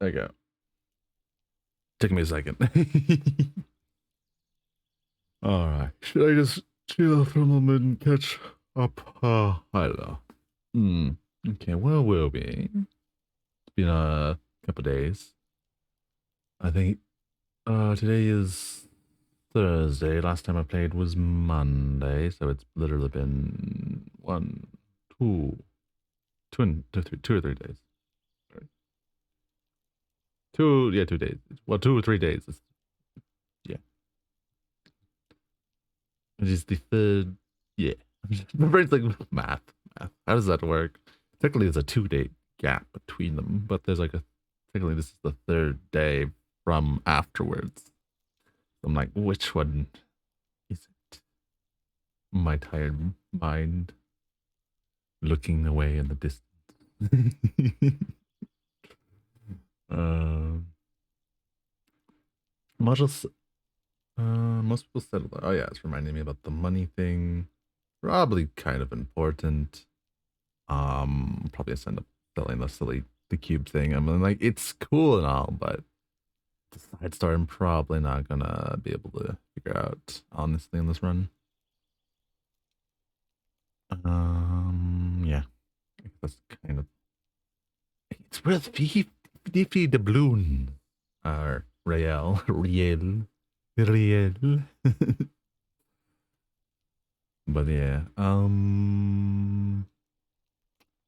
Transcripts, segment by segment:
There you go. Took me a second. All right. Should I just chill for a moment and catch up? I don't know. Hmm. Okay. Where will we? It's been a couple days. I think. Today is Thursday. Last time I played was Monday, so it's literally been one, two, three, 2 or 3 days. Two, yeah, 2 days. Well, 2 or 3 days. Yeah, it is the third. Yeah, my brain's like math. How does that work? Technically, there's a 2 day gap between them, but there's like a technically this is the third day from afterwards. I'm like, which one is it? My tired mind looking away in the distance. um, Models. Most people said, oh yeah, it's reminding me about the money thing. Probably kind of important. Probably just end up selling the cube thing. I mean, like it's cool and all, but the side story I'm probably not gonna be able to figure out honestly in this run. Yeah, I guess that's kind of it's worth 50 doubloon. Real, real. But yeah, that's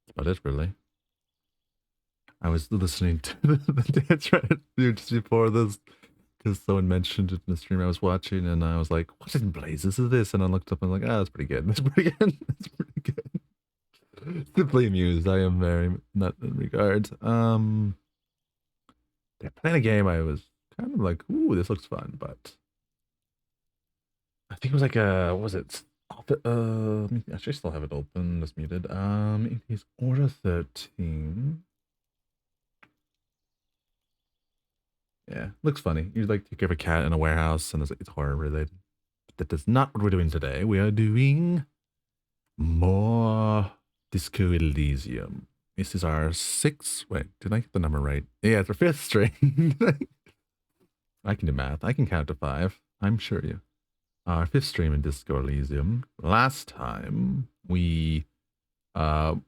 about it really. I was listening to the dance right just before this because someone mentioned it in the stream I was watching, and I was like, "What in blazes is this?" And I looked up and I'm like, "Ah, that's pretty good. That's pretty good. That's pretty good." Simply amused. I am very in that regard. They're playing a game. I was kind of like, "Ooh, this looks fun," but I think it was like what was it? Actually, I still have it open. Just muted. It is Order 13. Yeah, looks funny. You like take care of a cat in a warehouse, and it's horror related. But that is not what we're doing today. We are doing more Disco Elysium. This is our sixth. Wait, did I get the number right? Yeah, it's our fifth string. I can do math. I can count to five. I'm sure you. Our fifth stream in Disco Elysium. Last time we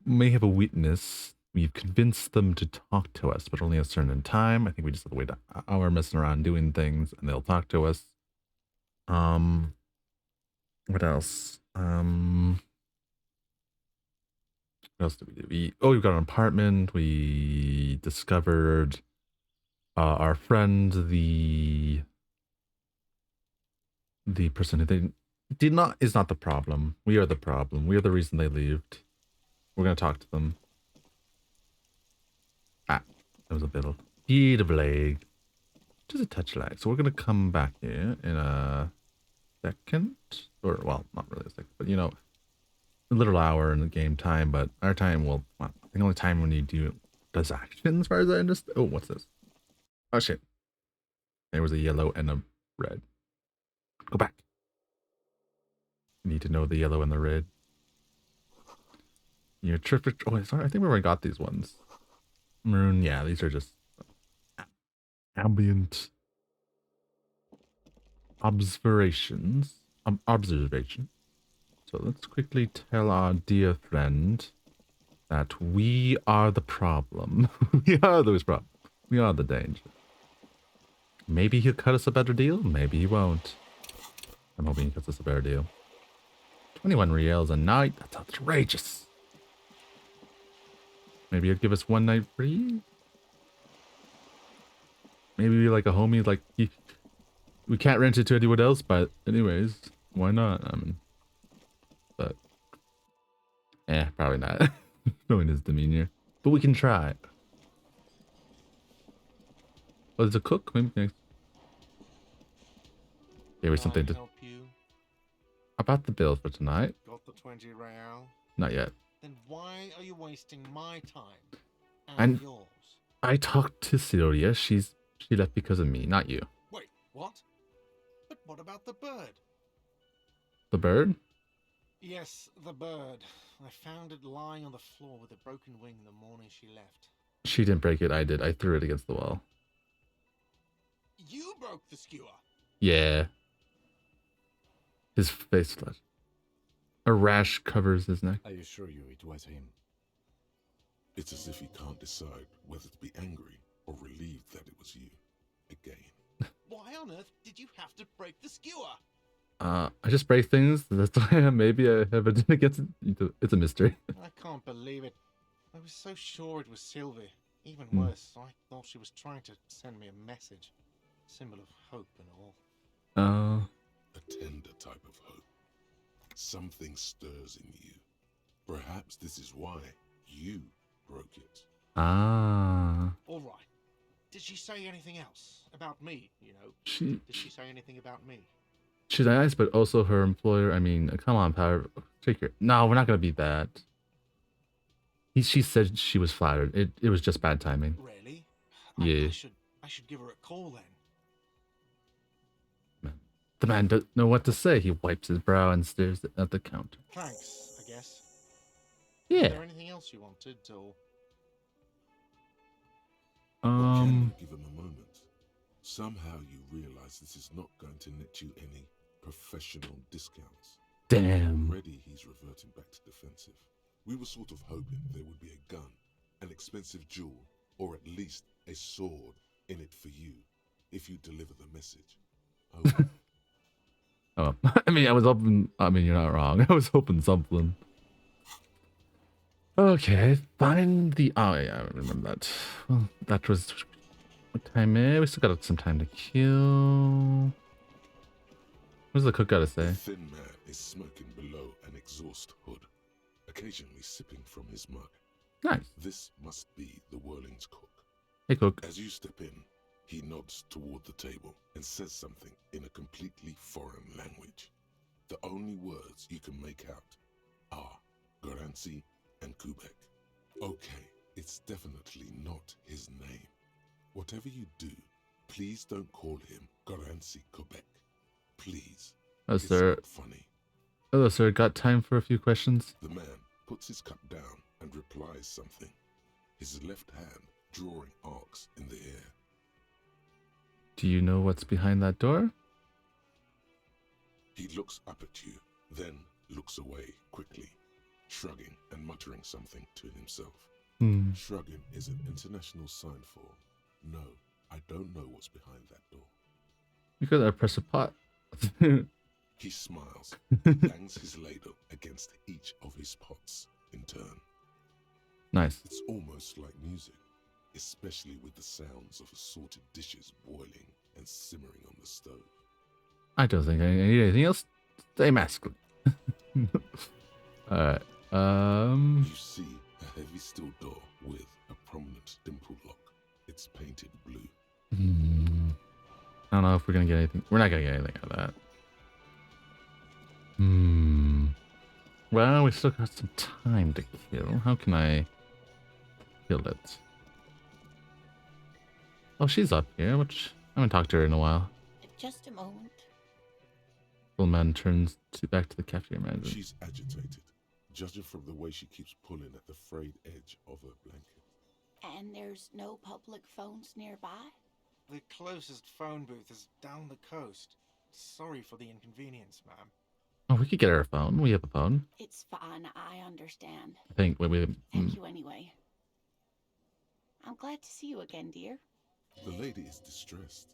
may have a witness. We've convinced them to talk to us, but only a certain time. I think we just have to wait an hour messing around doing things, and they'll talk to us. Um, what else? What else did we do? We got an apartment. We discovered our friend, the person who they did not is not the problem. We are the problem. We are the reason they left. We're gonna talk to them. Ah, that was a bit of lag. Just a touch lag. So we're gonna come back here in a second, or well, not really a second, but a little hour in the game time. But our time will, well, the only time when you do does action, as far as I understand. Oh, what's this? Oh shit! There was a yellow and a red. Go back. You need to know the yellow and the red. Your trip. Oh, sorry. I think we already got these ones. Maroon. Yeah, these are just ambient observations. Observation. So let's quickly tell our dear friend that we are the problem. We are those problems. We are the danger. Maybe he'll cut us a better deal. Maybe he won't. I'm hoping he cuts us a better deal. 21 reals a night. That's outrageous. Maybe he'll give us one night free. Maybe like a homie. Like we can't rent it to anyone else. But anyways, why not? I mean, but probably not. Knowing his demeanor, but we can try. Oh, there's a cook. Maybe next. There was something to help you? about the bill for tonight. Got the 20 real? Not yet. Then why are you wasting my time and And yours? I talked to Sylvia. She left because of me, not you. Wait, what? But what about the bird? The bird? Yes, the bird. I found it lying on the floor with a broken wing the morning she left. She didn't break it. I did. I threw it against the wall. You broke the skewer. Yeah. His face flushed. A rash covers his neck. I assure you it was him. It's as if he can't decide whether to be angry or relieved that it was you. Again. Why on earth did you have to break the skewer? I just break things. That's why maybe I have a against it. It's a mystery. I can't believe it. I was so sure it was Sylvie. Even Hmm. worse, I thought she was trying to send me a message. Symbol of hope and all. A tender type of hope. Something stirs in you. Perhaps this is why you broke it. Ah. All right. Did she say anything else about me, you know? She Did she say anything about me? She's nice, but also her employer. I mean, come on, Power. Take your. No, we're not gonna be that. She said she was flattered. It was just bad timing. Really? Yeah. I should give her a call then. The man doesn't know what to say. He wipes his brow and stares at the counter. Thanks, I guess. Yeah. Is there anything else you wanted, or? Can you give him a moment? Somehow you realize this is not going to net you any professional discounts. Damn. Already he's reverting back to defensive. We were sort of hoping there would be a gun, an expensive jewel, or at least a sword in it for you, if you deliver the message. Oh, Oh, I mean, I was hoping. I mean, you're not wrong. I was hoping something. Okay, find the. Oh yeah, I remember that. Well, that was. What time is? We still got some time to kill. What's the cook got to the say? thin man is smoking below an exhaust hood, occasionally sipping from his mug. Nice. This must be the Whirling's cook. Hey, cook. As you step in, he nods toward the table and says something in a completely foreign language. The only words you can make out are Garancy and Kubek. Okay, it's definitely not his name. Whatever you do, please don't call him Garancy Kubek. Please. Oh, It's sir. not funny. Hello, sir. Got time for a few questions? The man puts his cup down and replies something, his left hand drawing arcs in the air. Do you know what's behind that door? He looks up at you, then looks away quickly, shrugging and muttering something to himself. Shrugging is an international sign for, no, I don't know what's behind that door. Because I press a pot. He smiles and bangs his ladle against each of his pots in turn. Nice. It's almost like music, especially with the sounds of assorted dishes boiling and simmering on the stove. I don't think I need anything else. Stay masculine. Alright. You see a heavy steel door with a prominent dimple lock. It's painted blue. I don't know if we're gonna get anything. We're not gonna get anything out of that. Well, we still got some time to kill. How can I kill it? Oh, she's up here, which I haven't talked to her in a while. Just a moment. Old man turns back to the cafeteria manager. She's agitated, judging from the way she keeps pulling at the frayed edge of her blanket. And there's no public phones nearby? The closest phone booth is down the coast. Sorry for the inconvenience, ma'am. Oh, we could get her a phone. We have a phone. It's fine, I understand. I think Thank you anyway. I'm glad to see you again, dear. The lady is distressed.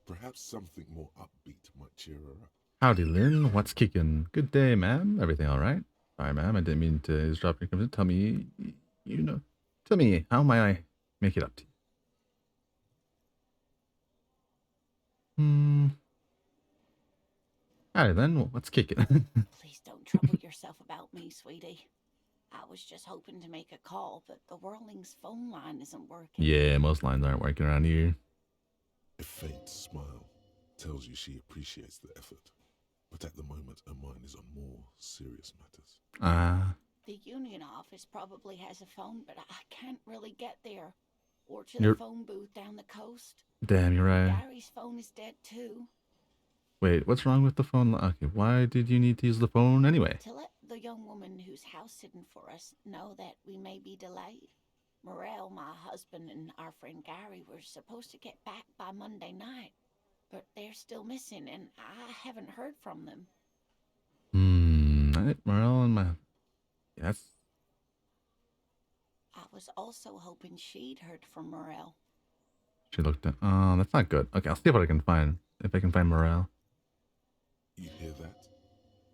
Perhaps something more upbeat might cheer her up. Howdy, Lynn. What's kicking? Good day, ma'am. Everything all right? Sorry, ma'am. I didn't mean to drop your comment. Tell me, tell me, how might I make it up to you? Howdy, then. What's kicking? Please don't trouble yourself about me, sweetie. I was just hoping to make a call, but the Whirling's phone line isn't working. Yeah, most lines aren't working around here. A faint smile tells you she appreciates the effort, but at the moment her mind is on more serious matters. The union office probably has a phone, but I can't really get there. Or to the phone booth down the coast. Damn, you're right. Gary's phone is dead too. Wait, what's wrong with the phone? Okay, why did you need to use the phone anyway? To let the young woman who's house sitting for us know that we may be delayed. Morel, my husband, and our friend Gary were supposed to get back by Monday night, but they're still missing, and I haven't heard from them. Morel and my... Yes. I was also hoping she'd heard from Morel. She looked at... Oh, that's not good. Okay, I'll see what I can find. If I can find Morel. You hear that?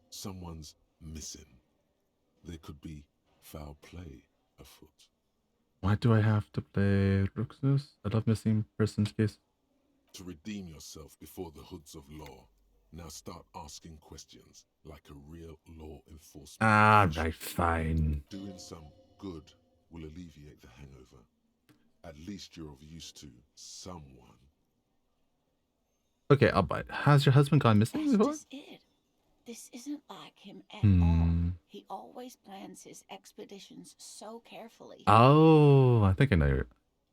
Someone's missing. There could be foul play afoot. Why do I have to play Ruxus? I love missing persons case. To redeem yourself before the hoods of law, now start asking questions like a real law enforcement. Ah, official. right, fine. Doing some good will alleviate the hangover. At least you're of use to someone. Okay, I'll bite. Has your husband gone missing That's before? just it. This isn't like him at Hmm. all. He always plans his expeditions so carefully. Oh, I think I know your...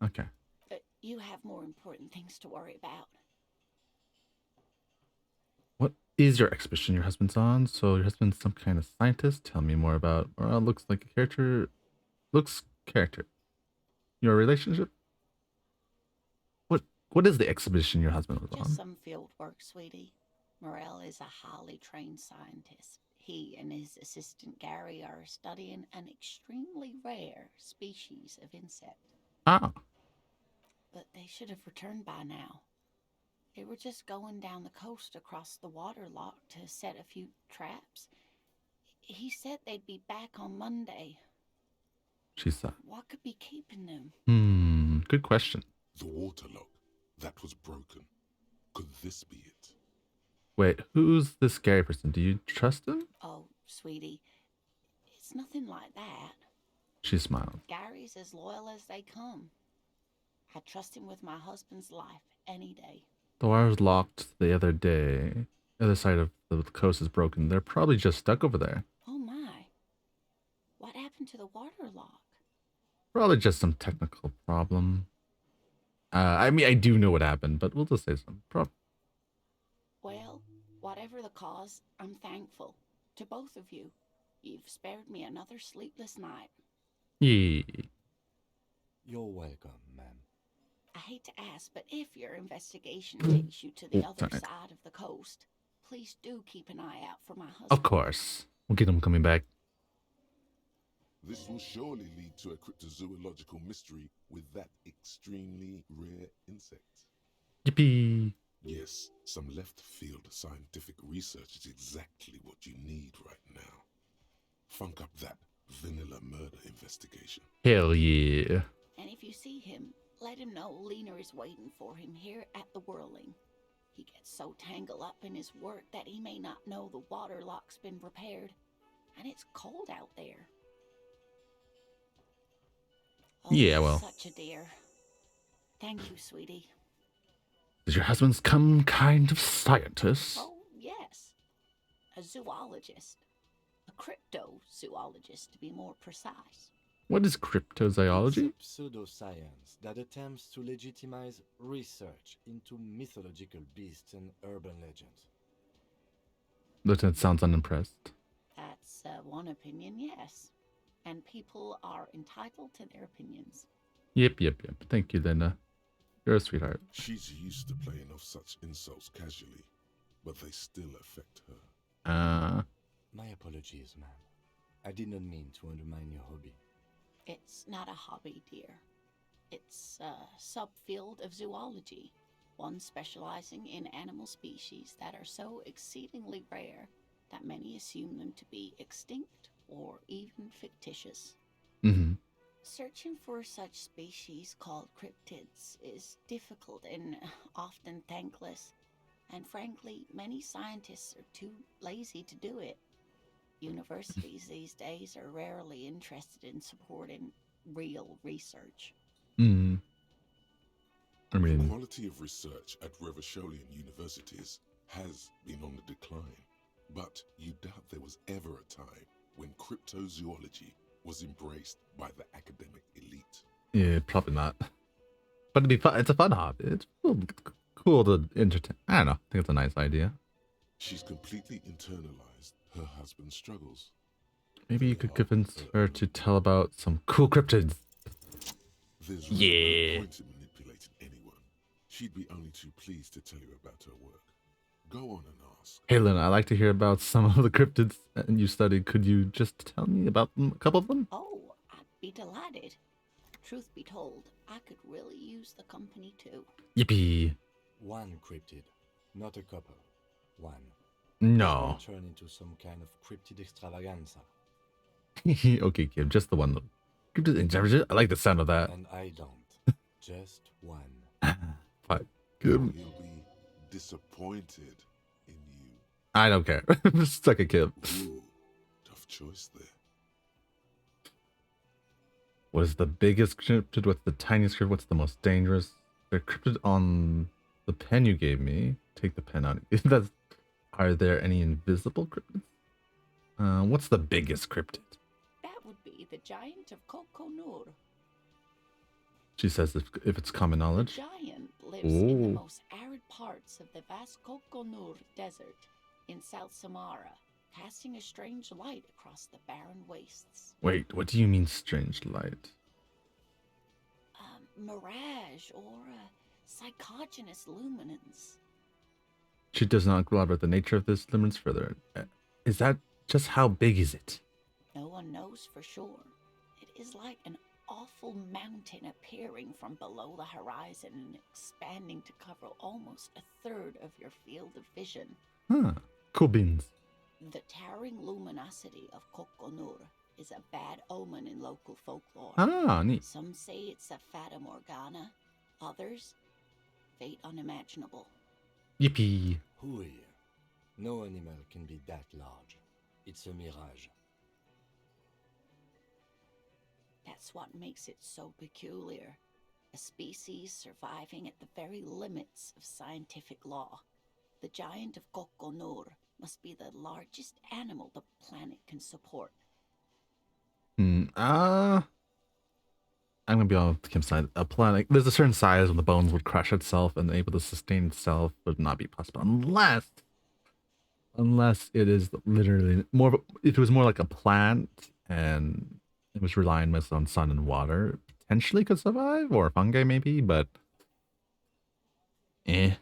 Okay. But you have more important things to worry about. What is your expedition your husband's on? So your husband's some kind of scientist? Tell me more about... Well, looks like a character... Looks character. Your relationship? What is the expedition your husband was Just on? some field work, sweetie. Morel is a highly trained scientist. He and his assistant Gary are studying an extremely rare species of insect. Ah. But they should have returned by now. They were just going down the coast across the water lock to set a few traps. He said they'd be back on Monday. She said. What could be keeping them? Good question. The water lock that was broken. Could this be it? Wait, who's this scary person? Do you trust him? Oh, sweetie, it's nothing like that. She smiled. Gary's as loyal as they come. I trust him with my husband's life any day. The wire was locked the other day. The other side of the coast is broken. They're probably just stuck over there. Oh my. What happened to the water lock? Probably just some technical problem. I mean, I do know what happened, but we'll just say some problem. Well, whatever the cause, I'm thankful. To both of you. You've spared me another sleepless night. Yeah. You're welcome, ma'am. I hate to ask, but if your investigation takes you to the other Sorry. side of the coast, please do keep an eye out for my husband. Of course. We'll get him coming back. This will surely lead to a cryptozoological mystery with that extremely rare insect. Yippee. Yes, some left-field scientific research is exactly what you need right now. Funk up that vanilla murder investigation. Hell yeah. And if you see him, let him know Lena is waiting for him here at the Whirling. He gets so tangled up in his work that he may not know the water lock's been repaired. And it's cold out there. Oh, Yeah, well. Such a dear. Thank you, sweetie. Is your husband some kind of scientist? Oh, yes. A zoologist. A cryptozoologist, to be more precise. What is It's cryptozoology? a pseudoscience that attempts to legitimize research into mythological beasts and urban legends. Lieutenant sounds unimpressed. That's one opinion, yes. And people are entitled to their opinions. Yep. Thank you, Linda. You're a sweetheart. She's used to playing off such insults casually, but they still affect her. My apologies, ma'am. I did not mean to undermine your hobby. It's not a hobby, dear. It's a subfield of zoology, one specializing in animal species that are so exceedingly rare that many assume them to be extinct or even fictitious. Mm-hmm. Searching for such species called cryptids is difficult and often thankless, and frankly, many scientists are too lazy to do it. Universities these days are rarely interested in supporting real research. Mm. I The mean, quality of research at Revacholian universities has been on the decline, but you doubt there was ever a time when cryptozoology was embraced by the academic elite. yeah, probably not. But it'd be fun. It's a fun hobby. It's cool to entertain. I don't know. I think it's a nice idea. She's completely internalized her husband's struggles. Maybe you could convince her to tell about some cool cryptids. There's really Yeah. no point in manipulating anyone. She'd be only too pleased to tell you about her work. Go on and ask. Hey, Lynn, I'd like to hear about some of the cryptids you studied. Could you just tell me about them, a couple of them? Oh, I'd be delighted. Truth be told, I could really use the company too. Yippee. One cryptid, not a couple. One. No. Won't turn into some kind of cryptid extravaganza. Okay, kid, just the one. Cryptid. I like the sound of that. And I don't. Just one. Fuck. He'll Good. be disappointed in you. I don't care. Suck a kid. Ooh, tough choice there. What is the biggest cryptid? What's the tiniest cryptid? What's the most dangerous? The cryptid on the pen you gave me. Take the pen out. That's. Are there any invisible cryptids? What's the biggest cryptid? That would be the giant of Kokonur. She says if it's common The knowledge. giant lives in the Ooh. most arid parts of the vast Kokonur desert in South Samara, casting a strange light across the barren wastes. Wait, what do you mean strange light? Mirage or psychogenous luminance. She does not elaborate the nature of this luminance further. Is that just how big is it? No one knows for sure. It is like an awful mountain appearing from below the horizon and expanding to cover almost a third of your field of vision. Huh. Cool beans. The towering luminosity of Kokonur is a bad omen in local folklore. Ah, neat. Some say it's a fata morgana, others, fate unimaginable. Yippee. Who here? No animal can be that large. It's a mirage. That's what makes it so peculiar. A species surviving at the very limits of scientific law. The giant of Kokonur must be the largest animal the planet can support. I'm gonna be on Kim's side. A planet, there's a certain size when the bones would crush itself and able to sustain itself would not be possible unless it is literally more of if it was more like a plant and it was relying mostly on sun and water, potentially could survive, or fungi maybe, but I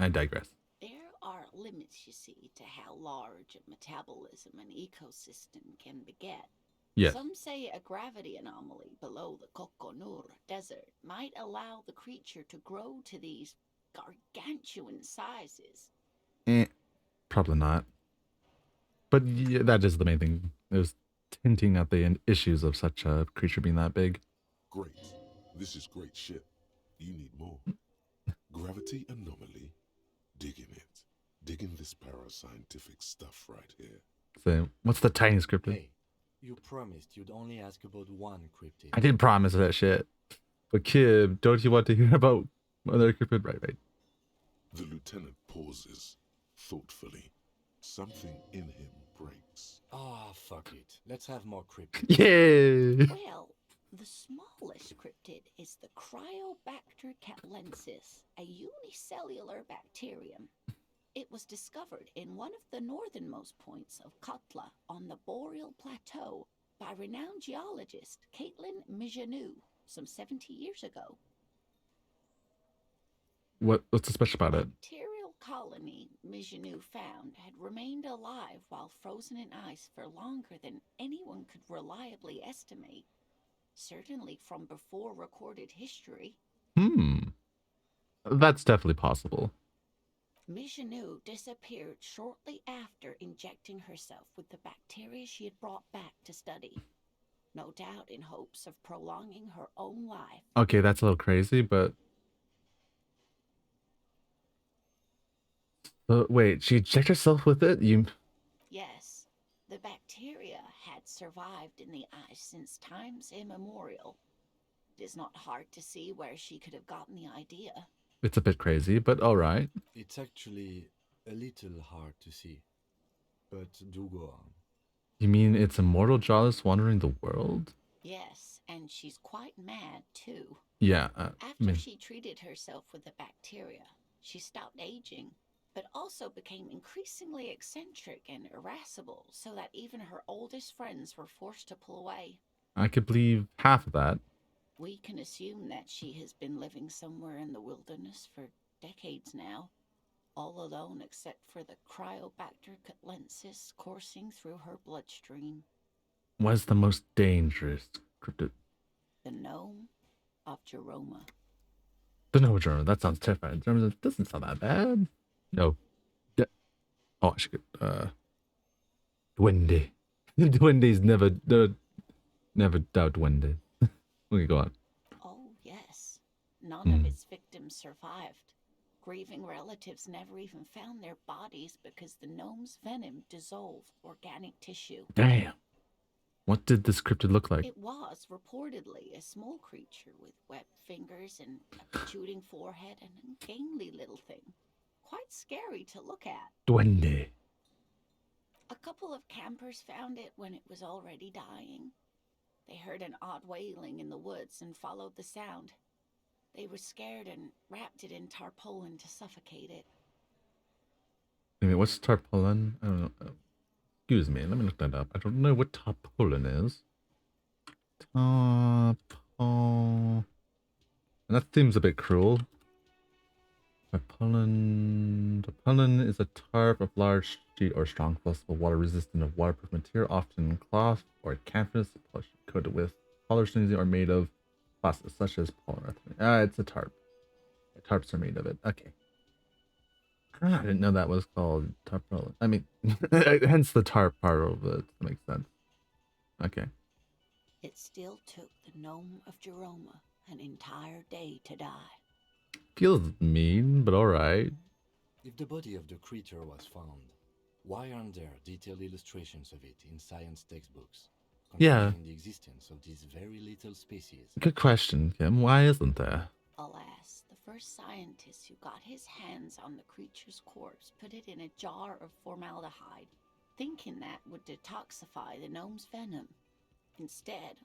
digress. There are limits, you see, to how large a metabolism an ecosystem can beget. Yes. Some say a gravity anomaly below the Kokonur desert might allow the creature to grow to these gargantuan sizes. Probably not. But yeah, that is the main thing. It was hinting at the issues of such a creature being that big. Great. This is great shit. You need more. Gravity anomaly. Digging it. Digging this parascientific stuff right here. So, what's the tiniest cryptid? Hey, you promised you'd only ask about one cryptid. I did promise that shit. But Kib, don't you want to hear about other cryptid? Right. The lieutenant pauses, thoughtfully. Something in him breaks. Ah, fuck it. Let's have more cryptids. Yeah. Well, the smallest cryptid is the Cryobacter catlensis, a unicellular bacterium. It was discovered in one of the northernmost points of Katla on the Boreal Plateau by renowned geologist Caitlin Mijanou some 70 years ago. What's so special about The it? bacterial colony Mijanou found had remained alive while frozen in ice for longer than anyone could reliably estimate. Certainly from before recorded history. That's definitely possible. Mijanou disappeared shortly after injecting herself with the bacteria she had brought back to study. No doubt in hopes of prolonging her own life. Okay, that's a little crazy, but wait, she injected herself with it? Yes, the bacteria had survived in the ice since times immemorial. It is not hard to see where she could have gotten the idea. It's a bit crazy, but all right. It's actually a little hard to see. But do go on. You mean it's immortal Jaws wandering the world? Yes, and she's quite mad too. Yeah. After she treated herself with the bacteria, she stopped aging, but also became increasingly eccentric and irascible, so that even her oldest friends were forced to pull away. I could believe half of that. We can assume that she has been living somewhere in the wilderness for decades now, all alone except for the Cryobacter catlensis coursing through her bloodstream. What's the most dangerous cryptid? The gnome of Jeroma. The no German. That sounds terrifying. German doesn't sound that bad. No. Oh, I should get Duende. Duendes never doubt Duende. Okay, go on. Oh, yes. None of its victims survived. Grieving relatives never even found their bodies because the gnome's venom dissolved organic tissue. Damn. What did this cryptid look like? It was reportedly a small creature with webbed fingers and a protruding forehead and a gangly little thing. Quite scary to look at. Duende. A couple of campers found it when it was already dying. They heard an odd wailing in the woods and followed the sound. They were scared and wrapped it in tarpaulin to suffocate it. I mean, what's tarpaulin? I don't know. Excuse me, let me look that up. I don't know what tarpaulin is. And that seems a bit cruel. Tarpaulin is a tarp of large sheet or strong flexible water resistant of waterproof material, often cloth or canvas, coated with polyurethane or made of plastic such as polyurethane. It's a tarp. Tarps are made of it. Okay. I didn't know that was called tarpaulin. I mean, hence the tarp part of it. That makes sense. Okay. It still took the gnome of Jeroma an entire day to die. Feels mean, but alright. If the body of the creature was found, why aren't there detailed illustrations of it in science textbooks? Yeah. The existence of these very little species. Good question, Kim. Why isn't there? Alas, the first scientist who got his hands on the creature's corpse put it in a jar of formaldehyde, thinking that would detoxify the gnome's venom. Instead,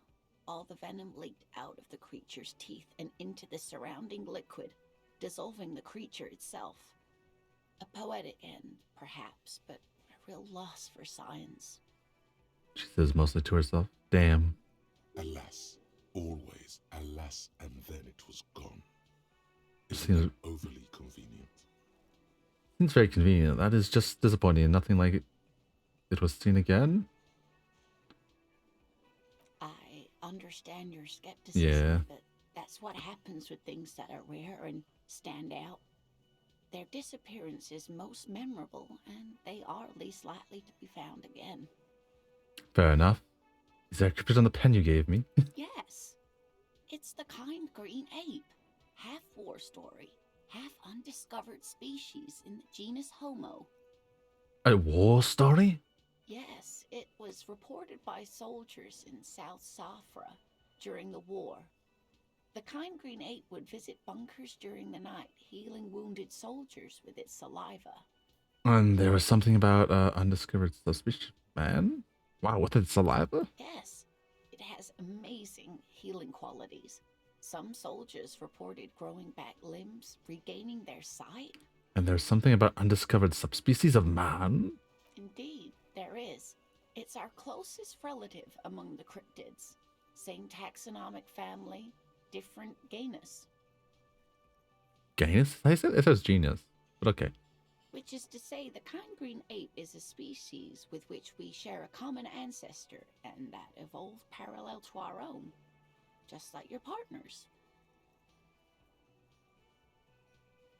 all the venom leaked out of the creature's teeth and into the surrounding liquid, dissolving the creature itself. A poetic end, perhaps, but a real loss for science. She says mostly to herself. Damn. Alas, always alas, and then it was gone. Seems- Isn't that overly convenient? Seems very convenient. That is just disappointing. Nothing like it was seen again. I understand your skepticism, Yeah. but that's what happens with things that are rare and stand out. Their disappearance is most memorable, and they are least likely to be found again. Fair enough. Is there a cryptid on the pen you gave me? Yes, it's the kind green ape, half war story, half undiscovered species in the genus Homo. A war story? Yes, it was reported by soldiers in South Safra during the war. The kind green ape would visit bunkers during the night, healing wounded soldiers with its saliva. And there was something about undiscovered subspecies man? Wow, with its saliva? Yes, it has amazing healing qualities. Some soldiers reported growing back limbs, regaining their sight. And there's something about undiscovered subspecies of man? Indeed, there is. It's our closest relative among the cryptids. Same taxonomic family, different genus. Genus? I said it was genus. But okay. Which is to say, the kind green ape is a species with which we share a common ancestor and that evolved parallel to our own. Just like your partners.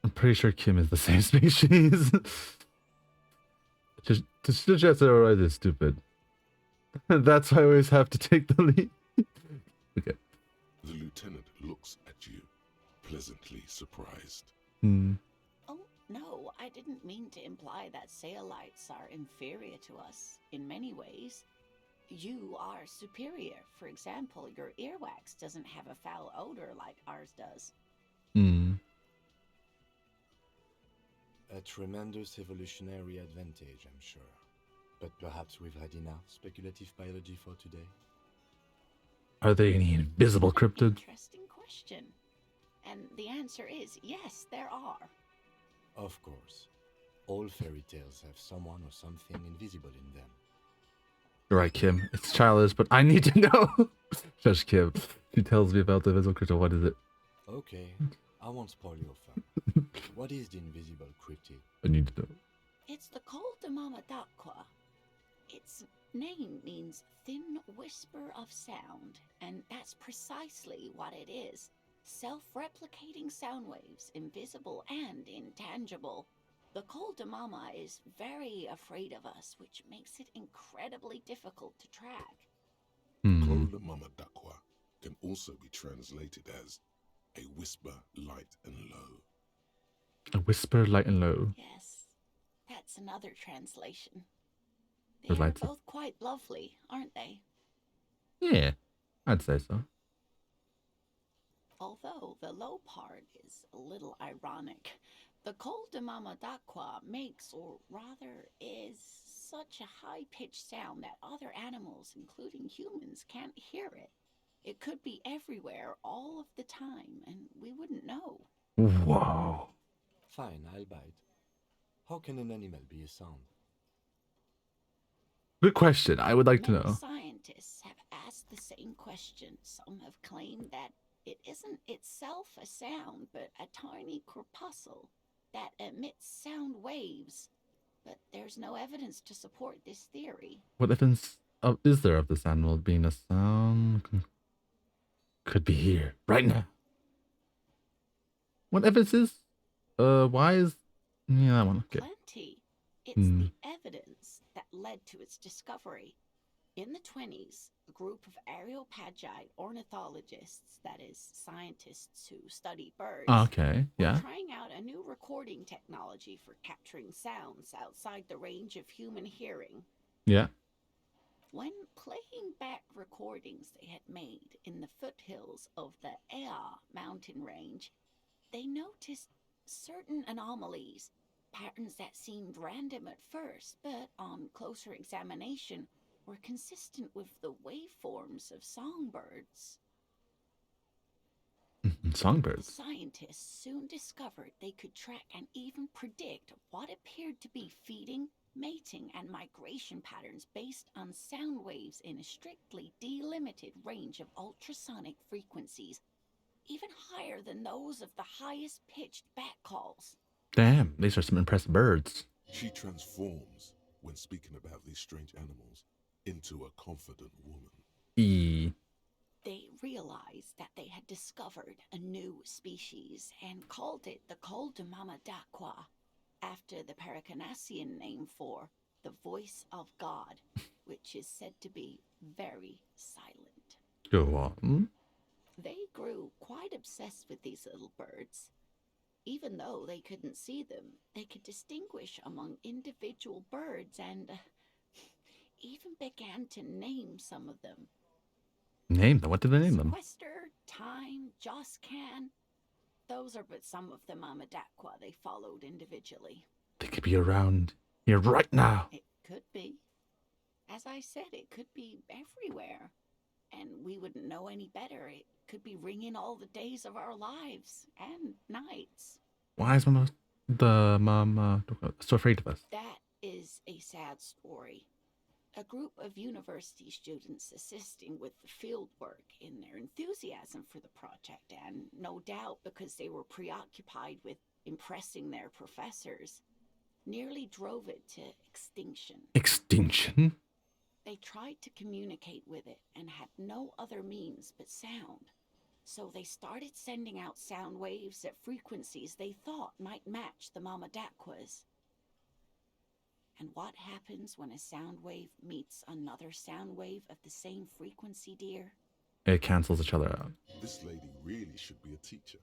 I'm pretty sure Kim is the same species. To suggest otherwise is stupid. That's why I always have to take the lead. Okay. The lieutenant looks at you, pleasantly surprised. Oh, no, I didn't mean to imply that Saolites are inferior to us in many ways. You are superior. For example, your earwax doesn't have a foul odor like ours does. A tremendous evolutionary advantage, I'm sure. But perhaps we've had enough speculative biology for today. Are there any invisible cryptids? Interesting question. And the answer is yes, there are. Of course. All fairy tales have someone or something invisible in them. You're right, Kim. It's childish, but I need to know. Judge Kim. She tells me about the invisible creature. What is it? Okay, I won't spoil your fun. What is the invisible cryptid? I need to know. It's the Col de Mamadaqua. Its name means thin whisper of sound, and that's precisely what it is. Self-replicating sound waves, invisible and intangible. The Col de Mama is very afraid of us, which makes it incredibly difficult to track. Kola Mama Dakwa can also be translated as a whisper light and low. A whisper, light and low. Yes, that's another translation. There's They're lights. both quite lovely, aren't they? Yeah, I'd say so. Although the low part is a little ironic. The Col de Mamadaqua makes, or rather is, such a high-pitched sound that other animals, including humans, can't hear it. It could be everywhere all of the time, and we wouldn't know. Wow. Fine, I'll bite. How can an animal be a sound? Good question. I would like to Many know. scientists have asked the same question. Some have claimed that it isn't itself a sound, but a tiny corpuscle that emits sound waves. But there's no evidence to support this theory. What evidence is there of this animal being a sound? Could be here right now. What evidence is? Why is? Yeah, that one. Okay. Plenty. It's the evidence that led to its discovery. In the 20s, a group of Areopagite ornithologists, that is, scientists who study birds, Okay. were Yeah. trying out a new recording technology for capturing sounds outside the range of human hearing. Yeah. When playing back recordings they had made in the foothills of the Ea mountain range, they noticed certain anomalies, patterns that seemed random at first, but on closer examination were consistent with the waveforms of songbirds. The Songbirds. scientists soon discovered they could track and even predict what appeared to be feeding, mating, and migration patterns based on sound waves in a strictly delimited range of ultrasonic frequencies, even higher than those of the highest pitched bat calls. Damn, these are some impressive birds. She transforms, when speaking about these strange animals, into a confident woman. They realized that they had discovered a new species and called it the Col de Mamadaqua, after the Paracanassian name for the voice of God, which is said to be very silent. Go on. They grew quite obsessed with these little birds. Even though they couldn't see them, they could distinguish among individual birds and even began to name some of them. Name them. What did they name them? Sequester, Time, Joscan. Those are but some of the Mamadaqua they followed individually. They could be around here right now. It could be. As I said, it could be everywhere. And we wouldn't know any better. It could be ringing all the days of our lives and nights. Why is the mom so afraid of us? That is a sad story. A group of university students assisting with the field work in their enthusiasm for the project, and no doubt because they were preoccupied with impressing their professors, nearly drove it to extinction. Extinction? They tried to communicate with it and had no other means but sound. So they started sending out sound waves at frequencies they thought might match the Mamadaqwas. And what happens when a sound wave meets another sound wave of the same frequency, dear? It cancels each other out. This lady really should be a teacher.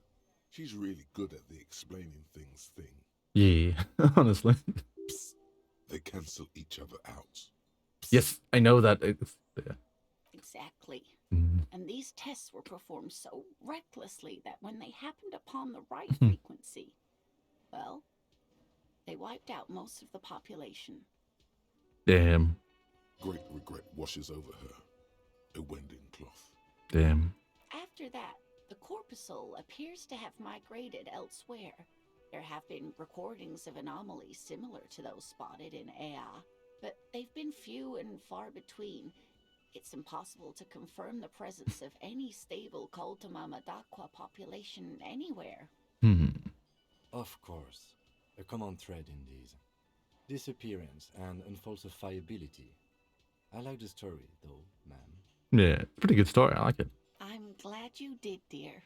She's really good at the explaining things thing. Yeah, honestly. Psst, they cancel each other out. Psst. Yes, I know that. Yeah. Exactly. Mm. And these tests were performed so recklessly that when they happened upon the right frequency, well, they wiped out most of the population. Damn. Great regret washes over her. A winding cloth. Damn. After that, the corpuscle appears to have migrated elsewhere. There have been recordings of anomalies similar to those spotted in Ea, but they've been few and far between. it's impossible to confirm the presence of any stable Koltama Madakwa population anywhere. Of course. A common thread in these. Disappearance and unfalsifiability. I like the story, though, ma'am. Yeah, pretty good story. I like it. I'm glad you did, dear.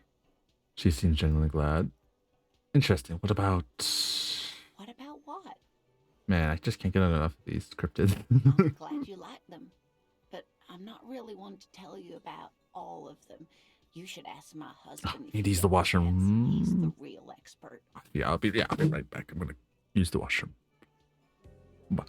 She seems genuinely glad. Interesting. What about... What about what? Man, I just can't get enough of these cryptids. I'm glad you like them. But I'm not really one to tell you about all of them. You should ask my husband. Need to use the washroom. He's the real expert. Yeah, I'll be right back. I'm gonna use the washroom. Bye.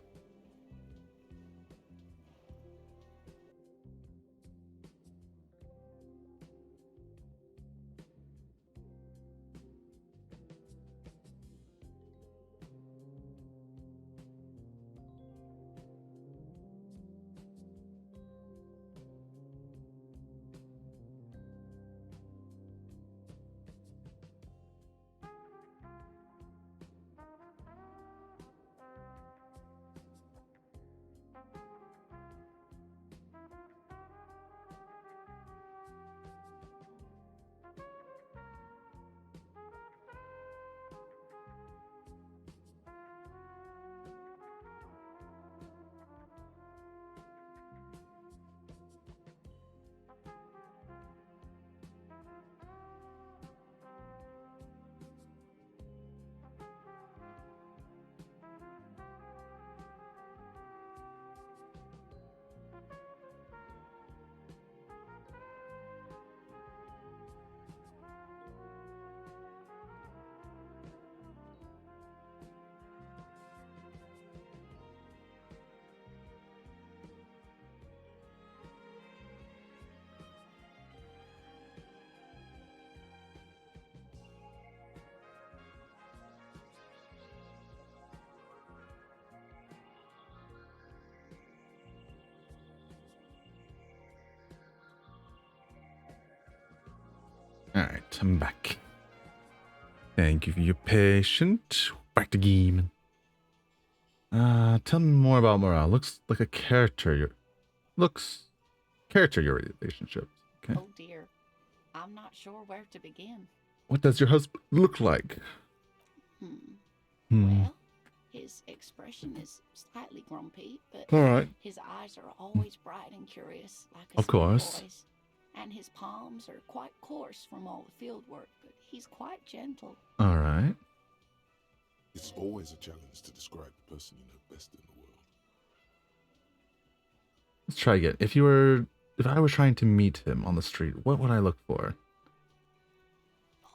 Alright, I'm back. Thank you for your patience. Back to game. Tell me more about Morale. Looks like a character. Your relationships. Okay. Oh dear. I'm not sure where to begin. What does your husband look like? Well, his expression is slightly grumpy, but Alright. his eyes are always bright and curious, like a Of course. schoolboy's. And his palms are quite coarse from all the field work, but he's quite gentle. Alright. It's always a challenge to describe the person you know best in the world. Let's try again. If I were trying to meet him on the street, what would I look for?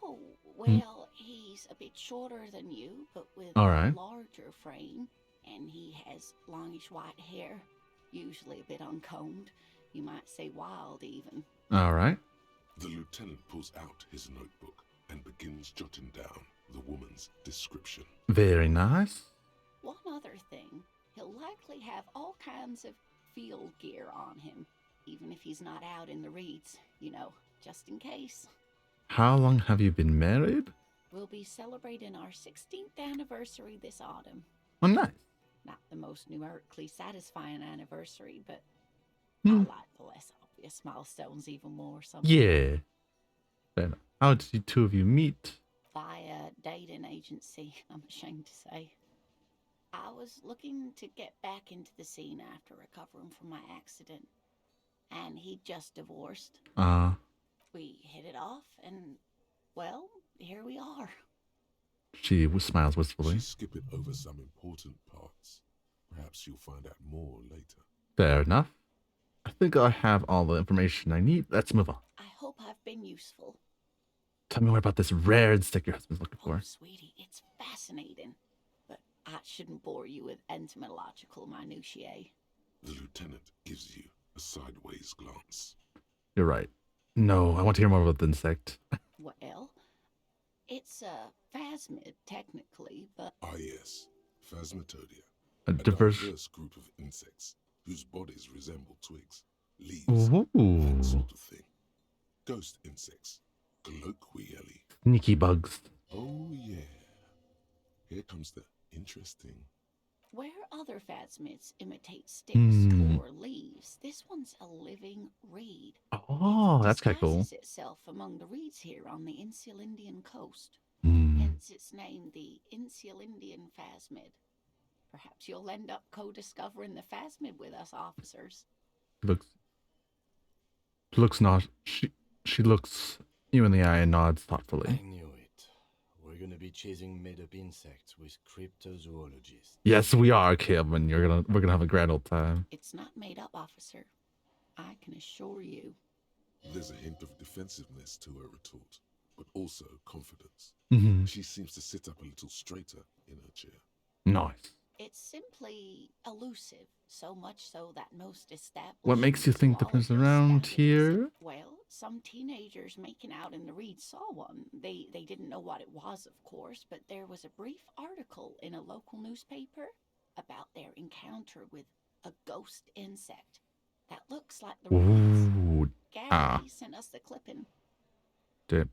Oh, well, he's a bit shorter than you, but with Alright. a larger frame, and he has longish white hair, usually a bit uncombed. You might say wild, even. Alright. The lieutenant pulls out his notebook and begins jotting down the woman's description. Very nice. One other thing, he'll likely have all kinds of field gear on him, even if he's not out in the reeds, just in case. How long have you been married? We'll be celebrating our 16th anniversary this autumn. Oh, nice. Not the most numerically satisfying anniversary, but Hmm. I like the less obvious milestones even more somehow. Yeah. Fair enough. How did the two of you meet? Via dating agency, I'm ashamed to say. I was looking to get back into the scene after recovering from my accident, and he'd just divorced. We hit it off, and, well, here we are. She smiles wistfully. She's skipping over some important parts. Perhaps you'll find out more later. Fair enough. I think I have all the information I need. Let's move on. I hope I've been useful. Tell me more about this rare stick your husband's looking Oh, for. sweetie, it's fascinating. But I shouldn't bore you with entomological minutiae. The lieutenant gives you a sideways glance. You're right. No, I want to hear more about the insect. Well, it's a phasmid, technically, but Ah yes, Phasmatodea. A A diverse... diverse group of insects whose bodies resemble twigs, leaves, that Ooh. sort of thing. Ghost insects, colloquially. Sneaky bugs. Oh yeah. Here comes the interesting. Where other phasmids imitate sticks Hmm. or leaves, this one's a living reed. Oh, It that's kind of cool. disguises itself among the reeds here on the Insulindian coast. Hmm. Hence its name, the Insulindian phasmid. Perhaps you'll end up co-discovering the phasmid with us, officers. Looks not. She looks you in the eye and nods I thoughtfully. knew it. We're gonna be chasing made-up insects with cryptozoologists. Yes, we are, Kim, and we're gonna have a grand old time. It's not made up, officer. I can assure you. There's a hint of defensiveness to her retort, but also confidence. Mm-hmm. She seems to sit up a little straighter in her chair. Nice. It's simply elusive, so much so that most established. What makes you think the prince around here? Well, some teenagers making out in the reed saw one. They didn't know what it was, of course, but there was a brief article in a local newspaper about their encounter with a ghost insect that looks like the reeds. Ooh. Gary sent us the clipping. Dude.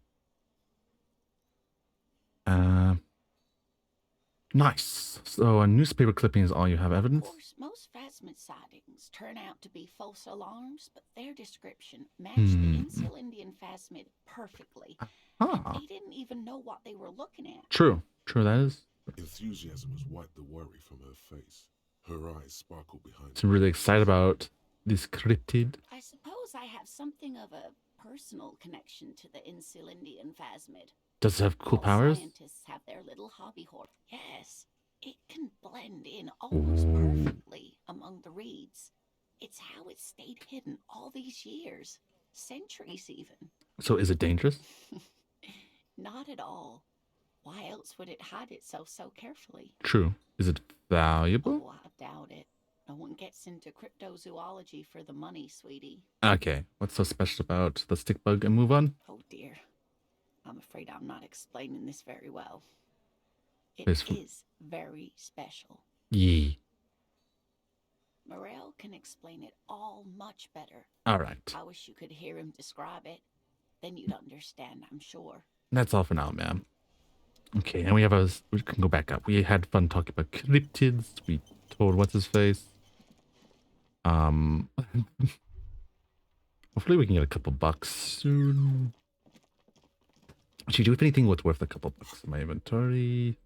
Nice. So a newspaper clipping is all you have Of evidence? course, most phasmid sightings turn out to be false alarms, but their description matched the Insulindian phasmid perfectly. Ah. They didn't even know what they were looking at. True. True, that is. Enthusiasm has wiped the worry from her face. Her eyes sparkle behind I'm really excited about this cryptid. I suppose I have something of a personal connection to the Insulindian phasmid. Does it have cool All powers? Scientists have their little hobby horse. Yes, it can blend in almost Ooh. perfectly among the reeds. It's how it stayed hidden all these years, centuries even. So is it dangerous? Not at all. Why else would it hide itself so carefully? True. Is it valuable? Oh, I doubt it. No one gets into cryptozoology for the money, sweetie. Okay. What's so special about the stick bug and move on? Oh dear. I'm afraid I'm not explaining this very well. It This- is very special. Yee. Morel can explain it all much better. All right. I wish you could hear him describe it. Then you'd understand, I'm sure. That's all for now, ma'am. Okay, and we can go back up. We had fun talking about cryptids. We told what's his face. Hopefully we can get a couple bucks soon. Actually, do we have anything worth a couple bucks in my inventory?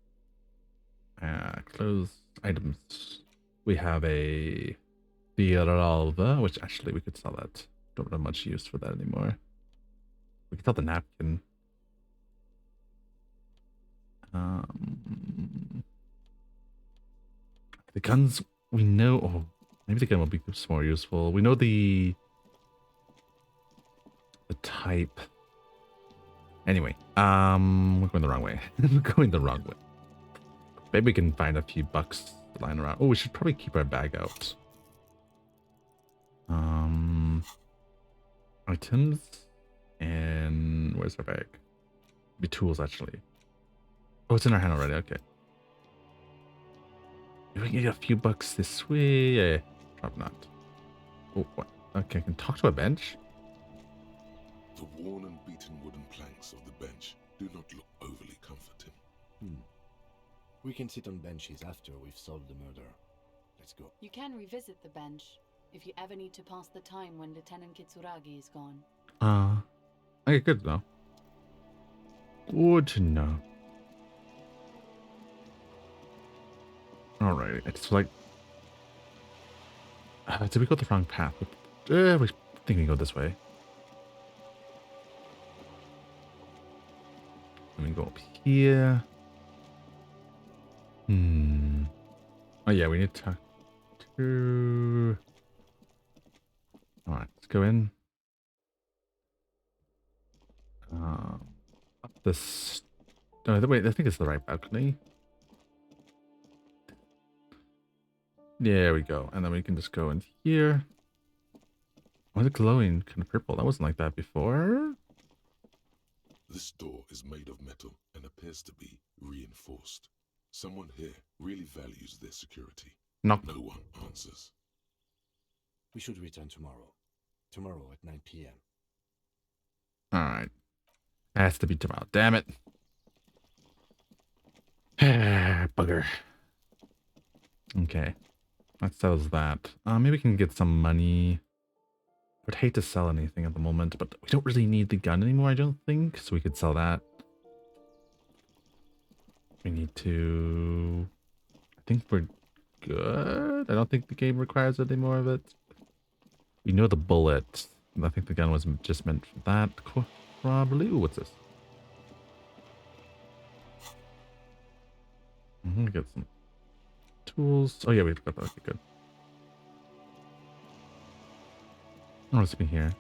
Clothes, items. We have a Fioralva, which actually we could sell that. Don't have much use for that anymore. We could sell the napkin. The guns we know. Oh, maybe the gun will be more useful. We know the type. Anyway, we're going the wrong way. We're going the wrong way. Maybe we can find a few bucks lying around. Oh, we should probably keep our bag out. Items, and where's our bag? Be tools actually. Oh, it's in our hand already. Okay. Maybe we can get a few bucks this way. Yeah, probably not. Oh, what? Okay, I can talk to a bench. The worn and beaten wooden planks of the bench do not look overly comforting. We can sit on benches after we've solved the murder. Let's go. You can revisit the bench if you ever need to pass the time when Lieutenant Kitsuragi is gone. Okay, good to know. Good to know. Alright, it's like... did we go the wrong path? We think we go this way. Let me go up here. Oh yeah, we need to talk to... Alright, let's go in. Up this... Oh, wait, I think it's the right balcony. There we go. And then we can just go in here. Why is it glowing kind of purple? That wasn't like that before. This door is made of metal and appears to be reinforced. Someone here really values their security. Knock. No one answers. We should return tomorrow. Tomorrow at 9 p.m. Alright. Has to be tomorrow. Damn it. Bugger. Okay. That settles that. Maybe we can get some money. I'd hate to sell anything at the moment, but we don't really need the gun anymore, I don't think. So we could sell that. We need to... I think we're good. I don't think the game requires any more of it. We know the bullet. I think the gun was just meant for that. Probably. Ooh, what's this? Get some tools. Oh yeah, we've got that. Okay, good. Oh, what's in here?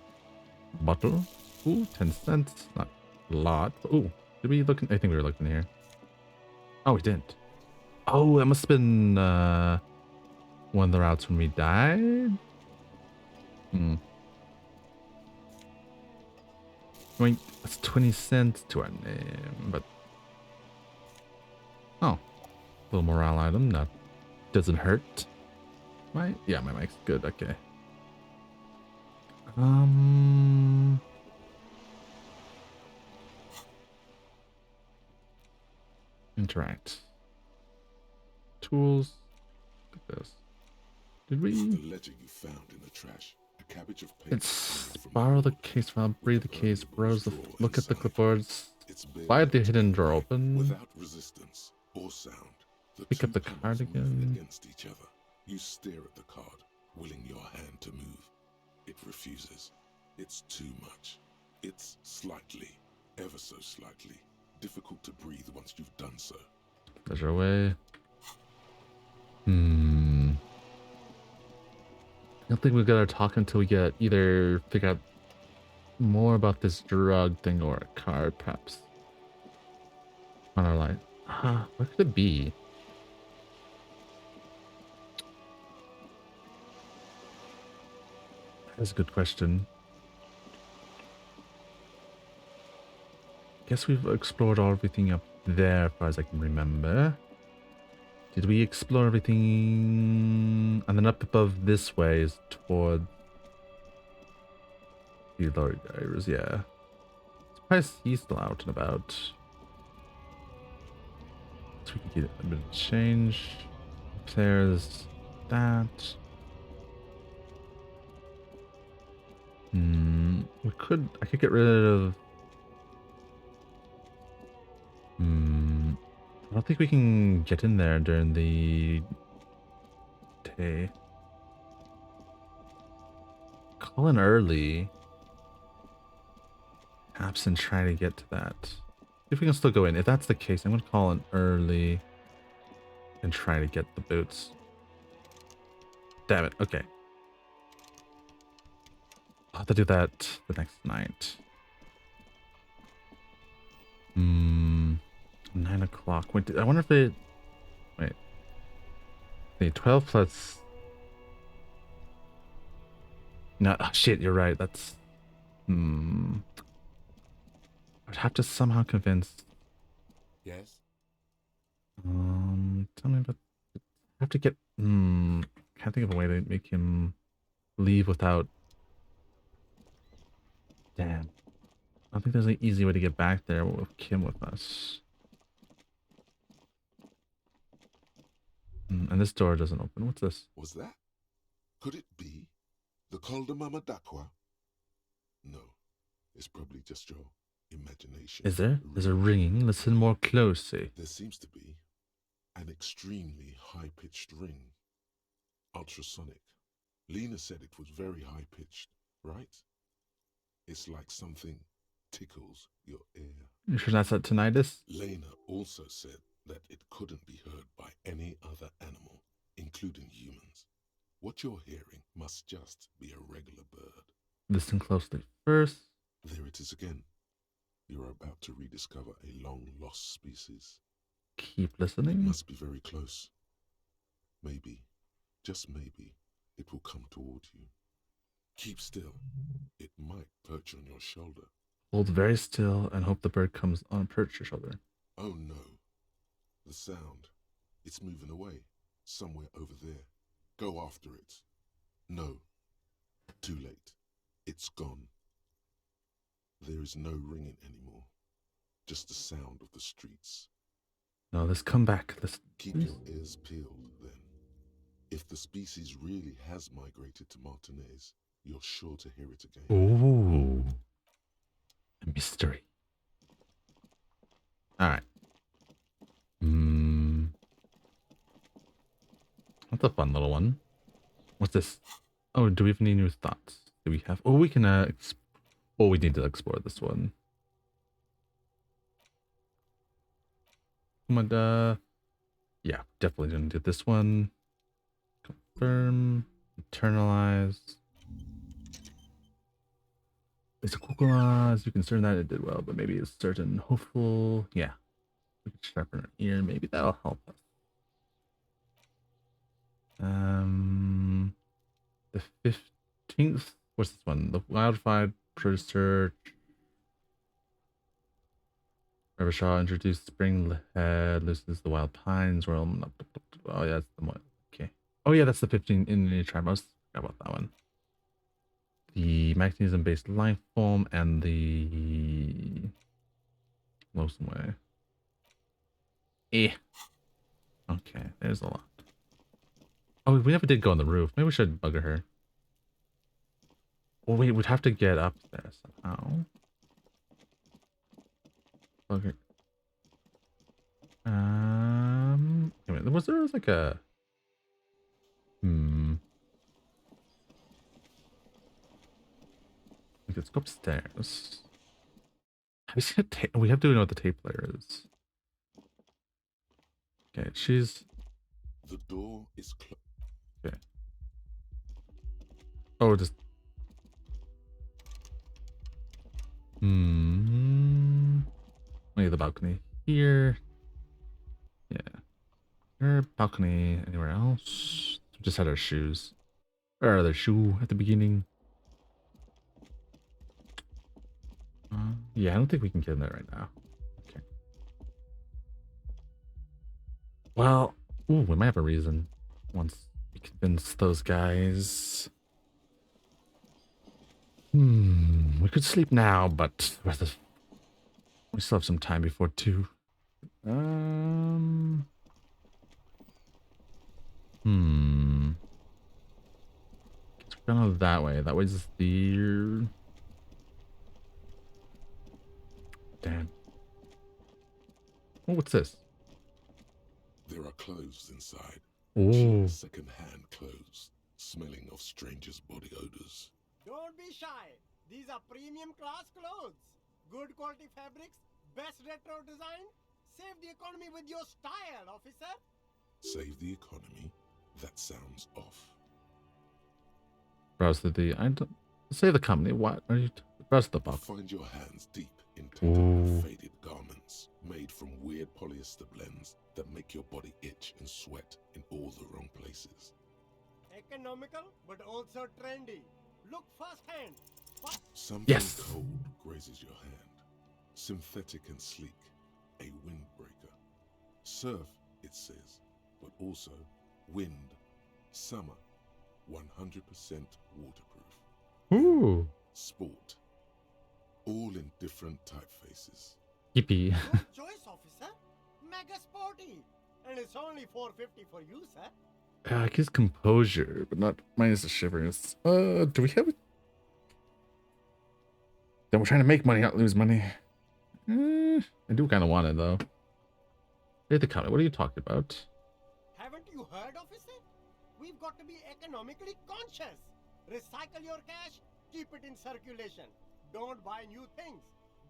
Bottle. Ooh, 10 cents. Not a lot. Ooh, did we look in? I think we were looking here. Oh, we didn't. Oh, it must have been one of the routes when we died. Wait, that's 20 cents to our name, but oh, little morale item that doesn't hurt. Yeah, my mic's good. Okay. Interact. Tools. Look at this. Did we? The letter you found in the trash. A cabbage of paper. It's borrow the case file, breathe the case, browse the. Look at the clipboards. Slide the hidden drawer open. Without resistance or sound. Pick up the panels cardigan. move against each other. You stare at the card, willing your hand to move. It refuses. It's too much. It's slightly, ever so slightly, difficult to breathe once you've done so. Pleasure away. I don't think we've got to talk until we get either figure out more about this drug thing or a card, perhaps. On our line. What could it be? That's a good question. Guess we've explored everything up there as far as I can remember. Did we explore everything? And then up above this way is toward the Lord Divers, yeah. Surprised he's still out and about. So we can get a bit of change. There's that. I could get rid of... I don't think we can get in there during the day. Call in early. Perhaps and try to get to that. See if we can still go in. If that's the case, I'm going to call in early and try to get the boots. Damn it. Okay. I'll have to do that the next night. 9 o'clock. Wait, I wonder if they... Wait. The 12 plus... No, oh, shit, you're right. That's... I'd have to somehow convince... Yes? Tell me about... I have to get... Can't think of a way to make him leave without... Damn. I don't think there's an easy way to get back there with Kim with us. And this door doesn't open. What's this? Was that? Could it be the Col de Mama Dakwa? No, it's probably just your imagination. Is there? There's a ringing. Listen more closely. There seems to be an extremely high-pitched ring. Ultrasonic. Lena said it was very high-pitched, right? It's like something tickles your ear. You sure that's not tinnitus? Lena also said that it couldn't be heard by any other animal, including humans. What you're hearing must just be a regular bird. Listen closely first. There it is again. You're about to rediscover a long-lost species. Keep It listening. must be very close. Maybe, just maybe, it will come toward you. Keep still. It might perch on your shoulder. Hold very still and hope the bird comes on perch your shoulder. Oh no. The sound. It's moving away. Somewhere over there. Go after it. No. Too late. It's gone. There is no ringing anymore. Just the sound of the streets. No, let's come back. Let's Keep your ears peeled, then. If the species really has migrated to Martinez, you're sure to hear it again. Ooh. A mystery. Alright. That's a fun little one. What's this? Oh, do we have any new thoughts? Do we have? Oh, we can oh, we need to explore this one. Yeah, definitely gonna do this one. Confirm. Internalize. It's a cool clause. You can certain that it did well, but maybe it's certain hopeful. Yeah. We can sharpen our ear. Maybe that'll help us. The 15th. What's this one? The Wildfire Research. River Shaw introduced Spring Head, loosens the Wild Pines realm. Oh, yeah, that's the one. Okay. Oh, yeah, that's the 15 in the tribe. I was forgot about that one. The mechanism based life form and the Lonesome Way. Okay, there's a lot. Oh, we never did go on the roof. Maybe we should bugger her. Well, wait, we'd have to get up there somehow. Bugger. Wait, was there like a let's go upstairs. Have you seen a tape? We have to know what the tape player is. Okay, she's The door is closed. okay. Oh, just maybe the balcony here. Yeah. Her balcony anywhere else? We just had our shoes. Or other shoe at the beginning. Yeah, I don't think we can get in there right now. Okay. Well, ooh, we might have a reason once we convince those guys. We could sleep now, but we still have some time before 2. Guess we're gonna go that way. That way's the damn. Oh, what's this? There are clothes inside. Oh, Cheap second-hand clothes, smelling of strangers' body odors. Don't be shy. These are premium class clothes. Good quality fabrics, best retro design. Save the economy with your style, officer. Save the economy? That sounds off. browse the I don't say the company. What are you? Browse the box. Find your hands deep in tattered and faded garments made from weird polyester blends that make your body itch and sweat in all the wrong places. Economical, but also trendy. Look firsthand. Something Yes. cold grazes your hand. Synthetic and sleek. A windbreaker. Surf, it says, but also wind. Summer. 100% waterproof. Ooh, Sport. All in different typefaces. yippee. Good choice, officer. Mega sporty. And it's only $4.50 for you, sir. His composure, but not minus the shivers. Do we have it? Then we're trying to make money, not lose money. I do kind of want it though. Hey, the comment. What are you talking about? Haven't you heard, officer? We've got to be economically conscious. Recycle your cash, keep it in circulation. Don't buy new things.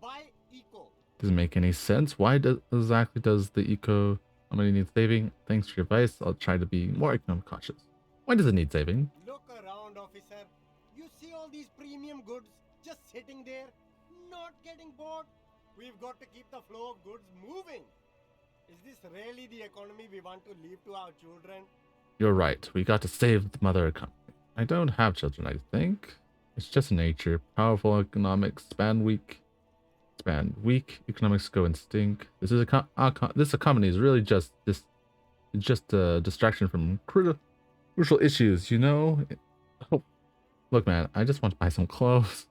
Buy eco. Doesn't make any sense. Why exactly does the eco money need saving? Thanks for your advice. I'll try to be more economic cautious. Why does it need saving? Look around, officer. You see all these premium goods just sitting there, not getting bought. We've got to keep the flow of goods moving. Is this really the economy we want to leave to our children? You're right. We got to save the mother economy. I don't have children, I think. It's just nature. Powerful economics span weak. Economics go extinct. This is this economy is really just a distraction from crucial issues, you know? Oh, look, man, I just want to buy some clothes.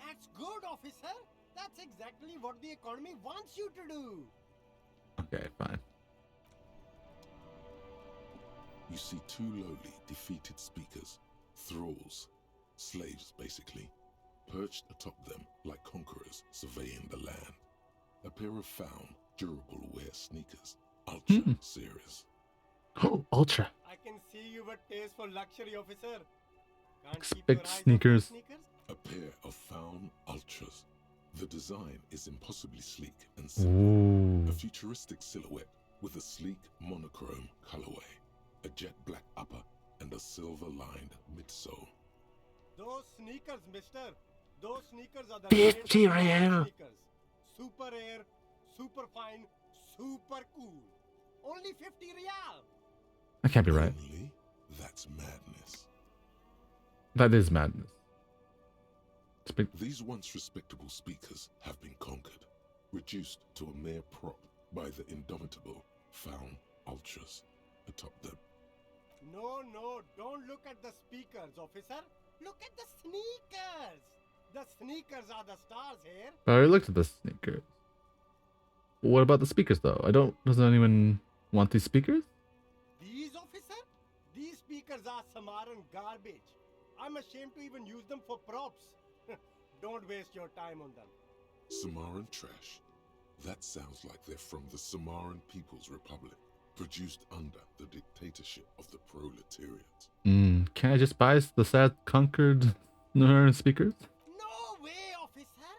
That's good, officer. That's exactly what the economy wants you to do. Okay, fine. you see two lowly, defeated speakers, thralls, slaves basically, perched atop them like conquerors surveying the land. A pair of found, durable wear sneakers, Ultra series. Oh, Ultra. I can see you have a taste for luxury, officer. Can't keep Expect your eyes off sneakers. those sneakers? A pair of found Ultras. The design is impossibly sleek and simple. Ooh. A futuristic silhouette with a sleek monochrome colorway, a jet black upper, and a silver-lined midsole. Those sneakers, mister. Those sneakers are the 50 latest real. sneakers. Super air, super fine, super cool. Only 50 real. That can't be right. Only? That's madness. That is madness. It's big. These once respectable speakers have been conquered, reduced to a mere prop by the indomitable found Ultras atop them. No, don't look at the speakers, officer. Look at the sneakers. The sneakers are the stars here. I already looked at the sneakers. What about the speakers, though? Doesn't anyone want these speakers? These, officer? These speakers are Samaran garbage. I'm ashamed to even use them for props. Don't waste your time on them. Samaran trash. That sounds like they're from the Samaran People's Republic, produced under the dictatorship of the proletariat. Can I just buy the sad conquered speakers? No way, officer.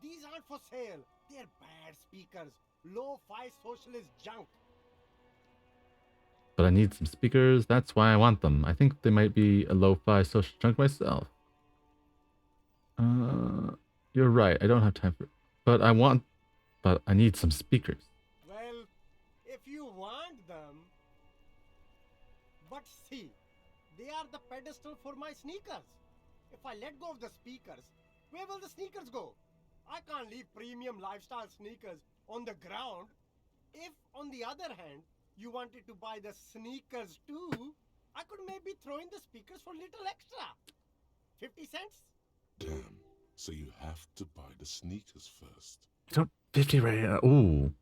These aren't for sale. They're bad speakers. Low-fi socialist junk. But I need some speakers. That's why I want them. I think they might be a lo-fi social chunk myself. You're right. I don't have time for. But I need some speakers. Well, if you want them. But see, they are the pedestal for my sneakers. If I let go of the speakers, where will the sneakers go? I can't leave premium lifestyle sneakers on the ground. If, on the other hand, you wanted to buy the sneakers too, I could maybe throw in the speakers for little extra. 50 cents? Damn, so you have to buy the sneakers first. Don't 50 right. Ooh.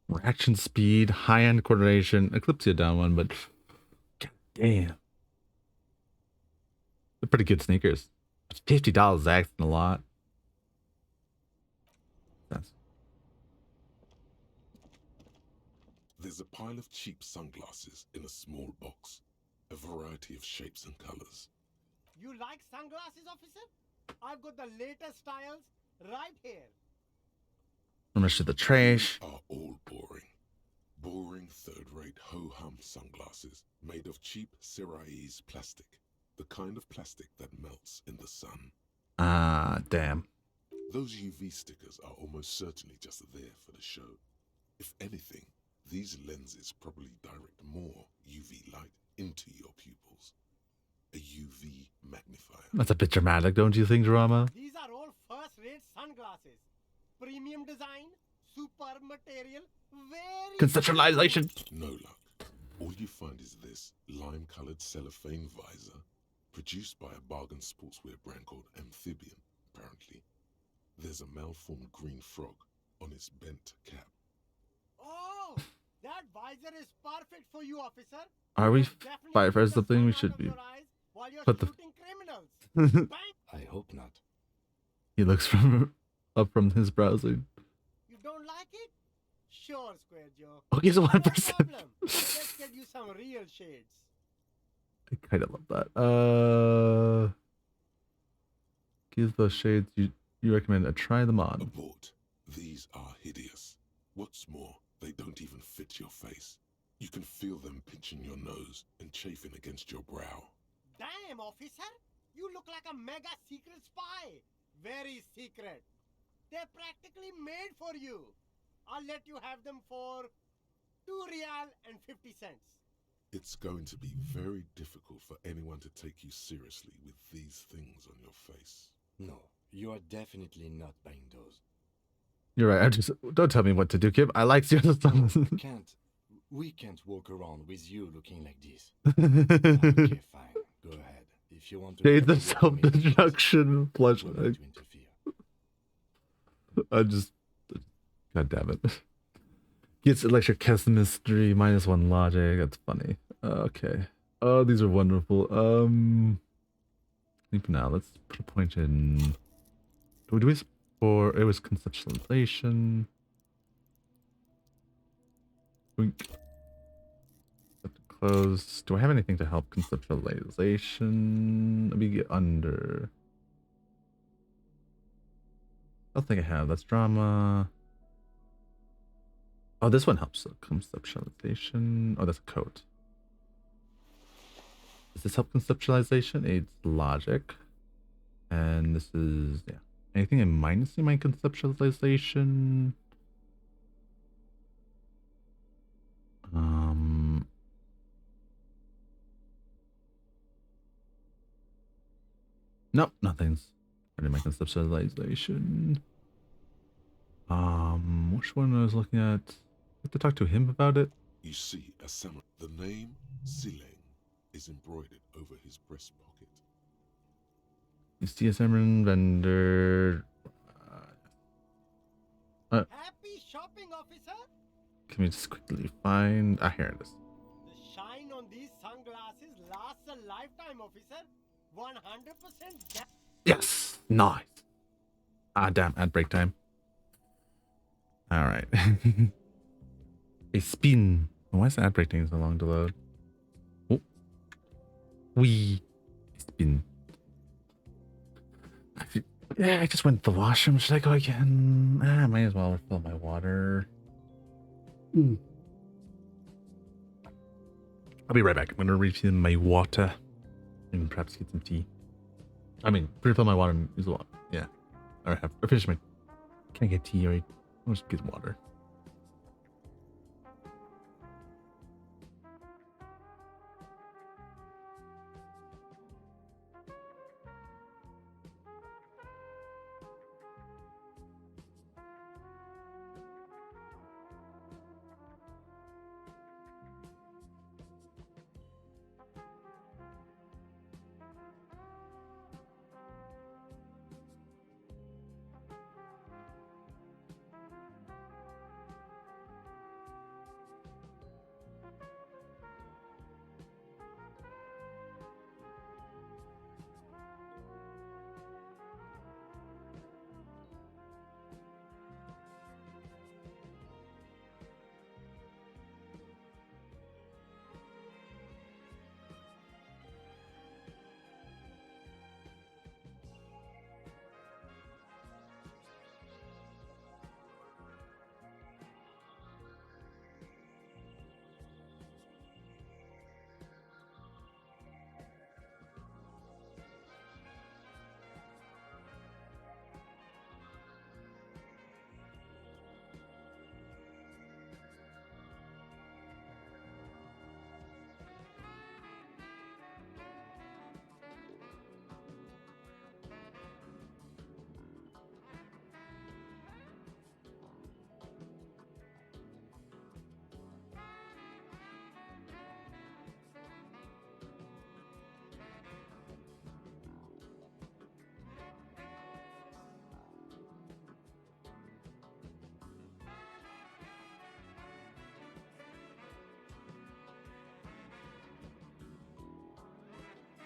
Reaction speed, high-end coordination. Eclipsia down one, but god damn. They're pretty good sneakers. $50 is acting a lot. That's There's a pile of cheap sunglasses in a small box, a variety of shapes and colors. You like sunglasses, officer? I've got the latest styles right here. much to the trash. Are all boring. Boring third-rate ho-hum sunglasses made of cheap Syrahese plastic, the kind of plastic that melts in the sun. Ah, damn. Those UV stickers are almost certainly just there for the show. If anything, these lenses probably direct more UV light into your pupils. A UV magnifier. That's a bit dramatic, don't you think, Drama? These are all first-rate sunglasses. Premium design, super material, very... Conceptualization. No luck. All you find is this lime-colored cellophane visor, produced by a bargain sportswear brand called Amphibian, apparently. There's a malformed green frog on its bent cap. Oh, that visor is perfect for you, officer. Are we Definitely fight for keep the something? sun We out should of be. your eyes while you're What the- shooting criminals. Bang! I hope not. He looks from up from his browsing. You don't like it? Sure, Square Joe. Oh, he's No 1%. problem. Let's get you some real shades. I kind of love that. Give those shades you recommend a try them on. Abort. These are hideous. What's more, they don't even fit your face. You can feel them pinching your nose and chafing against your brow. Damn, officer! You look like a mega secret spy. Very secret. They're practically made for you. I'll let you have them for 2 real and 50 cents. It's going to be very difficult for anyone to take you seriously with these things on your face. No, you are definitely not buying those. You're right. Don't tell me what to do, Kim. I like serious songs. We can't walk around with you looking like this. Okay, fine. Go ahead. If you want to. Shades cover of your commitments, self-destruction. Plush. we're not to interfere. I just. God damn it. Gets electrochemistry, -1 logic. That's funny. Okay. Oh, these are wonderful. I think for now, let's put a point in. Do we do this for it was conceptualization? Boink. Close. Do I have anything to help conceptualization? Let me get under. I don't think I have. That's drama. Oh, this one helps conceptualization. Oh, that's a code. Does this help conceptualization? It's logic. And this is, yeah. Anything I'm minusing my conceptualization? Nope, nothing's hurting my conceptualization. Which one I was looking at? I have to talk to him about it. You see a samurai. The name Sileng is embroidered over his breast pocket. You see a samurai vendor. Happy shopping, officer. Can we just quickly find? Ah, here it is. The shine on these sunglasses lasts a lifetime, officer. 100%. Yes, nice. Ah, damn, ad break time. All right. A spin. Why is the ad break taking so long to load? Oh, we spin. Yeah, I just went to the washroom. Should I go again? I might as well refill my water. I'll be right back. I'm gonna refill my water and perhaps get some tea. I mean, refill my water and use the water. Yeah. Or finish my. Can I get tea or I'll just get water?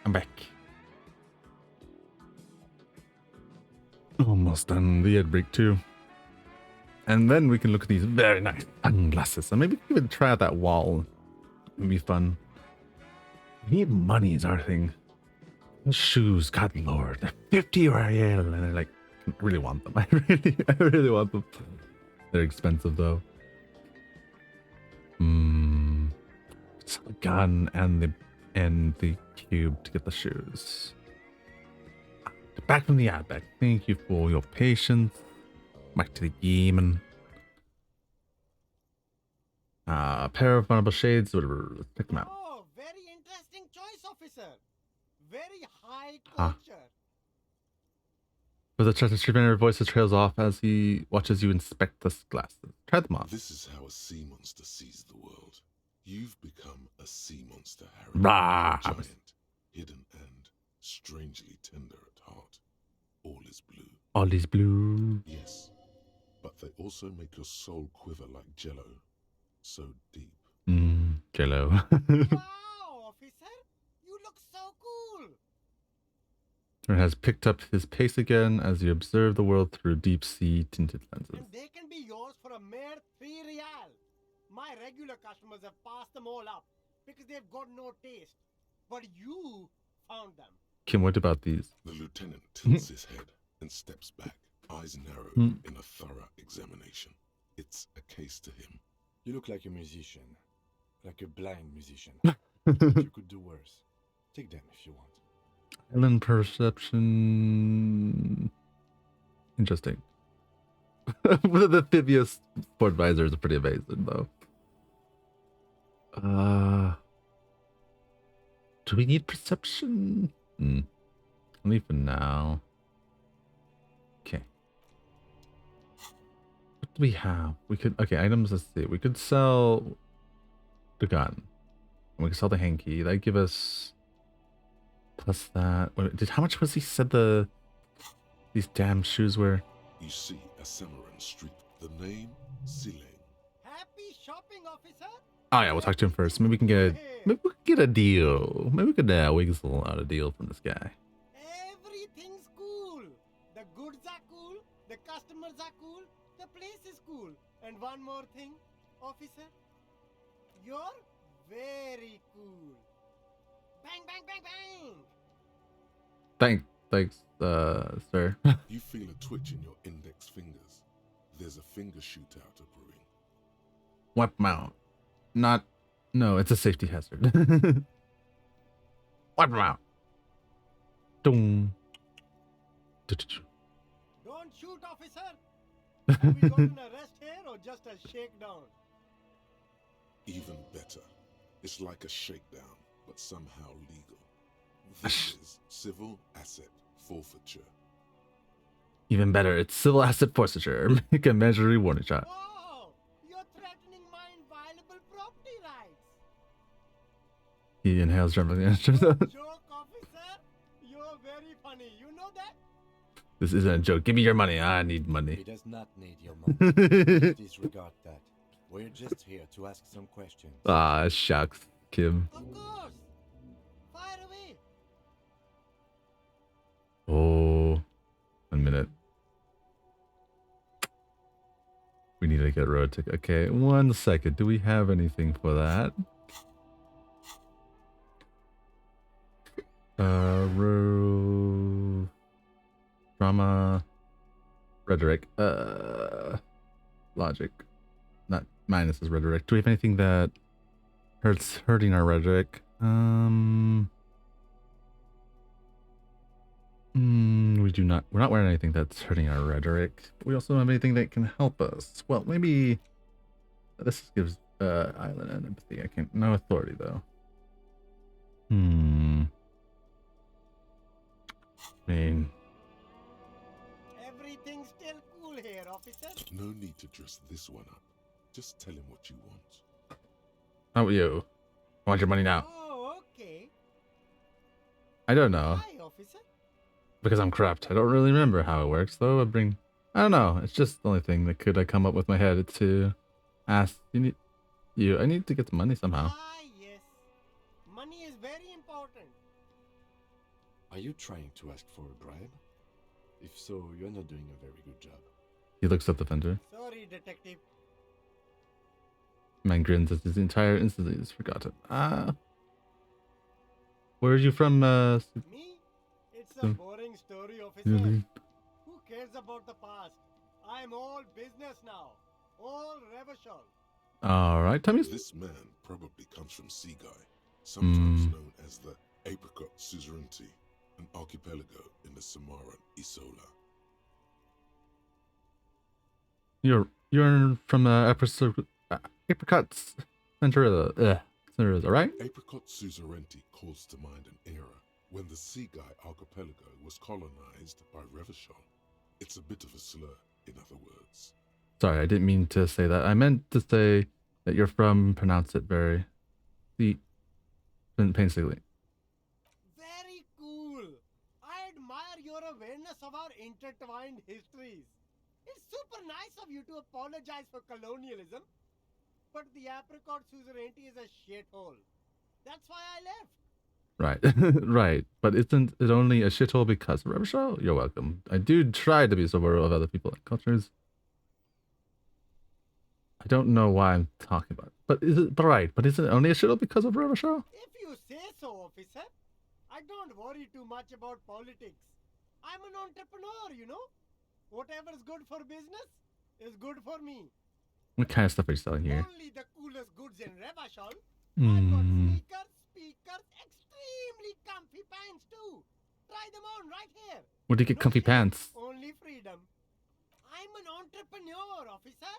I'm back. Almost done the ad break too. And then we can look at these very nice sunglasses. And maybe we can even try out that wall. It'd be fun. We need money is our thing. Those shoes, God Lord, they're 50 real, and they're like, I really want them. I really want them. They're expensive though. It's a gun and the cube to get the shoes. Back from the ad back. Thank you for your patience. Back to the game and a pair of vulnerable shades, whatever. Let's check them out. Oh, very interesting choice, officer. Very high Ah. culture. With a trusted street vendor, voice trails off as he watches you inspect the glasses. Try them on. This is how a sea monster sees the world. You've become a sea monster, Harry. Rah. Giant, hidden, and strangely tender at heart. All is blue. All is blue. Yes, but they also make your soul quiver like jello so deep. Jello. Wow, officer! You look so cool! Turner has picked up his pace again as he observed the world through deep-sea tinted lenses. And they can be yours for a mere 3 real. My regular customers have passed them all up because they've got no taste. But you found them. Kim, what about these? The lieutenant tilts his head and steps back, eyes narrowed in a thorough examination. It's a case to him. You look like a musician. Like a blind musician. You could do worse. Take them if you want. Island perception. Interesting. The amphibious sport visors are pretty amazing, though. Do we need perception? Only for now. Okay. What do we have? We could, okay, items, let's see. We could sell the gun. And we could sell the hanky. That'd give us plus that. How much was he said these damn shoes were? You see a Cimarron streak. The name, Silane. Happy shopping, officer! Oh yeah, we'll talk to him first. Maybe we can get a deal. Maybe we could wiggle out a deal from this guy. Everything's cool. The goods are cool. The customers are cool. The place is cool. And one more thing, officer. You're very cool. Bang, bang, bang, bang! Thanks, sir. You feel a twitch in your index fingers. There's a finger shootout brewing. Wipe them out. No, it's a safety hazard. Wipe them out. Dong. Don't shoot, officer! Have we got an arrest here or just a shakedown? Even better. It's like a shakedown, but somehow legal. This is civil asset forfeiture. Even better, it's civil asset forfeiture. Make a measure warning shot. Whoa! You're threatening my inviolable property rights! He inhales German. Joke, officer! You're very funny, you know that? This isn't a joke. Give me your money. I need He money. does not need your money. Please disregard that. We're just here to ask some questions. Ah, shucks, Kim. Of course! Fire away! Oh, 1 minute. We need to get road ticket. Okay, 1 second. Do we have anything for that? Drama, rhetoric, logic. Not minus is rhetoric. Do we have anything that hurting our rhetoric? We do not. We're not wearing anything that's hurting our rhetoric. But we also don't have anything that can help us. Well, maybe this gives island and empathy. I can't. No authority though. I mean, Everything's still cool here, officer. No need to dress this one up. Just tell him what you want. how about you? I want your money now. Oh, okay. I don't know. Hi, officer. Because I'm corrupt. I don't really remember how it works, though. I don't know. It's just the only thing that could I come up with my head to ask. I need to get some money somehow. Ah, yes. Money is very important. Are you trying to ask for a bribe? If so, you're not doing a very good job. He looks at the vendor. Sorry, detective. Man grins as his entire instantly is forgotten. Where are you from? Me? It's a boring story, officer. Really? Who cares about the past? I'm all business now. All Revachol. All right, tell me. This man probably comes from Seaguy, sometimes known as the Apricot Suzerainty, an archipelago in the Cimarron Isola. You're from Apricot Centuriza, right? Apricot Suzerainty calls to mind an era when the Seaguy archipelago was colonized by Revachol. It's a bit of a slur, in other words. Sorry, I didn't mean to say that. I meant to say that you're from. Pronounce it very painstakingly. Very cool. I admire your awareness of our intertwined histories. It's super nice of you to apologize for colonialism. but the apricot suzerainty is a shithole. That's why I left. Right, right. But isn't it only a shithole because of Rubber Show? You're welcome. I do try to be supportive of other people and cultures. I don't know why I'm talking about it. But is it right? But isn't it only a shithole because of Rubber Show? If you say so, officer. I don't worry too much about politics. I'm an entrepreneur, you know. Whatever's good for business is good for me. What kind of stuff are you selling here? Only the coolest goods in Revachol. I've got sneakers, speakers, extremely comfy pants too. Try them on right here. Where do you get comfy shame, pants? Only freedom. I'm an entrepreneur, officer.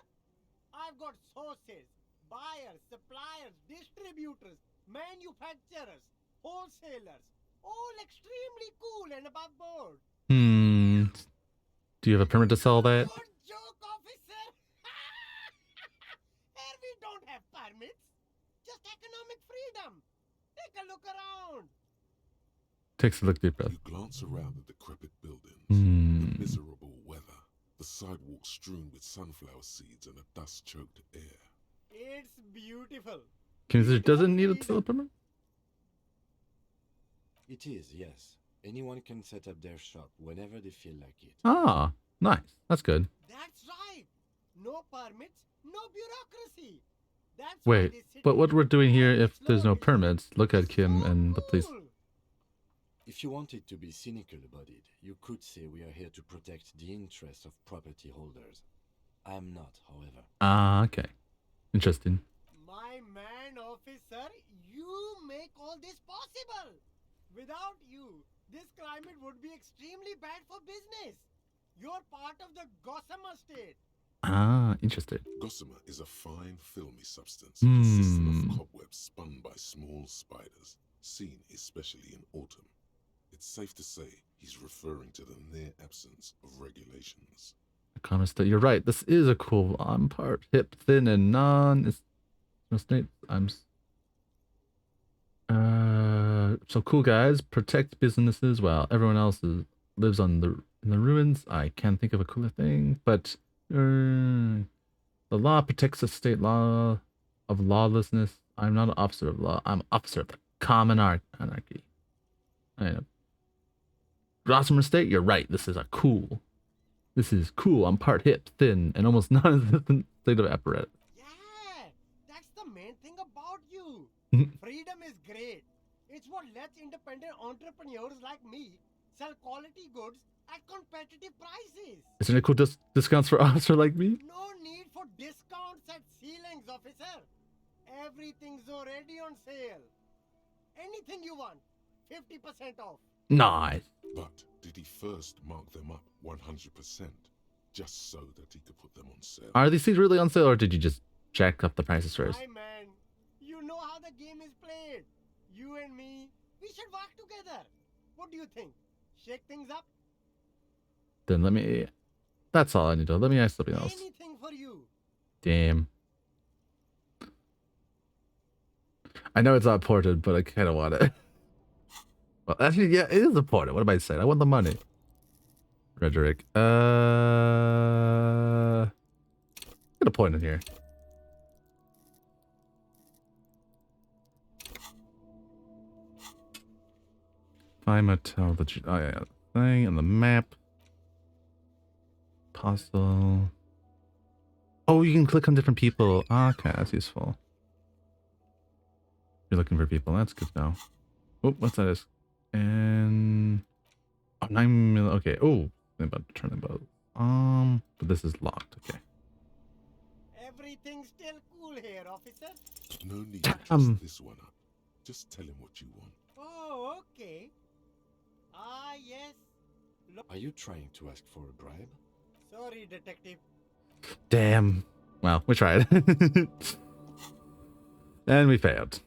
I've got sources, buyers, suppliers, distributors, manufacturers, wholesalers, all extremely cool and above board. Do you have a permit to sell that? Good joke, officer. Here we don't have permits, just economic freedom. Take a look around. Takes a look deeper. You glance around at the decrepit buildings, Hmm. the miserable weather, the sidewalks strewn with sunflower seeds and a dust-choked air. It's beautiful. Kinzer doesn't need a sell permit? It is, yes. Anyone can set up their shop whenever they feel like it. Ah, nice. That's good. That's right. No permits, no bureaucracy. That's why Wait, this city but what we're doing here if there's no slowly- permits, look at Kim So and the police. cool. If you wanted to be cynical about it, you could say we are here to protect the interests of property holders. I'm not, however. Ah, okay. Interesting. My man, officer, you make all this possible. Without you, this climate would be extremely bad for business. You're part of the Gossamer state. Ah, interesting. Gossamer is a fine, filmy substance consisting Hmm. of cobwebs spun by small spiders, seen especially in autumn. It's safe to say he's referring to the near absence of regulations. Economist, you're right. This is a cool. I'm part hip, thin, and non. It's no snake. So cool guys protect businesses while everyone else lives in the ruins. I can't think of a cooler thing, but the law protects the state law of lawlessness. I'm not an officer of law. I'm an officer of the common anarchy. I know. Gossamer State, you're right. This is cool. I'm part hip, thin, and almost non-existent state of apparatus. Yeah, that's the main thing about you. Mhm. Freedom is great. It's what lets independent entrepreneurs like me sell quality goods at competitive prices. Isn't it cool discounts for officer like me? No need for discounts at ceilings, officer. Everything's already on sale. Anything you want, 50% off. Nice. But did he first mark them up 100%, just so that he could put them on sale? Are these things really on sale, or did you just jack up the prices first? My man, you know how the game is played. You and me, we should work together. What do you think? Shake things up? Then let me. That's all I need to. Let me ask something else. Anything for you. Damn. I know it's not ported, but I kind of want it. Well, actually, yeah, it is a ported. What am I saying? I want the money. Rhetoric. Get a point in here. Find motel the thing on the map. Puzzle. Oh, you can click on different people. Okay, that's useful. You're looking for people. That's good to know. Oh, what's that? And oh, 9 mil. Okay. Oh, think about turning both. But this is locked. Okay. Everything's still cool here, officer. No need to Damn. dress this one up. Just tell him what you want. Oh, okay. Ah, yes. Are you trying to ask for a bribe? Sorry, detective. Damn. Well, we tried. And we failed.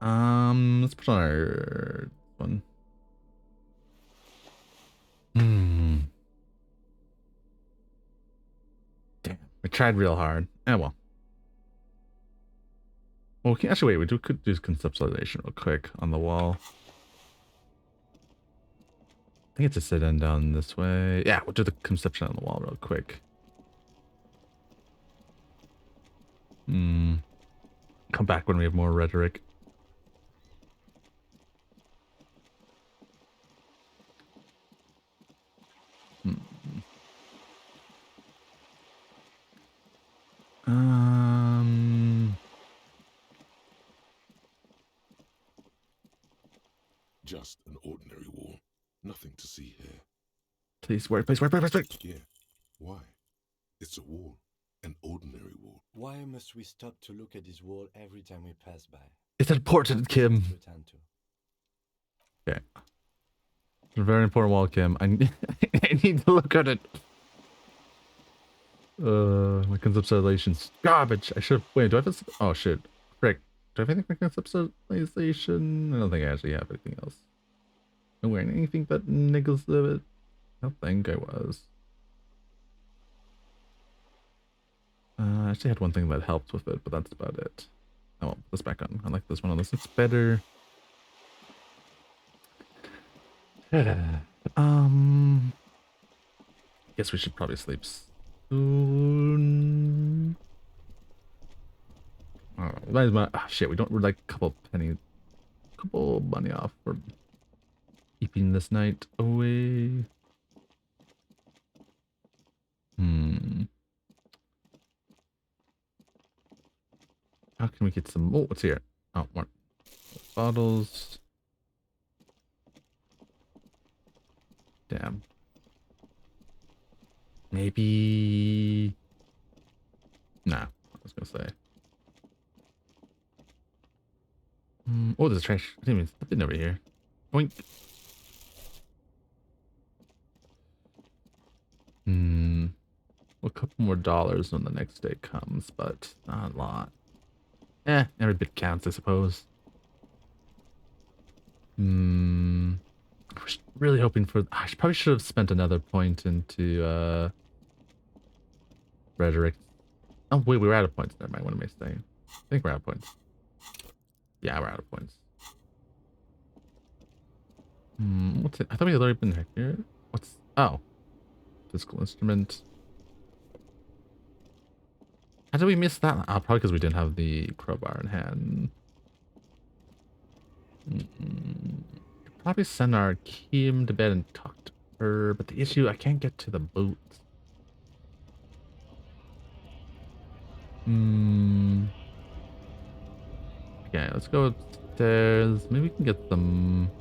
Let's put on our one. Damn. We tried real hard. Well. Well, we can actually wait. Could do conceptualization real quick on the wall. I think it's a sit in down this way. Yeah, we'll do the conception on the wall real quick. Come back when we have more rhetoric. Just an ordinary wall. Nothing to see here. Please, wait, please, wait. Yeah. Why? It's a wall. An ordinary wall. Why must we stop to look at this wall every time we pass by? It's important, Kim. To attend to. Okay. It's a very important wall, Kim. I need to look at it. My conceptualization's garbage. I should wait. Do I have this? Oh shit, frick. Do I have anything for conceptualization? I don't think I actually have anything else. Am I wearing anything but niggles of it? I don't think I was. I actually had one thing that helped with it, but that's about it. Oh, put this back on. I like this one on this. It's better. Guess we should probably sleep soon. Oh, shit, we don't. We're like a couple money off for keeping this night away. How can we get some? Oh, what's here? Oh, more bottles. Damn. Maybe. Nah, I was gonna say. Oh, there's trash. I didn't even step in over here. Boink. A couple more dollars when the next day comes, but not a lot. Every bit counts, I suppose. I was really hoping for. I probably should have spent another point into rhetoric. Oh wait, we were out of points. Never mind. What am I saying? I think we're out of points. Yeah, we're out of points. What's it? I thought we had already been here. What's? Oh, physical instrument. How did we miss that? Oh, probably because we didn't have the crowbar in hand. Probably send our Kim to bed and talk to her, but the issue, I can't get to the boots. Okay, let's go upstairs. Maybe we can get some.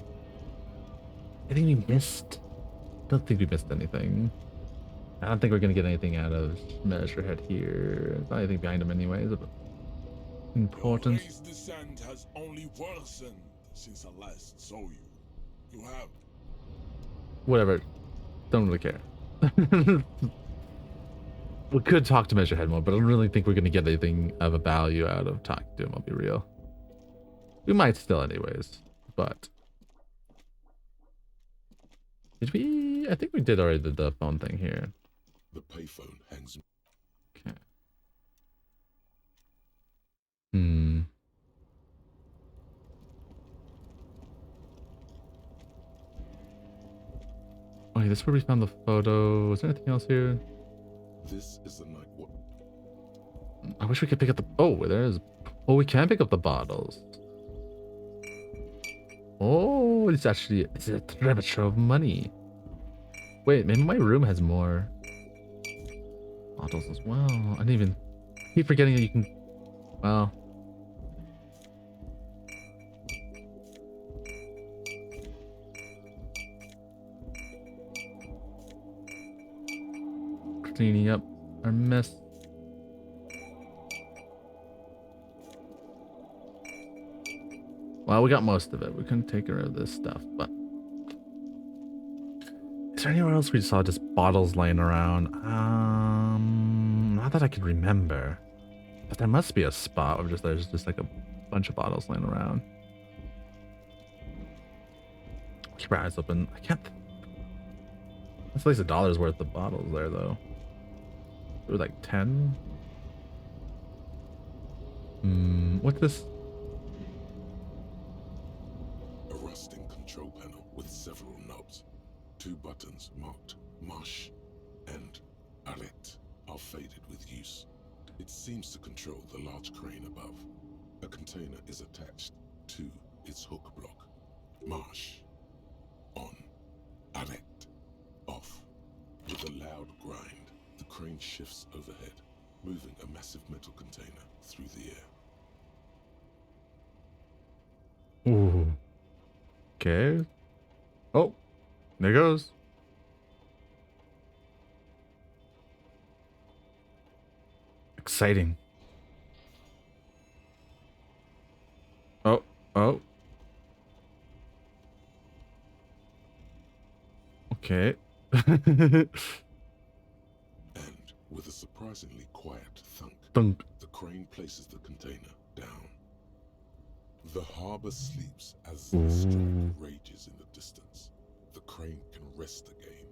I think we missed. Don't think we missed anything. I don't think we're gonna get anything out of Measurehead here. Not anything behind him anyways. But important. Your race descent has only worsened since I last saw you. You have. Whatever. Don't really care. We could talk to Measurehead more, but I don't really think we're gonna get anything of a value out of talking to him, I'll be real. We might still anyways, but did we? I think we did already the phone thing here. The payphone hangs. Okay. Okay, this is where we found the photo. Is there anything else here? This is the night. What? I wish we could pick up the. Oh, there's. Oh, we can pick up the bottles. Oh, it's actually. It's a treasure of money. Wait, maybe my room has more bottles as well. I didn't even keep forgetting that you can. Well. Cleaning up our mess. Well, we got most of it. We couldn't take care of this stuff, but is there anywhere else we saw just bottles laying around? Not that I can remember. But there must be a spot where there's just like a bunch of bottles laying around. Keep our eyes open. I can't. That's at least $1 worth of bottles there, though. It was like 10. What's this? A rusting control panel with several knobs. 2 buttons marked Marsh and Arrête are faded with use. It seems to control the large crane above. A container is attached to its hook block. Marsh. On. Arrête. Off. With a loud grind, the crane shifts overhead, moving a massive metal container through the air. Ooh. Okay. Oh, there goes. Exciting. Oh, oh. Okay. And with a surprisingly quiet thunk, Thunk. the crane places the container down. The harbor sleeps as Ooh. the strike rages in the distance. The crane can rest again,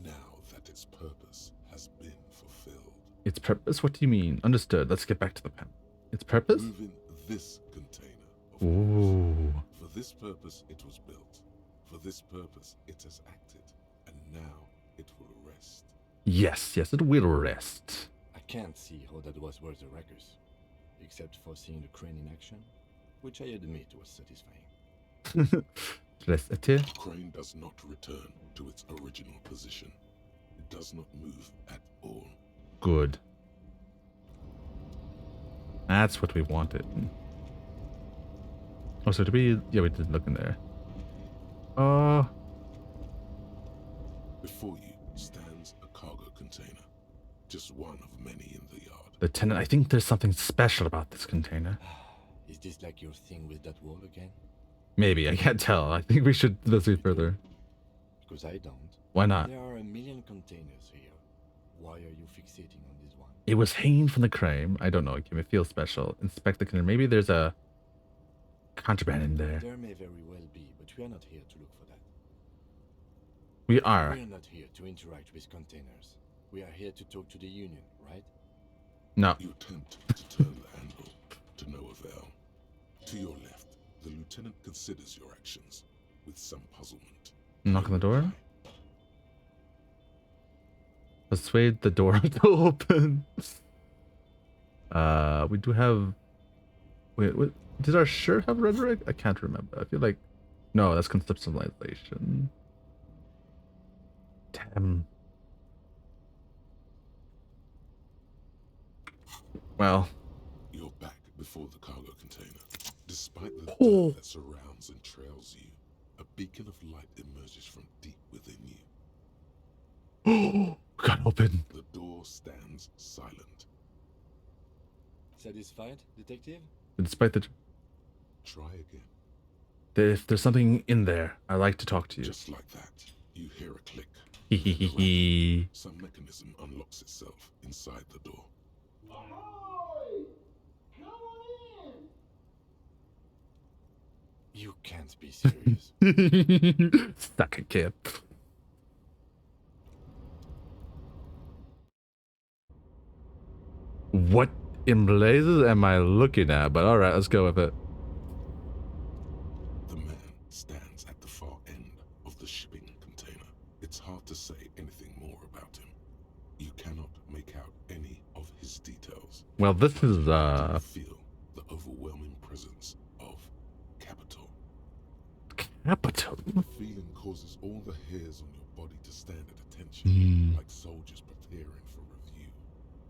now that its purpose has been fulfilled. Its purpose? What do you mean? Understood. Let's get back to the pen. Its purpose? Moving this container, of Ooh. course. For this purpose it was built. For this purpose it has acted. And now it will rest. Yes, yes, it will rest. I can't see how that was worth the wreckers, except for seeing the crane in action, which I admit was satisfying. Restete. The crane does not return to its original position. It does not move at all. Good. That's what we wanted. Oh, so did we? Yeah, we did look in there. Before you stands a cargo container, just one of many in the yard. Lieutenant, I think there's something special about this container. Is this like your thing with that wall again? Maybe, I can't tell. I think we should investigate further. Because I don't. Why not? There are a million containers here. Why are you fixating on this one? It was hanging from the crane. I don't know. It may feel special. Inspect the container. Maybe there's a contraband in there. There may very well be, but we are not here to look for that. We are. We are not here to interact with containers. We are here to talk to the Union, right? No. You attempt to turn the handle, to no avail. To your left, the lieutenant considers your actions with some puzzlement. Knock on the door. Persuade the door to open. We do have. Wait, what? Did our shirt have rhetoric? I can't remember. I feel like. No, that's conceptualization. Damn. Well. You're back before the cargo container. Despite the Oh. dirt that surrounds and trails you, a beacon of light emerges from deep within you. Oh, got open. The door stands silent. Satisfied, detective? Despite the. Try again. If there's something in there, I'd like to talk to you. Just like that, you hear a click. Hehehehe. Some mechanism unlocks itself inside the door. You can't be serious. Stuck a kid. What in blazes am I looking at? But alright, let's go with it. The man stands at the far end of the shipping container. It's hard to say anything more about him. You cannot make out any of his details. Well, this is You feel the overwhelming presence of capital. capital. The feeling causes all the hairs on your body to stand at attention, Hmm. like soldiers preparing for review.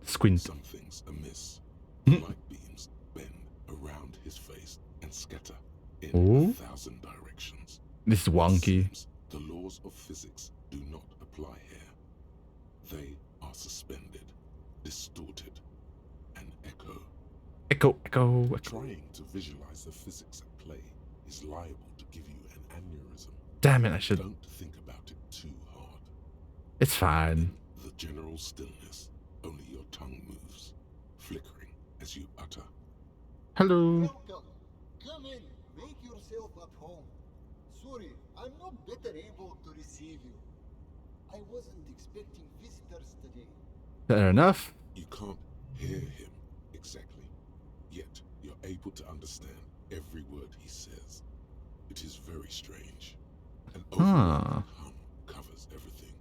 Squint. Something's amiss. Hmm. Light beams bend around his face and scatter in Ooh. 1,000 directions. This is It wonky. seems the laws of physics do not apply here. They are suspended, distorted, and echo. Echo, echo, echo. Trying to visualize the physics at play is liable to give you an aneurysm. Damn it, I should. Don't think about it too hard. It's fine. The general stillness, only your tongue moves, flickering as you utter. Hello. Welcome. Come in. Make yourself at home. Sorry, I'm not better able to receive you. I wasn't expecting visitors today. Fair enough. You can't hear him exactly, yet you're able to understand every word he says. It is very strange. An overwhelming hum covers everything.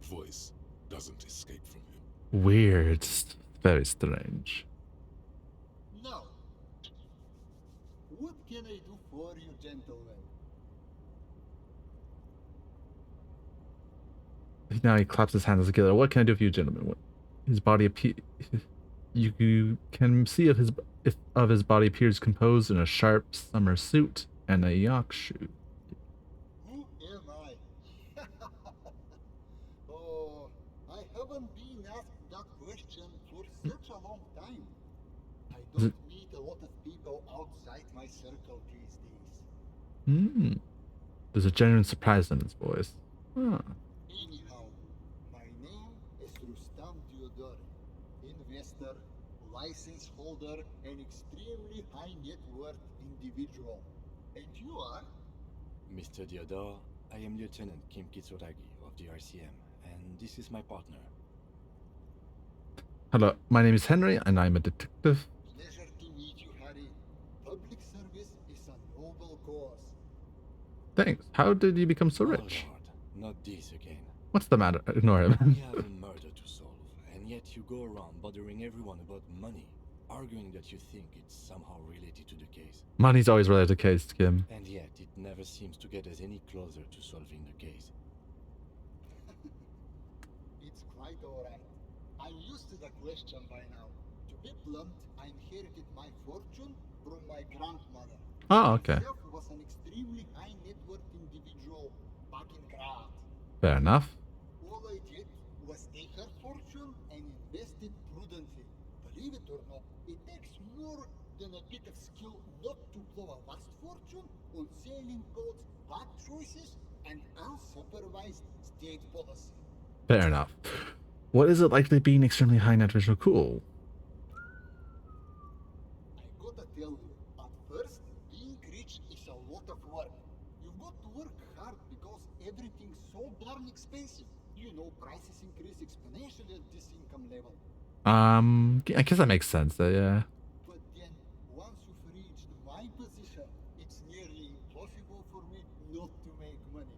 Voice doesn't escape from him. Weird. very strange. Now, what can I do for you, gentlemen? Now he claps his hands together. What can I do for you, gentlemen? What, his body appears. You can see if his body appears composed in a sharp summer suit and a yak shoe. Who am I? Oh, I haven't been asked that question for such a long time. I Is it- don't meet a lot of people outside my circle these days. Hmm. There's a genuine surprise in his voice. Huh. Anyhow, my name is Rustam Theodore, investor, license holder, and extremely high net worth individual. And you are? Mr. Diodor, I am Lieutenant Kim Kitsuragi of the RCM, and this is my partner. Hello, my name is Henry, and I'm a detective. Pleasure to meet you, Harry. Public service is a noble cause. Thanks. How did you become so Oh rich? Lord, not this again. What's the matter? Ignore We him. have a murder to solve, and yet you go around bothering everyone about money, arguing that you think it's somehow related to the case. Money's always related to case, Kim. And yet it never seems to get us any closer to solving the case. It's quite alright. I'm used to the question by now. To be blunt, I inherited my fortune from my grandmother. Oh, okay. Myself was an extremely high net worth individual back in Graz. Fair enough. All I did was take her fortune and invest it prudently. Believe it or not, it takes more than a bit of skill not to blow a vast fortune on sailing boats, bad choices, and unsupervised state policy. Fair enough. What is it like to being extremely high net visual cool? I gotta tell you, at first, being rich is a lot of work. You've got to work hard because everything's so darn expensive. You know, prices increase exponentially at this income level. I guess that makes sense. Yeah. But then, once you've reached my position, it's nearly impossible for me not to make money.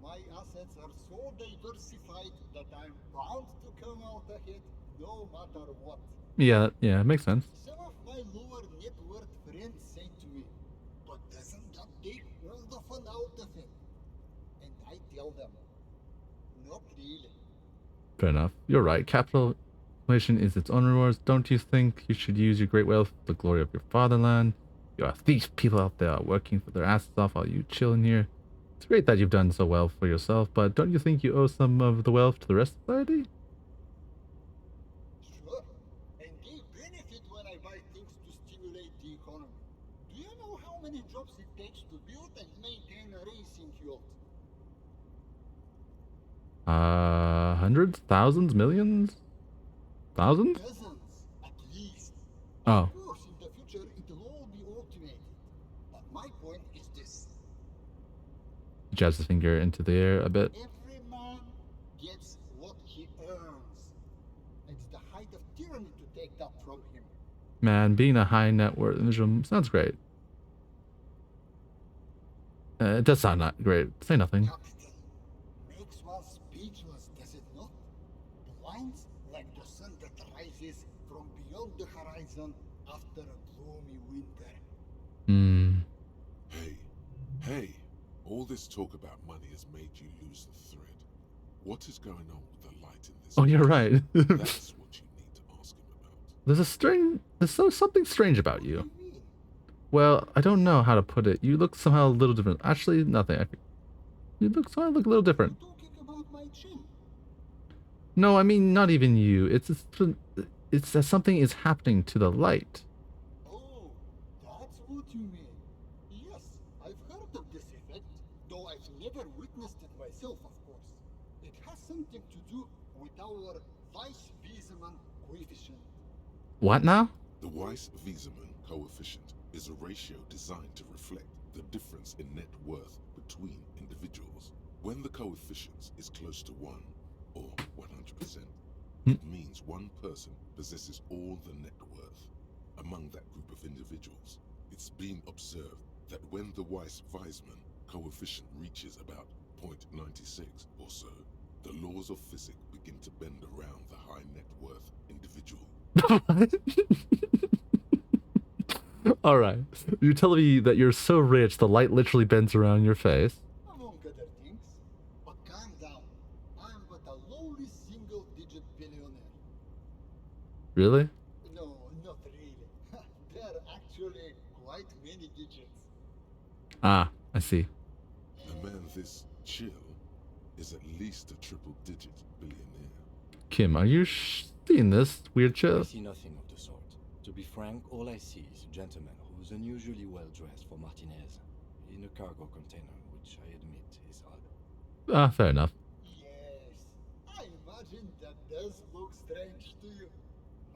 My assets are so diversified that I'm bound to come out ahead no matter what. Yeah, makes sense. Some of my lower net worth friends say to me, but doesn't that take all the fun out of it? And I tell them, not really. Fair enough. You're right. Capitalization is its own rewards. Don't you think you should use your great wealth for the glory of your fatherland? You are these people out there are working for their asses off while you chill in here. It's great that you've done so well for yourself, but don't you think you owe some of the wealth to the rest of society? Sure, and they benefit when I buy things to stimulate the economy. Do you know how many jobs it takes to build and maintain a racing yacht? Hundreds, thousands, millions, thousands? Dozens, at least. Oh, Of course, in the future, it'll all be automated. But my point is this. he jabs his finger into the air a bit. Every man gets what he earns. It's the height of tyranny to take that from him. Man, being a high net worth individual sounds great. It does sound not great. Say nothing. Capital makes one speechless, does it not? Blinds like the sun that rises from beyond the horizon after a gloomy winter. Hmm. Hey, all this talk about money has made you lose the thread. What is going on with the light in this? Oh, you're right. That's what you need to ask him about. There's something strange about What do you. you mean? Well, I don't know how to put it. You look somehow a little different. Actually, nothing. You look a little different. You're talking about my chin. No, I mean not even you. It's that something is happening to the light. Oh, that's what you mean. Yes, I've heard of this effect, though I've never witnessed it myself, of course. It has something to do with our Weiss-Wiesemann coefficient. What now? The Weiss-Wiesemann coefficient is a ratio designed to reflect the difference in net worth between individuals. When the coefficient is close to 1 or 100%, it means one person possesses all the net worth. Among that group of individuals, it's been observed that when the Weiss-Wiesemann coefficient reaches about 0.96 or so, the laws of physics begin to bend around the high net worth individual. What? Alright. You're telling me that you're so rich the light literally bends around your face? Among other things. But calm down. I'm but a lowly single-digit billionaire. Really? No, not really. There are actually quite many digits. Ah, I see. A man this chill is at least a triple-digit billionaire. Kim, are you seeing this weird I shit? see nothing of the sort. To be frank, all I see is a gentleman who's unusually well dressed for Martinez, in a cargo container, which I admit is odd. Ah, fair enough. Yes, I imagine that does look strange to you.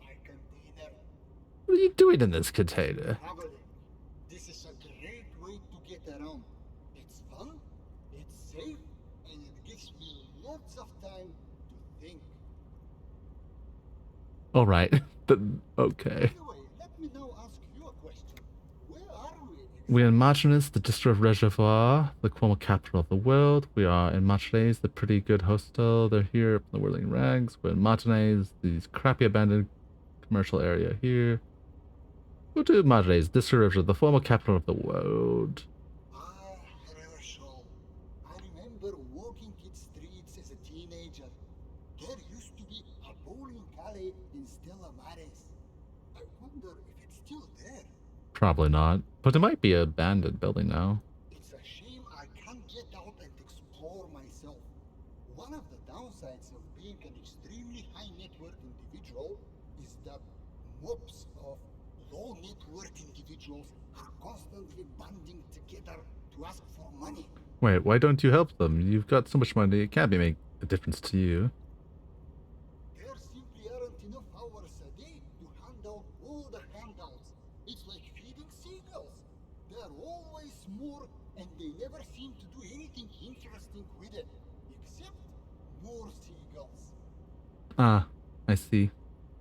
My container. What are you doing in this container? Traveling. This is a great way to get around. It's fun, it's safe, and it gives me lots of time to think. Alright. Okay. Anyway, let me now ask you a question. Where are we exactly? We're in Martinez, the district of Reservoir, the former capital of the world. We are in Martinez, the pretty good hostel. They're here, the whirling rags. We're in Martinez, the crappy abandoned commercial area here. Go to Martinez, district of Reservoir, the former capital of the world. Ah, Herschel. I remember walking its streets as a teenager. There used to be a bowling alley in Stella Maris. I wonder if it's still there. Probably not, but it might be an abandoned building now. It's a shame I can't get out and explore myself. One of the downsides of being an extremely high net worth individual is that mobs of low net worth individuals are constantly banding together to ask for money. Wait, why don't you help them? You've got so much money, it can't be make a difference to you. There simply aren't enough hours a day to hand out all the handouts. It's like feeding seagulls. There are always more, and they never seem to do anything interesting with it, except more seagulls. Ah, I see.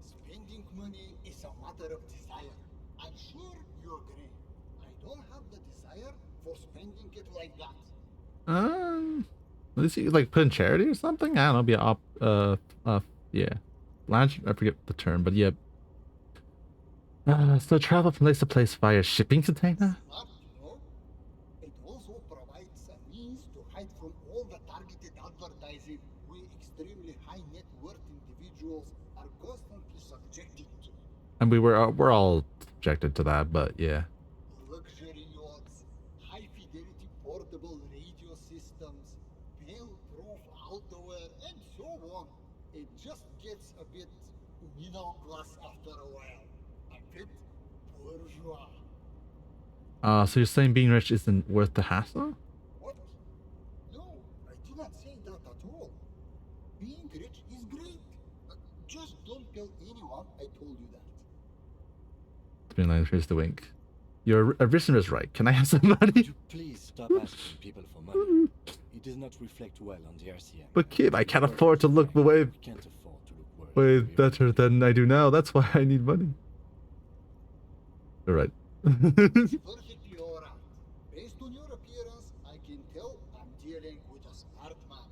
Spending money is a matter of desire. I'm sure you agree. I don't have the desire for spending it like that. At least you like put in charity or something? I don't know, be a yeah. Lunch, I forget the term, but yeah. So travel from place to place via shipping container? Smart, you know? It also provides a means to hide from all the targeted advertising we extremely high net worth individuals are constantly subjected to. And we're all subjected to that, but yeah. Luxury yachts, high fidelity portable radio systems, fail-proof outerwear, and so on. It just gets a bit middle class after a while. A bit bourgeois. So you're saying being rich isn't worth the hassle? What? No, I did not say that at all. Being rich is great. Just don't tell anyone I told you that. It's been like here's the wink. Your listener is right. Can I have some Would money? you please stop asking people for money? It does not reflect well on the RCM. But Kim, I can't afford to look way We can't afford to look worried. way better than I do now. That's why I need money. All right. It's perfectly alright. Based on your appearance, I can tell I'm dealing with a smart man.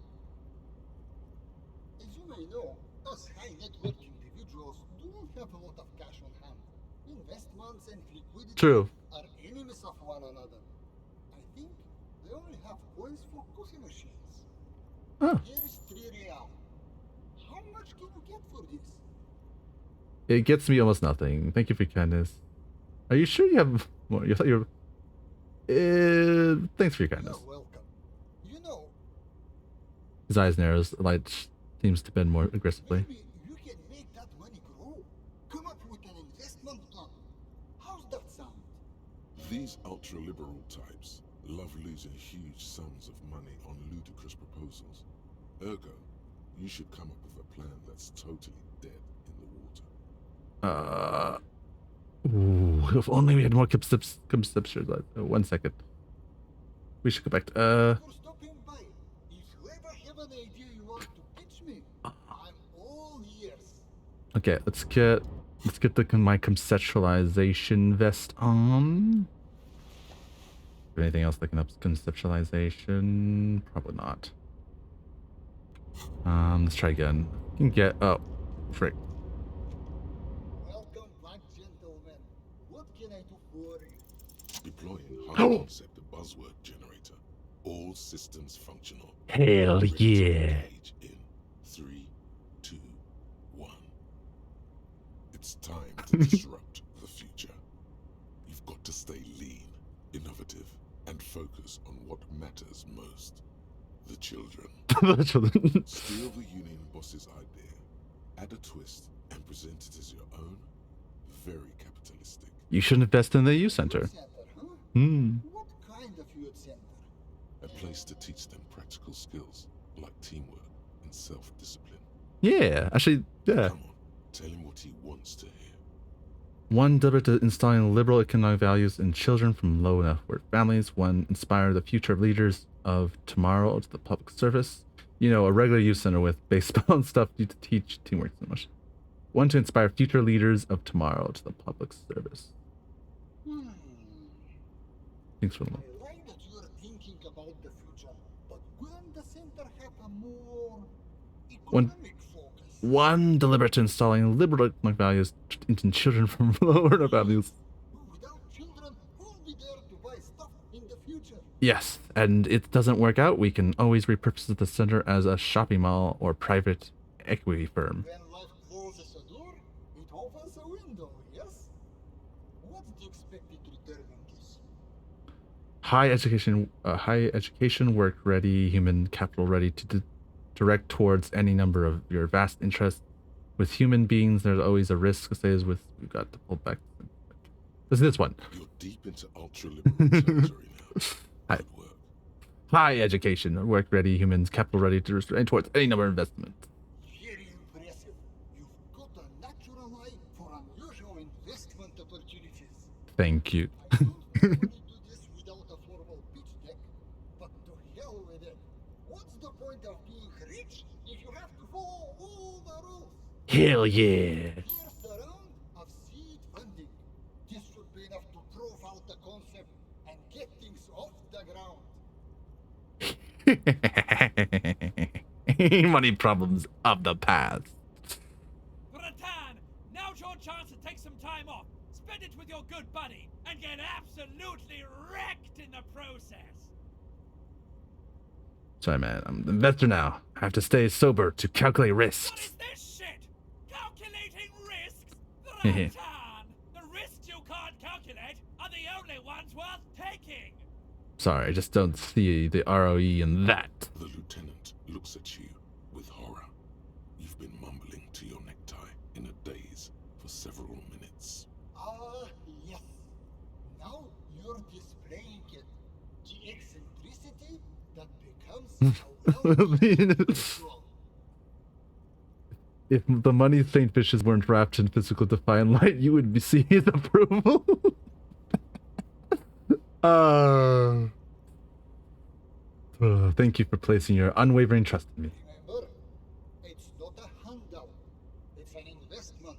As you may know, us high net worth individuals don't have a lot of cash on hand. Investments and liquidity True. are enemies of one another. I think they only have coins for coffee machines. Oh, Here is 3 real. How much can you get for this? it gets me almost nothing. Thank you for your kindness. Are you sure you have more? You thought you were. Thanks for your kindness. You're welcome. You know, His eyes narrows. The light seems to bend more aggressively. maybe you can make that money grow. Come up with an investment plan. How's that sound? These ultra-liberal types love losing huge sums of money on ludicrous proposals. Ergo, you should come up with a plan that's totally dead in the water. Ooh, if only we had more conceptual. 1 second. We should go back to. For stopping by. If you ever have an idea you want to pitch me, I'm all ears. Okay, let's get my conceptualization vest on. Anything else that can help conceptualization? Probably not. Let's try again. You can get frick. high concept buzzword generator. All systems functional. Hell Ready to yeah. engage in 3, 2, 1. It's time to disrupt the future. You've got to stay lean, innovative, and focus on what matters most. The children. Steal the union boss's idea, add a twist, and present it as your own. Very capitalistic. You should invest in the youth center. Youth center, huh? Hmm. What kind of youth center? A place to teach them practical skills like teamwork and self-discipline. Yeah, actually, yeah. Come on, tell him what he wants to hear. One deliberate to installing liberal economic values in children from low enough work families. One inspire the future leaders of tomorrow to the public service. You know, a regular youth center with baseball and stuff to teach teamwork so much. One to inspire future leaders of tomorrow to the public service. Thanks for the month. I like that you're thinking about the future, but wouldn't the center have a more economic focus? One deliberate to installing liberal economic values into children from lower values. Without children, who'll be there to buy stuff in the future? Yes, and it doesn't work out, we can always repurpose the center as a shopping mall or private equity firm. When life closes a door, it opens a window, yes? What's the expected return on this? High education, work ready, human capital ready to direct towards any number of your vast interests. With human beings, there's always a risk. Says with we've got to pull back. This one. You're deep into ultra-liberal territory now. Hi. Good work. High education, work ready, humans capital ready to restrain towards any number of investments. Very impressive. You've got a natural eye for unusual investment opportunities. Thank you. I don't normally do this without a formal pitch deck, but to hell with it. What's the point of being rich if you have to follow all the rules? Hell yeah. Here's the round of seed funding. This should be enough to prove out the concept and get things off the ground. Money problems of the past. Ratan, now's your chance to take some time off. Spend it with your good buddy and get absolutely wrecked in the process. Sorry, man. I'm an investor now. I have to stay sober to calculate What risks. is this shit? Calculating risks? Ratan, the risks you can't calculate are the only ones worth taking. Sorry, I just don't see the ROE in that. The lieutenant looks at you with horror. You've been mumbling to your necktie in a daze for several minutes. Yes. Now you're displaying it. The eccentricity that becomes a well. If the money Saint Fishes weren't wrapped in physical define light, you would be seeing his approval. Thank you for placing your unwavering trust in me. Remember, it's not a handout. It's an investment.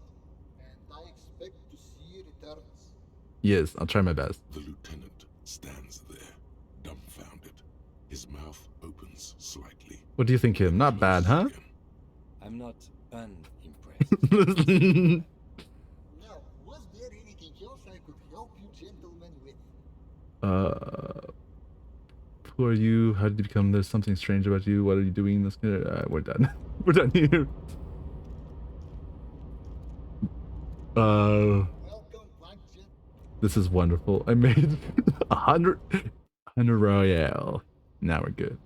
And I expect to see returns. Yes, I'll try my best. The lieutenant stands there, dumbfounded. His mouth opens slightly. What do you think, him? Not bad, huh? Again. I'm not unimpressed. Now, was there anything else I could help you gentlemen with? Who are you? How did you become this? Something strange about you? What are you doing? This we're done. We're done here. Welcome back, gent. This is wonderful. I made 100 Royale. Now we're good.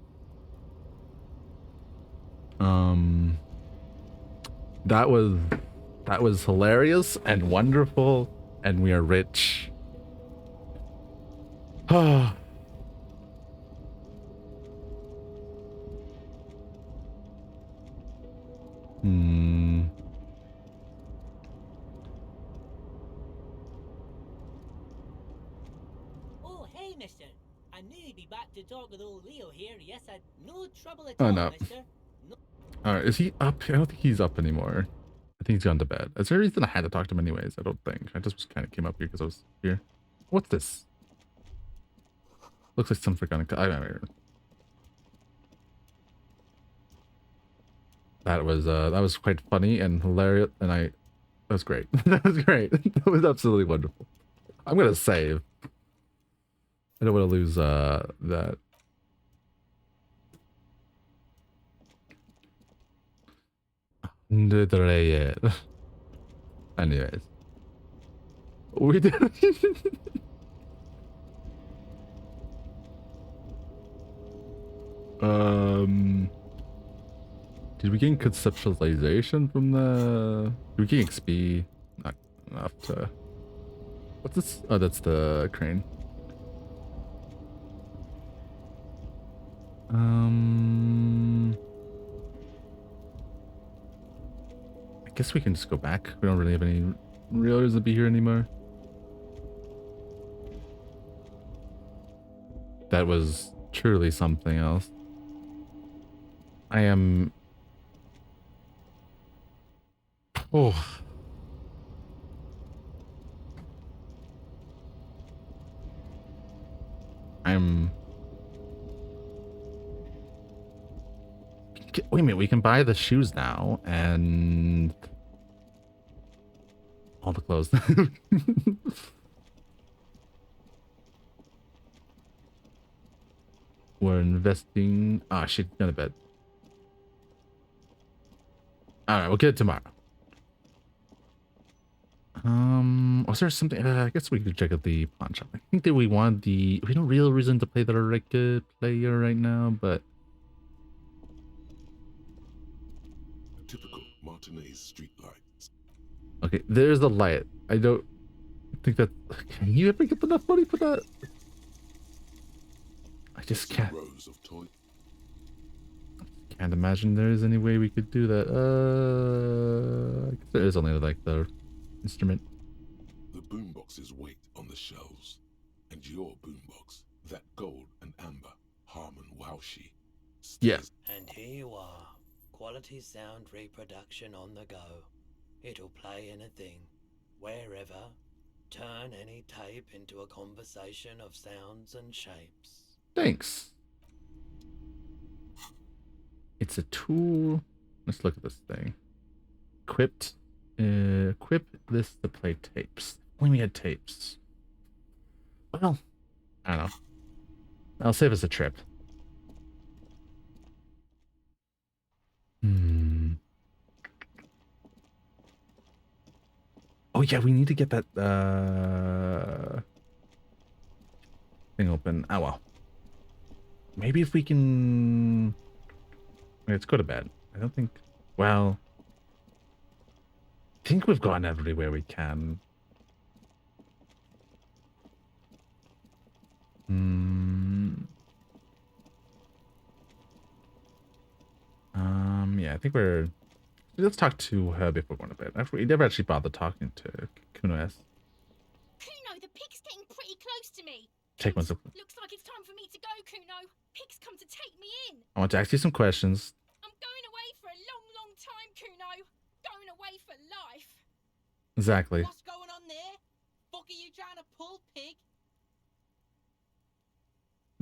That was hilarious and wonderful, and we are rich. Hmm. Oh, hey, mister. I knew you'd be back to talk with old Leo here. Yes, I'd no trouble at Oh, all, no. mister. Alright, is he up? I don't think he's up anymore. I think he's gone to bed. Is there a reason I had to talk to him anyways? I don't think. I just kind of came up here because I was here. What's this? Looks like some forgotten. I don't know. That was quite funny and hilarious, and that was great. That was great. That was absolutely wonderful. I'm gonna save. I don't want to lose that. Anyways, we did. Did we gain conceptualization from the? Did we gain XP? Not enough to. What's this? Oh, that's the crane. I guess we can just go back. We don't really have any real reason to be here anymore. That was truly something else. I am... Oh. I'm... Wait a minute, we can buy the shoes now and... all the clothes. We're investing... Ah, she's gonna bed. Alright, we'll get it tomorrow. Was there something? I guess we could check out the pawn shop. I think that we want the... We no real reason to play the Reka player right now, but... Typical Martinez street lights. Okay, there's the light. I don't think that... Can you ever get enough money for that? I just can't... Rows of toy. Can't imagine there is any way we could do that. I guess there is only like the instrument. The boomboxes wait on the shelves. And your boombox, that gold and amber Harman Waushi. Yes. And here you are. Quality sound reproduction on the go. It'll play anything, wherever. Turn any tape into a conversation of sounds and shapes. Thanks. It's a tool. Let's look at this thing. Equipped. Equip this to play tapes. Only we had tapes. Well, I don't know. I'll save us a trip. Oh yeah, we need to get that thing open. Oh well. Maybe if we can... Let's go to bed. I don't think... Well... I think we've gone everywhere we can. Yeah, I think we're... Let's talk to her before going to bed. We never actually bothered talking to Kuno S. Kuno, the pig's getting pretty close to me. Take one second. Looks like it's time for me to go, Kuno. Pig's come to take me in. I want to ask you some questions. I'm going away for a long, long time, Kuno. Going away for life. Exactly. What's going on there? Fuck are you trying to pull, pig?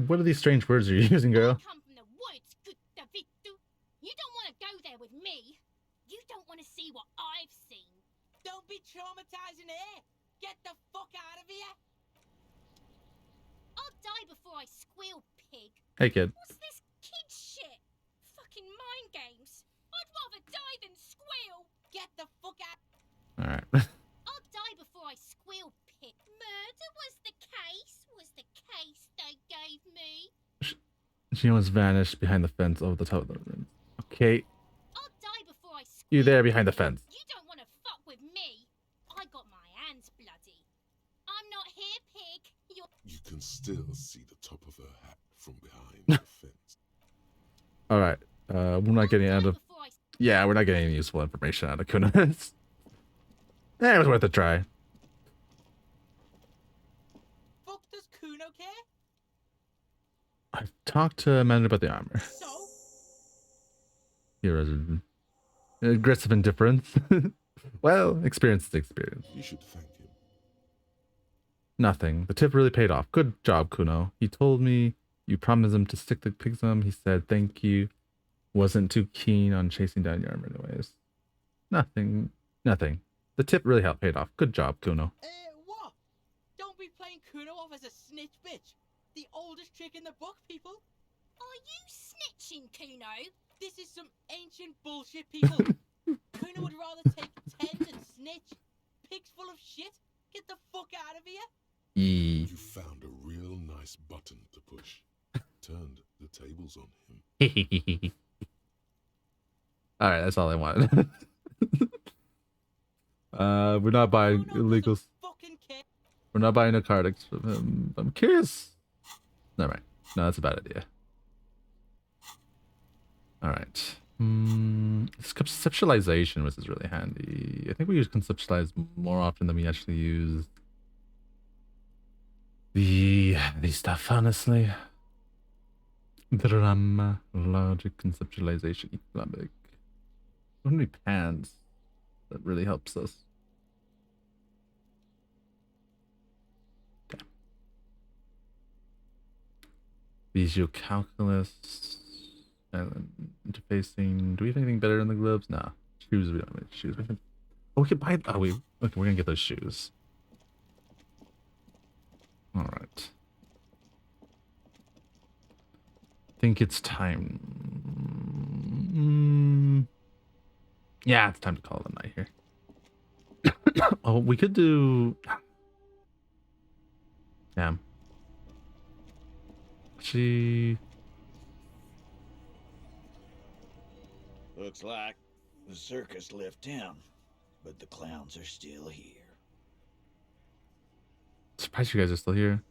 What are these strange words you're using, girl? I come from the woods, good David. You don't want to go there with me. You don't want to see what I've seen. Don't be traumatizing her. Get the fuck out of here. I'll die before I squeal, pig. Hey, kid. What's this kid shit? Fucking mind games. I'd rather die than squeal. Get the fuck out. Alright. I'll die before I squeal, pig. Murder was the case they gave me. She almost vanished behind the fence over the top of the room. Okay. I'll die before I squeal. You there behind the fence. You don't want to fuck with me. I got my hands bloody. I'm not here, pig. You can still see the top of her hat from behind the fence. Alright. We're not getting out of... Yeah, we're not getting any useful information out of Kunos. It was worth a try. Fuck does Kuno care? I've talked to Amanda about the armor. So? Heroes are aggressive indifference. Well, experience is experience. You should thank him. Nothing. The tip really paid off. Good job, Kuno. He told me you promised him to stick the pigs on him. He said thank you. Wasn't too keen on chasing down your armor anyways. Nothing. Nothing. The tip really paid off. Good job, Kuno. What? Don't be playing Kuno off as a snitch bitch. the oldest trick in the book, people. Are you snitching, Kuno? This is some ancient bullshit, people. Kuno would rather take 10 than snitch. Pigs full of shit. Get the fuck out of here. You found a real nice button to push. Turned the tables on him. All right, that's all I wanted. We're not buying illegals. We're not buying narcotics from him. I'm curious. Never mind. No, that's a bad idea. All right. Conceptualization, which is really handy. I think we use conceptualize more often than we actually use the stuff, honestly. Drama, logic, conceptualization, economic. So many pans that really helps us. Damn. Visual calculus. Interfacing. Do we have anything better in the gloves? Nah. Shoes. We don't have any shoes. Oh, we can buy. Oh, okay, we're gonna get those shoes. All right. I think it's time. Yeah, it's time to call it a night here. Oh, we could do. Damn. Actually. Looks like the circus left town, but the clowns are still here. Surprised you guys are still here.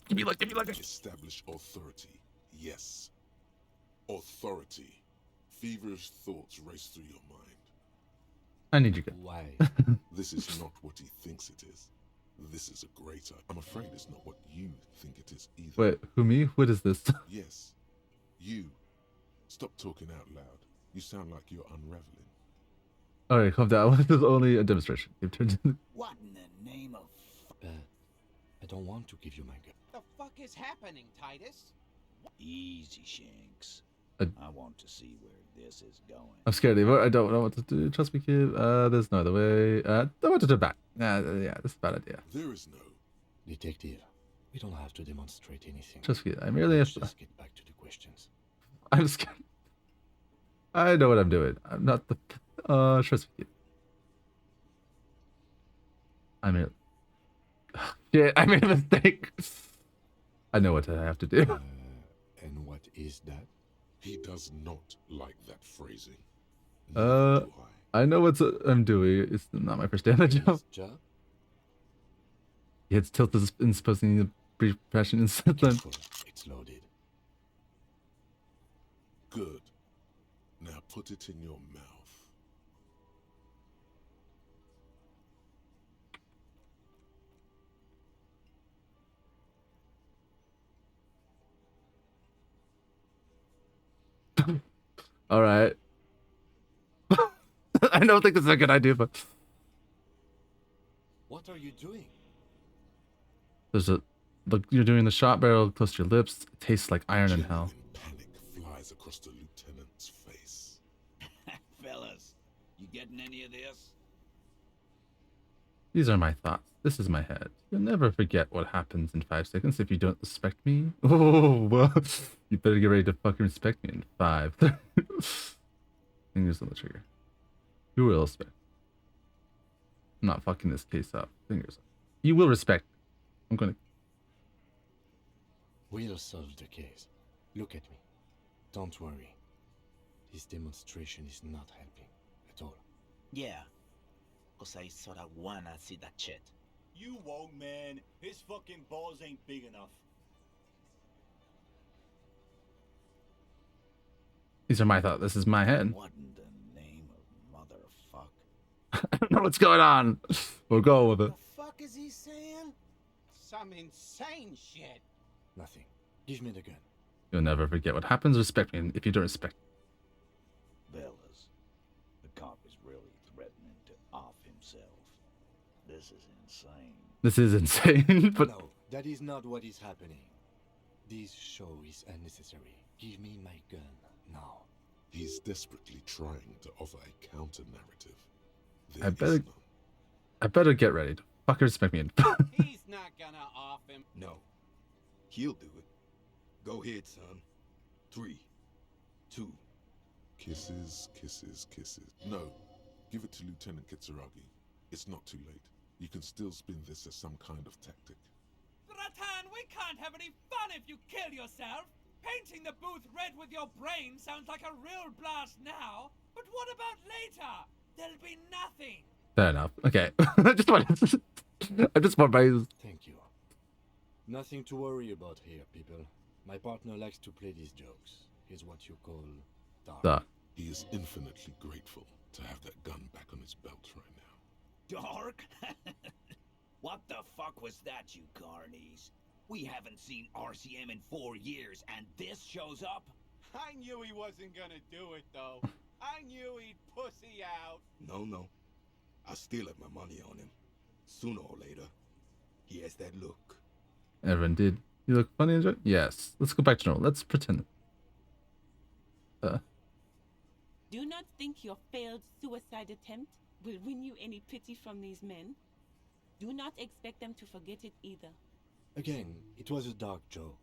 Give me luck, give me luck. Establish authority. Yes. Authority. Feverish thoughts race through your mind. I need you guys. Why? This is not what he thinks it is. This is a greater. I'm afraid it's not what you think it is either. Wait, who, me? What is this? Yes. You. Stop talking out loud. You sound like you're unraveling. Alright, calm down. This is only a demonstration. You've turned into... What in the name of... I don't want to give you my gun. The fuck is happening, Titus? Easy, Shanks. I want to see where this is going. I'm scared, Evo. I don't know what to do. Trust me, kid. There's no other way. I want to turn back. Yeah, this is a bad idea. There is no... Detective, we don't have to demonstrate anything. Trust me, I merely have to... Just get back to the questions. I'm scared. I know what I'm doing. I'm not the... trust me, kid. I made... Shit, I made a mistake. I know what I have to do. And what is that? He does not like that phrasing. I know what I'm doing. It's not my first day on the job. Yeah, it's tilted in supposing the brief passion in Setland. It's loaded. Good. Now put it in your mouth. All right. I don't think this is a good idea, but What are you doing? there's a look. You're doing the shot barrel close to your lips. It tastes like iron in hell. Panic flies across the lieutenant's face. Fellas, you getting any of this? These are my thoughts. This is my head. You'll never forget what happens in 5 seconds if you don't respect me. Oh, well, you better get ready to fucking respect me in 5. Fingers on the trigger. You will respect. I'm not fucking this case up. Fingers up. You will respect. I'm gonna... We'll solve the case. Look at me. Don't worry. This demonstration is not helping at all. Yeah. Cause I sorta wanna see that shit. You won't, man. His fucking balls ain't big enough. These are my thoughts. This is my head. What in the name of motherfuck? I don't know what's going on. We'll go with it. The fuck is he saying? Some insane shit. Nothing. Give me the gun. You'll never forget what happens. Respect me if you don't respect me. Fellas, the cop is really threatening to off himself. This is insane. This is insane, but... No, that is not what is happening. This show is unnecessary. Give me my gun now. He's desperately trying to offer a counter-narrative. I better get ready to fuckers expect me in. He's not gonna off him. No. He'll do it. Go ahead, son. 3, 2. Kisses, kisses, kisses. No. Give it to Lieutenant Kitsuragi. It's not too late. You can still spin this as some kind of tactic. Ratan, we can't have any fun if you kill yourself. Painting the booth red with your brain sounds like a real blast now, but what about later? There'll be nothing. Fair enough. Okay. I just want my... Thank you. Nothing to worry about here, people. My partner likes to play these jokes. He's what you call dark. He is infinitely grateful to have that gun back on his belt right now. Dark? What the fuck was that, you carnies? We haven't seen RCM in 4 years, and this shows up? I knew he wasn't gonna do it, though. I knew he'd pussy out. No. I still have my money on him. Sooner or later, he has that look. Everyone did. You look funny and yes. Let's go back to normal. Let's pretend. Do not think your failed suicide attempt will win you any pity from these men. Do not expect them to forget it either. Again, it was a dark joke.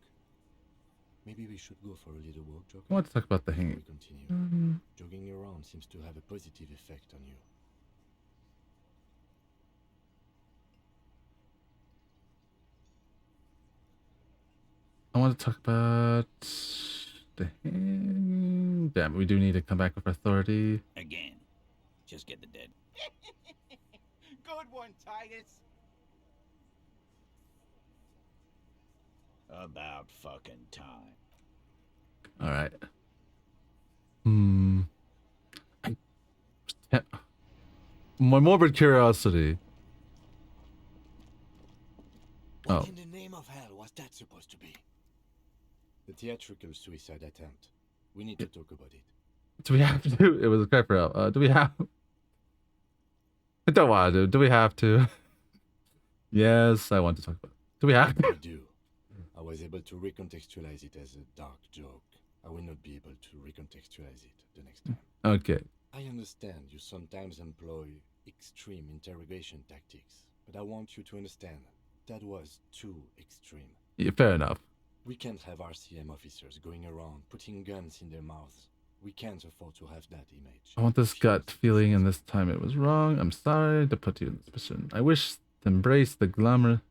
Maybe we should go for a little walk, Joker. I want to talk about the hanging. We continue. Jogging around seems to have a positive effect on you. I want to talk about the hang. Damn, we do need to come back with authority. Again. Just get the dead. Good one, Titus. About fucking time. All right. My morbid curiosity. What in the name of hell was that supposed to be? The theatrical suicide attempt. We need to talk about it. Do we have to? It was a cry for help. Do we have? I don't want to. Do we have to? Yes, I want to talk about it. Do we have to? I do. I was able to recontextualize it as a dark joke. I will not be able to recontextualize it the next time. Okay. I understand you sometimes employ extreme interrogation tactics, but I want you to understand that was too extreme. Yeah, fair enough. We can't have RCM officers going around putting guns in their mouths. We can't afford to have that image. I want this gut feeling, and this time it was wrong. I'm sorry to put you in this position. I wish to embrace the glamoring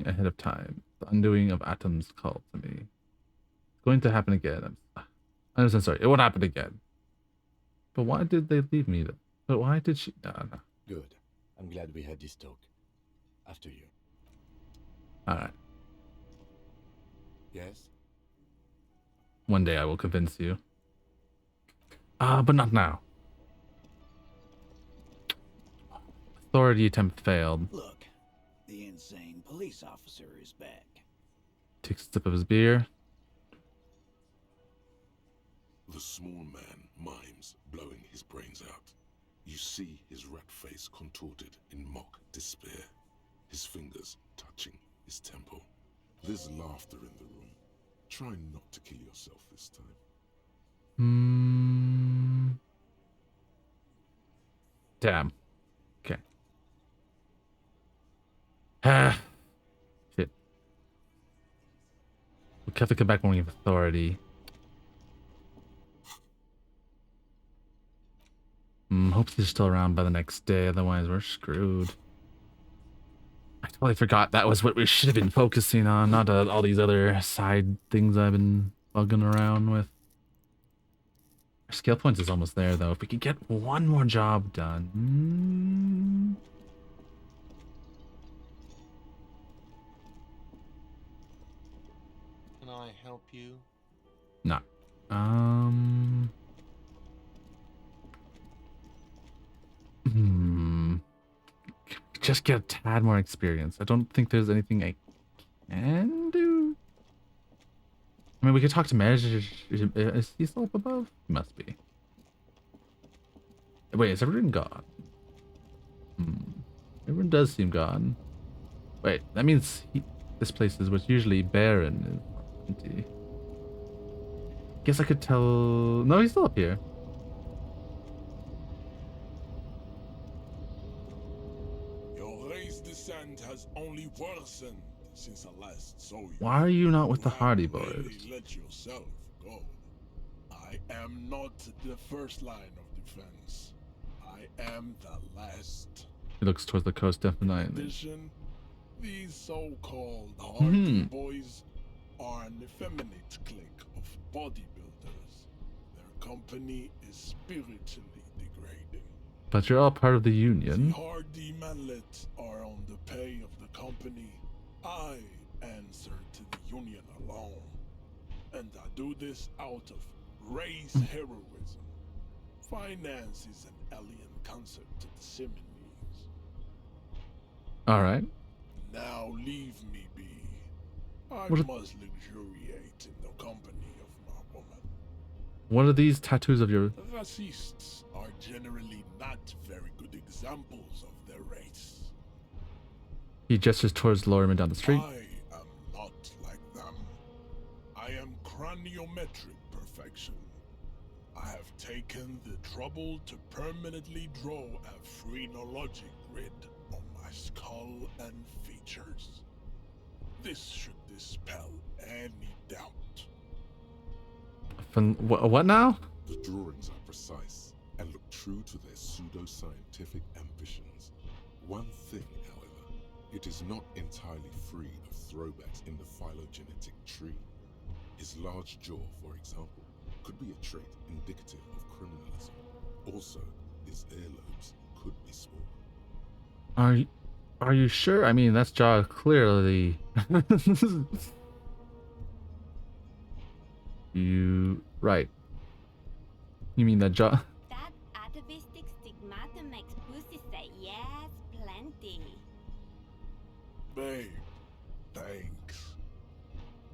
ahead of time. The undoing of atoms called to me. It's going to happen again. I'm so sorry. It won't happen again. But why did they leave me? But why did she? No. Good. I'm glad we had this talk. After you. All right. Yes? One day I will convince you. But not now. Authority attempt failed. Look, the insane police officer is back. Takes a sip of his beer. The small man mimes blowing his brains out. You see his rat face contorted in mock despair. His fingers touching his temple. There's laughter in the room. Try not to kill yourself this time. Damn. Okay. Ah. Shit. We have to come back when we have authority. Hope he's still around by the next day, otherwise we're screwed. I totally forgot that was what we should have been focusing on, not all these other side things I've been bugging around with. Our skill points is almost there, though. If we could get one more job done. Can I help you? No. Just get a tad more experience. I don't think there's anything I can do. I mean, we could talk to Maj. Is he still up above? He must be. Wait, is everyone gone? Everyone does seem gone. Wait, that means this place is what's usually barren. Is empty. Guess I could tell. No, he's still up here. Yo, worsened since I last saw you. Why are you not with You the Hardy have Boys? really let yourself go. I am not the first line of defense. I am the last. He looks towards the coast, In definitely. addition, these so-called Hardy Mhm. Boys are an effeminate clique of bodybuilders. Their company is spiritually degrading. But you're all part of the The union. Hardy Manlets are on the pay of the company. I answer to the union alone. And I do this out of race heroism. Finance is an alien concept to the Simonees. Alright. Now leave me be. I What are- must luxuriate in the company of my woman. What are these tattoos of your... Racists are generally not very good examples of their race. He gestures towards Loriman down the street. I am not like them. I am craniometric perfection. I have taken the trouble to permanently draw a phrenologic grid on my skull and features. This should dispel any doubt. What now? The drawings are precise and look true to their pseudo-scientific ambitions. One thing, however, it is not entirely free of throwbacks in the phylogenetic tree. His large jaw, for example, could be a trait indicative of criminalism. Also, his earlobes could be small. Are you sure? I mean, that's jaw clearly. You right. You mean that jaw? That atavistic stigmata makes pussy say yes plenty. Babe, thanks.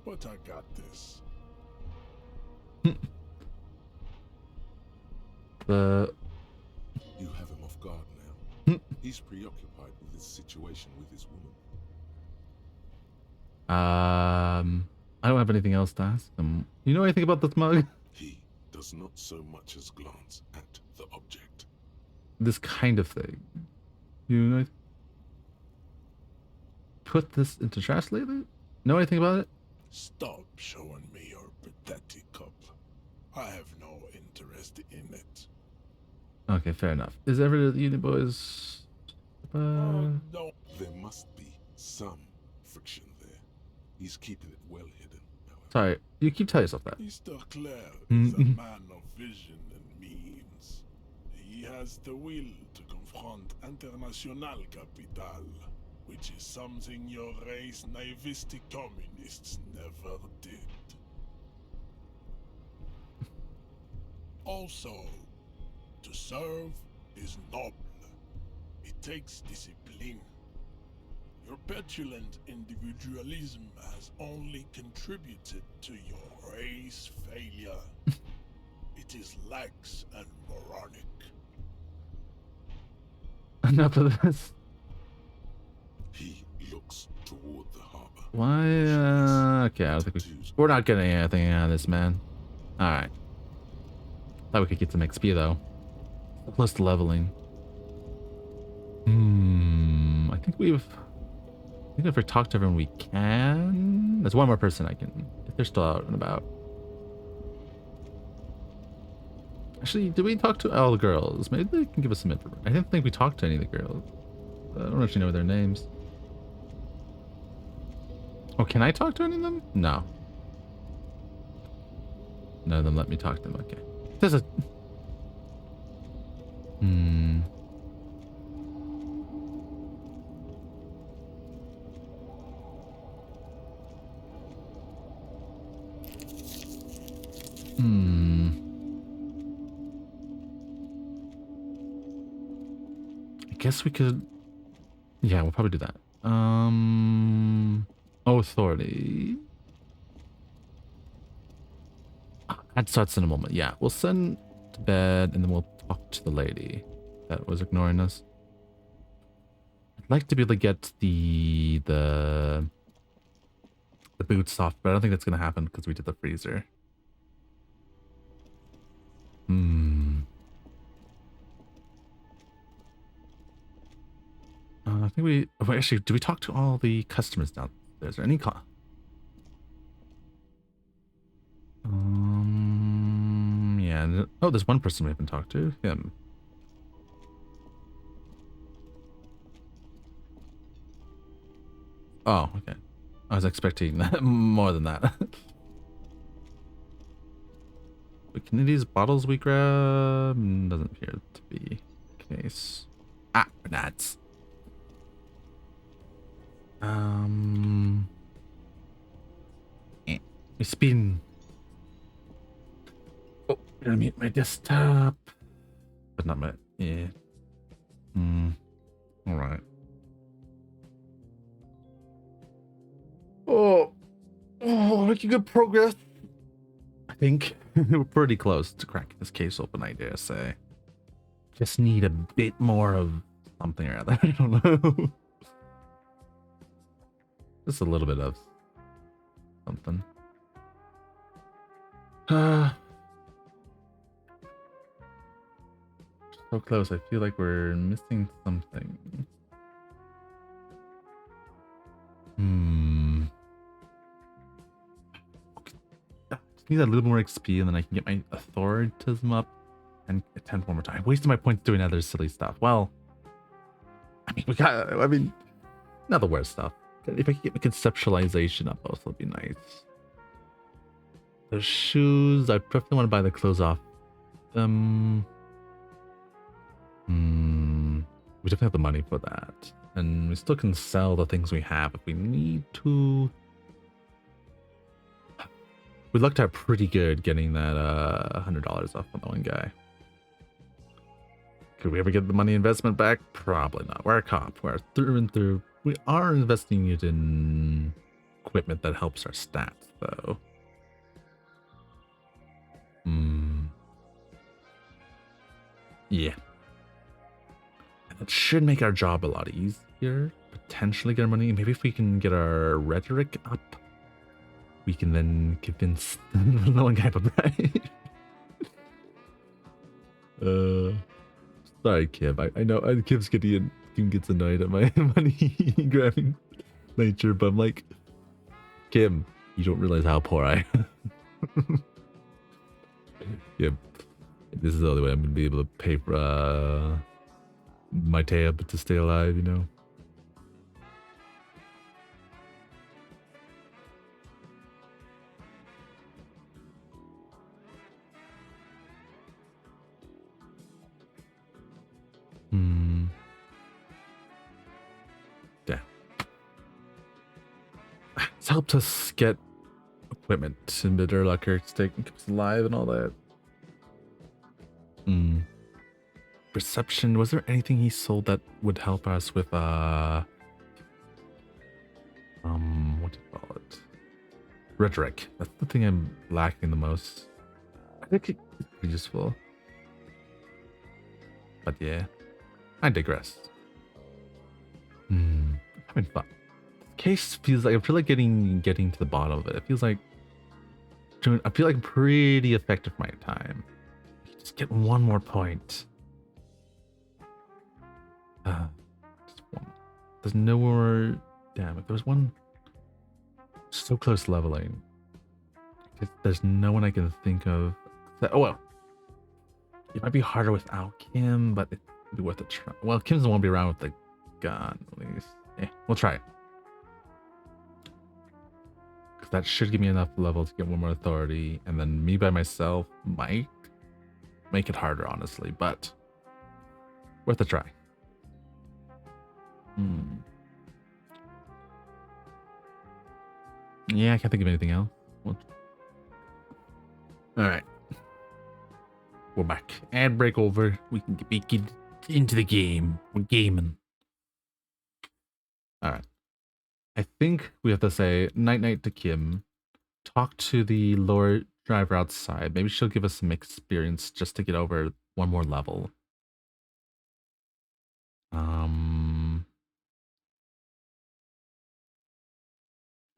But I got this. You have him off guard now. He's preoccupied with his situation with his woman. I don't have anything else to ask him. You know anything about this mug? He does not so much as glance at the object. This kind of thing. You know? Put this into trash lately? Know anything about it? Stop showing me your pathetic cup. I have no interest in it. Okay, fair enough. Is ever the Unit Boys? No. There must be some friction there. He's keeping it well hidden. Sorry, you keep telling yourself that. Mr. Clare is a man of vision and means. He has the will to confront international capital, which is something your race naivistic communists never did. Also, to serve is noble. It takes discipline. Your petulant individualism has only contributed to your race failure. It is lax and moronic. Enough of this. He looks toward the harbor. Why? Okay, I don't think we're not getting anything out of this, man. All right. Thought we could get some XP though. Plus the leveling. I think if we talk to everyone we can. There's one more person I can, if they're still out and about. Actually, did we talk to all the girls? Maybe they can give us some information. I didn't think we talked to any of the girls. I don't actually know their names. Oh, can I talk to any of them? No. None of them let me talk to them. Okay. There's a... I guess we could... Yeah, we'll probably do that. Authority. That starts in a moment. Yeah, we'll send to bed and then we'll talk to the lady that was ignoring us. I'd like to be able to get the boots off, but I don't think that's gonna happen because we did the freezer. I think think we actually, do we talk to all the customers down there? Is there any yeah. Oh, there's one person we haven't talked to. Him. Oh, okay. I was expecting more than that. But can these bottles we grab? Doesn't appear to be the case. Ah, nuts. It's been. Oh, gonna mute my desktop, but not my. Yeah. All right. Oh, making good progress. I think we're pretty close to cracking this case open, I dare say. Just need a bit more of something or other. I don't know. Just a little bit of something. So close. I feel like we're missing something. Just need a little more XP and then I can get my authoritism up and attempt one more time. I wasted my points doing other silly stuff. Well, I mean, not the worst stuff. If I could get my conceptualization up also, would be nice. The shoes, I definitely want to buy the clothes off. We definitely have the money for that. And we still can sell the things we have if we need to. We looked at pretty good getting that $100 off on the one guy. Could we ever get the money investment back? Probably not. We're a cop. We're through and through. We are investing it in equipment that helps our stats, though. Yeah. And that should make our job a lot easier. Potentially get our money. Maybe if we can get our rhetoric up, we can then convince the one guy to bribe. Sorry, Kim. I know Kim's Kim gets annoyed at my money grabbing nature, but I'm like, Kim, you don't realize how poor I am. Kim, this is the only way I'm gonna be able to pay for my tab to stay alive, you know. Yeah. It's helped us get equipment and bitter lucker stake and keeps alive and all that. Perception. Was there anything he sold that would help us with what do you call it? Rhetoric. That's the thing I'm lacking the most. I think it's pretty useful. But yeah, I digress. Having fun. This case feels like I feel like getting to the bottom of it. It feels like I feel like I'm pretty effective for my time. Just get one more point. Just one. There's no more. Damn, if there was one so close to leveling. There's no one I can think of. Oh well. It might be harder without Kim, but it'd be worth a try. Well, Kim's the one be around with the gun, at least. We'll try it. Because that should give me enough level to get one more authority, and then me by myself might make it harder, honestly, but worth a try. Yeah, I can't think of anything else. Alright. We're back. Ad break over. We can get into the game. We're gaming. Alright. I think we have to say night-night to Kim. Talk to the lorry driver outside. Maybe she'll give us some experience just to get over one more level.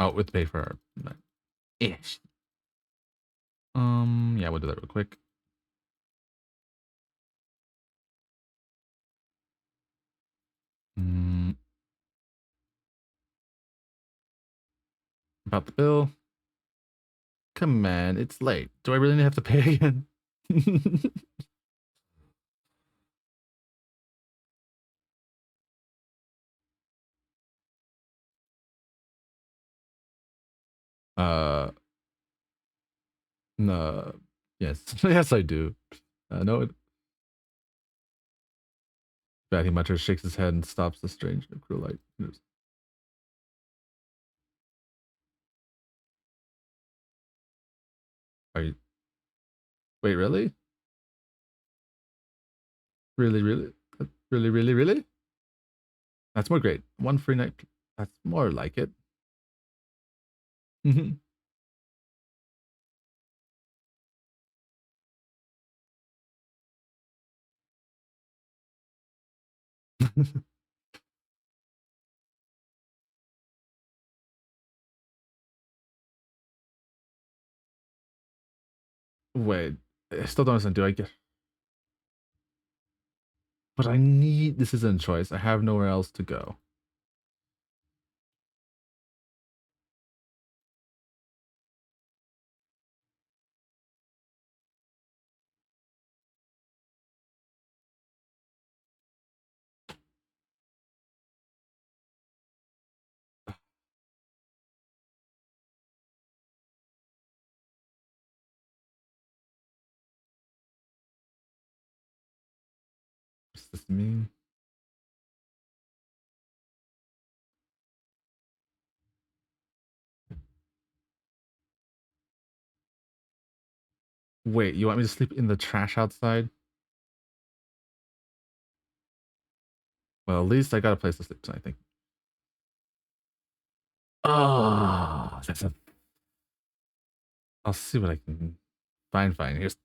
Oh, with pay for our ish. Yeah, we'll do that real quick. About the bill. Come on, it's late. Do I really have to pay again? uh, no. Yes. Yes, I do. No, it. Batty mutters, shakes his head, and stops the strange and cruel light. Are you? Wait, really? Really, really? Really, really, really? That's more great. One free night. That's more like it. Wait, I still don't understand. Do I get? But I need. This isn't a choice. I have nowhere else to go. What's this mean? Wait, you want me to sleep in the trash outside? Well, at least I got a place to sleep tonight, I think. Oh, that's a. I'll see what I can. Fine. Here's.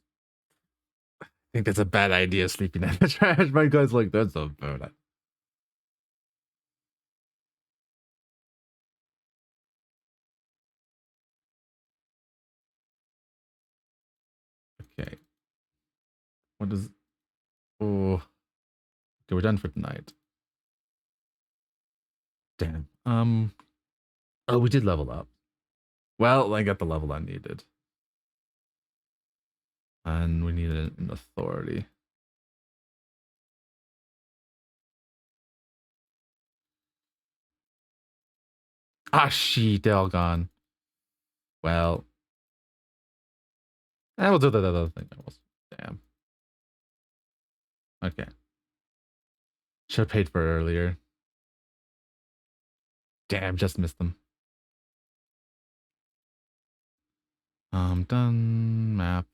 I think that's a bad idea, sleeping in the trash. My guy's like, that's a bad idea. Okay. What does. Oh. Okay, we're done for tonight. Damn. Oh, we did level up. Well, I got the level I needed. And we needed an authority. Ah, shit, they're all gone. Well. I will do that other thing. Damn. Okay. Should have paid for it earlier. Damn, just missed them. Done. Map.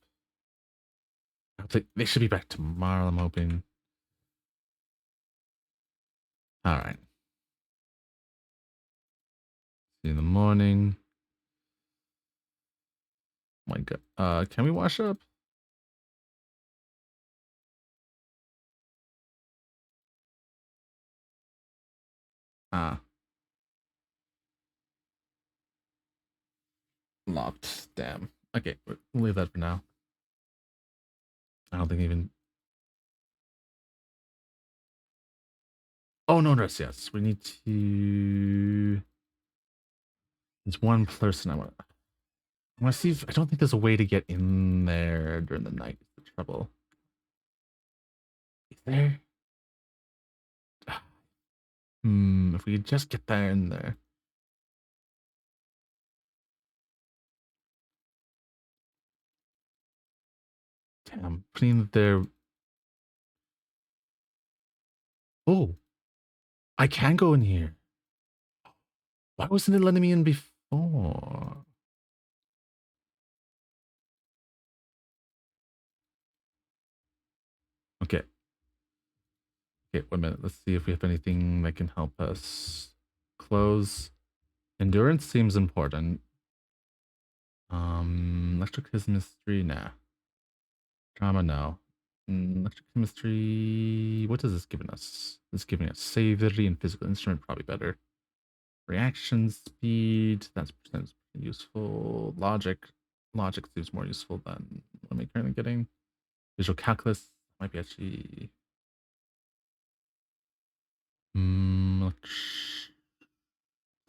They should be back tomorrow, I'm hoping. Alright. See you in the morning. My god. Can we wash up? Ah. Locked. Damn. Okay, we'll leave that for now. I don't think even. Oh, no, yes. We need to. There's one person I want to see if. I don't think there's a way to get in there during the night. Is the trouble. Is there? If we could just get there in there. Damn, putting there. Oh, I can go in here. Why wasn't it letting me in before? Okay. Okay, 1 minute. Let's see if we have anything that can help us. Close. Endurance seems important. Electrochemistry, nah. Drama, no. Electrochemistry. What is this giving us? It's giving us savory and physical instrument, probably better. Reaction speed, that's useful. Logic seems more useful than what am I currently getting. Visual calculus might be actually.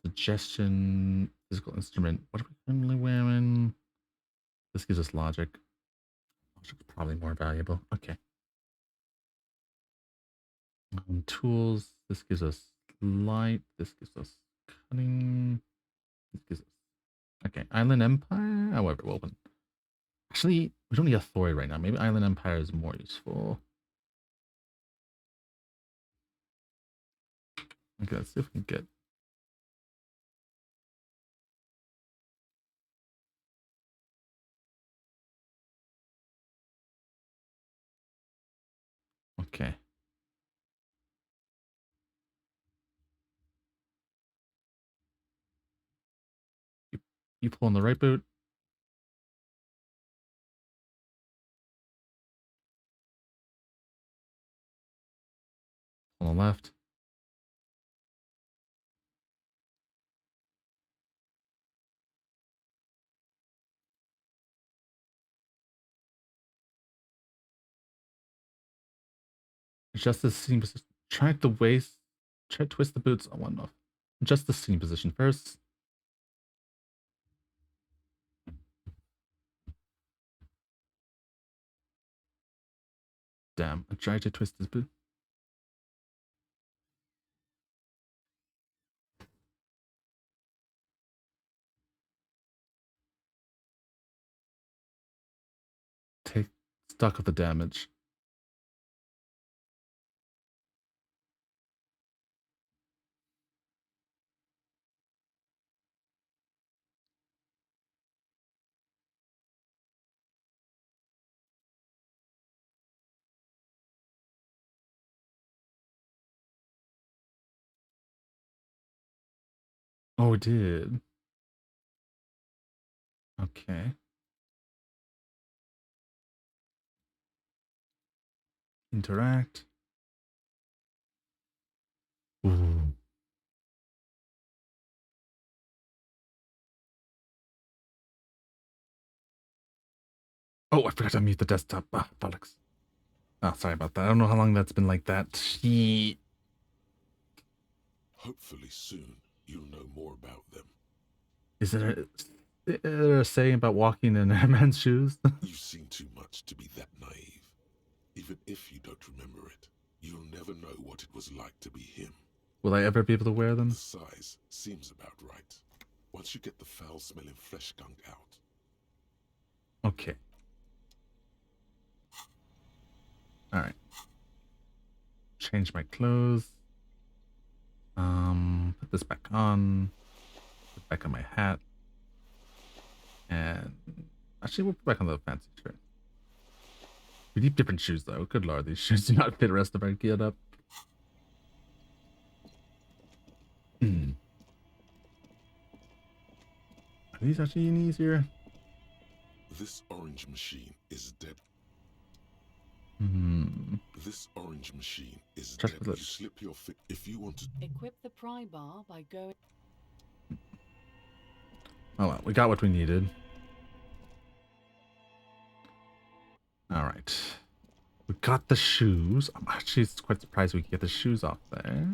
Suggestion Physical instrument. What are we currently wearing? This gives us logic. Logic's probably more valuable. Okay. Tools. This gives us light. This gives us cunning. This gives us. Okay. Island Empire. However, well, actually, we don't need authority right now. Maybe Island Empire is more useful. Okay, let's see if we can get. Okay. You pull on the right boot. On the left. Adjust the seating position. Try the waist. Try to twist the boots on one off. Adjust the seating position first. Damn. I tried to twist this boot. Take stock of the damage. Oh, it did. Okay. Interact. Ooh. Oh, I forgot to mute the desktop. Ah, bollocks. Oh, sorry about that. I don't know how long that's been like that. Hopefully soon you'll know more about them. Is there a saying about walking in a man's shoes? You've seen too much to be that naive. Even if you don't remember it, you'll never know what it was like to be him. Will I ever be able to wear them? The size seems about right. Once you get the foul-smelling flesh gunk out. Okay. Alright. Change my clothes. Put this back on. Put back on my hat. And actually we'll put back on the fancy shirt. We need different shoes though. Good lord, these shoes do not fit the rest of our get up. Are these actually any easier? This orange machine is dead. This orange machine is dead. You slip your foot if you want to. Equip the pry bar by going. Oh well, we got what we needed. Alright. We got the shoes. I'm actually quite surprised we could get the shoes off there.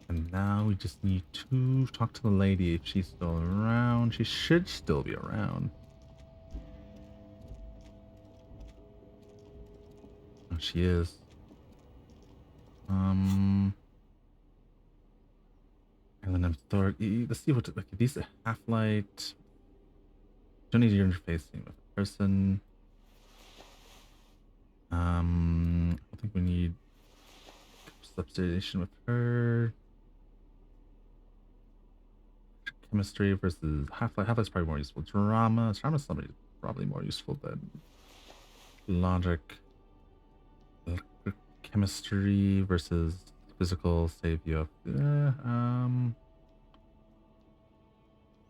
And now we just need to talk to the lady if she's still around. She should still be around. Oh, she is. Island Authority. Let's see what. Okay, these are half-light. Don't need your interfacing with a person. I think we need substitution with her. Chemistry versus half-light. Half-light's probably more useful. Drama. Drama's probably more useful than logic. Chemistry versus physical save you up.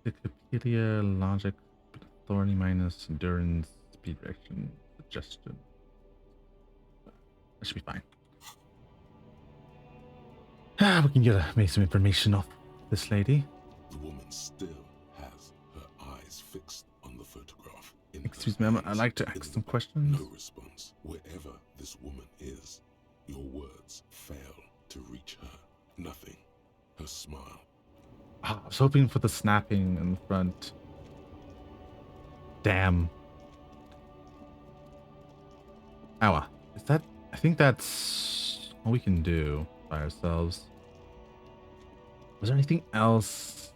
Wikipedia, logic, authority minus endurance, speed reaction, suggestion. That should be fine. We can make some information off this lady. The woman still has her eyes fixed on the photograph. Excuse me, I'd like to ask some questions. No response. Wherever this woman is, your words fail to reach her. Nothing. Her smile. Oh, I was hoping for the snapping in the front. Damn. Ow. Is that... I think that's all we can do by ourselves. Was there anything else?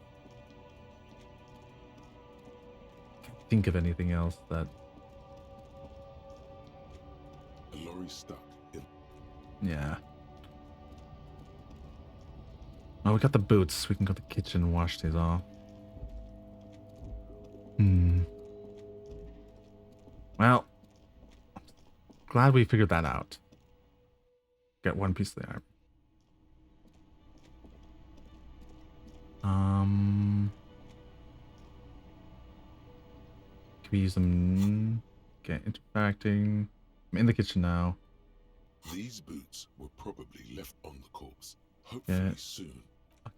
Can't think of anything else that... A lorry stuck in... Yeah. Oh, we got the boots. We can go to the kitchen and wash these off. Well, glad we figured that out. Get one piece of the armor. Can we use them? Get interacting. I'm in the kitchen now. These boots were probably left on the corpse. Hopefully soon.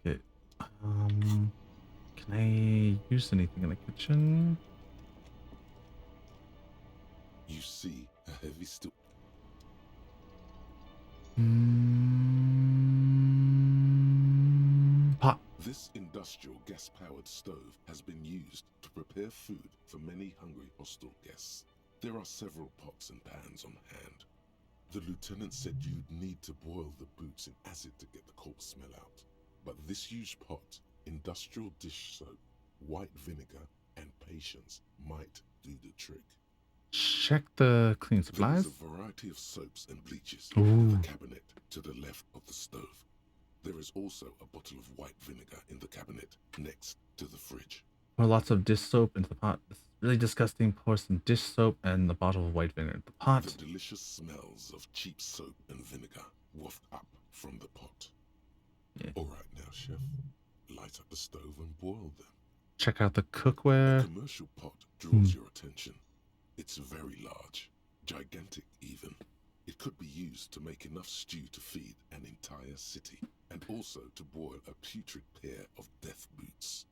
Okay. Can I use anything in the kitchen? You see a heavy steel. Pot. This industrial gas-powered stove has been used to prepare food for many hungry hostel guests. There are several pots and pans on hand. The lieutenant said you'd need to boil the boots in acid to get the corpse smell out. But this huge pot, industrial dish soap, white vinegar, and patience might do the trick. Check the cleaning supplies. There is a variety of soaps and bleaches Ooh. in the cabinet to the left of the stove. There is also a bottle of white vinegar in the cabinet next to the fridge. Pour lots of dish soap into the pot. It's really disgusting. Pour some dish soap and the bottle of white vinegar into the pot. The delicious smells of cheap soap and vinegar waft up from the pot. Yeah. All right now, chef. Light up the stove and boil them. Check out the cookware. A commercial pot draws your attention. It's very large, gigantic even. It could be used to make enough stew to feed an entire city, and also to boil a putrid pair of death boots.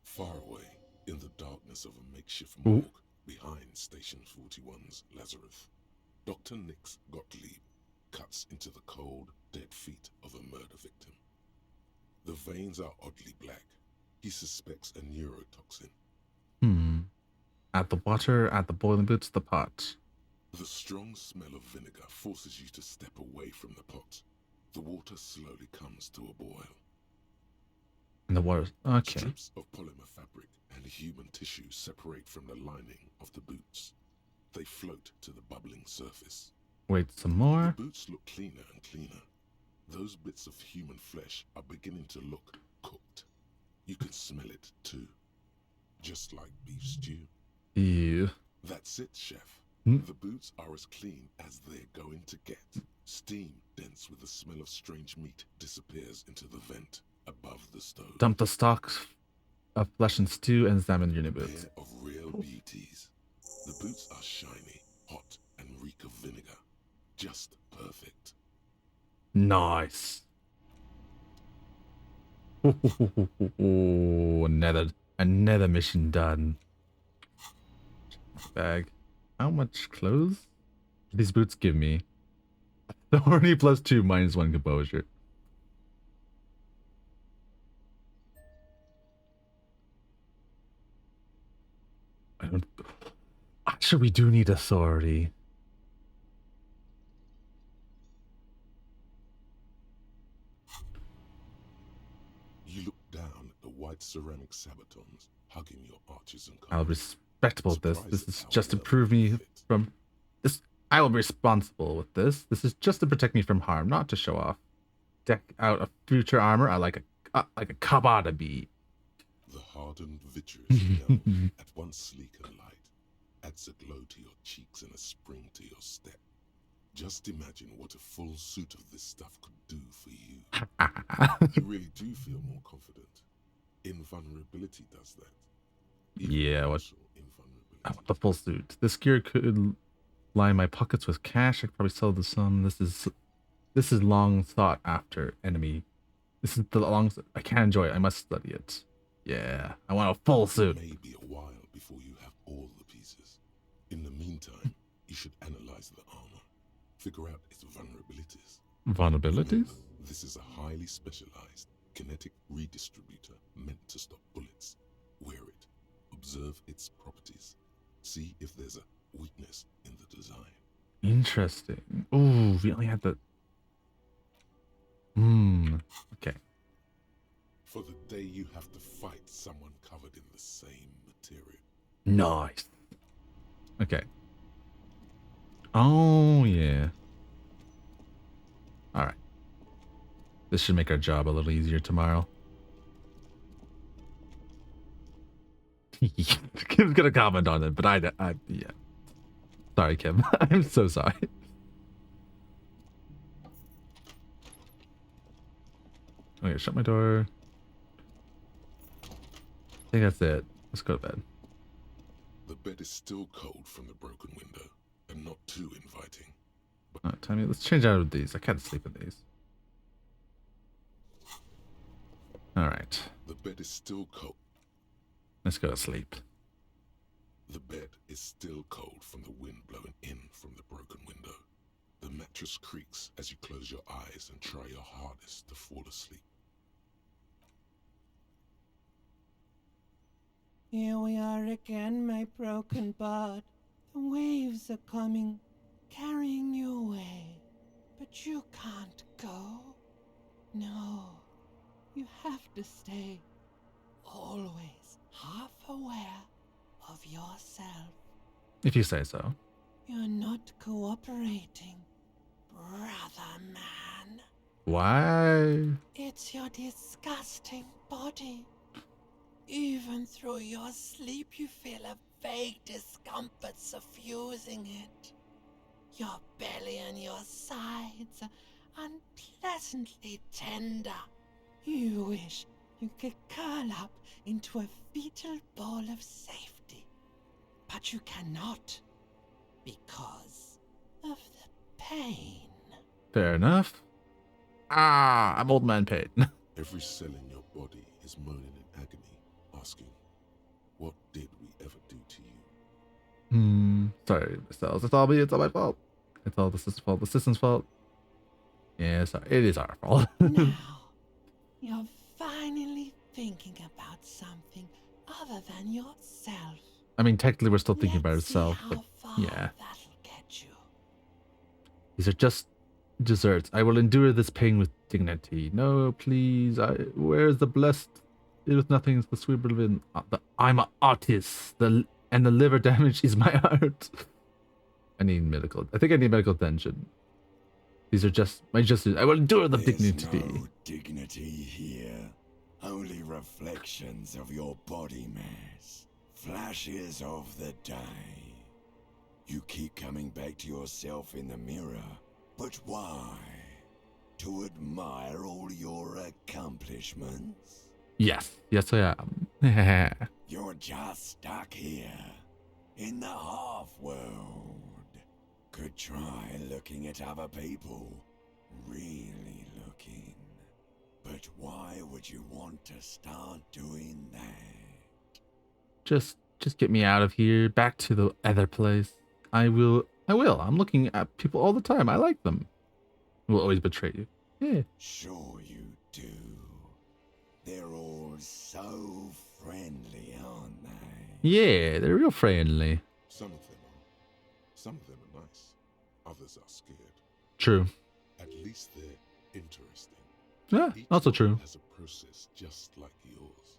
Far away, in the darkness of a makeshift morgue behind Station 41's Lazarus, Dr. Nix Gottlieb cuts into the cold, dead feet of a murder victim. The veins are oddly black. He suspects a neurotoxin. Add the water, add the boiling boots to the pot. The strong smell of vinegar forces you to step away from the pot. The water slowly comes to a boil. And the water... Okay. Strips of polymer fabric and human tissue separate from the lining of the boots. They float to the bubbling surface. Wait, some more? The boots look cleaner and cleaner. Those bits of human flesh are beginning to look cooked. You can smell it too. Just like beef stew. Ew. That's it, chef. The boots are as clean as they're going to get. Steam, dense with the smell of strange meat, disappears into the vent above the stove. Dump the stalks of flesh and stew and examine your new boots. Pair of real beauties. The boots are shiny, hot, and reek of vinegar. Just perfect. Nice. Another mission done. Bag. How much clothes do these boots give me? Authority +2 -1 composure. I don't... Actually, we do need authority. You look down at the white ceramic sabatons hugging your arches and I'll be columns. respectable with this. This is just to prove me from this. I will be responsible with this. This is just to protect me from harm, not to show off. Deck out a future armor. I like a cop to be. The hardened vitreous yellow, at once sleek and light, adds a glow to your cheeks and a spring to your step. Just imagine what a full suit of this stuff could do for you. You really do feel more confident. Invulnerability does that. Yeah, what? I want the full suit. This gear could line my pockets with cash. I could probably sell this some. This is long sought after enemy. This is the long. I can't enjoy it. I must study it. Yeah, I want a full suit. It may be a while before you have all the pieces. In the meantime, you should analyze the armor. Figure out its vulnerabilities. Vulnerabilities? Remember, this is a highly specialized, kinetic redistributor meant to stop bullets. Wear it. Observe its properties. See if there's a weakness in the design. Interesting. Ooh, we only had the... Okay. For the day you have to fight someone covered in the same material. Nice. Okay. Oh, yeah. Alright. This should make our job a little easier tomorrow. Kim's gonna comment on it, but yeah. Sorry, Kim. I'm so sorry. Okay, shut my door. I think that's it. Let's go to bed. The bed is still cold from the broken window, and not too inviting. Alright, Tammy, let's change out of these. I can't sleep in these. Alright. The bed is still cold. Let's go to sleep. The bed is still cold from the wind blowing in from the broken window. The mattress creaks as you close your eyes and try your hardest to fall asleep. Here we are again, my broken bud. The waves are coming, carrying you away. But you can't go. No, you have to stay. Always half aware of yourself. If you say so. You're not cooperating, brother man. Why? It's your disgusting body. Even through your sleep, you feel a vague discomfort suffusing it. Your belly and your sides are unpleasantly tender. You wish you could curl up into a fetal ball of safety. But you cannot, because of the pain. Fair enough. Ah, I'm old man pain. Every cell in your body is moaning in agony, asking, what did we ever do to you? Sorry, cells. It's all me. It's all my fault. It's all the system's fault. The system's fault. Yeah, sorry. It is our fault. Now, you're finally thinking about something other than yourself. I mean, technically, we're still thinking about ourselves, but yeah. These are just desserts. I will endure this pain with dignity. No, please. Where's the blessed? With nothing is the sweet in. I'm an artist. And the liver damage is my art. I need medical. I think I need medical attention. These are just my justice. I will endure the dignity. No dignity here. Only reflections of your body mass. Flashes of the day. You keep coming back to yourself in the mirror. But why? To admire all your accomplishments? Yes. Yes, I am. You're just stuck here. In the half-world. Could try looking at other people. Really looking. But why would you want to start doing that? Just get me out of here. Back to the other place. I will. I'm looking at people all the time. I like them. I will always betray you. Yeah. Sure you do. They're all so friendly, aren't they? Yeah, they're real friendly. Some of them are. Some of them are nice. Others are scared. True. At least they're interesting. Yeah, Each also one true. has a process just like yours,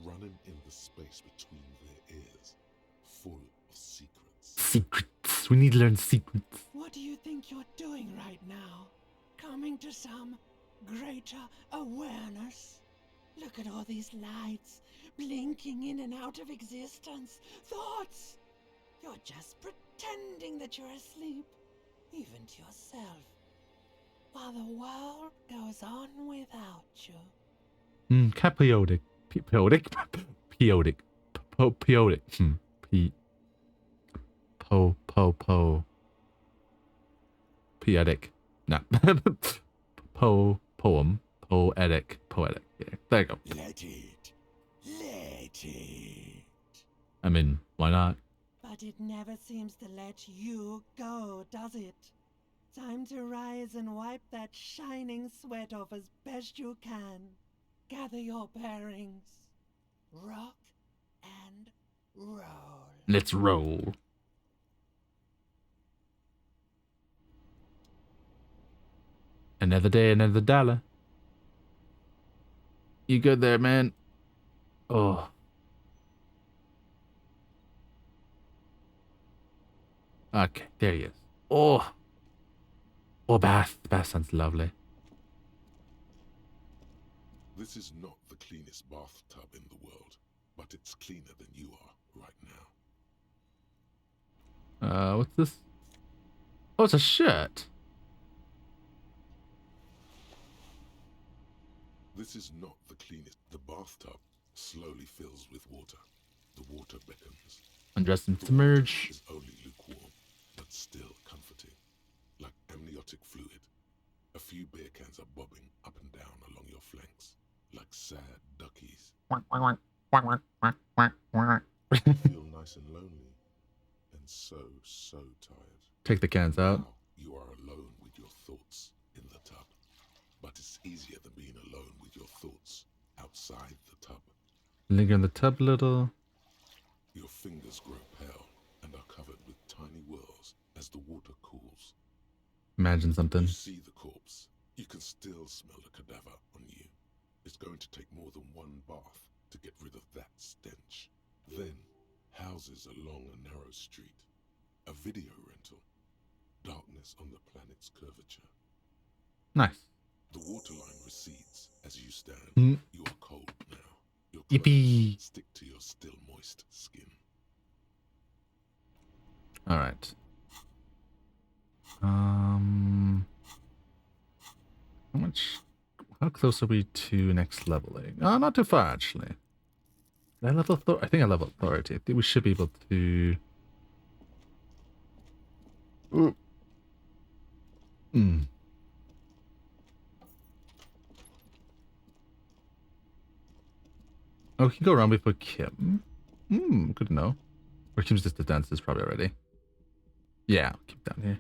running in the space between their ears, full of secrets. Secrets. We need to learn secrets. What do you think you're doing right now? Coming to some greater awareness? Look at all these lights, blinking in and out of existence. Thoughts! You're just pretending that you're asleep, even to yourself, while the world goes on without you. Capoetic. Peotic? Peotic. Peotic. Poetic. No. Poem. Poetic. Yeah, there you go. Let it. Let it. I mean, why not? But it never seems to let you go, does it? Time to rise and wipe that shining sweat off as best you can. Gather your bearings. Rock and roll. Let's roll. Another day, another dollar. You good there, man? Oh. Okay, there he is. Oh. Oh, bath. The bath sounds lovely. This is not the cleanest bathtub in the world, but it's cleaner than you are right now. What's this? Oh, it's a shirt. This is not the cleanest. The bathtub slowly fills with water. The water beckons. Undress and The submerge. water is only lukewarm, but still comforting. Like amniotic fluid. A few beer cans are bobbing up and down along your flanks. Like sad duckies. You feel nice and lonely. And so tired. Take the cans out. Now you are alone with your thoughts in the tub. But it's easier than being alone with your thoughts outside the tub. Linger in the tub a little. Your fingers grow pale and are covered with tiny whirls as the water cools. Imagine something. You see the corpse. You can still smell the cadaver on you. It's going to take more than one bath to get rid of that stench. Then, houses along a narrow street. A video rental. Darkness on the planet's curvature. Nice. The waterline recedes as you stand. Mm. You are cold now. Your Yippee. clothes stick to your still moist skin. All right. How much? How close are we to next leveling? Oh, not too far actually. Did I level I think I leveled authority. I think we should be able to. Ooh. Hmm. Oh, we can go around before Kim. Hmm, good to know. Or Kim's just the dances probably already. Yeah, I'll keep down here.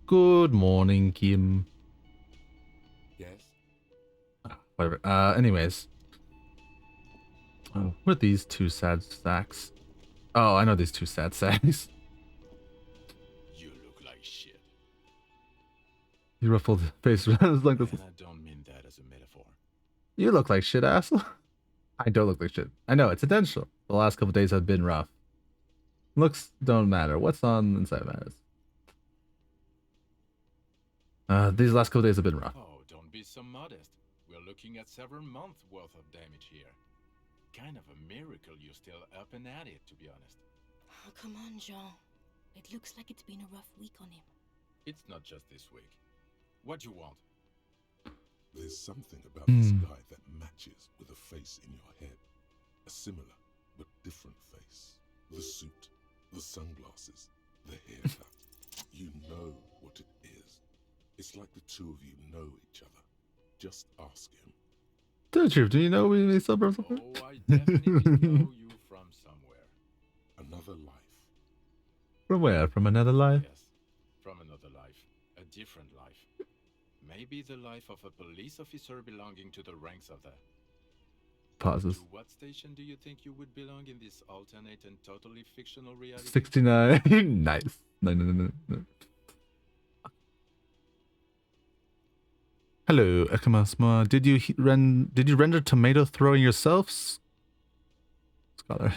Good morning, Kim. Yes? Whatever. Anyways. Oh, what are these two sad sacks? Oh, I know these two sad sacks. You look like shit. You ruffled face around like this. And I don't mean that as a metaphor. You look like shit, asshole. I don't look like shit. I know, it's intentional. The last couple days have been rough. Looks don't matter. What's on inside matters. These last couple days have been rough. Oh, don't be so modest. We're looking at several months worth of damage here. Kind of a miracle you're still up and at it, to be honest. Oh, come on, Jean. It looks like it's been a rough week on him. It's not just this week. What you want? There's something about this guy that matches with a face in your head. A similar but different face. The suit, the sunglasses, the haircut. You know what it is. It's like the two of you know each other. Just ask him. Don't you? Do you know we suburbs? Oh, I definitely know you from somewhere. Another life. From where? From another life? Yes, from another life. A different life. Maybe the life of a police officer belonging to the ranks of the... Pauses. To what station do you think you would belong in this alternate and totally fictional reality? 69. Nice. No. Hello, Akamasma. Did you render tomato throwing yourselves? Scholar.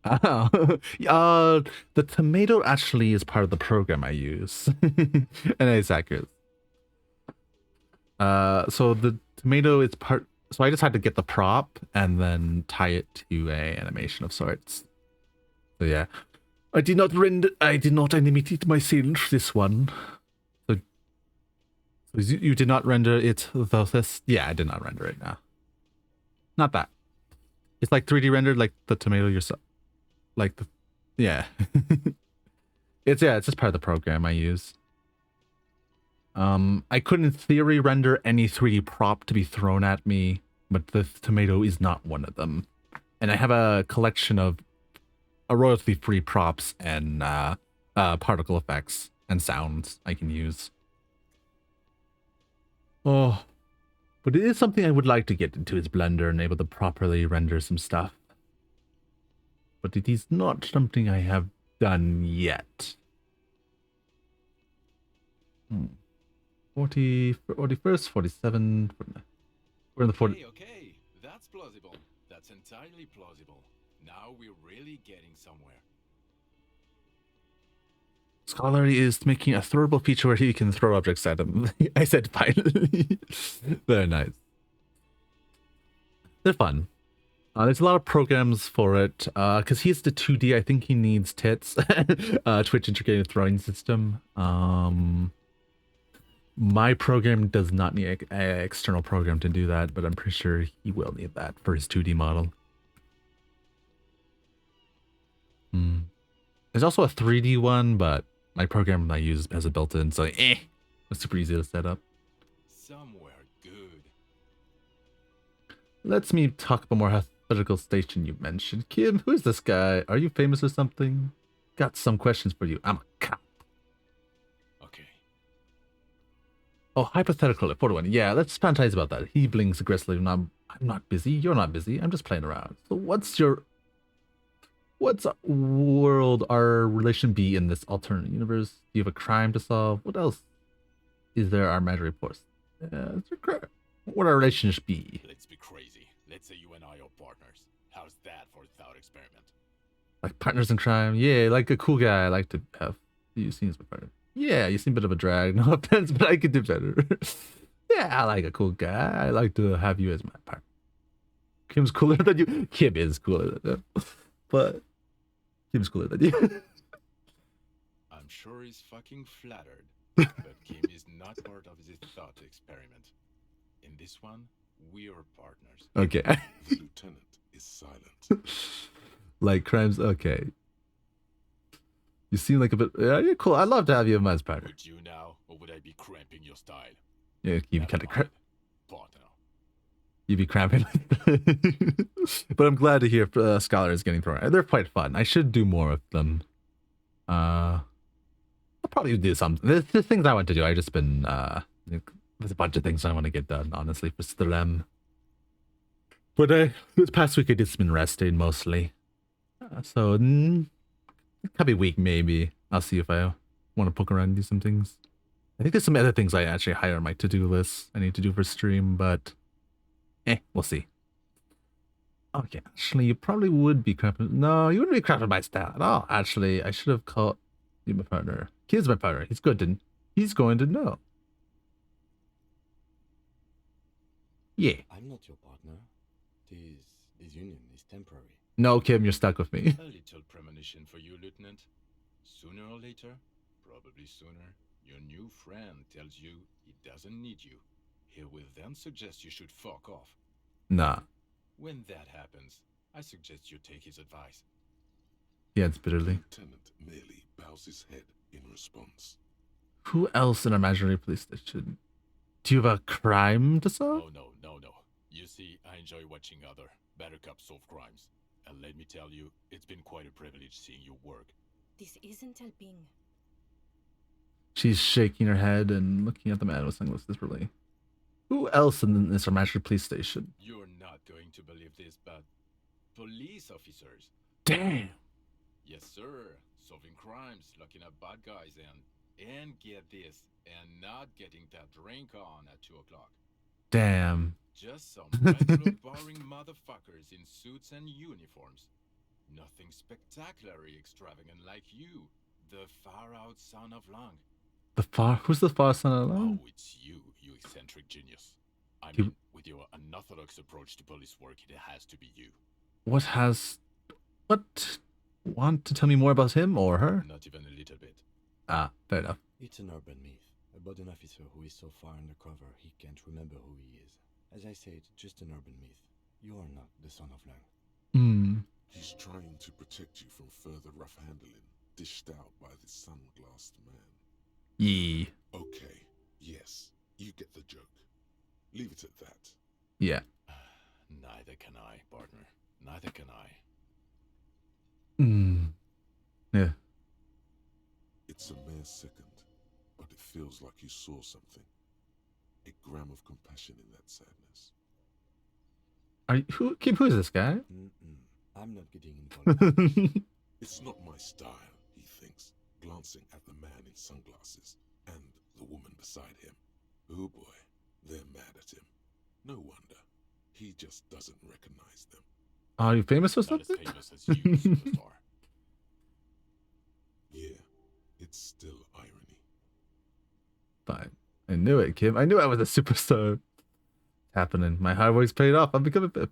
Oh. The tomato actually is part of the program I use. And it's accurate. So the tomato is part. So I just had to get the prop and then tie it to a animation of sorts. So yeah, I did not animate it myself. This one. So you did not render it though. This I did not render it. Now. Not that. It's like 3D rendered, like the tomato yourself. Like the it's just part of the program I use. I could in theory render any 3D prop to be thrown at me, but the tomato is not one of them. And I have a collection of royalty-free props and particle effects and sounds I can use. Oh, But it is something I would like to get into his Blender and able to properly render some stuff. But it is not something I have done yet. 41st, 47. We're in the 40. Okay, that's plausible. That's entirely plausible. Now we're really getting somewhere. Scholarly is making a throwable feature where he can throw objects at him. I said finally. Very nice. They're fun. There's a lot of programs for it. Because he's the 2D, I think he needs tits. Twitch integrated throwing system. My program does not need an external program to do that, but I'm pretty sure he will need that for his 2D model. There's also a 3D one, but my program I use has a built-in, so it's super easy to set up. Somewhere good. Let's me talk about more hypothetical station you mentioned. Kim, who is this guy? Are you famous or something? Got some questions for you. I'm a cop. Okay. Oh, hypothetical at 41. Yeah, let's fantasize about that. He blinks aggressively. I'm not busy. You're not busy. I'm just playing around. So what's world our relation be in this alternate universe? Do you have a crime to solve? What else is there our magic reports? What our relationship be? Let's be crazy. Let's say you and I are partners. How's that for a thought experiment? Like partners in crime? Yeah, like a cool guy I like to have. You seem as my partner. Yeah, you seem a bit of a drag. No offense, but I could do better. Yeah, I like a cool guy. I like to have you as my partner. Kim's cooler than you. Kim is cooler than you. But Kim's cooler than you. I'm sure he's fucking flattered. But Kim is not part of his thought experiment. In this one, we are partners. Okay. The lieutenant is silent. Like crimes. Okay. You seem like a bit. Yeah, you're cool. I'd love to have you as partner. Would you now, or would I be cramping your style? Yeah, you'd be kind of You'd be cramping. But I'm glad to hear Scholar is getting thrown. They're quite fun. I should do more of them. I'll probably do some. There's things I want to do. I just been there's a bunch of things I want to get done, honestly, for them. But this past week I just been resting mostly. So probably week maybe. I'll see if I want to poke around and do some things. I think there's some other things I actually hire on my to-do list I need to do for stream, but we'll see. Okay, actually, you probably would be crapping. No, you wouldn't be crapping my style at all. Actually, I should have called you my partner. Kid's my partner. He's going to know. Yeah. I'm not your partner. This union is temporary. No, Kim, you're stuck with me. A little premonition for you, Lieutenant. Sooner or later, probably sooner, your new friend tells you he doesn't need you. He will then suggest you should fuck off. Nah. When that happens, I suggest you take his advice. He adds bitterly. Lieutenant merely bows his head in response. Who else in our imaginary police station? Do you have a crime to solve? Oh, no. You see, I enjoy watching other better cops solve crimes. And let me tell you, it's been quite a privilege seeing you work. This isn't helping. She's shaking her head and looking at the man with sunglasses desperately. Who else in this imaginary police station? You're not going to believe this, but police officers. Damn. Yes, sir. Solving crimes, looking at bad guys, and get this, and not getting that drink on at 2 o'clock. Damn. Just some regular boring motherfuckers in suits and uniforms. Nothing spectacularly extravagant like you, the far-out son of Lang. Who's the far son of Lang? Oh, it's you eccentric genius. I mean, with your unorthodox approach to police work, it has to be you. What? Want to tell me more about him or her? Not even a little bit. Ah, fair enough. It's an urban myth about an officer who is so far undercover he can't remember who he is. As I said, just an urban myth. You are not the son of Lang. He's trying to protect you from further rough handling dished out by the sunglassed man. Yee. Okay, yes, you get the joke. Leave it at that. Yeah. Neither can I, partner. Neither can I. Yeah. It's a mere second, but it feels like you saw something. a gram of compassion in that sadness. Kim, who is this guy? I'm not getting involved. It's not my style, he thinks, glancing at the man in sunglasses and the woman beside him. Oh boy, they're mad at him. No wonder. He just doesn't recognize them. Are you famous or Not something? as famous as you, superstar. Yeah, it's still irony. Fine. I knew it, Kim. I knew I was a superstar. It's happening. My hard work's paid off. I'm becoming a...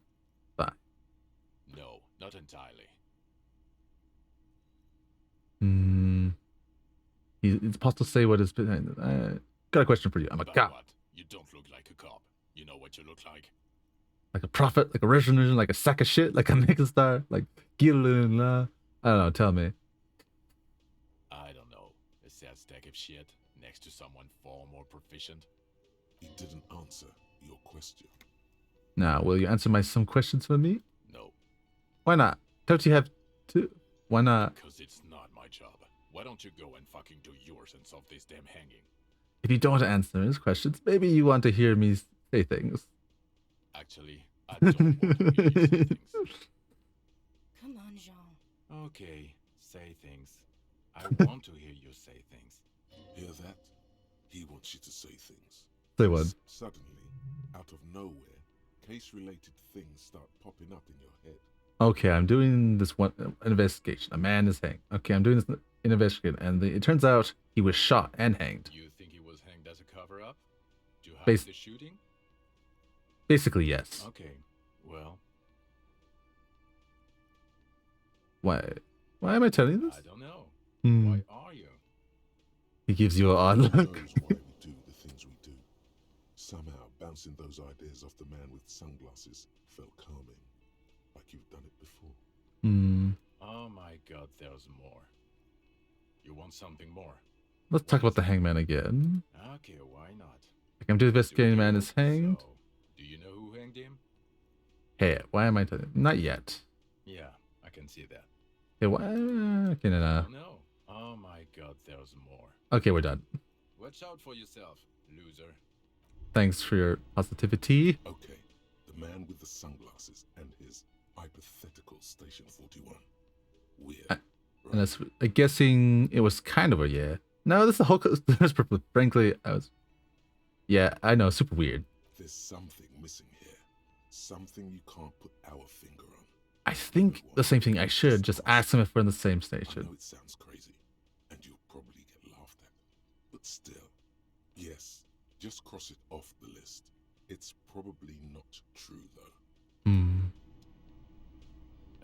Fine. No, not entirely. It's possible to say what is behind it. Got a question for you. I'm a About cop. what? You don't look like a cop. You know what you look like? Like a prophet, like a revolution, like a sack of shit, like a megastar, like Gillen. I don't know. Tell me. I don't know. A sad stack of shit next to someone far more proficient. He didn't answer your question. Now, will you answer some questions for me? No. Why not? Don't you have to? Why not? Because it's not my job. Why don't you go and fucking do yours and solve this damn hanging? If you don't want to answer his questions, maybe you want to hear me say things. Actually, I don't want to hear you say things. Come on, Jean. Okay, say things. I want to hear you say things. Hear that? He wants you to say things. Say what? Suddenly, out of nowhere, case-related things start popping up in your head. Okay, I'm doing this one investigation. A man is hanged. Okay, I'm doing this investigation, and it turns out he was shot and hanged. You think he was hanged as a cover-up? To hide Bas- the shooting? Basically, yes. Okay, well, Why am I telling you this? I don't know. Hmm. Why are you? He gives you an odd Who look. knows why we do the things we do? Somehow, bouncing those ideas off the man with sunglasses felt calming, like you've done it before. Oh my god, there's more. You want something more? Let's talk about the hangman again. Okay, why not? Like I'm doing investigating, man is hanged. So, do you know who hanged him? Hey, why am I telling you? Not yet. Yeah, I can see that. Okay, why? Okay, no. Oh no. Oh my god, there's more. Okay, we're done. Watch out for yourself, loser. Thanks for your positivity. Okay, the man with the sunglasses and his hypothetical Station 41. Weird. Unless I'm guessing it was kind of a yeah. No, this is the whole. Frankly, yeah, I know, super weird. There's something missing here. Something you can't put our finger on. I think the same thing. I should just ask him if we're in the same I station. know it sounds crazy, and you'll probably get laughed at. But still, yes, just cross it off the list. It's probably not true, though.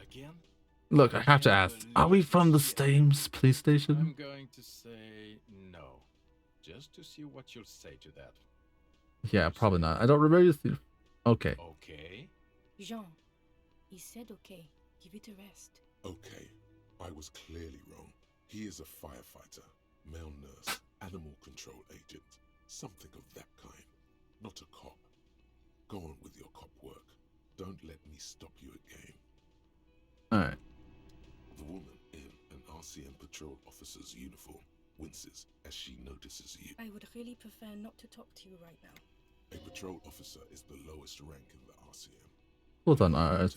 Again? Look, I have to ask. Are we from the same police station? I'm going to say no. Just to see what you'll say to that. Yeah, probably not. I don't remember. Okay. Okay. Jean, he said okay. Give it a rest. Okay, I was clearly wrong. He is a firefighter, male nurse, animal control agent, something of that kind. Not a cop. Go on with your cop work. Don't let me stop you again. Alright. The woman in an RCM patrol officer's uniform winces as she notices you. I would really prefer not to talk to you right now. A patrol officer is the lowest rank in the RCM. Hold on, And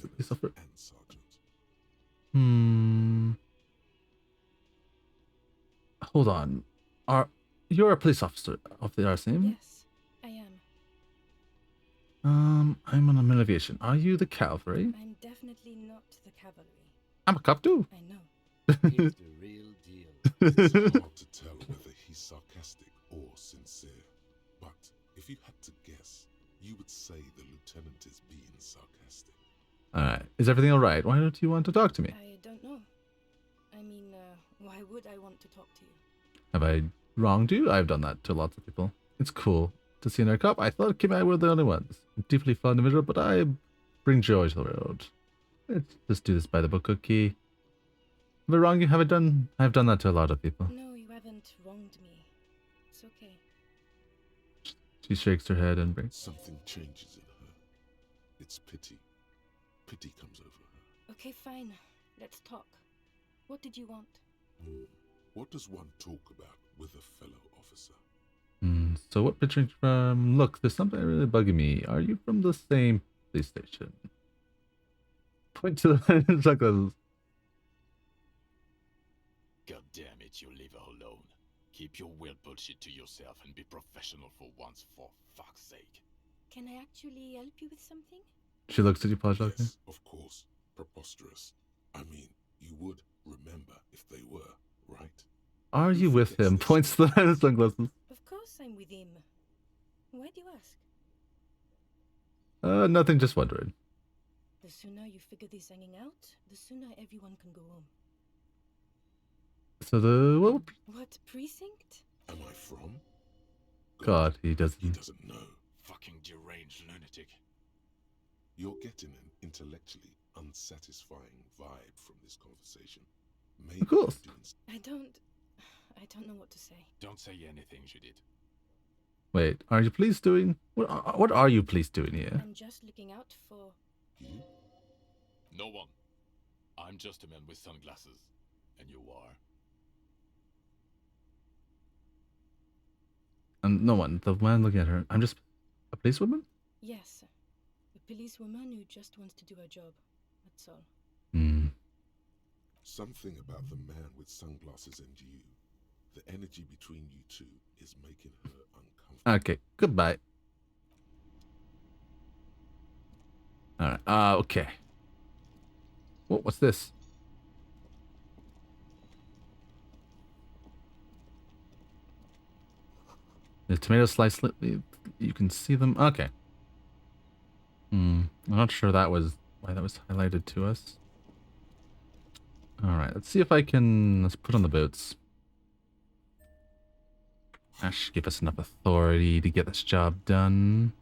sergeant. Hold on. You're a police officer of the RCM? Yes, I am. I'm on a mitigation. Are you the cavalry? I'm definitely not the cavalry. I'm a cop too. I know. He's the real deal. It's hard to tell whether he's sarcastic or sincere. But if you had to guess, you would say the lieutenant is being sarcastic. Alright. Is everything alright? Why don't you want to talk to me? I don't know. I mean, why would I want to talk to you? Have I wronged you? I've done that to lots of people. It's cool to see another cop. I thought Kim and I were the only ones. I'm deeply flawed individual, but I bring joy to the world. Let's just do this by the book, Cookie. Have I wronged you? I've done that to a lot of people. No, you haven't wronged me. It's okay. She shakes her head and brings. Something changes in her. It's pity. Pity comes over her. Okay, fine. Let's talk. What did you want? What does one talk about with a fellow officer? So what picture from? Look, there's something really bugging me. Are you from the same police station? Point to the sunglasses. God damn it, you leave her alone. Keep your weird bullshit to yourself and be professional for once, for fuck's sake. Can I actually help you with something? She looks at you, apologizing. Yes, of course. Preposterous. I mean, you would remember if they were, right? Are you with him? Points to the sunglasses. Of course I'm with him. Why do you ask? Nothing, just wondering. The sooner you figure this hanging out, the sooner everyone can go home. So What precinct? Am I from? God, he doesn't. He doesn't know. Fucking deranged lunatic. You're getting an intellectually unsatisfying vibe from this conversation. Maybe Of course. I don't know what to say. Don't say anything, Judith. Wait, are you police doing? What are you police doing here? I'm just looking out for... You? No one. I'm just a man with sunglasses. And you are. And no one. The man looking at her. I'm just a policewoman? Yes, a policewoman who just wants to do her job. That's all. Hmm. Something about the man with sunglasses and you, the energy between you two is making her uncomfortable. Okay, goodbye. Alright, okay. What's this? The tomato slice, you can see them. Okay. I'm not sure that was why that was highlighted to us. Alright, let's see if I can... Let's put on the boots. That should give us enough authority to get this job done.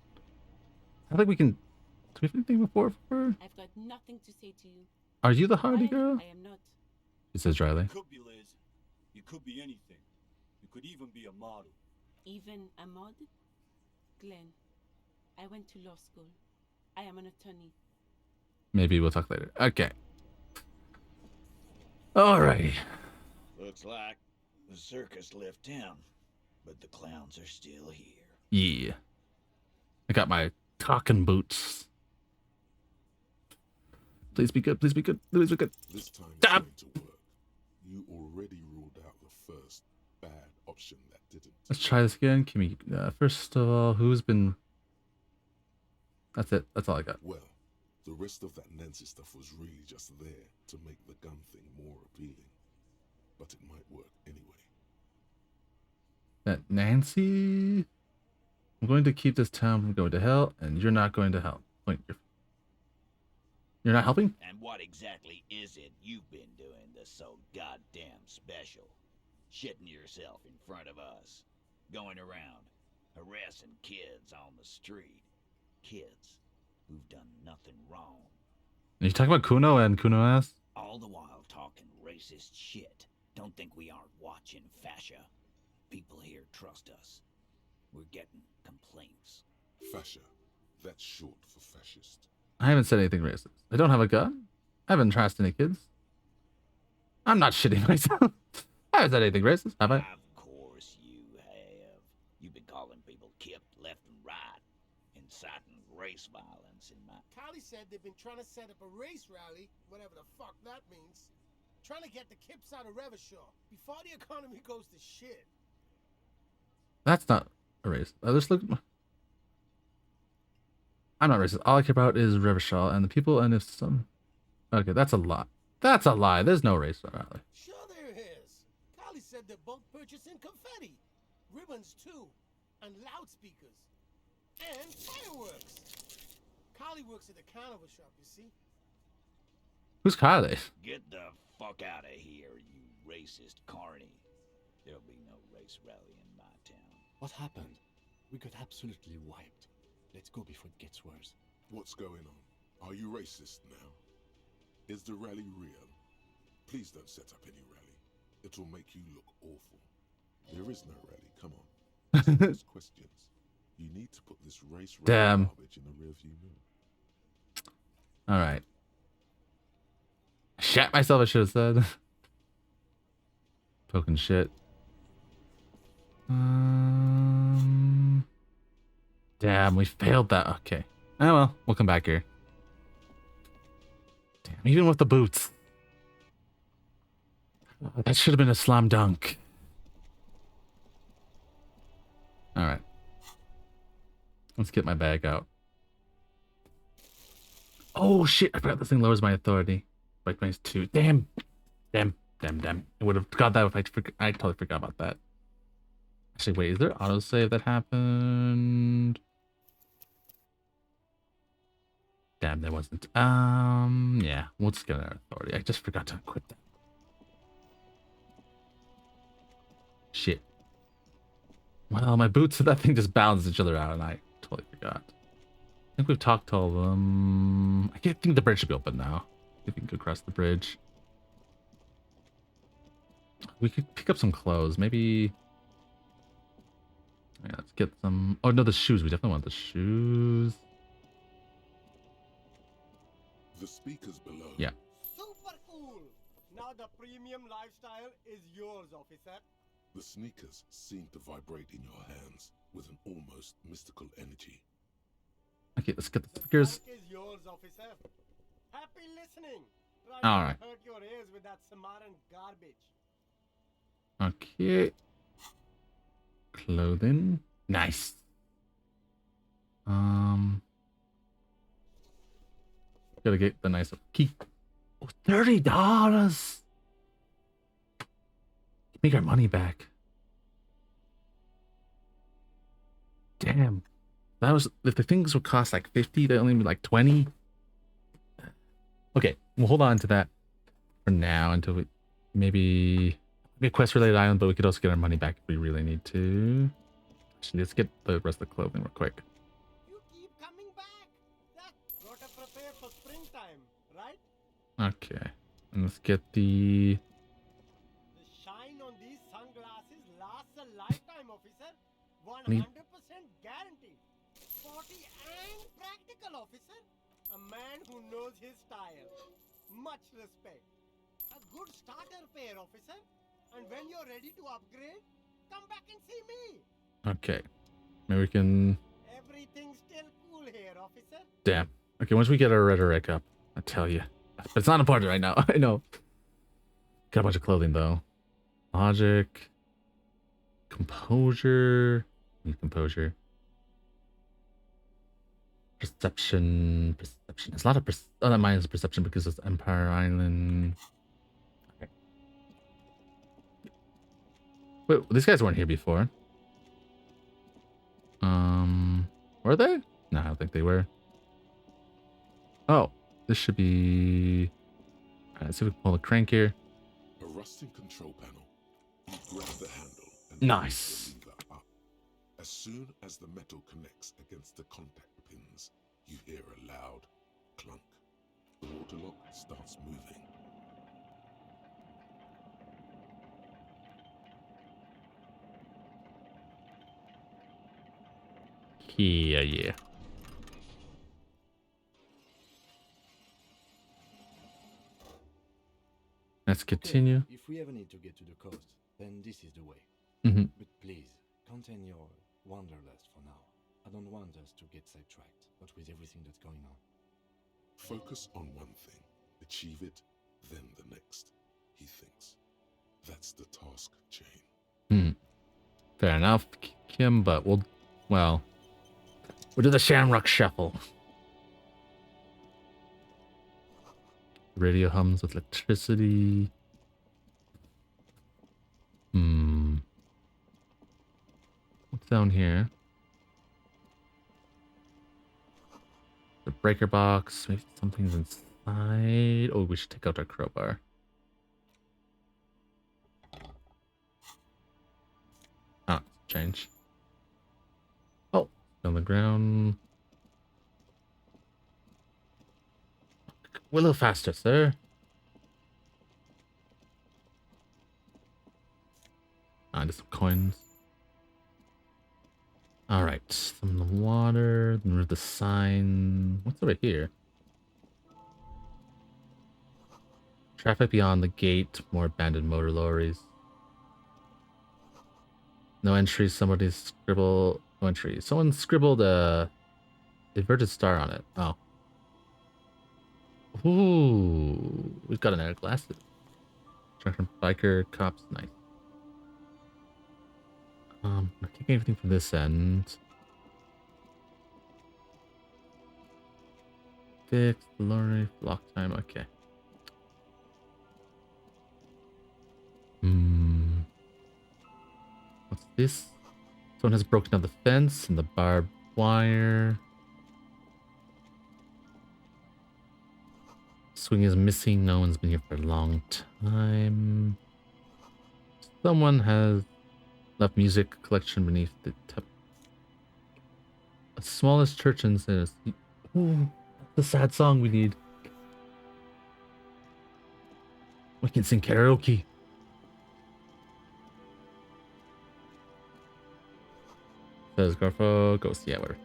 I think we can... Do we have anything before for her? I've got nothing to say to you. Are you the hardy girl? I am not. He says dryly. You could be Liz. You could be anything. You could even be a model. Even a mod? Glenn, I went to law school. I am an attorney. Maybe we'll talk later. Okay. Alrighty. Looks like the circus left town, but the clowns are still here. Yeah. I got my talking boots. Please be good, please be good, please be good. This time it's going to work. You already ruled out the first bad option that didn't. Let's try this again. Kimmy, first of all, who's been... That's it. That's all I got. Well, the rest of that Nancy stuff was really just there to make the gun thing more appealing. But it might work anyway. That Nancy... I'm going to keep this town from going to hell, and you're not going to hell. Point. You're not helping? And what exactly is it you've been doing that's so goddamn special? Shitting yourself in front of us. Going around, harassing kids on the street. Kids who've done nothing wrong. Are you talking about Kuno and Kuno ass? All the while talking racist shit. Don't think we aren't watching, Fascia. People here trust us. We're getting complaints. Fascia. That's short for fascist. I haven't said anything racist. I don't have a gun. I haven't trashed any kids. I'm not shitting myself. I haven't said anything racist, have I? Of course you have. You've been calling people kipped left and right, inciting race violence in my... Callie said they've been trying to set up a race rally, whatever the fuck that means. Trying to get the kips out of Revachol before the economy goes to shit. That's not a race. Just look... I'm not racist. All I care about is Revachol and the people, and if some... Okay, that's a lie. That's a lie. There's no race rally. Sure there is. Callie said they're bulk purchasing confetti, ribbons too, and loudspeakers, and fireworks. Callie works at the carnival shop, you see. Who's Kylie? Get the fuck out of here, you racist carny. There'll be no race rally in my town. What happened? We got absolutely wiped. Let's go before it gets worse. What's going on? Are you racist now? Is the rally real? Please don't set up any rally. It'll make you look awful. There is no rally, come on. Those questions. You need to put this race Damn. garbage in the rearview mirror. Alright. Shat myself, I should have said. Poking shit. Damn, we failed that. Okay. Oh well, we'll come back here. Damn, even with the boots. That should have been a slam dunk. Alright. Let's get my bag out. Oh shit, I forgot this thing lowers my authority. Like minus 2. Damn. Damn. I would have got that if I totally forgot about that. Actually, wait, is there autosave that happened? Damn, there wasn't. Yeah, we'll just get our authority. I just forgot to equip that. Shit. Well, my boots, that thing just balances each other out, and I totally forgot. I think we've talked to all of them. I think the bridge should be open now. If we can go across the bridge. We could pick up some clothes. Maybe... Yeah, let's get some... Oh, no, the shoes. We definitely want the shoes. The speakers below. Yeah. Super cool! Now the premium lifestyle is yours, officer. The sneakers seem to vibrate in your hands with an almost mystical energy. Okay, let's get the speakers. The is yours, officer. Happy listening. All right. Hurt your ears with that Samaran garbage. Okay. Clothing. Nice. Gotta get the nice key. Oh, $30. Make our money back. Damn. That was, if the things would cost like 50, they only be like 20. Okay, we'll hold on to that for now until we maybe a quest related item, but we could also get our money back if we really need to. Actually, let's get the rest of the clothing real quick. You keep coming back. That's gotta prepare for springtime, right? Okay, and let's get the... The shine on these sunglasses lasts a lifetime, officer. 100% guaranteed. Sporty and practical, officer. A man who knows his style. Much respect. A good starter pair, officer. And when you're ready to upgrade, come back and see me. Okay, maybe we can... Everything's still cool here, officer. Damn. Okay, once we get our rhetoric up, I tell you. But it's not important right now. I know. Got a bunch of clothing though. Logic. Composure. Need composure. Perception. There's a lot of oh, that mine is perception because it's Empire Island. Okay. Wait, these guys weren't here before. Were they? No, I don't think they were. Oh, this should be... Alright, let's see if we can pull the crank here. A rusting control panel. You grab the handle and nice. the lever up. As soon as the metal connects against the contact pins, you hear a loud clunk. The water lock starts moving. Yeah. Let's continue. Okay, if we ever need to get to the coast, then this is the way. Mhm. But please, contain your wanderlust for now. I don't want us to get sidetracked, not with everything that's going on. Focus on one thing. Achieve it, then the next, he thinks. That's the task chain. Fair enough, Kim, but we'll do the Shamrock Shuffle. Radio hums with electricity. What's down here? The breaker box. Maybe something's inside. Oh, we should take out our crowbar. Ah, change. Oh, on the ground. We're a little faster, sir. Just some coins. Alright, some in the water. Then read the sign. What's over here? Traffic beyond the gate. More abandoned motor lorries. No entries. Somebody's scribble. Poetry. Someone scribbled a inverted star on it. Oh. Ooh, we've got an air glasses. Biker cops, nice. I can't get anything from this end. Fix, Lorry, lock time, okay. What's this? Someone has broken down the fence and the barbed wire. Swing is missing. No one's been here for a long time. Someone has left music collection beneath the top. The smallest church in the ooh, the sad song we need. We can sing karaoke. Says Garfo, Ghost, yeah, whatever.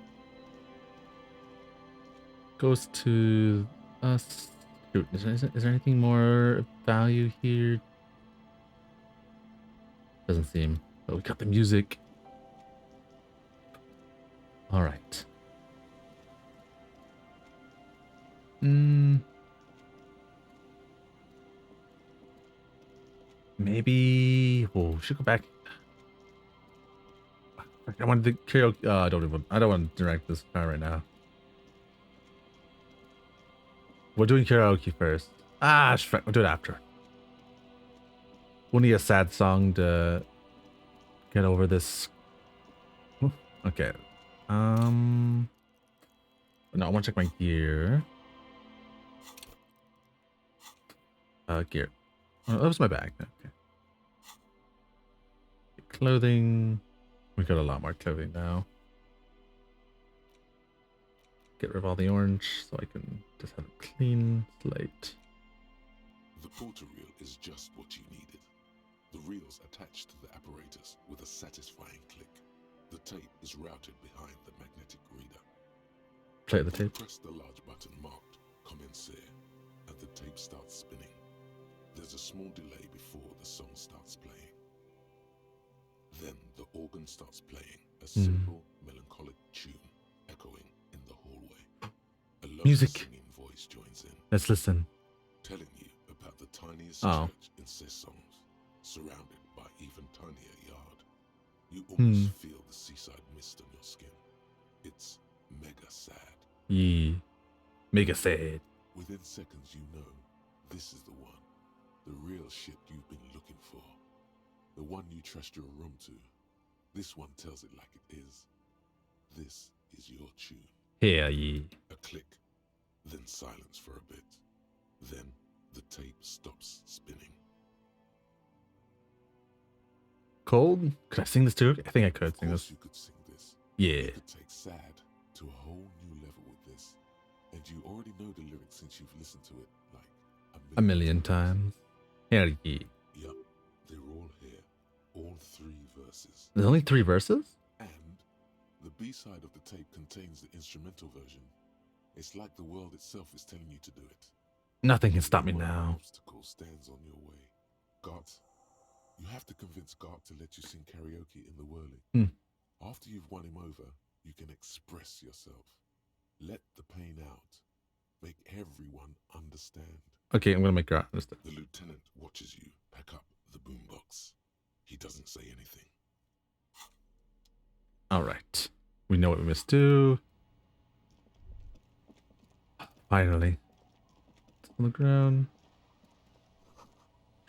Goes to us. Dude, is there anything more value here? Doesn't seem. But we got the music. All right. Maybe. Oh, we should go back. I wanted the karaoke. I don't want to direct this car right now. We're doing karaoke first. We'll do it after. We'll need a sad song to get over this. Okay. No, I want to check my gear. Gear. Oh, that was my bag. Okay. Clothing. We got a lot more clothing now. Get rid of all the orange so I can just have a clean slate. The porter reel is just what you needed. The reels attached to the apparatus with a satisfying click. The tape is routed behind the magnetic reader. Play the tape. Press the large button marked Commencer and the tape starts spinning. There's a small delay before the song starts playing. Then the organ starts playing a simple, melancholic tune echoing in the hallway. A low singing voice joins in. Let's listen. Telling you about the tiniest church in Sessons, surrounded by even tinier yard. You almost feel the seaside mist on your skin. It's mega sad. Yeah. Mega sad. Within seconds you know this is the one. The real shit you've been looking for. The one you trust your room to. This one tells it like it is. This is your tune. Hell yeah. A click, then silence for a bit. Then the tape stops spinning. Cold? Could I sing this too? I think I could sing this. You could sing this. Yeah. You could take sad to a whole new level with this. And you already know the lyrics since you've listened to it like a million times. Hell yeah. Yup, they're all here. All 3 verses. There's only 3 verses? And the B-side of the tape contains the instrumental version. It's like the world itself is telling you to do it. Nothing can stop me now. Obstacle stands on your way. Gart, you have to convince Gart to let you sing karaoke in the whirling. After you've won him over, you can express yourself. Let the pain out. Make everyone understand. Okay, I'm gonna make Gart understand. The lieutenant watches you pack up the boombox. He doesn't say anything. Alright. We know what we must do. Finally. It's on the ground.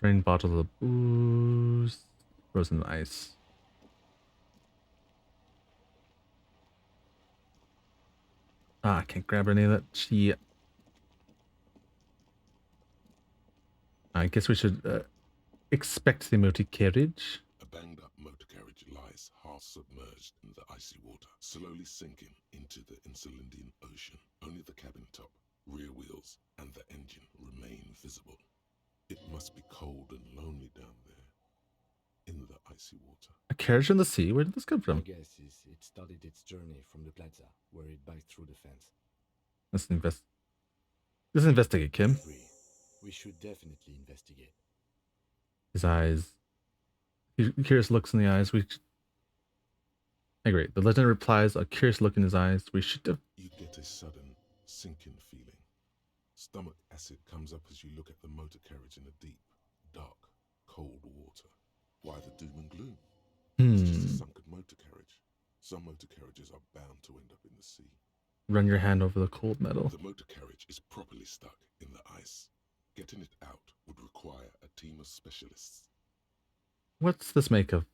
Drain bottle of booze. Frozen ice. I can't grab any of that shit. I guess we should expect the motor carriage. A banged up motor carriage lies half submerged in the icy water, slowly sinking into the Insulindian Ocean. Only the cabin top, rear wheels, and the engine remain visible. It must be cold and lonely down there, in the icy water. A carriage in the sea? Where did this come from? My guess is it started its journey from the plaza, where it backed through the fence. Let's investigate, Kim. We should definitely investigate. His eyes. Curious looks in the eyes. I agree. The lieutenant replies, a curious look in his eyes. We should have. You get a sudden sinking feeling. Stomach acid comes up as you look at the motor carriage in the deep, dark, cold water. Why the doom and gloom? It's just a sunken motor carriage. Some motor carriages are bound to end up in the sea. Run your hand over the cold metal. The motor carriage is properly stuck in the ice. Getting it out would require a team of specialists. What's this make of?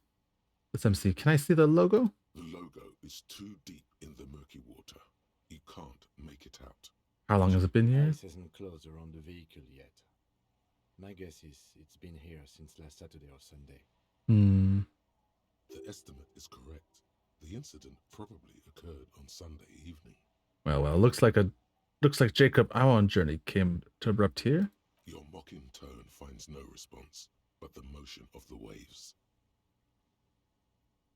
This MC. Can I see the logo? The logo is too deep in the murky water. You can't make it out. How long has it been here? Ice hasn't closed around the vehicle yet. My guess is it's been here since last Saturday or Sunday. The estimate is correct. The incident probably occurred on Sunday evening. Well, looks like Jacob Awon journey came to abrupt here. Your mocking tone finds no response, but the motion of the waves.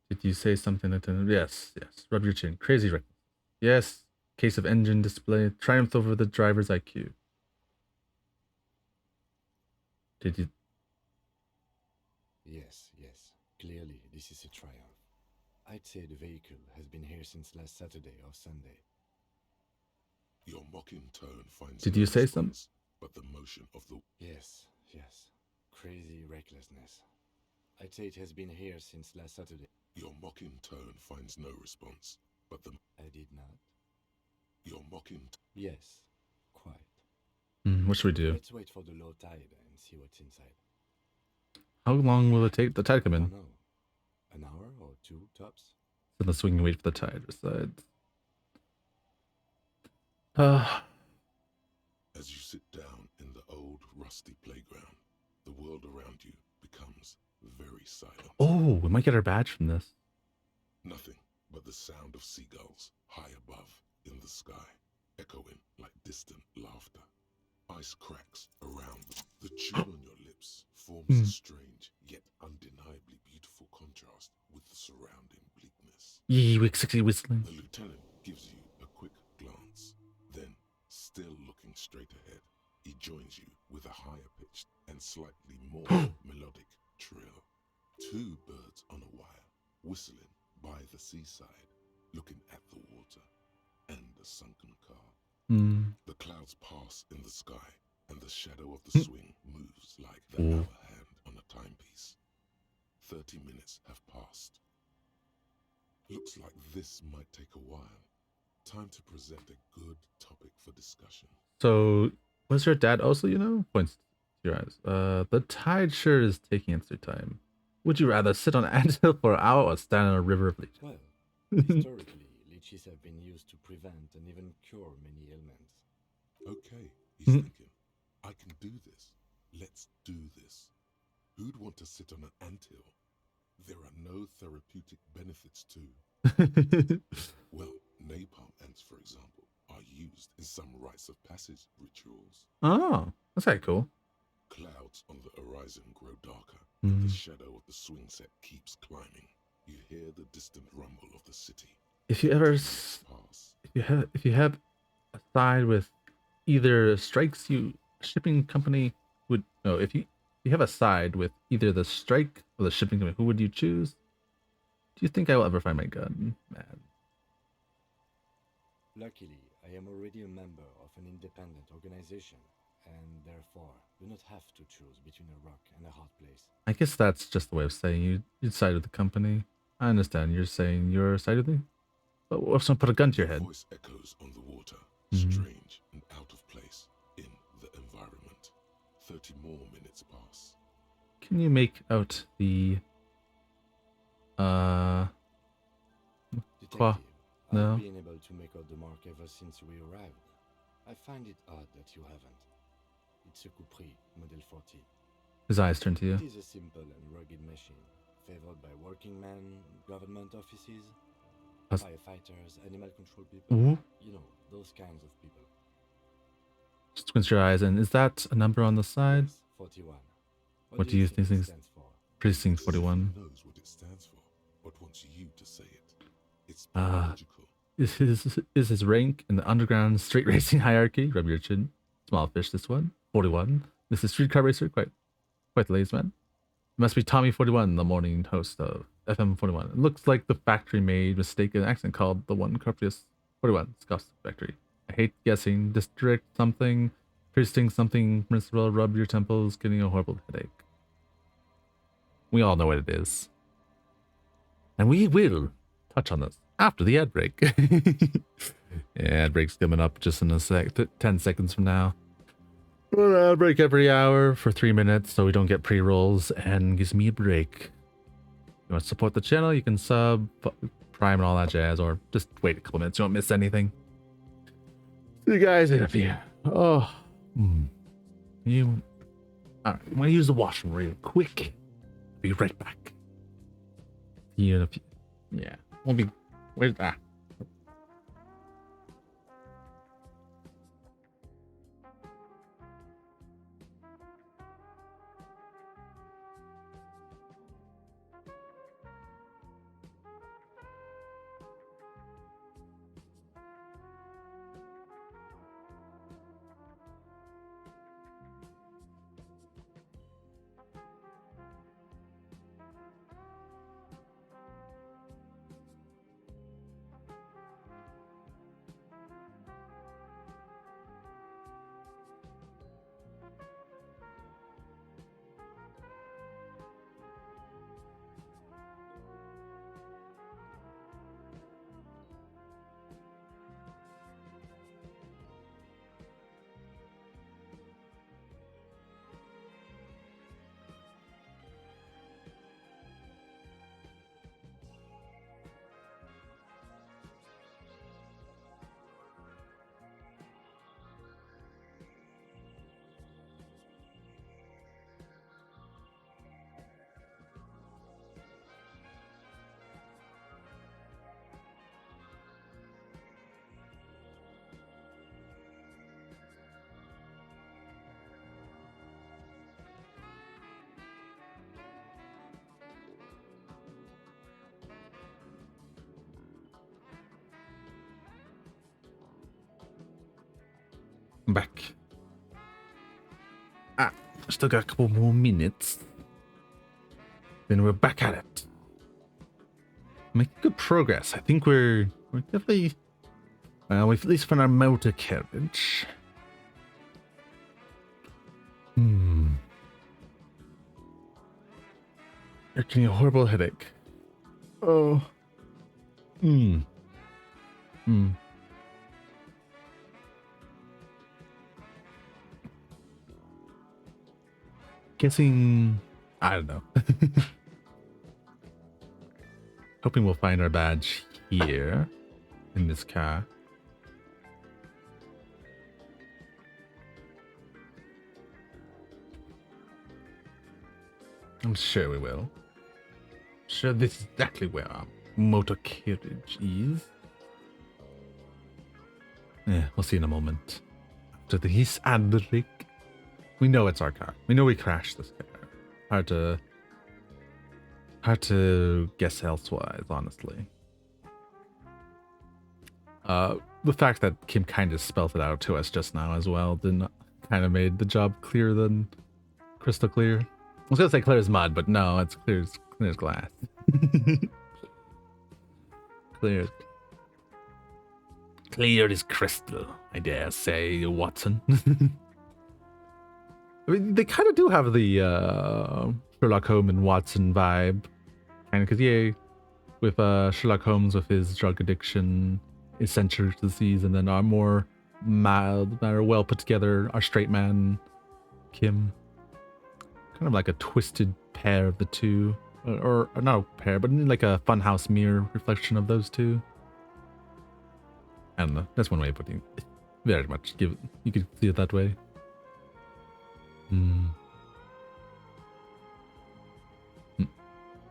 Did you say something, Lieutenant? Yes. Rub your chin. Crazy reckless. Yes. Case of engine display. Triumph over the driver's IQ. Did you? Yes. Clearly, this is a triumph. I'd say the vehicle has been here since last Saturday or Sunday. Your mocking tone finds Did no you say response, but the motion of the... Yes. Crazy recklessness. I'd say it has been here since last Saturday. Your mocking tone finds no response, but the... I did not. Your mocking... Yes. Quite. What should we do? Let's wait for the low tide and see what's inside. How long will it take the tide to come in? No. An hour or two, tops? So let's swing and wait for the tide to recede. As you sit down in the old, rusty playground, the world around you becomes very silent. Oh, we might get our badge from this. Nothing but the sound of seagulls high above in the sky, echoing like distant laughter. Ice cracks around them. The tune on your lips forms a strange yet undeniably beautiful contrast with the surrounding bleakness. Yee, Wick 60 whistling. The lieutenant gives you a quick glance. Then, still looking straight ahead, he joins you with a higher pitched and slightly more melodic trill. Two birds on a wire, whistling by the seaside, looking at the water and the sunken car. The clouds pass in the sky, and the shadow of the swing moves like the hour hand on a timepiece. 30 minutes have passed. Looks like this might take a while. Time to present a good topic for discussion. So, was your dad also, Points to your eyes. The tide sure is taking its time. Would you rather sit on an anthill for an hour or stand on a river of leech? Well, historically, leeches have been used to prevent and even cure many ailments. Okay, he's thinking, I can do this. Let's do this. Who'd want to sit on an anthill? There are no therapeutic benefits to. Well, napalm ants, for example, are used in some rites of passage rituals. Oh, that's kind of cool. Clouds on the horizon grow darker, and the shadow of the swing set keeps climbing. You hear the distant rumble of the city. If you ever, if you have a side with either strikes you, shipping company would no. If you have a side with either the strike or the shipping company, who would you choose? Do you think I will ever find my gun, man? Luckily, I am already a member of an independent organization, and therefore do not have to choose between a rock and a hard place. I guess that's just the way of saying you side with the company. I understand you're saying you're side with me. But what if someone put a gun to your head? Voice echoes on the water, strange and out of place in the environment. 30 more minutes pass. Can you make out the Detective, no. I've been able to make out the mark ever since we arrived. I find it odd that you haven't. It's a Capri, Model 40. His eyes turn to you. It is a simple and rugged machine, favored by working men, government offices, firefighters, animal control people. You know, those kinds of people. Just squint your eyes, and is that a number on the side? Yes, 41. What do you think it stands for? Precinct 41. Knows what it stands for, but wants you to say it. It's biological. Is his rank in the underground street racing hierarchy? Rub your chin. Small fish, this one. 41. This is street car racer. Quite the ladies man. Must be Tommy41, the morning host of FM41. It looks like the factory made mistaken accent called the one corruptiest 41 Scott's factory. I hate guessing. District something, precinct something, principal, rub your temples, getting a horrible headache. We all know what it is. And we will touch on this after the ad break. Yeah, ad break's coming up just in a 10 seconds from now. Well, ad break every hour for 3 minutes so we don't get pre-rolls and gives me a break. You want to support the channel, you can sub, prime and all that jazz, or just wait a couple minutes, you won't miss anything. See you guys in a few. Oh. You... Alright, I'm gonna use the washroom real quick. Be right back. See you in a few... Yeah, we'll be... Where's that? I'm back. Still got a couple more minutes. Then we're back at it. Making good progress. I think we're definitely... Well, we've at least found our motor carriage. You're getting a horrible headache. Oh. Guessing... I don't know. Hoping we'll find our badge here in this car. I'm sure we will. Sure, this is exactly where our motor carriage is. Yeah, we'll see in a moment. After this ad break. We know it's our car. We know we crashed this car. Hard to guess elsewise, honestly. The fact that Kim kind of spelled it out to us just now as well kind of made the job clearer than crystal clear. I was gonna say clear as mud, but no, it's clear as glass. Clear as crystal, I dare say, Watson. I mean, they kind of do have the Sherlock Holmes and Watson vibe. Kind of, because, yeah, with Sherlock Holmes with his drug addiction, eccentric disease, and then our more mild, well put together, our straight man, Kim. Kind of like a twisted pair of the two. Or not a pair, but like a funhouse mirror reflection of those two. I don't know. That's one way of putting it. Very much. You could see it that way.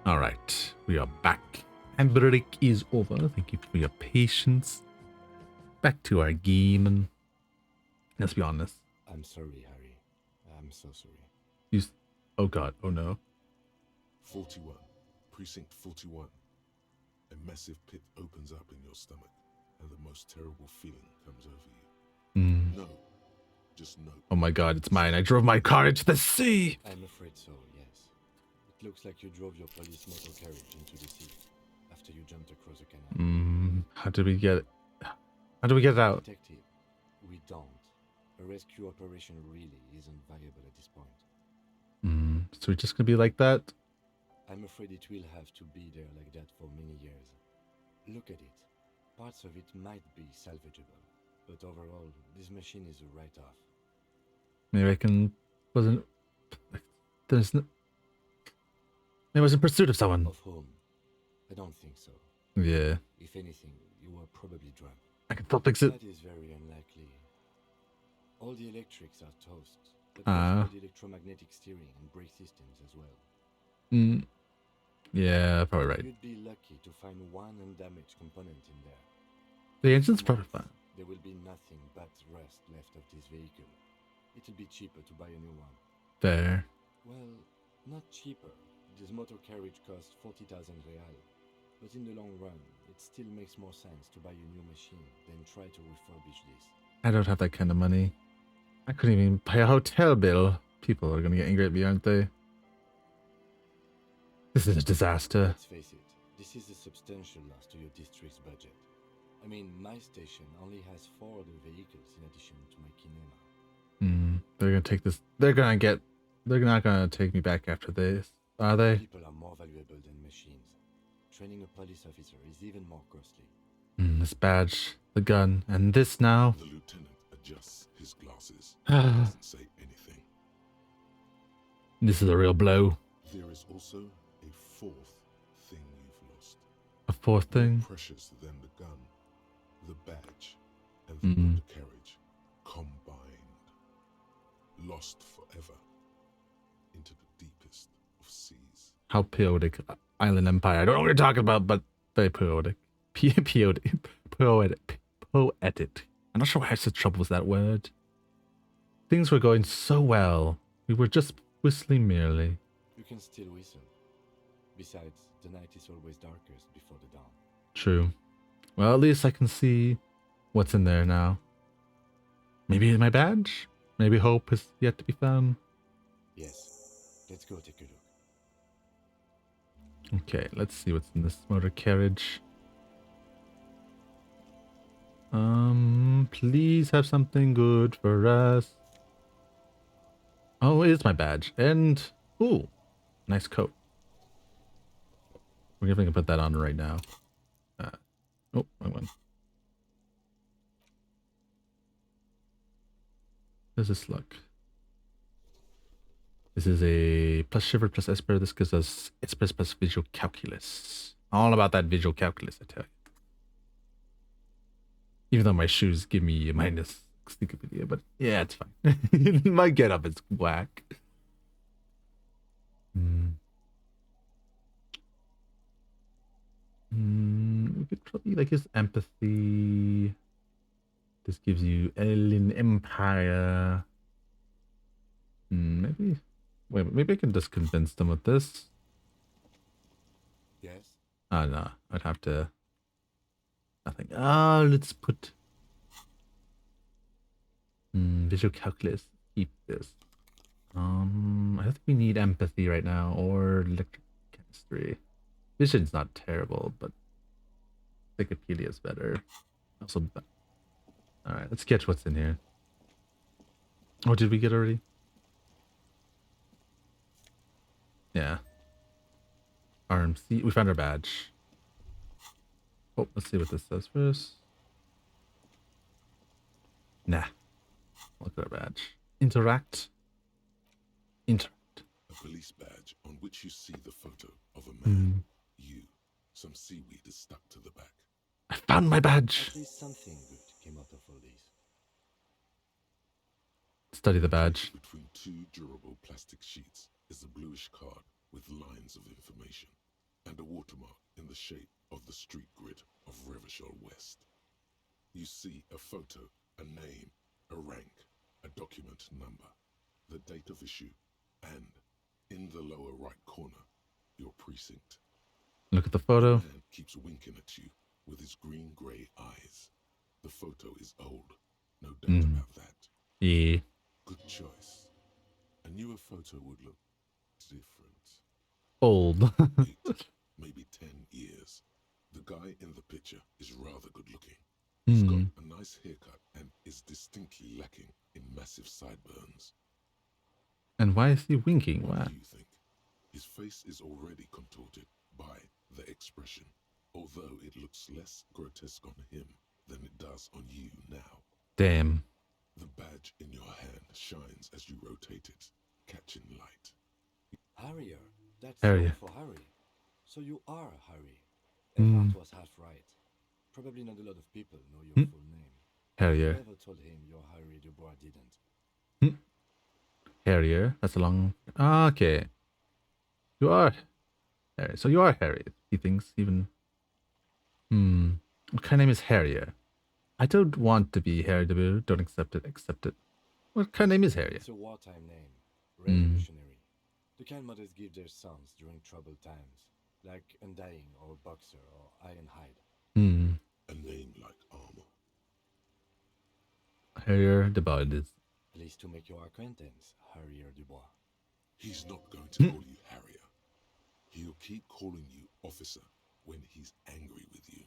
Alright, we are back. And break is over. Thank you for your patience. Back to our game, and let's be honest. I'm sorry, Harry. I'm so sorry. Oh god, oh no. 41. Precinct 41. A massive pit opens up in your stomach, and the most terrible feeling comes over you. No. Just no. Oh my god, it's mine. I drove my car into the sea! I'm afraid so, yes. It looks like you drove your police motor carriage into the sea after you jumped across a canal. How did we get it? How do we get it out? Detective, we don't. A rescue operation really isn't viable at this point. So we're just gonna be like that? I'm afraid it will have to be there like that for many years. Look at it. Parts of it might be salvageable, but overall, this machine is a write-off. Maybe I can... Wasn't... There's no... Maybe I was in pursuit of someone. Of whom? I don't think so. Yeah. If anything, you were probably drunk. I can still fix it. That is very unlikely. All the electrics are toast. But Ah. the electromagnetic steering and brake systems as well. Yeah, probably right. You'd be lucky to find one undamaged component in there. The engine's probably fine. There will be nothing but rust left of this vehicle. It'll be cheaper to buy a new one. Fair. Well, not cheaper. This motor carriage costs 40,000 real. But in the long run, it still makes more sense to buy a new machine than try to refurbish this. I don't have that kind of money. I couldn't even pay a hotel bill. People are gonna get angry at me, aren't they? This is a disaster. Let's face it, this is a substantial loss to your district's budget. I mean, my station only has 4 other vehicles in addition to my kinema. They're gonna take this. They're not gonna take me back after this, are they? People are more valuable than machines. Training a police officer is even more costly. This badge, the gun, and this now. The lieutenant adjusts his glasses and doesn't say anything. This is a real blow. There is also a fourth thing you've lost. A fourth thing? More precious than the gun, the badge, and the motor carriage combined. Lost forever into the deepest of seas. How poetic. Island Empire. I don't know what you're talking about, but very poetic. Poetic. I'm not sure why I had such trouble with that word. Things were going so well. We were just whistling merely. You can still whistle. Besides, the night is always darkest before the dawn. True. Well, at least I can see what's in there now. Maybe my badge? Maybe hope is yet to be found. Yes. Let's go take a look. Okay, let's see what's in this motor carriage. Please have something good for us. Oh, it is my badge. And, ooh, nice coat. We're gonna put that on right now. Oh, wrong one. Does this look? This is a plus shiver plus esper. This gives us esper plus visual calculus. All about that visual calculus, I tell you. Even though my shoes give me a minus Stickability, but yeah, it's fine. My getup is whack. We could probably like his empathy. This gives you Alien Empire. Maybe. Wait, maybe I can just convince them with this. Yes. Oh no, I'd have to. Nothing. Ah, let's put. Visual calculus. Keep this. I think we need empathy right now, or electric chemistry. Vision's not terrible, but Wikipedia is better. Also, all right. Let's sketch what's in here. Oh, did we get already? Yeah. RMC. We found our badge. Oh, let's see what this says first. Nah. Look at our badge. Interact. Interact. A police badge on which you see the photo of a man. You. Some seaweed is stuck to the back. I found my badge. At least something good came out of all these. Study the badge. Between two durable plastic sheets is a bluish card with lines of information and a watermark in the shape of the street grid of Revachol West. You see a photo, a name, a rank, a document number, the date of issue, and in the lower right corner, your precinct. Look at the photo. The man keeps winking at you with his green-grey eyes. The photo is old, no doubt about that. Yeah. Good choice. A newer photo would look different. old. Maybe 10 years. The guy in the picture is rather good looking. He's got a nice haircut and is distinctly lacking in massive sideburns. And why is he winking? What Wow. do you think? His face is already contorted by the expression, although it looks less grotesque on him than it does on you now. Damn. The badge in your hand shines as you rotate it, catching light. Harrier. That's Harrier. short for Harry. So you are Harry. Mm. Everhart was half right. Probably not a lot of people know your full name. Harrier. Whoever told him you're Harry Dubois didn't. Harrier. That's a long. Okay. You are Harry. So you are Harry. He thinks even. What kind of name is Harrier? I don't want to be Harry Dubois. Don't accept it. Accept it. What kind of name is Harrier? It's a wartime name. Revolutionary. The kind mothers give their sons during troubled times. Like Undying or Boxer or Ironhide. A name like armor. Harrier Dubois. Pleased to make your acquaintance, Harrier Dubois. He's not going to call you Harrier. He'll keep calling you officer when he's angry with you.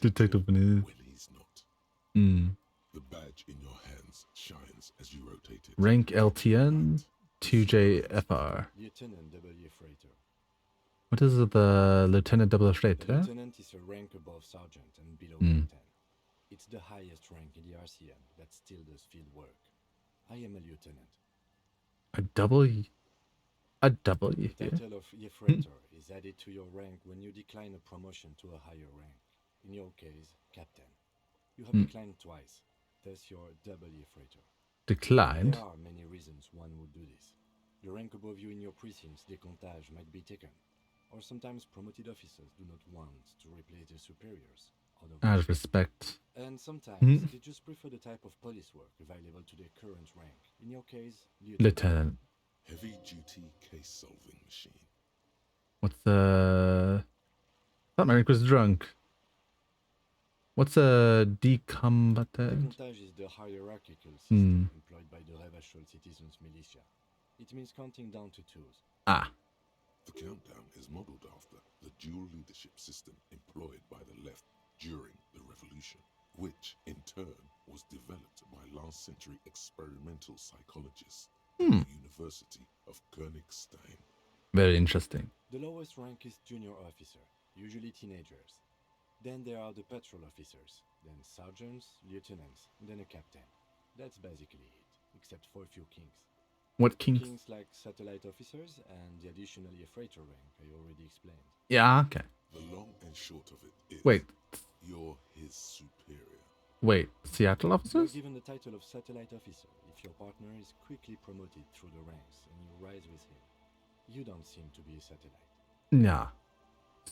Detective when he's not. The badge in your hands shines as you rotate it. Rank LTN 2JFR. Lieutenant W. Freighter. What is the Lieutenant Double Freighter? Lieutenant is a rank above sergeant and below captain. It's the highest rank in the RCM that still does field work. I am a lieutenant. A W. A W. The title of Freighter is added to your rank when you decline a promotion to a higher rank. In your case, captain. You have declined twice. Thus your W. Freighter. Declined? There are many reasons one would do this. The rank above you in your precinct's decomptage might be taken. Or sometimes promoted officers do not want to replace their superiors. Out of respect. And sometimes they just prefer the type of police work available to their current rank. In your case, Lieutenant. Heavy duty case solving machine. What's the... I thought Merrick was drunk. What's a decombatant? Decomptage is the hierarchical system employed by the Revachol Citizens Militia. It means counting down to twos. Ah. The countdown is modeled after the dual leadership system employed by the left during the revolution, which in turn was developed by last century experimental psychologists at the University of Königstein. Very interesting. The lowest rank is junior officer, usually teenagers. Then there are the patrol officers, then sergeants, lieutenants, then a captain. That's basically it, except for a few kings. What kings? Kings like satellite officers and the additionally a freighter rank I already explained. Yeah, okay. The long and short of it is Wait. You're his superior. Wait, Seattle officers? You're given the title of satellite officer if your partner is quickly promoted through the ranks and you rise with him. You don't seem to be a satellite. Nah.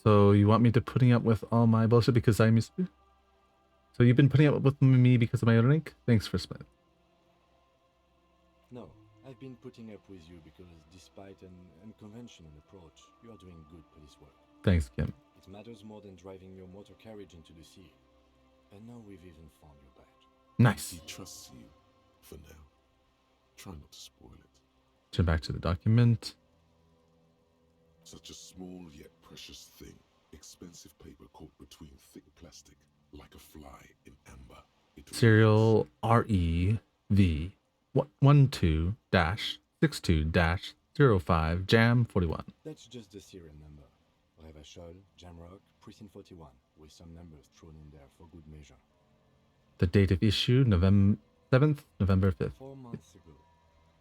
So you want me to putting up with all my bullshit because I'm used to? So you've been putting up with me because of my rank? Thanks for Smith. No, I've been putting up with you because despite an unconventional approach, you are doing good police work. Thanks, Kim. It matters more than driving your motor carriage into the sea. And now we've even found your badge. Nice. He trusts you for now. Try not to spoil it. Turn back to the document. Such a small yet precious thing. Expensive paper caught between thick plastic, like a fly in amber. Serial REV 12-62-05 Jam 41. That's just the serial number. Revachol, Jamrock, Precinct 41, with some numbers thrown in there for good measure. The date of issue, November 7th, November 5th. 4 months ago.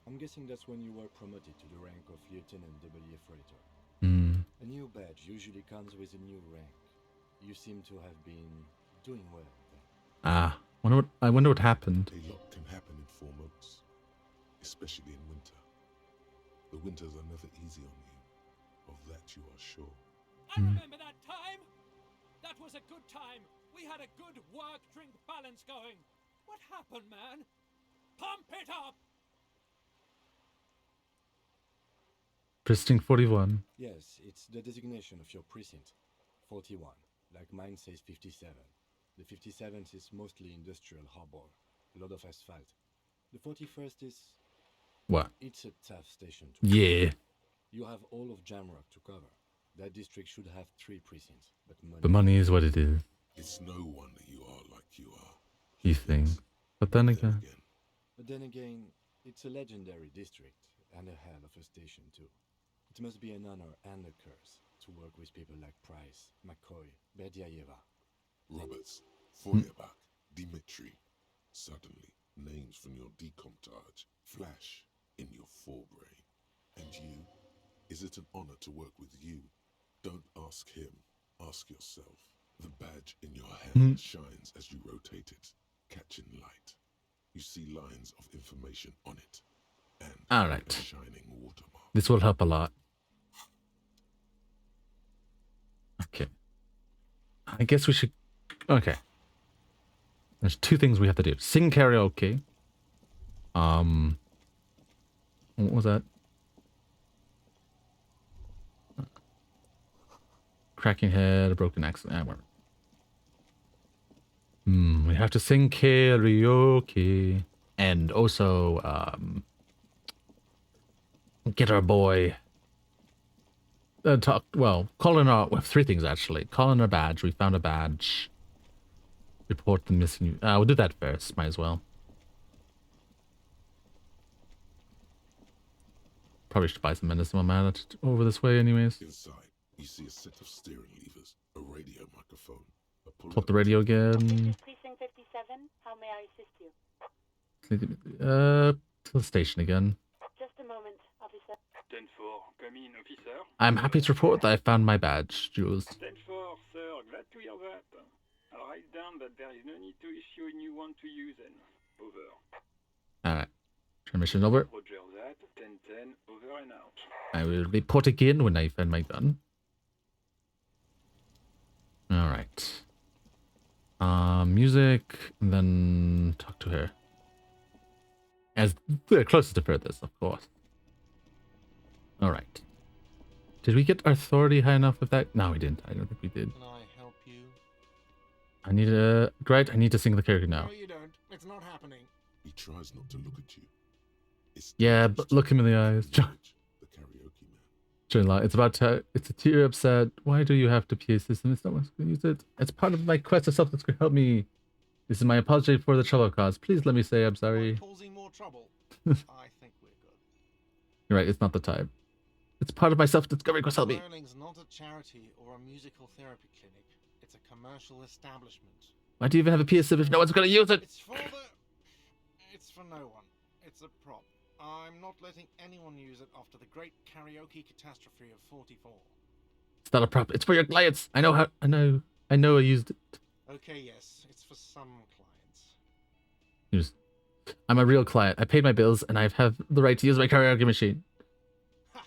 I'm guessing that's when you were promoted to the rank of Lieutenant W. Freighter. A new badge usually comes with a new rank. You seem to have been doing well then. Ah, I wonder what happened. A lot can happen in 4 months, especially in winter. The winters are never easy on you. Of that you are sure. I remember that time. That was a good time. We had a good work-drink balance going. What happened, man? Pump it up! Precinct 41. Yes, it's the designation of your precinct. 41. Like mine says 57. The 57th is mostly industrial harbor. A lot of asphalt. The 41st is... What? It's a tough station to... Yeah. You have all of Jamrock to cover. That district should have 3 precincts, but The money is what it is. It's no wonder you are like you are. You think. But then again. But then again, it's a legendary district, and a hell of a station too. It must be an honor and a curse to work with people like Price, McCoy, Berdiaeva. Roberts, Feuerbach, Dimitri. Suddenly, names from your decomptage flash in your forebrain. And you? Is it an honor to work with you? Don't ask him. Ask yourself. The badge in your hand shines as you rotate it, catching light. You see lines of information on it. And alright. a shining watermark. This will help a lot. Okay. I guess we should... Okay. There's 2 things we have to do. Sing karaoke. What was that? Cracking head, a broken axe. We have to sing karaoke. And also, get our boy... call in our... Well, 3 things, actually. Call in our badge. We found a badge. Report the missing... we'll do that first. Might as well. Probably should buy some medicine while I'm at it over this way anyways. Inside, you see a set of steering levers, a radio microphone, a Pull up the radio again. Precinct 57. How may I assist you? To the station again. Just a moment, officer. 10-4, come in, officer. I'm happy to report that I found my badge, Jules. 10-4, sir, glad to hear that. I'll write down that there is no need to issue a new one to you then. Over. Alright. Transmission over. Roger that. 10-10, over and out. I will report again when I find my gun. Alright. Music, and then talk to her. As the closest to furthest, of course. Alright. Did we get our authority high enough with that? No, we didn't. I don't think we did. Can I help you? I need to... Great, I need to sing the character now. No, you don't. It's not happening. He tries not to look at you. Yeah, but look him in the eyes. John, it's about to... It's a tear upset. Why do you have to PA system? It's not going to use it. It's part of my quest of self that's going to help me. This is my apology for the trouble caused. Please let me say I'm sorry. Causing more trouble. I think we're good. You're right, it's not the time. It's part of my self-discovery quest. Help me. Learning's not a charity or a musical therapy clinic. It's a commercial establishment. Why do you even have a PA system if no one's going to use it? It's for no one. It's a prop. I'm not letting anyone use it after the great karaoke catastrophe of 44. It's not a prop. It's for your clients. I know I used it. Okay, yes. It's for some clients. I'm a real client. I paid my bills and I have the right to use my karaoke machine. Ha!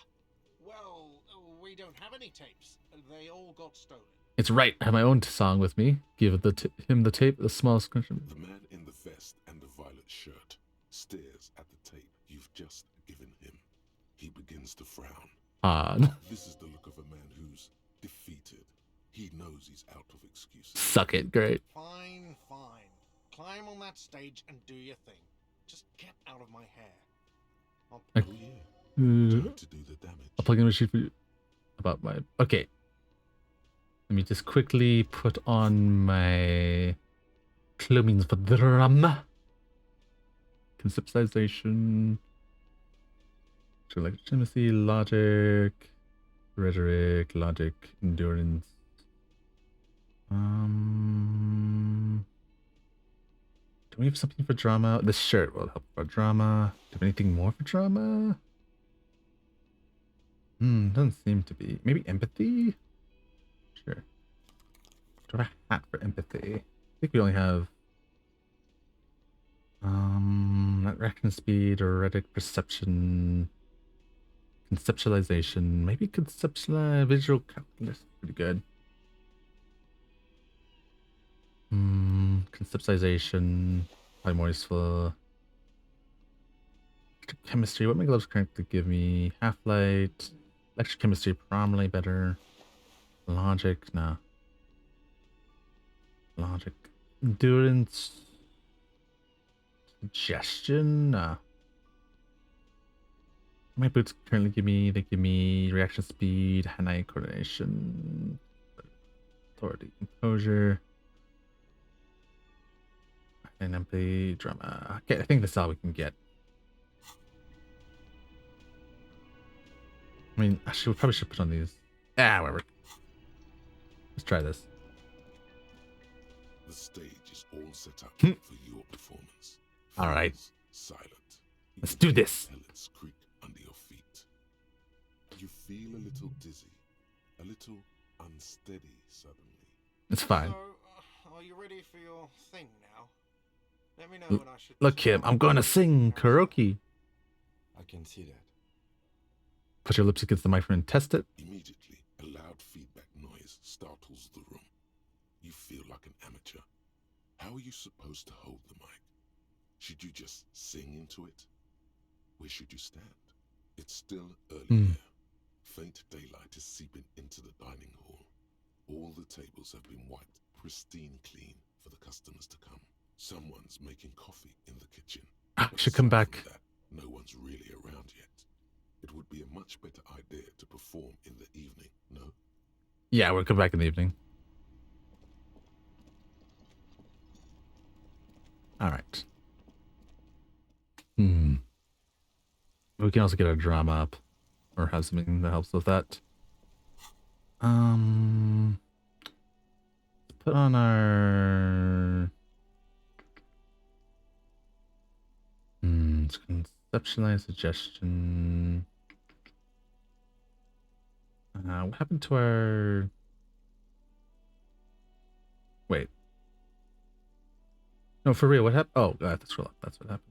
Well, we don't have any tapes. They all got stolen. It's right. I have my own song with me. Give him the tape, the small scrunch. The man in the vest and the violet shirt stares at the tape you've just given him. He begins to frown. Odd. This is the look of a man who's defeated. He knows he's out of excuses. Suck it. Great. Fine. Climb on that stage and do your thing. Just get out of my hair. Time to do the damage. I'll plug in a machine for you. About my... Okay. Let me just quickly put on my clothing for drama. Conceptualization. Legitimacy, logic, rhetoric, logic, endurance. Do we have something for drama? This shirt will help for drama. Do we have anything more for drama? Doesn't seem to be. Maybe empathy? Sure. Do I have a hat for empathy? I think we only have not reaction speed, rhetoric, perception, conceptualization, maybe visual calculus, pretty good. Conceptualization, probably more useful. Chemistry, what my gloves currently give me? Half-light, electrochemistry, probably better. Logic, no. Logic, endurance, suggestion, no. My boots currently give me reaction speed, hand-eye coordination, authority, composure, and empathy, drama. Okay, I think that's all we can get. I mean, actually, we probably should put on these. Whatever. Let's try this. The stage is all set up for your performance. All right. Silent. Let's do this. Pellets creak under your feet. You feel a little dizzy, a little unsteady suddenly. It's fine. So, are you ready for your thing now? Let me know when I should. Look, Kim, I'm going to sing karaoke. I can see that. Put your lips against the microphone and test it. Immediately, a loud feedback noise startles the room. You feel like an amateur. How are you supposed to hold the mic? Should you just sing into it? Where should you stand? It's still early there. Faint daylight is seeping into the dining hall. All the tables have been wiped pristine clean for the customers to come. Someone's making coffee in the kitchen. Should come back. That, no one's really around yet. It would be a much better idea to perform in the evening, no? Yeah, we'll come back in the evening. All right. We can also get our drama up, or have something that helps with that. Put on our conceptualize suggestion. What happened to our? Wait. No, for real. What happened? Oh, God, that's real. That's what happened.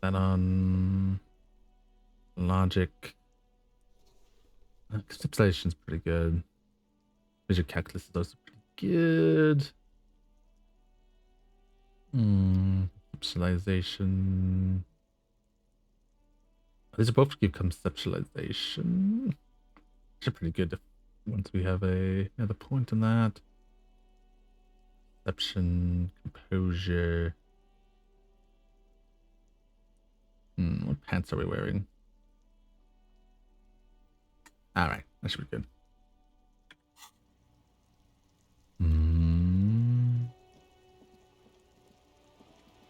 That on logic. Conceptualization's pretty good. Visual calculus is also pretty good. Conceptualization. These are both give conceptualization. Which are pretty good once we have another point in that. Perception, composure. What pants are we wearing? Alright, that should be good.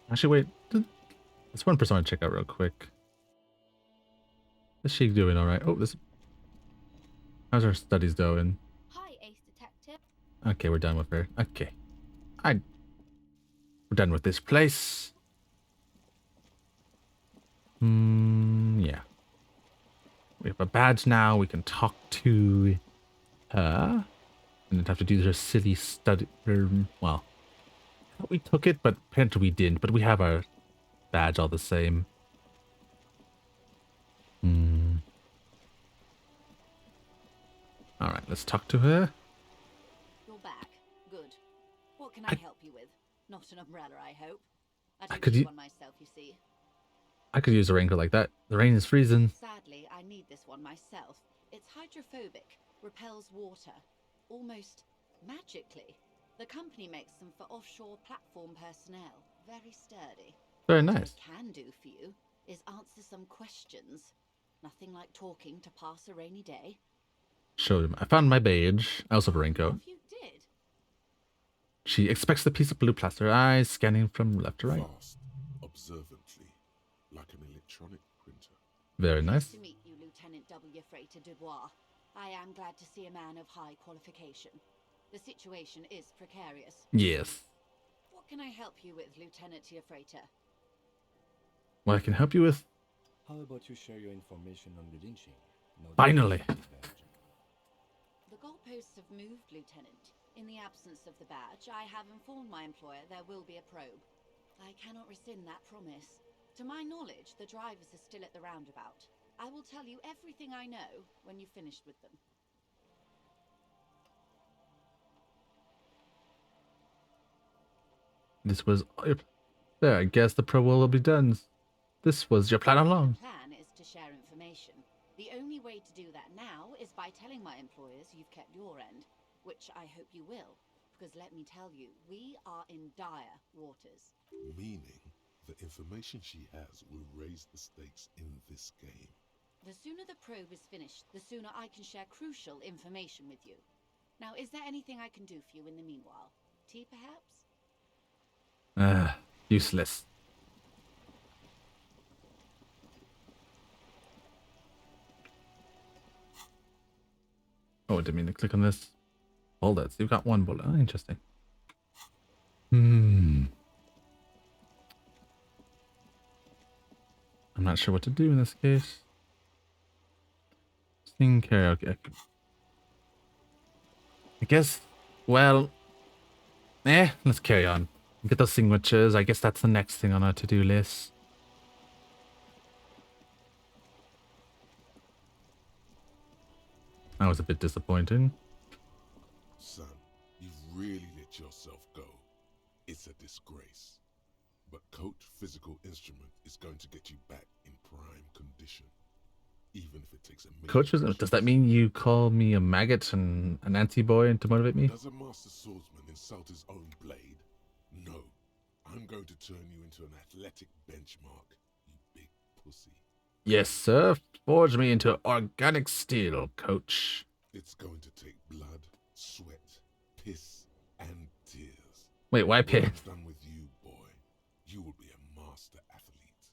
Actually, wait. There's one person I want to check out real quick. Is she doing alright? Oh, this. How's her studies going? Hi, Ace Detective. Okay, we're done with her. Okay. We're done with this place. Yeah. We have a badge now. We can talk to her. And don't have to do her silly study. Well, I thought we took it, but apparently we didn't. But we have our badge all the same. All right, let's talk to her. You're back. Good. What can I help you with? Not an umbrella, I hope. I could don't need one myself, you see. I could use a raincoat like that. The rain is freezing. Sadly, I need this one myself. It's hydrophobic, repels water, almost magically. The company makes them for offshore platform personnel. Very sturdy. Very nice. What I can do for you is answer some questions. Nothing like talking to pass a rainy day. Show him. I found my badge. I also have a raincoat. You did. She expects the piece of blue plaster. Eyes scanning from left to right. Fast, observantly, like an electronic printer. Very nice. Nice to meet you, Lieutenant W. Frater Dubois. I am glad to see a man of high qualification. The situation is precarious. Yes. What can I help you with, Lieutenant Frater? What I can help you with? How about you share your information on the lynching? Finally. The goalposts have moved, Lieutenant. In the absence of the badge, I have informed my employer there will be a probe. I cannot rescind that promise. To my knowledge, the drivers are still at the roundabout. I will tell you everything I know when you've finished with them. This was... There, I guess the probe will be done. This was your plan all along. The plan is to share information. The only way to do that now is by telling my employers you've kept your end, which I hope you will, because let me tell you, we are in dire waters. Meaning The information she has will raise the stakes in this game. The sooner the probe is finished, the sooner I can share crucial information with you. Now, is there anything I can do for you in the meanwhile? Tea, perhaps? Useless. Oh, I didn't mean to click on this. Bullets. You've got one bullet. Oh, interesting. I'm not sure what to do in this case. Sing karaoke. I guess, well, let's carry on. Get those signatures. I guess that's the next thing on our to-do list. That was a bit disappointing. Son, you've really let yourself go. It's a disgrace. But Coach Physical Instrument is going to get you back in prime condition. Even if it takes a minute. Coach, does that mean you call me a maggot and an anti-boy to motivate me? Does a master swordsman insult his own blade? No. I'm going to turn you into an athletic benchmark, you big pussy. Yes, sir. Forge me into organic steel, Coach. It's going to take blood, sweat, piss, and tears. Wait, why piss? When I'm done with you, boy, you will be a master athlete.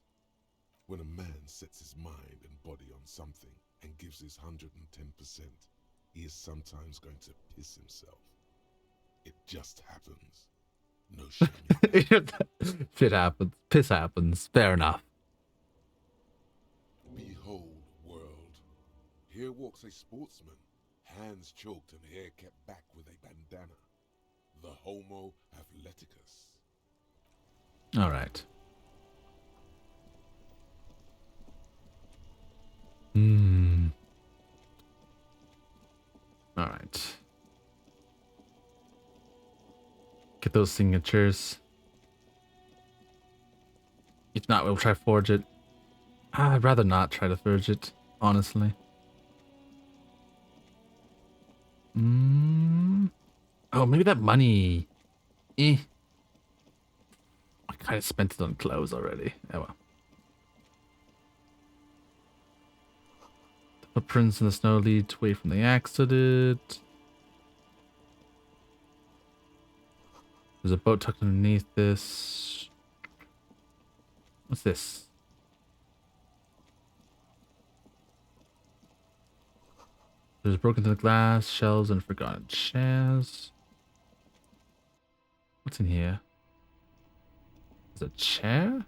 When a man sets his mind and body on something and gives his 110%, he is sometimes going to piss himself. It just happens. No shame. Shit happens. Piss happens. Fair enough. Behold, world. Here walks a sportsman, hands choked and hair kept back with a bandana. The Homo athleticus. All right. All right. Get those signatures. If not, we'll try forge it. I'd rather not try to forge it, honestly. Oh, maybe that money. I kind of spent it on clothes already. Oh well. The footprints in the snow lead away from the accident. There's a boat tucked underneath this. What's this? There's broken through the glass, shelves, and forgotten chairs. What's in here? Is it a chair?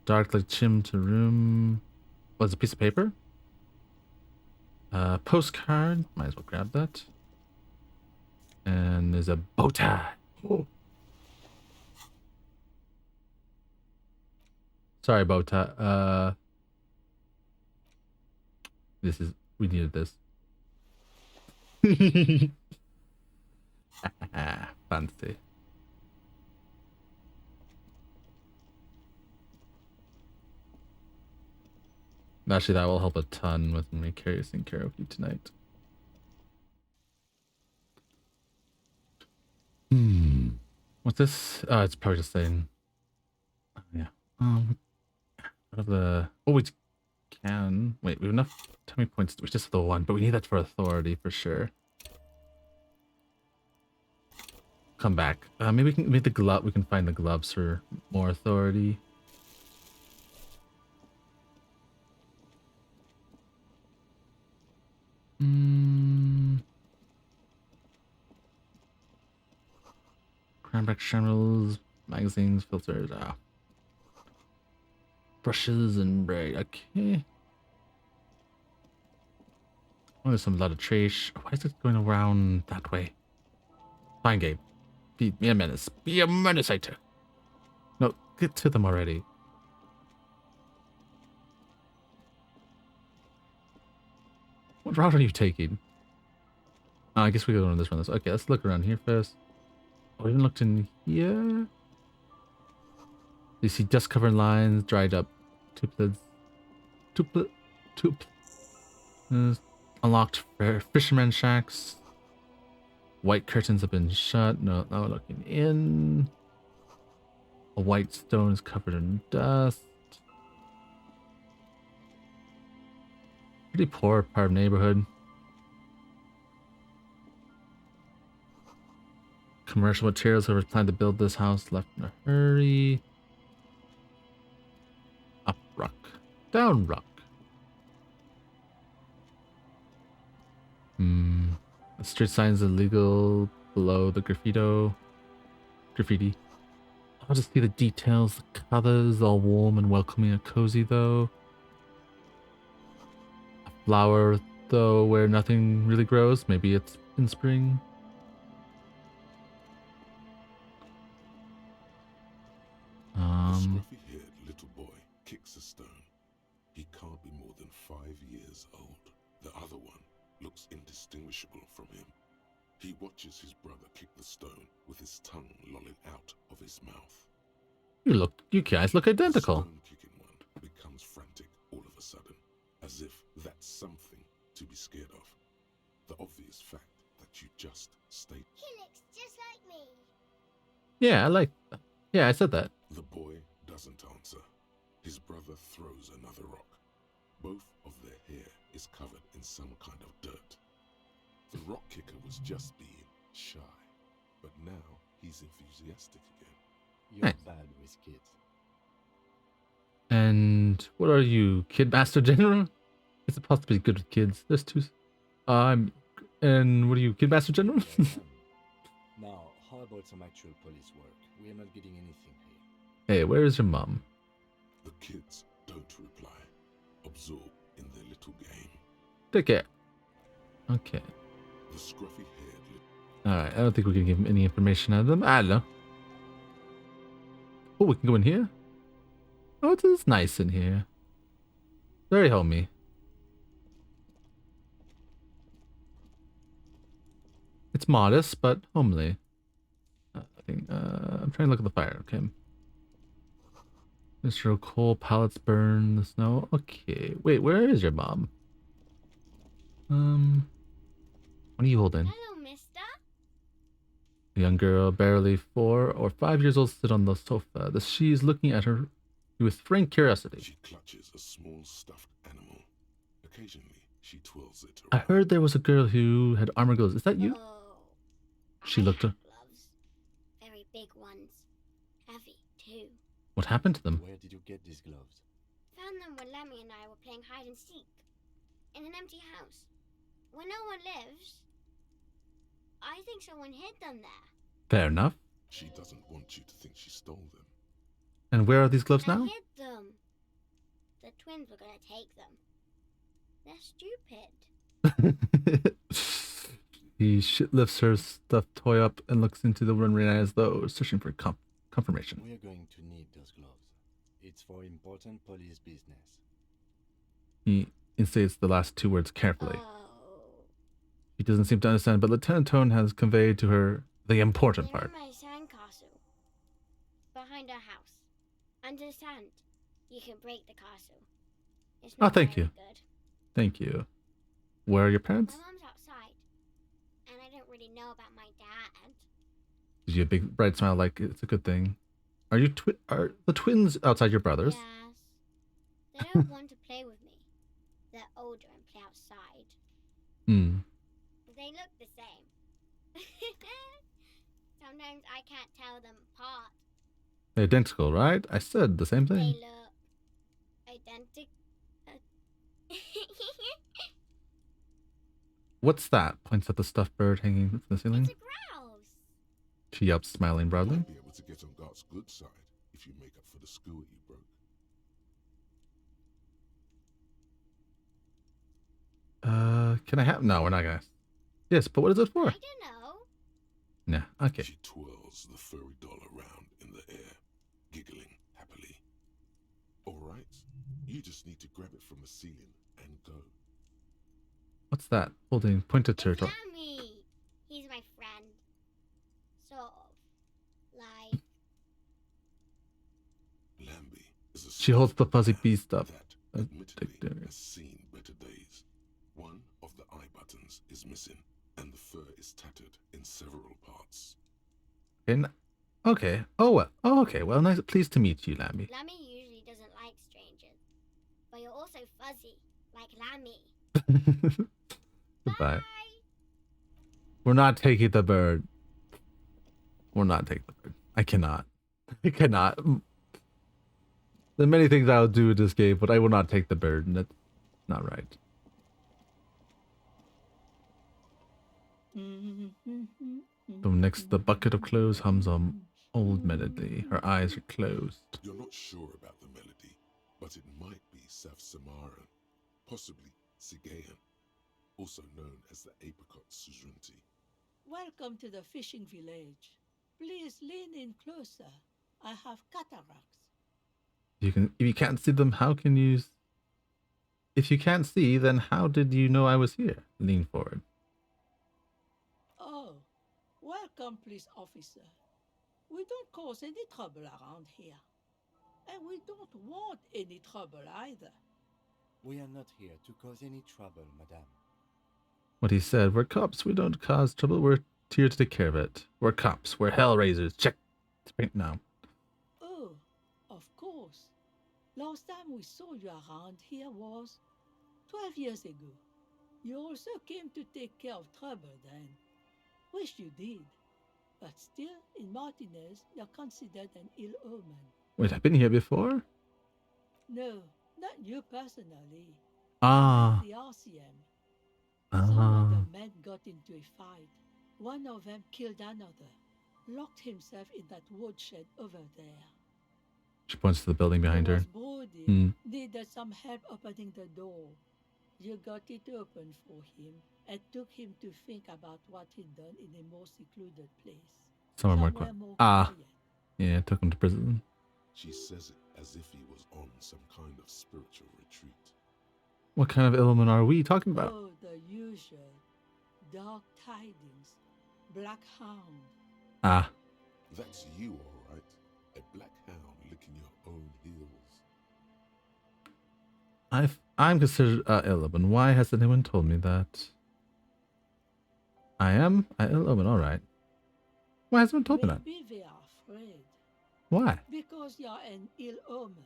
Dark like chim to room. What's a piece of paper? Postcard. Might as well grab that. And there's a bow tie. Oh. Sorry, bow tie. We needed this. Fancy. Actually, that will help a ton with me karaoke tonight. What's this? Oh, it's probably just saying. Oh, yeah. Out of the. Oh, we can. Wait, we have enough tummy points. We just have the one, but we need that for authority for sure. Come back. Maybe we can make the glove. We can find the gloves for more authority. Cranback shambles, magazines, filters, brushes and braid. Okay. Oh, there's a lot of trash. Why is it going around that way? Fine game. Be a menace. Be a menace, I tell. No, get to them already. What route are you taking? Oh, I guess we go on this one. Okay, let's look around here first. Oh, we haven't looked in here. You see dust covered lines, dried up tuplids. Unlocked fisherman shacks. White curtains have been shut. No looking in. A white stone is covered in dust. Pretty poor part of neighborhood. Commercial materials, whoever planned to build this house left in a hurry. Up rock. Down rock. The street signs illegal below the graffiti. I'll just see the details, the colors, all warm and welcoming and cozy though. A flower though where nothing really grows. Maybe it's in spring. The scruffy-haired little boy kicks a stone. He can't be more than 5 years old. The other one looks indistinguishable from him. He watches his brother kick the stone with his tongue lolling out of his mouth. You guys look identical. The stone-kicking one becomes frantic all of a sudden, as if that's something to be scared of. The obvious fact that you just stayed. He looks just like me. Yeah, I like that. Yeah, I said that. The boy doesn't answer. His brother throws another rock. Both of their hair is covered in some kind of dirt. The rock kicker was just being shy, but now he's enthusiastic again. You're Nice. bad with kids. And what are you, Kid Master General? It's supposed to be good with kids. There's two. And what are you, Kid Master General? Now, how about some actual police work? We are not getting anything here. Hey, where is your mom? The kids don't reply, absorbed in their little game. Take care. Okay. The scruffy-haired Alright, I don't think we can give him any information out of them. I don't know. Oh, we can go in here? Oh, it is nice in here. Very homey. It's modest, but homely. I'm trying to look at the fire, okay. Mr. Coal pallets burn in the snow. Okay, wait, where is your mom? What are you holding? Hello, mister. A young girl, barely 4 or 5 years old, sit on the sofa. She's looking at her with frank curiosity. She clutches a small stuffed animal. Occasionally, she twirls it I around. heard there was a girl who had armor gloves. Is that you? Oh, She looked. gloves. Very big ones. Heavy, too. What happened to them? Where did you get these gloves? Found them when Lemmy and I were playing hide and seek. In an empty house. Where no one lives. I think someone hid them there. Fair enough. She doesn't want you to think she stole them. And where are these gloves I now? hid them. The twins were gonna take them. They're stupid. He lifts her stuffed toy up and looks into the room as though searching for confirmation. We are going to need those gloves. It's for important police business. He instates the last 2 words carefully. She doesn't seem to understand, but Lieutenant Tone has conveyed to her the important They're part. in my sandcastle. Behind our house. Under the sand. You can break the castle. It's Oh, not thank very you. good. Thank you. Where are your parents? My mom's outside. And I don't really know about my dad. Gives you a big bright smile like it's a good thing. Are the twins outside your brothers? Yes. They don't want to play with me. They're older and play outside. Hmm. They look the same. Sometimes I can't tell them apart. They're identical, right? I said the same They thing. look identical. What's that? Points at the stuffed bird hanging from the ceiling. It's a grouse. She yelps, smiling broadly. Might be able to get on Gart's good side if you make up for the skewer you broke. Can I have? No, we're not gonna. Yes, but what is it for? I don't know. Nah, okay. She twirls the furry doll around in the air, giggling happily. All right, you just need to grab it from the ceiling and go. What's that? Holding pointed to her. Lemmy. He's my friend. Sort of. Like. Lambie is a She holds the fuzzy bee stuff. admittedly has seen better days. One of the eye buttons is missing, and the fur is tattered in several parts. And Okay. Oh, well. Oh, okay. Well, nice. Pleased to meet you, Lammy. Lammy usually doesn't like strangers, but you're also fuzzy, like Lammy. Goodbye. We're not taking the bird. We're not taking the bird. I cannot. I cannot. There are many things I'll do in this game, but I will not take the bird, and that's not right. From next to the bucket of clothes hums on old melody. Her eyes are closed. You're not sure about the melody, but it might be South Samaran, possibly Sigayan, also known as the Apricot Suzrunti. Welcome to the fishing village. Please lean in closer. I have cataracts. If you can't see them, how can you? If you can't see, then how did you know I was here? Lean forward. Oh, welcome, police officer. We don't cause any trouble around here. And we don't want any trouble either. We are not here to cause any trouble, madame. What he said, we're cops. We don't cause trouble. We're here to take care of it. We're cops. We're hellraisers. Check. Now. Oh, of course. Last time we saw you around here was 12 years ago. You also came to take care of trouble then. Wish you did. But still, in Martinez, you're considered an ill omen. Wait, I've been here before? No, not you personally. Ah. The RCM. Some of the men got into a fight. One of them killed another. Locked himself in that woodshed over there. She points to the building behind her. Needed some help opening the door. You got it open for him and took him to think about what he'd done in a more secluded place. Somewhere more quiet. Yeah, took him to prison. She says it as if he was on some kind of spiritual retreat. What kind of element are we talking about? Oh, the usual. Dark tidings. Black hound. Ah. That's you, all right. A black hound licking your own heels. I'm considered ill omen. Why has anyone told me that? I am ill omen. All right. Why has anyone told me that? Maybe they are afraid. Why? Because you're an ill omen,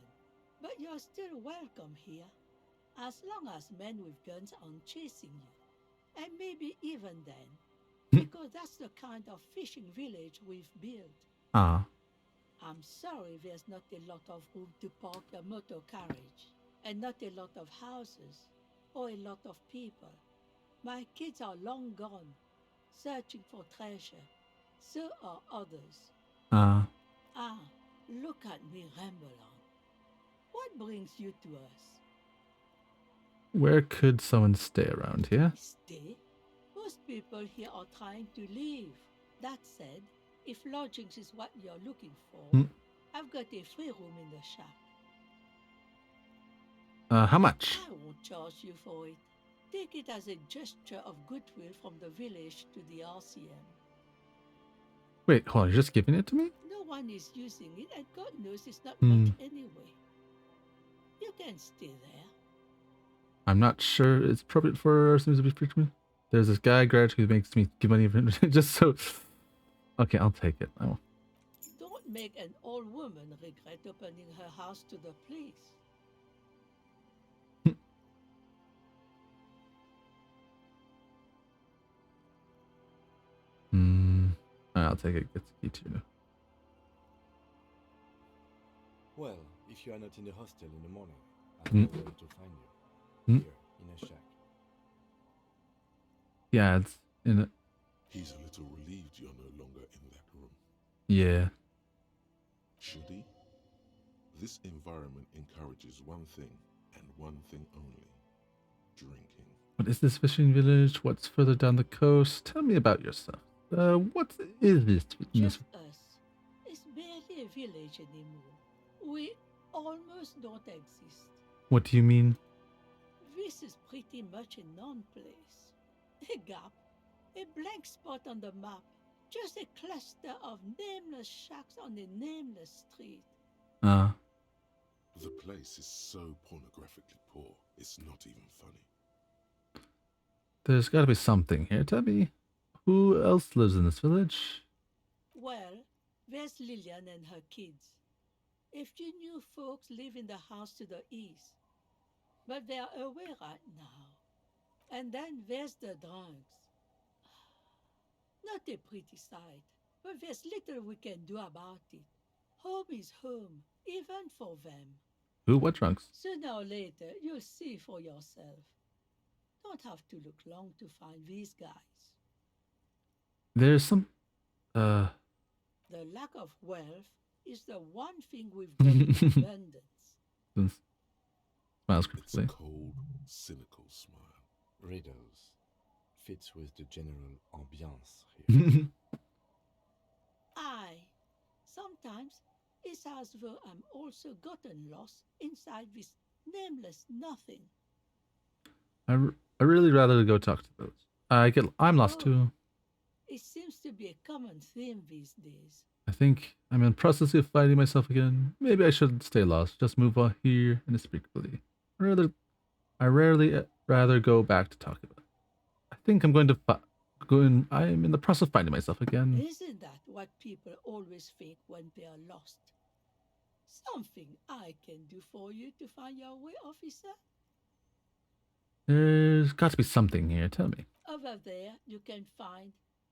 but you're still welcome here, as long as men with guns aren't chasing you, and maybe even then, because that's the kind of fishing village we've built. Ah. I'm sorry there's not a lot of room to park your motor carriage, and not a lot of houses, or a lot of people. My kids are long gone, searching for treasure. So are others. Ah. Look at me ramble on. What brings you to us? Where could someone stay around here? Stay? Most people here are trying to leave. That said, if lodgings is what you're looking for, I've got a free room in the shack. How much? I won't charge you for it. Take it as a gesture of goodwill from the village to the RCM. Wait, hold on, you're just giving it to me? No one is using it, and God knows it's not much anyway. You can stay there. I'm not sure it's appropriate for us to be free. There's this guy, Grudge, who makes me give money for just so. Okay, I'll take it. Oh. Don't make an old woman regret opening her house to the police. I'll take it. Gets key too. Well, if you are not in the hostel in the morning, I know where to find you. Here, in a shack. Yeah, it's in it. He's a little relieved you're no longer in that room. Yeah. Should he? This environment encourages one thing, and one thing only. Drinking. What is this fishing village? What's further down the coast? Tell me about yourself. What is this? Just us. It's barely a village anymore. We almost don't exist. What do you mean? This is pretty much a non-place. A gap. A blank spot on the map. Just a cluster of nameless shacks on a nameless street. The place is so pornographically poor, it's not even funny. There's got to be something here. Tell me, who else lives in this village? Well, there's There's Lillian and her kids. A few new folks live in the house to the east, but they're away right now. And then there's the drunks. Not a pretty sight, but there's little we can do about it. Home is home, even for them. Who? What drunks? Sooner or later, you'll see for yourself. Don't have to look long to find these guys. There's some. The lack of wealth is the one thing we've got in abundance. Smiles It's critically. a cold, cynical smile. Riddles. Fits with the general ambiance here. Sometimes it's as though I'm also gotten lost inside this nameless nothing. I really rather go talk to those. I'm lost too. It seems to be a common theme these days. I think I'm in the process of finding myself again. Maybe I shouldn't stay lost. Just move on here inexplicably. I rarely rather go back to talk about it. I think I'm going to I'm in the process of finding myself again. Isn't that what people always think when they are lost? Something I can do for you to find your way, officer? There's got to be something here. Tell me. Over there, you can find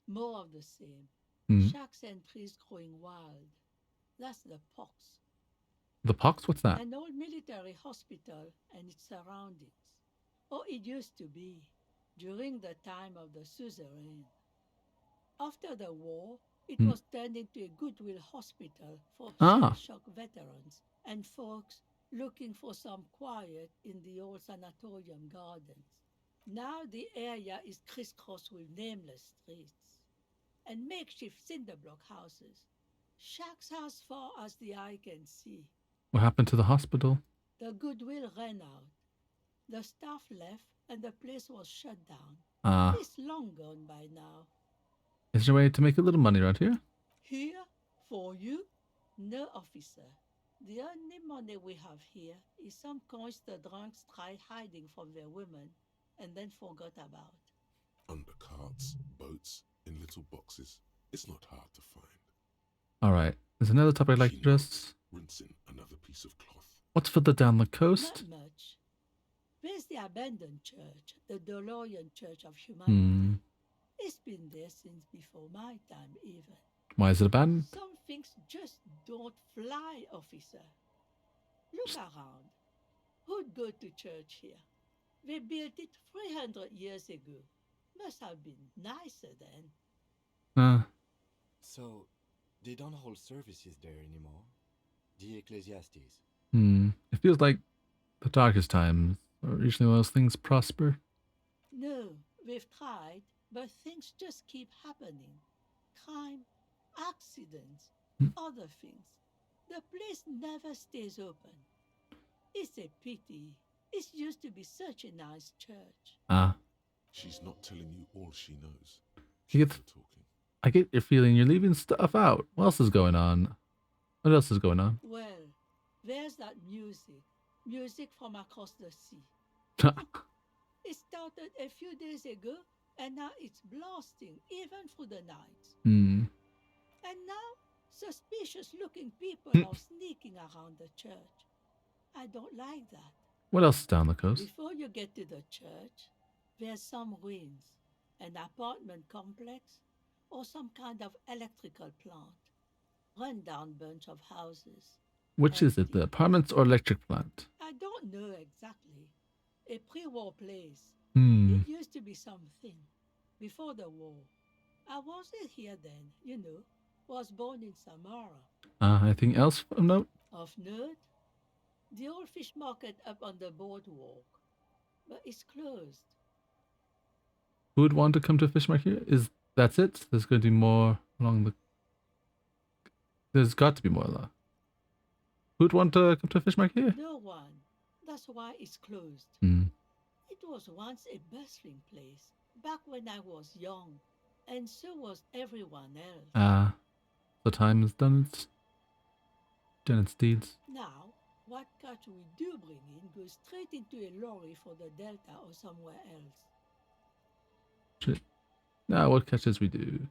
more of the same. Hmm. Shacks and trees growing wild. That's the pox. The pox? What's that? An old military hospital and its surroundings. Or it used to be, during the time of the suzerain. After the war, it was turned into a goodwill hospital for shell-shock veterans and folks looking for some quiet in the old sanatorium gardens. Now the area is crisscrossed with nameless streets and makeshift cinder block houses, shacks as far as the eye can see. What happened to the hospital? The goodwill ran out. The staff left and the place was shut down. It's long gone by now. Is there a way to make a little money around here? Here? For you? No, officer. The only money we have here is some coins the drunks tried hiding from their women and then forgot about. Under carts, boats, in little boxes. It's not hard to find. Alright, there's another topic I'd like to address. Rinsing another piece of cloth. What's further down the coast? Not much. There's the abandoned church, the DeLorean Church of Humanity. It's been there since before my time, even. Why is it abandoned? Some things just don't fly, officer. Look around. Who'd go to church here? They built it 300 years ago. Must have been nicer then. So, they don't hold services there anymore? The Ecclesiastes? It feels like the darkest times are usually when those things prosper. No, we've tried, but things just keep happening. Crime, accidents, other things. The place never stays open. It's a pity. It used to be such a nice church. She's not telling you all she knows. I get your feeling you're leaving stuff out. What else is going on? What else is going on? Well, there's that music. Music from across the sea. It started a few days ago, and now it's blasting even through the night. And now, suspicious-looking people are sneaking around the church. I don't like that. What else is down the coast? Before you get to the church, there's some ruins, an apartment complex, or some kind of electrical plant. Run-down bunch of houses. Which is it, the apartments or electric plant? I don't know exactly. A pre-war place. It used to be something. Before the war. I wasn't here then, you know. Was born in Samara. Anything else of note? Of note? The old fish market up on the boardwalk. But it's closed. Who would want to come to a fish market here? That's it? There's going to be more along the... There's got to be more though. Who'd want to come to a fish market here? No one. That's why it's closed. It was once a bustling place, back when I was young, and so was everyone else. The time has done its deeds. Now, what catch we do bring in goes straight into a lorry for the Delta or somewhere else. Shit. Now what catches we do?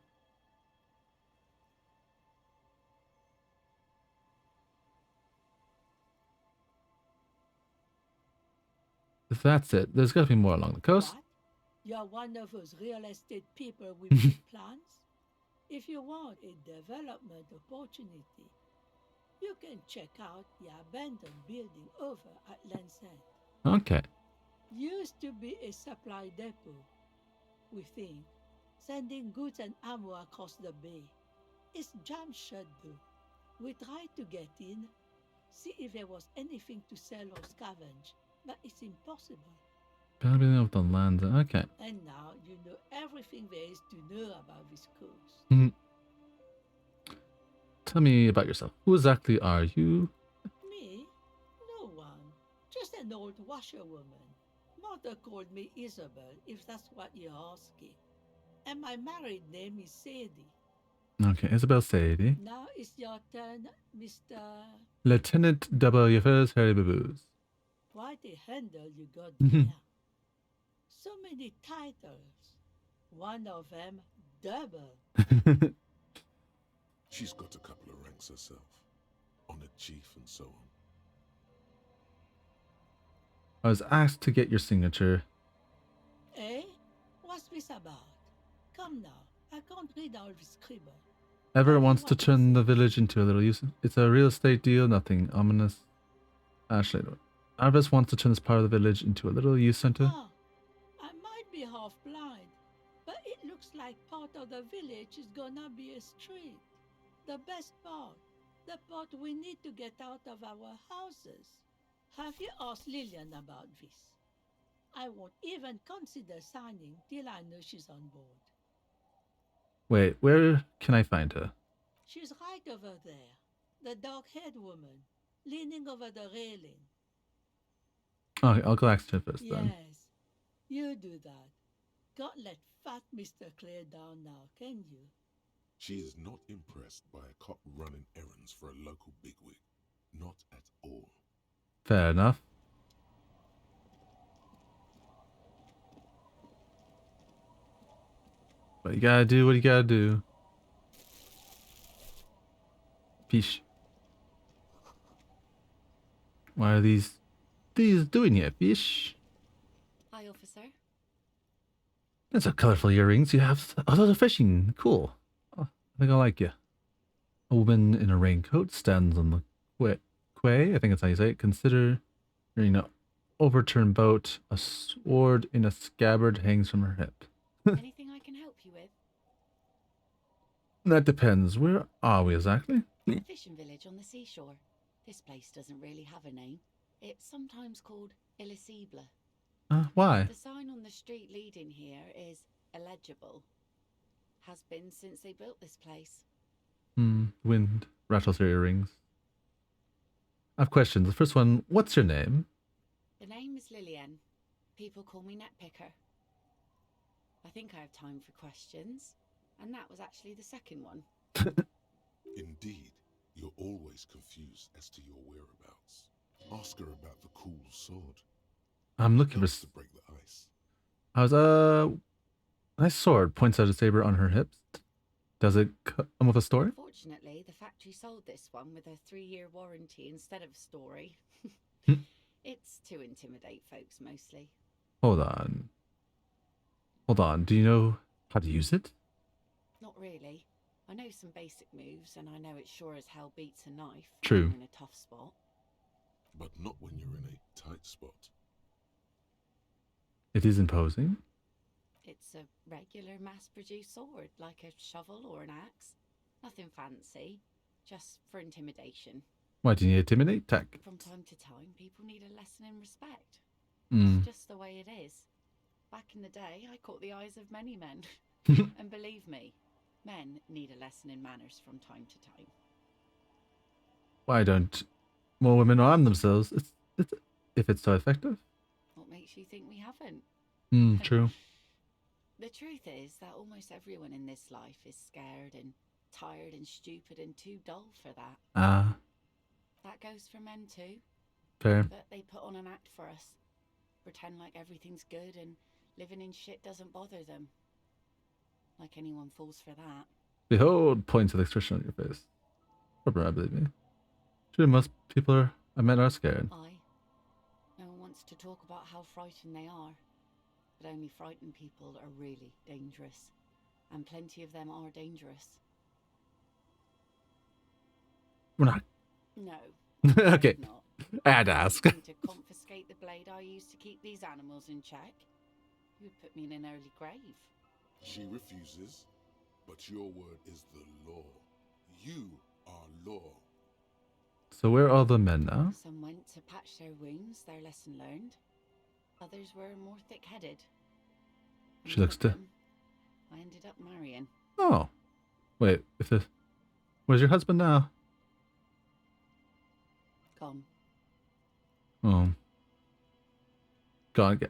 that's it. There's got to be more along the coast. What? You're one of those real estate people with big plans? If you want a development opportunity, you can check out the abandoned building over at Land's End. Okay. Used to be a supply depot, we think, sending goods and ammo across the bay. It's jammed shut though. We tried to get in, see if there was anything to sell or scavenge, but it's impossible. Building of the land. Okay. And now you know everything there is to know about this coast. Tell me about yourself. Who exactly are you? Me? No one. Just an old washerwoman. Mother called me Isabel, if that's what you're asking. And my married name is Sadie. Okay, Isabel Sadie. Now it's your turn, Mr. Lieutenant W. Affairs Harry Baboos. Quite a handle you got there. So many titles. One of them double. She's got a couple of ranks herself. Honored chief and so on. I was asked to get your signature. Eh? What's this about? Come now, I can't read all this scribble. Everett wants to turn the village into a little use. It's a real estate deal, nothing ominous. Ashley, Arvis wants to turn this part of the village into a little youth center. Ah, I might be half blind, but it looks like part of the village is gonna be a street. The best part, the part we need to get out of our houses. Have you asked Lillian about this? I won't even consider signing till I know she's on board. Wait, where can I find her? She's right over there. The dark-haired woman, leaning over the railing. Okay, I'll go ask her first then. Yes, you do that. Can't let fat Mr. Clare down now, can you? She is not impressed by a cop running errands for a local bigwig. Not at all. Fair enough. But you gotta do what you gotta do. Fish. What are these doing here, fish? Hi, officer. That's a colorful earrings you have. Oh, those are fishing. Cool. Oh, I think I like you. A woman in a raincoat stands on the quay. I think that's how you say it. Consider, overturned boat. A sword in a scabbard hangs from her hip. Anything I can help you with? That depends. Where are we exactly? A fishing village on the seashore. This place doesn't really have a name. It's sometimes called Elysium. Why? The sign on the street leading here is illegible. Has been since they built this place. Wind rattles her earrings. I have questions. The first one, what's your name? The name is Lillian. People call me Netpicker. I think I have time for questions. And that was actually the second one. Indeed, you're always confused as to your whereabouts. Ask her about the cool sword. I'm looking for... to break the ice. I was, nice sword. Points out a saber on her hips. Does it come with a story? Fortunately, the factory sold this one with a 3-year warranty instead of a story. It's to intimidate folks, mostly. Hold on. Do you know how to use it? Not really. I know some basic moves, and I know it sure as hell beats a knife. True. When you're in a tough spot. But not when you're in a tight spot. It is imposing. It's a regular mass-produced sword, like a shovel or an axe. Nothing fancy, just for intimidation. Why do you need to intimidate? Tech. From time to time, people need a lesson in respect. Mm. It's just the way it is. Back in the day, I caught the eyes of many men. And believe me, men need a lesson in manners from time to time. Why don't more women arm themselves? If it's so effective. What makes you think we haven't? True. The truth is that almost everyone in this life is scared and tired and stupid and too dull for that. That goes for men too. Fair. But they put on an act for us. Pretend like everything's good and living in shit doesn't bother them. Like anyone falls for that. Behold, points of the expression on your face. Probably, I believe me. True, most people I met are scared. No one wants wants to talk about how frightened they are. But only frightened people are really dangerous. And plenty of them are dangerous. We're not. No. Okay. Not. I had to ask. To confiscate the blade I used to keep these animals in check. You would put me in an early grave. She refuses, but your word is the law. You are law. So where are all the men now? Some went to patch their wounds, their lesson learned. Others were more thick-headed. She looks to. I ended up marrying. Oh, wait. If this, where's your husband now? Gone. Oh, gone.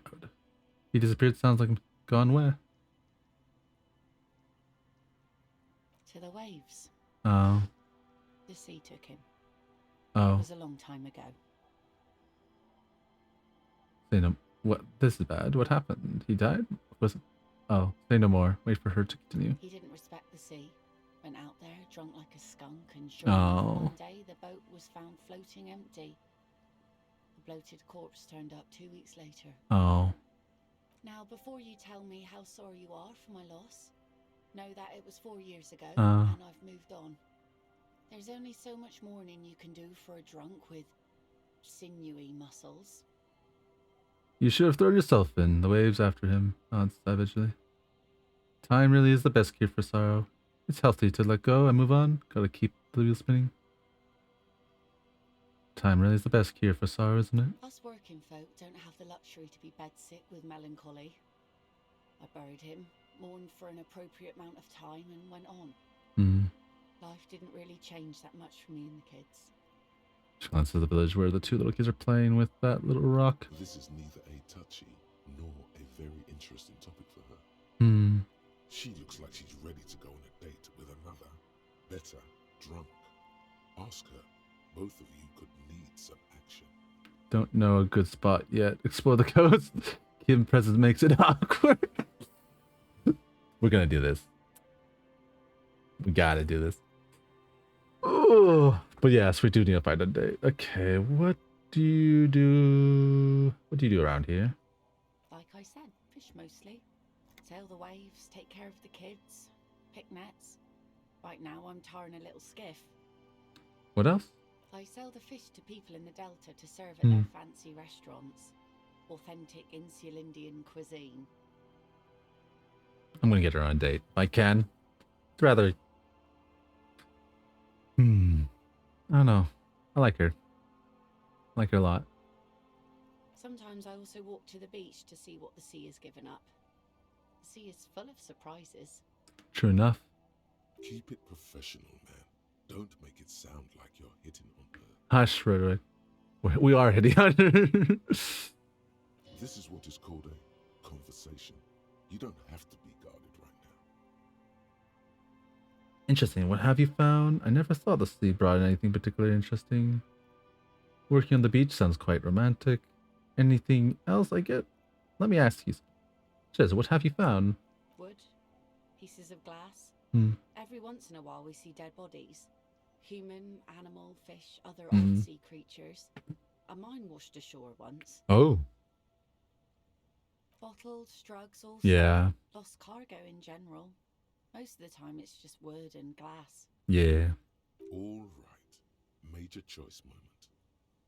He disappeared. Sounds like gone where? To the waves. Oh. The sea took him. Oh. It was a long time ago. Say no. What? This is bad. What happened? He died? Was it? Oh, say no more. Wait for her to continue. He didn't respect the sea. Went out there, drunk like a skunk, and sure enough, one day the boat was found floating empty. The bloated corpse turned up 2 weeks later. Oh. Now, before you tell me how sorry you are for my loss, know that it was 4 years ago, and I've moved on. There's only so much mourning you can do for a drunk with sinewy muscles. You should have thrown yourself in the waves after him, answered savagely. Time really is the best cure for sorrow. It's healthy to let go and move on. Gotta keep the wheel spinning. Time really is the best cure for sorrow, isn't it? Us working folk don't have the luxury to be bedsick with melancholy. I buried him, mourned for an appropriate amount of time, and went on. Life didn't really change that much for me and the kids. She glances at the village where the two little kids are playing with that little rock. This is neither a touchy nor a very interesting topic for her. She looks like she's ready to go on a date with another, better, drunk. Ask her. Both of you could need some action. Don't know a good spot yet. Explore the coast. Kim presence makes it awkward. We're gonna do this. We gotta do this. Oh, but yes, we do need to find a date. Okay, what do you do? What do you do around here? Like I said, fish mostly. Sail the waves, take care of the kids, pick nets. Right now I'm tarring a little skiff. What else? I sell the fish to people in the Delta to serve at their fancy restaurants. Authentic insular Indian cuisine. I'm gonna get her on a date. If I can. It's rather... I don't know. I like her. I like her a lot. Sometimes I also walk to the beach to see what the sea has given up. The sea is full of surprises. True enough. Keep it professional, man. Don't make it sound like you're hitting on her. Hush, Roderick. We are hitting on her. This is what is called a conversation. You don't have to be guarded right now. Interesting. What have you found? I never thought the sea brought anything particularly interesting. Working on the beach sounds quite romantic. Anything else I get? Let me ask you. Chiz, what have you found? Wood, pieces of glass. Every once in a while we see dead bodies. Human, animal, fish, other odd sea creatures. A mine washed ashore once. Oh. Bottles, drugs, all Yeah. Lost cargo in general. Most of the time it's just wood and glass. Yeah. All right. Major choice moment.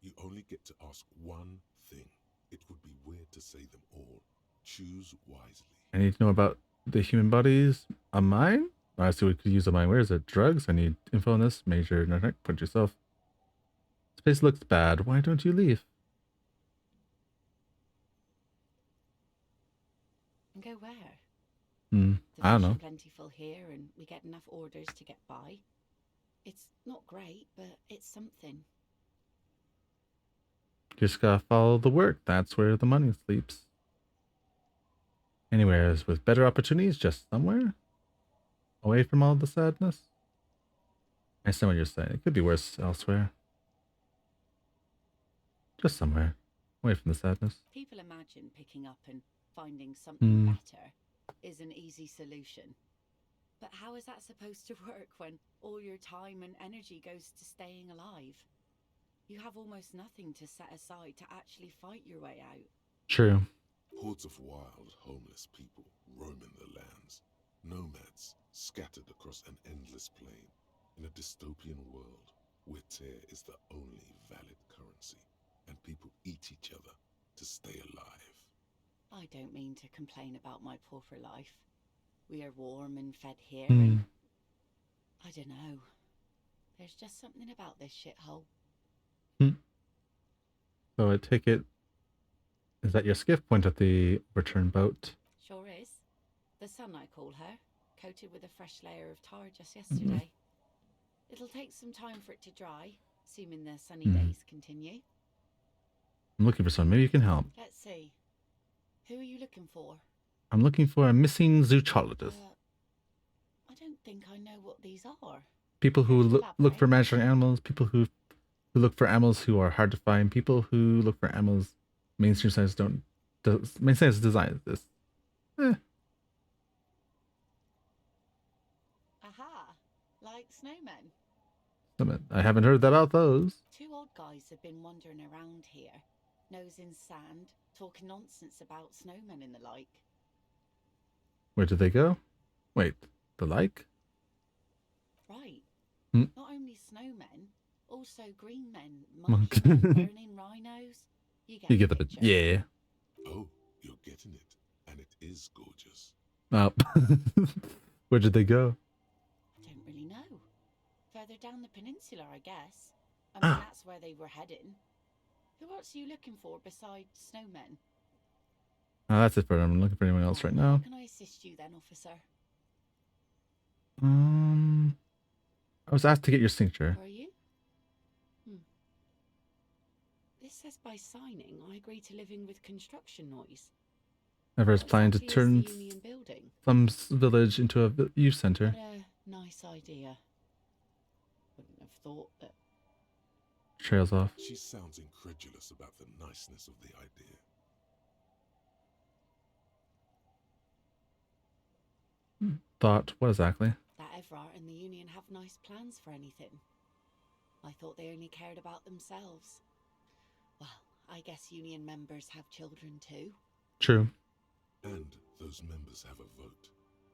You only get to ask one thing. It would be weird to say them all. Choose wisely. I need to know about the human bodies. A mine? I see we could use a mine. Where is it? Drugs? I need info on this. Major. No, put yourself. This place looks bad. Why don't you leave? And go where? I don't know. Plentiful here, and we get enough orders to get by. It's not great, but it's something. Just gotta follow the work. That's where the money sleeps. Anywhere with better opportunities, just somewhere? Away from all the sadness? I see what you're saying. It could be worse elsewhere. Just somewhere. Away from the sadness. People imagine picking up and finding something better is an easy solution. But how is that supposed to work when all your time and energy goes to staying alive? You have almost nothing to set aside to actually fight your way out. True. Hordes of wild, homeless people roaming the lands. Nomads scattered across an endless plain in a dystopian world where tear is the only valid currency and people eat each other to stay alive. I don't mean to complain about my pauper life. We are warm and fed here, Hmm. and I don't know. There's just something about this shithole. So I take it, is that your skiff point at the overturned boat? Sure is. The sun, I call her, coated with a fresh layer of tar just yesterday. It'll take some time for it to dry, assuming the sunny days continue. I'm looking for someone. Maybe you can help. Let's see. Who are you looking for? I'm looking for a missing zoologist. I don't think I know what these are. People who look for magical animals, people who look for animals who are hard to find, people who look for animals mainstream science mainstream science designs this. Aha! Like snowmen. I haven't heard about those. Two old guys have been wandering around here, nose in sand, talking nonsense about snowmen and the like. Where did they go? Wait, the like? Right. Hmm? Not only snowmen, also green men, Monk. marshmallow, burning rhinos. You get the picture. Yeah. Oh, you're getting it. And it is gorgeous. Oh. Where did they go? I don't really know. Further down the peninsula, I guess. I mean, that's where they were heading. Who else are you looking for besides snowmen? Oh, that's it for them. I'm looking for anyone else right now. How can I assist you then, officer? I was asked to get your signature. Were you? This says by signing, I agree to living with construction noise. Ever is planning to turn some village into a youth center. What a nice idea. Wouldn't have thought that. Trails off. She sounds incredulous about the niceness of the idea. Thought, what exactly? That Evrart and the Union have nice plans for anything. I thought they only cared about themselves. Well, I guess Union members have children too. True. And those members have a vote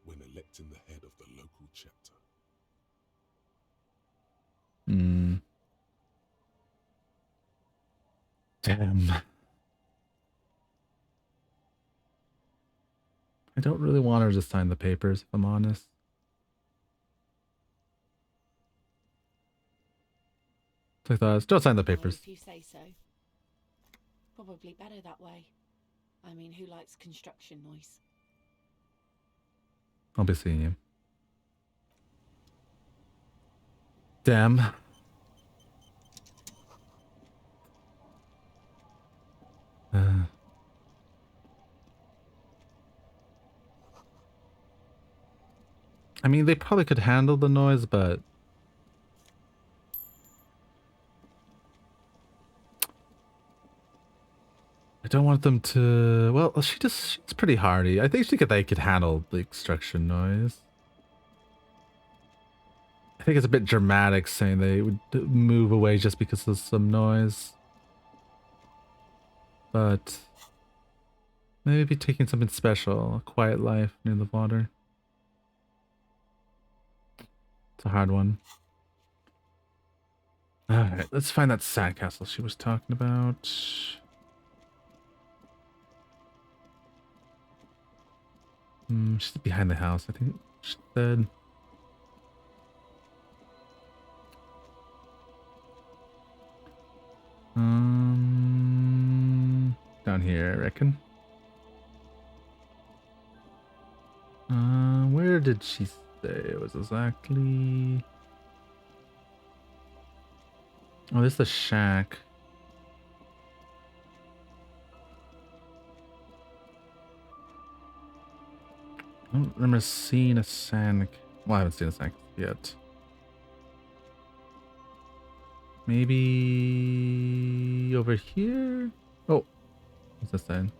when electing the head of the local chapter. Damn. I don't really want her to sign the papers, if I'm honest. Like that. Don't sign the papers. If you say so. Probably better that way. I mean, who likes construction noise? I'll be seeing you. Damn. I mean, they probably could handle the noise, but I don't want them to. Well, she's pretty hardy. I think they could handle the extraction noise. I think it's a bit dramatic saying they would move away just because of some noise. But maybe taking something special, a quiet life near the water. It's a hard one. Alright, let's find that sandcastle she was talking about. She's behind the house, I think she said. Down here, I reckon. Where did she say it was exactly? Oh, this is the shack. I don't remember seeing a sand. Well, I haven't seen a sand yet. Maybe over here? Oh, what's this then?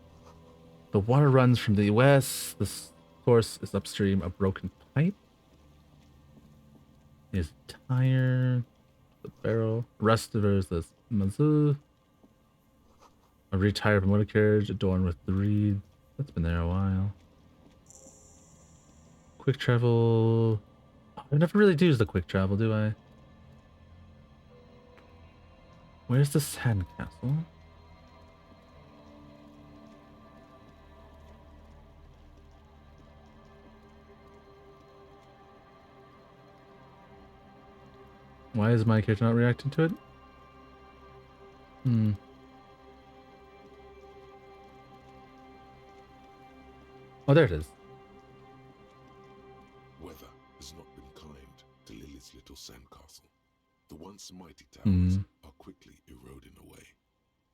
The water runs from the west. This course is upstream. A broken pipe. Is tire. The barrel. Rest of it is this Mazu. A retired motor carriage adorned with the reeds. That's been there a while. Quick travel. I never really used the quick travel, do I? Where's the sandcastle? Why is my character not reacting to it? Oh, there it is. Weather has not been kind to Lily's little sandcastle. The once mighty towers are quickly eroding away.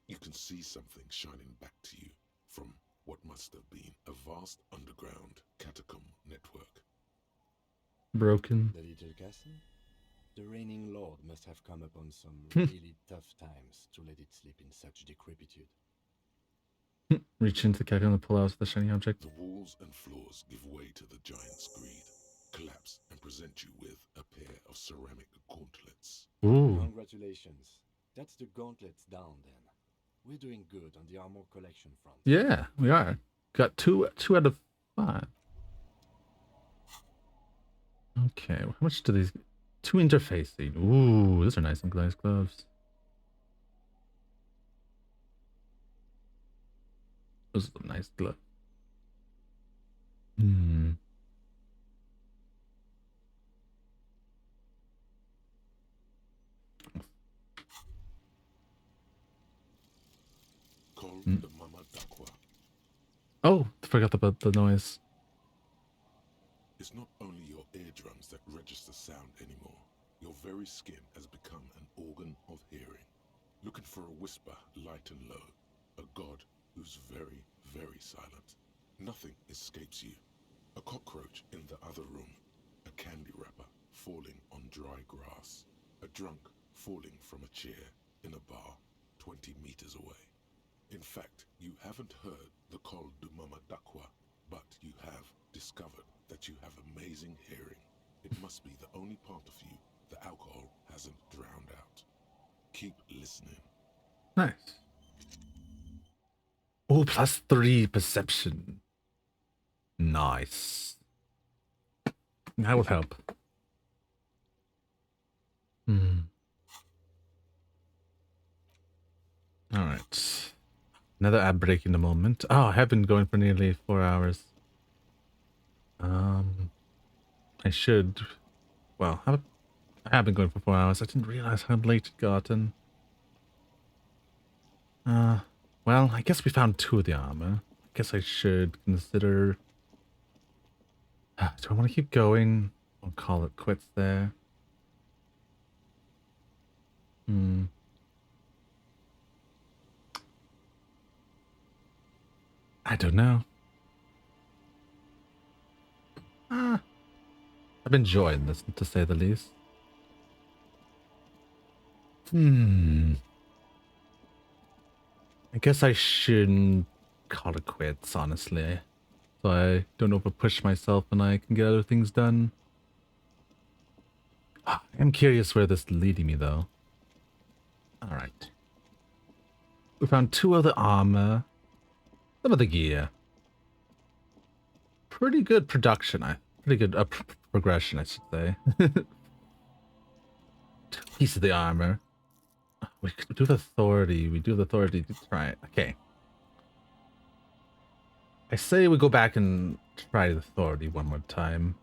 You can see something shining back to you from what must have been a vast underground catacomb network. Broken. The little castle? The reigning lord must have come upon some really tough times to let it sleep in such decrepitude. Reach into the catacomb and pull out the shiny object. The walls and floors give way to the giant's greed, collapse and present you with a pair of ceramic gauntlets. Ooh. Congratulations. That's the gauntlets down then. We're doing good on the armor collection front. Yeah, we are. Got two out of 5. Okay, how much do these? 2 interfacing. Ooh, those are nice and nice gloves. Those are some nice gloves. Oh, forgot about the noise. It's not only your eardrums that register sound anymore. Your very skin has become an organ of hearing. Looking for a whisper light and low. A god who's very, very silent. Nothing escapes you. A cockroach in the other room. A candy wrapper falling on dry grass. A drunk falling from a chair in a bar 20 meters away. In fact, you haven't heard the Col du Mamadakwa, but you have discovered that you have amazing hearing. It must be the only part of you the alcohol hasn't drowned out. Keep listening. Nice. Oh, +3 perception. Nice. That would help. Alright. Another ad break in a moment. Oh, I have been going for nearly 4 hours. I should. Well, I have been going for 4 hours. I didn't realize how late it gotten. Well, I guess we found 2 of the armor. I guess I should consider. Do I want to keep going? I'll call it quits there. I don't know. I've been enjoying this, to say the least. I guess I shouldn't call it quits, honestly. So I don't over push myself and I can get other things done. I'm curious where this is leading me, though. Alright. We found 2 of the armor. Some of the gear. Pretty good production. Pretty good progression, I should say. 2 pieces of the armor. We do the authority. We do the authority to try it. Okay. I say we go back and try the authority one more time.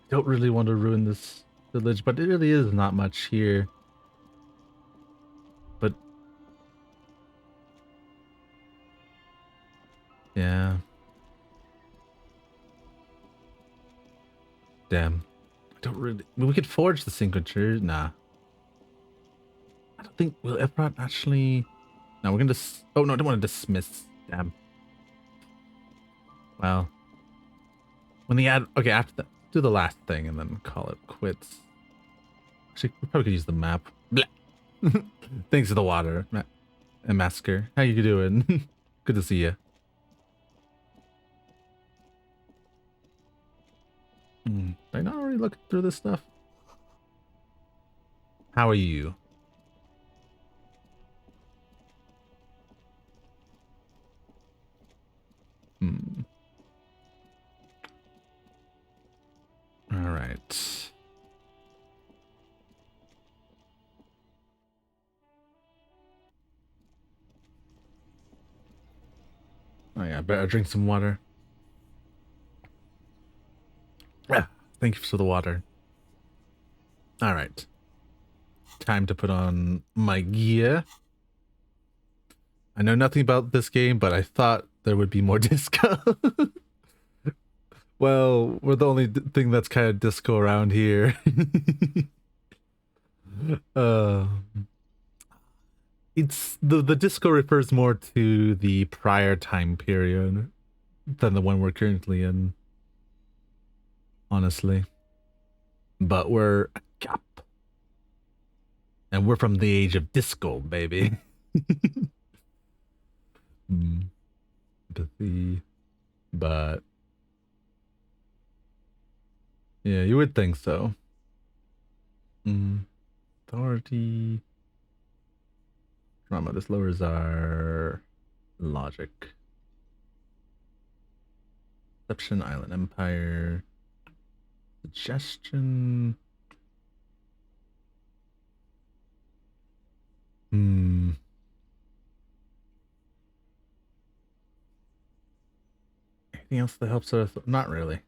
Don't really want to ruin this village, but it really is not much here. But yeah. Damn. I don't really. I mean, we could forge the signature. Nah. I don't think we'll ever actually. No, we're gonna. Oh no, I don't want to dismiss. Damn. Well. When the ad. Okay, after that, do the last thing and then call it quits. Actually, we probably could use the map. Thanks to the water. And Masker. How you doing? Good to see you. Did I not already look through this stuff? How are you? I better drink some water. Yeah, thank you for the water. All right. Time to put on my gear. I know nothing about this game, but I thought there would be more disco. Well, we're the only thing that's kind of disco around here. It's the disco refers more to the prior time period than the one we're currently in. Honestly. But we're a gap. And we're from the age of disco, baby. Empathy. But yeah, you would think so. Authority. Drama. This lowers our logic. Deception, Island Empire. Suggestion. Anything else that helps us? Not really.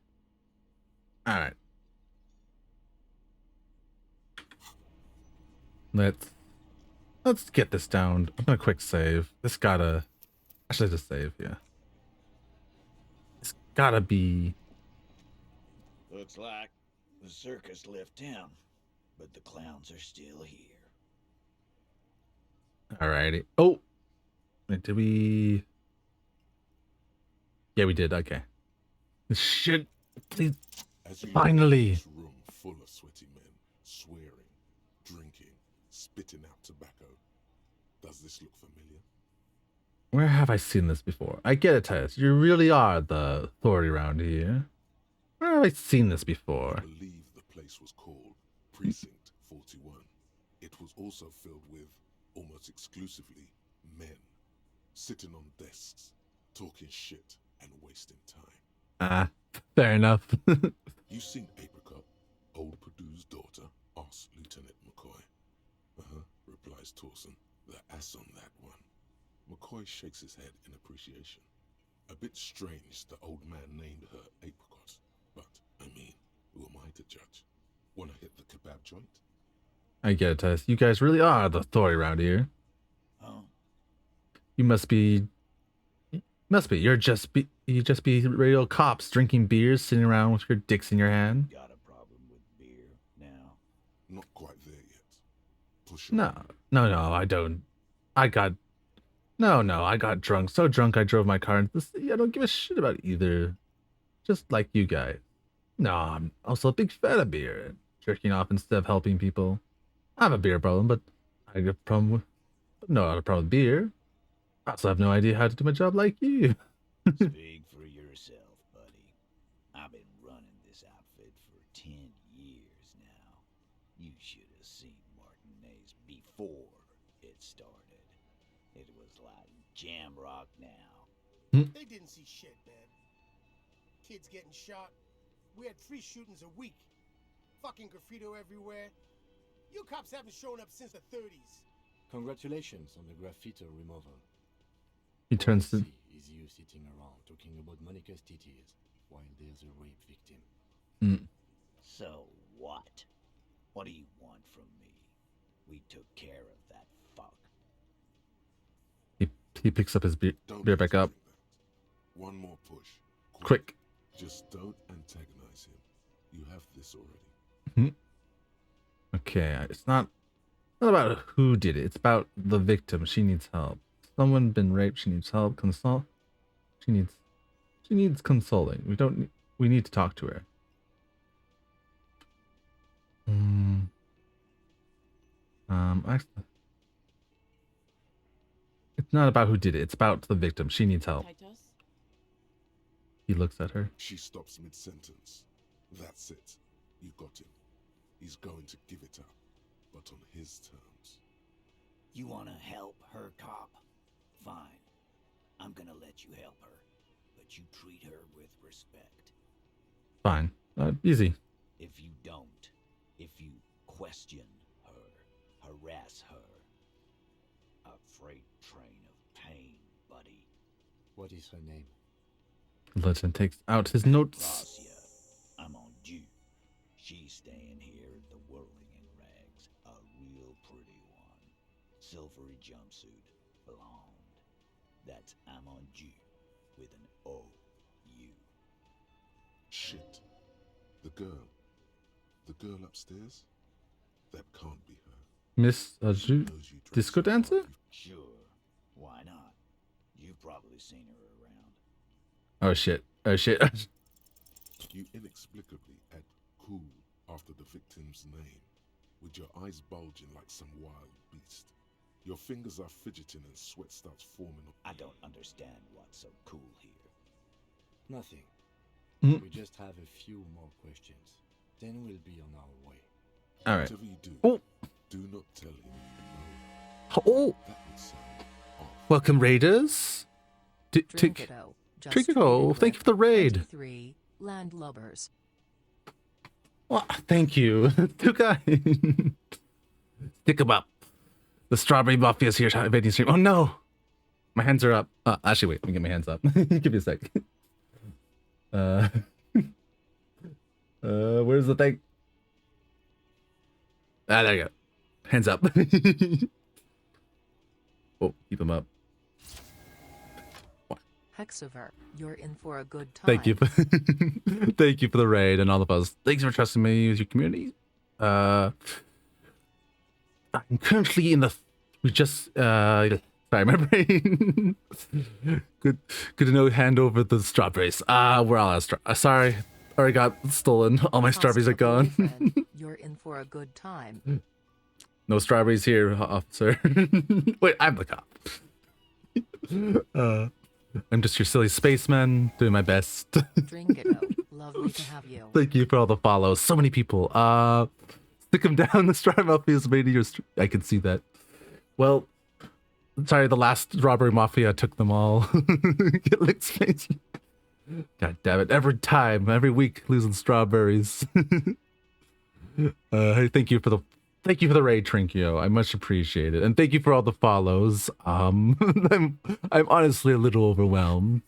Alright. Let's get this down. I'm gonna quick save. This gotta actually just save, yeah. It's gotta be. Looks like the circus left town, but the clowns are still here. Alrighty. Oh! Wait, did we... Yeah, we did. Okay. Shit. Please. Finally. This room full of sweaty men, swearing, drinking, spitting out tobacco. Does this look familiar? Where have I seen this before? I get it, Titus. You really are the authority around here. Where have I seen this before? I believe the place was called Precinct 41. It was also filled with, almost exclusively, men. Sitting on desks, talking shit and wasting time. Fair enough. You seen Apricot, old Purdue's daughter? Asks Lieutenant McCoy. Replies Torson. The ass on that one. McCoy shakes his head in appreciation. A bit strange the old man named her Apricot, but, I mean, who am I to judge? Wanna hit the kebab joint? I get it, Titus. You guys really are the authority around here. Oh. You must be. You just be real cops drinking beers, sitting around with your dicks in your hand. Got a problem with beer now? Not quite there yet. Push No, I don't. I got drunk. So drunk I drove my car into the city. I don't give a shit about either. Just like you guys. No, I'm also a big fan of beer. Jerking off instead of helping people. I have a beer problem, but I have a problem with... No, I have a problem with beer. I also have no idea how to do my job like you. Speak for yourself, buddy. I've been running this outfit for 10 years now. You should have seen Martinez before it started. It was like jam rock now. They didn't see shit, man. Kids getting shot. We had 3 shootings a week. Fucking graffito everywhere. You cops haven't shown up since the 30s. Congratulations on the graffito removal. He turns to... Is you sitting around talking about Monica's titties while there's a rape victim. So what? What do you want from me? We took care of that fuck. He picks up his beer back up. One more push. Quick. Just don't antagonize him. You have this already. Okay, it's not about who did it. It's about the victim. She needs help. Someone been raped. She needs help. She needs consoling. We need to talk to her. Actually, it's not about who did it. It's about the victim. She needs help. He looks at her. She stops mid-sentence. That's it. You got him. He's going to give it up, but on his terms. You wanna help her, cop? Fine. I'm gonna let you help her, but you treat her with respect. Fine. Easy. If you don't, if you question her, harass her, a freight train of pain, buddy. What is her name? Legend takes out his notes. Gracia, I'm on due. She's staying here at the Whirling in Rags, a real pretty one. Silvery jumpsuit, blonde. That's I'm on due with an O-U. Shit. The girl upstairs? That can't be her. Miss Disco Dancer? Sure, why not? You've probably seen her around. Oh shit. Oh shit. You inexplicably add cool after the victim's name, with your eyes bulging like some wild beast. Your fingers are fidgeting and sweat starts forming up. I don't understand what's so cool here. Nothing. Mm. We just have a few more questions. Then we'll be on our way. Alright. Whatever you do, do not tell him. Oh! That would sound off. Welcome, Raiders. Trinkito. Trinkito, thank you for the raid. 3 landlubbers. Well, thank you. Too kind. Stick 'em up. The Strawberry Mafia's here invading stream. Oh no! My hands are up. Actually, wait. Let me get my hands up. Give me a sec. Where's the thing? Ah, there you go. Hands up. Oh, keep them up. Hexaver, you're in for a good time. Thank you. Thank you for the raid and all of us. Thanks for trusting me with your community. I'm currently in the. We just. Sorry, my brain. Good to know. Hand over the strawberries. We're all out of sorry. Already got stolen. All my strawberries are gone. You're in for a good time. No strawberries here, officer. Wait, I'm the cop. I'm just your silly spaceman, doing my best. Drinkito, lovely to have you. Thank you for all the follows. So many people. Stick them down. The Strawberry Mafia is made your. I can see that. Well, sorry, the last Strawberry Mafia took them all. Get licked space. God damn it! Every time, every week, losing strawberries. Hey, thank you for the raid, Trinkio. I much appreciate it, and thank you for all the follows. I'm honestly a little overwhelmed.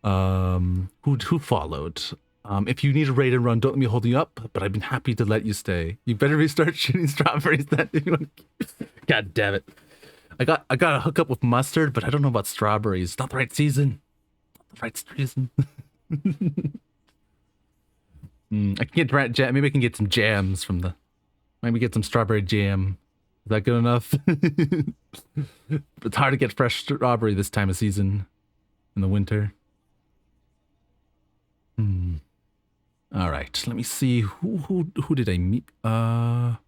Who followed? If you need a raid and run, don't let me hold you up. But I've been happy to let you stay. You better restart shooting strawberries then. If you want to... God damn it! I got a hook up with mustard, but I don't know about strawberries. Not the right season. Not the right season. I can get jam. Maybe I can get some jams from the. Maybe get some strawberry jam. Is that good enough? It's hard to get fresh strawberry this time of season in the winter. All right, let me see who did I meet? Let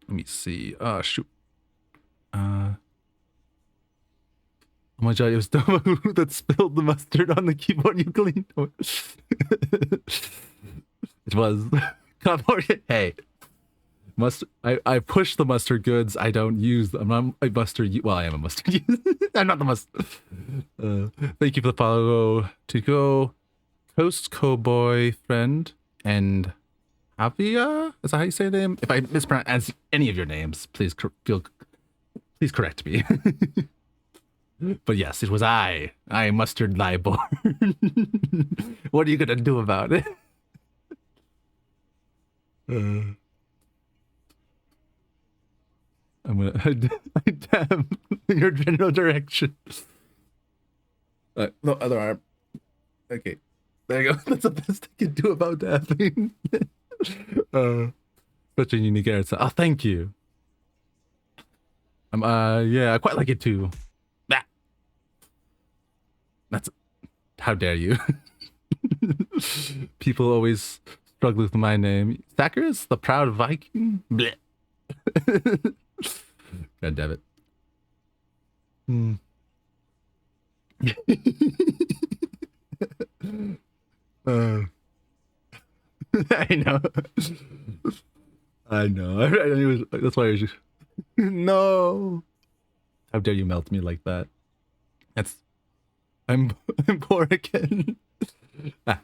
me see. Shoot. Oh my god, it was Domo that spilled the mustard on the keyboard you cleaned. It was. Hey. Mustard. I push the mustard goods. I don't use them. I'm not a mustard. Well, I am a mustard user. I'm not the mustard. Thank you for the follow. To go. Coast Cowboy friend and Avia? Is that how you say the name? If I mispronounce any of your names, please correct me. But yes, it was I mustard Libor. What are you gonna do about it? I'm gonna I dab in your general direction. No other arm. Okay, there you go. That's the best I can do about dabbing. Such a unique art. Oh, thank you. Yeah, I quite like it too. That's how dare you. People always struggle with my name. Thacker's the proud Viking. Blech. God damn it. I know. I know. That's why I was just. No. How dare you melt me like that? I'm poor again. You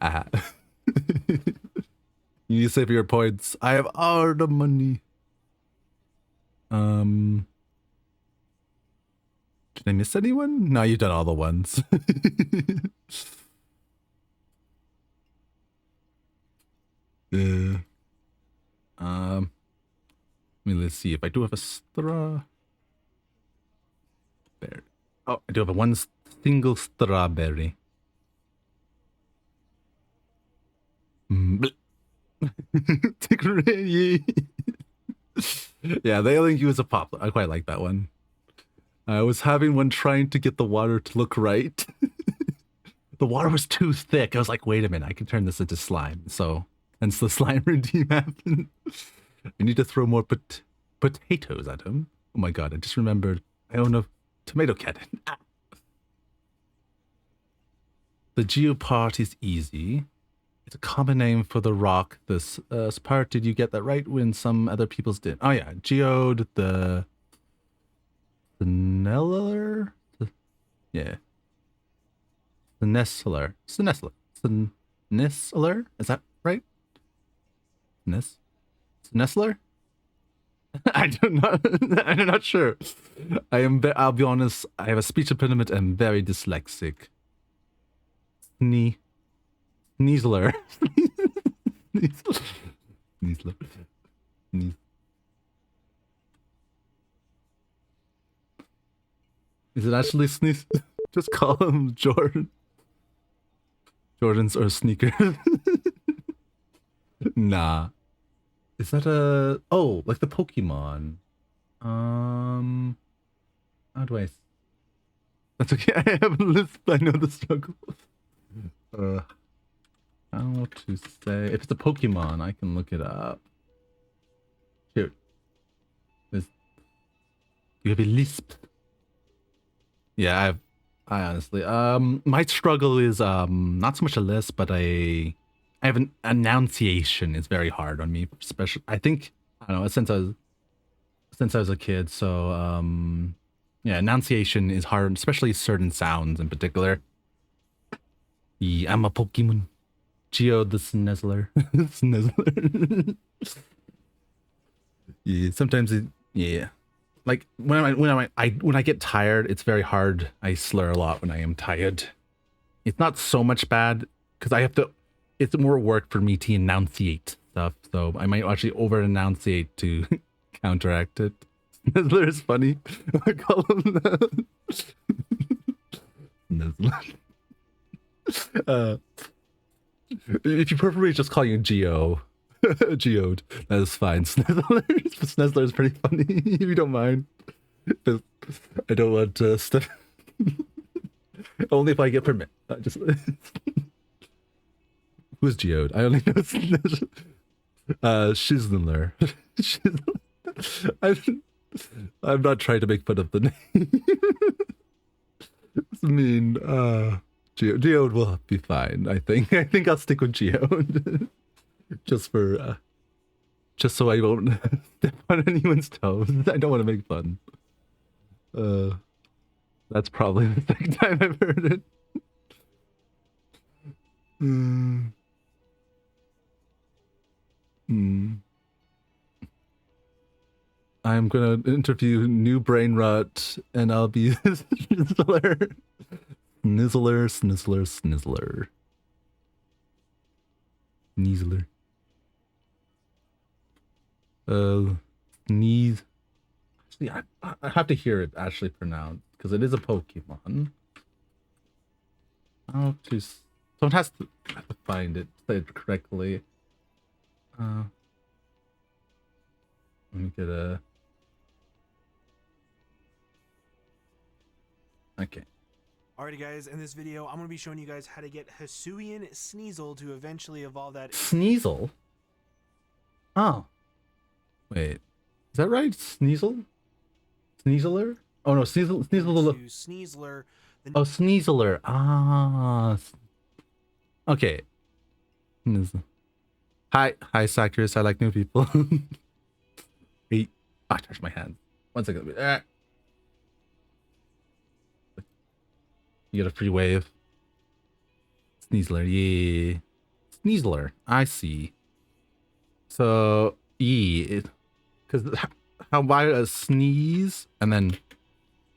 need to save your points. I have all the money. Did I miss anyone? No, you've done all the ones. Let's see if I do have a straw. There. Oh, I do have a one single strawberry. Yeah, they only use a pop. I quite like that one. I was having one trying to get the water to look right. The water was too thick. I was like, wait a minute, I can turn this into slime. So, hence the slime redeem happened. I need to throw more potatoes at him. Oh my god, I just remembered I own a tomato cannon. The geopart is easy. It's a common name for the rock. This part, did you get that right when some other people's did? Oh yeah, geode, the Neller? Yeah. The Nestler. It's the Nestler. It's the Nestler? Is that right? Nest? Nestler? I don't know. I'm not sure. I'll be honest, I have a speech impediment and very dyslexic. Sneasler. Sneasler. Is it actually Sneeze? Just call him Jordan. Jordans or sneakers. Nah. Is that a... Oh, like the Pokemon. How do I... That's okay, I have a list, I know the struggle. How to say... If it's a Pokemon, I can look it up. Shoot. You have a lisp. Yeah, I honestly... my struggle is not so much a lisp, but I have an enunciation is very hard on me, especially I think I don't know since I was a kid. So yeah, enunciation is hard, especially certain sounds in particular. Yeah, I'm a Pokemon. Geo the Sneasler. Sneasler. Yeah, sometimes yeah. Like when I get tired, it's very hard. I slur a lot when I am tired. It's not so much bad because I have to. It's more work for me to enunciate stuff, so I might actually over enunciate to counteract it. Nizzler is funny. I call him that. Nizzler. If you prefer me to just call you Geo, Geode, that is fine. Sneasler is pretty funny if you don't mind. But I don't want stuff. Only if I get permit. Just who's Geode? I only know Shiznler. I'm not trying to make fun of the name. I mean, Geode will be fine. I think. I think I'll stick with Geode, just for, just so I won't step on anyone's toes. I don't want to make fun. That's probably the second time I've heard it. I'm gonna interview New Brain Rot, and I'll be Snizzler. Snizzler. Sneeze. Actually, I have to hear it actually pronounced because it is a Pokemon. How to? Someone has to find it, say it correctly. Let me get a. Okay. Alrighty guys, in this video, I'm going to be showing you guys how to get Hisuian Sneasel to eventually evolve that... Sneasel? Oh. Wait. Is that right? Sneasel? Sneaseler? Oh no, Sneasel... Sneasler. Oh, Sneasler. Ah. Okay. Hi, Sakuras. I like new people. Hey. I touched my hand. 1 second. You get a free wave. Sneasler, yeah. Sneasler, I see. So, because how about a sneeze and then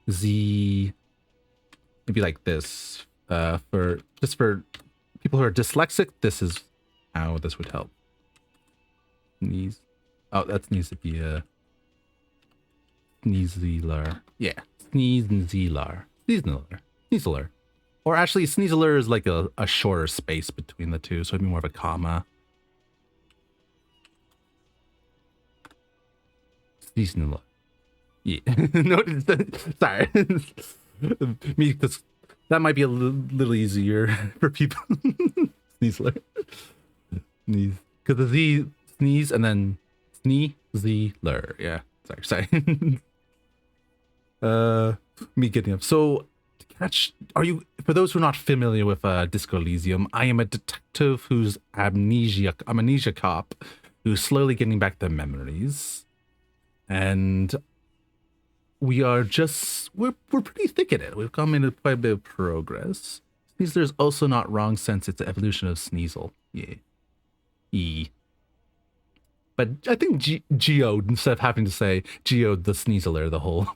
Z, maybe like this. For people who are dyslexic, this is how this would help. Sneeze. Oh, that needs to be a Sneezeler. Yeah, Sneezeler. Sneezeler. Or actually, Sneezeler is like a shorter space between the two, so it'd be more of a comma. Sneezeler. Yeah. No, sorry. Me, because that might be a little easier for people. Sneezeler. Sneeze. Because the Z, sneeze, and then Sneezeler. Yeah. Sorry. Me getting up. So, for those who are not familiar with Disco Elysium, I am a detective who's amnesia cop who's slowly getting back their memories. And we're pretty thick in it. We've come into quite a bit of progress. Sneezeler's also not wrong since it's an evolution of Sneasel. Yeah. But I think Geode, instead of having to say Geode the Sneezeler the whole.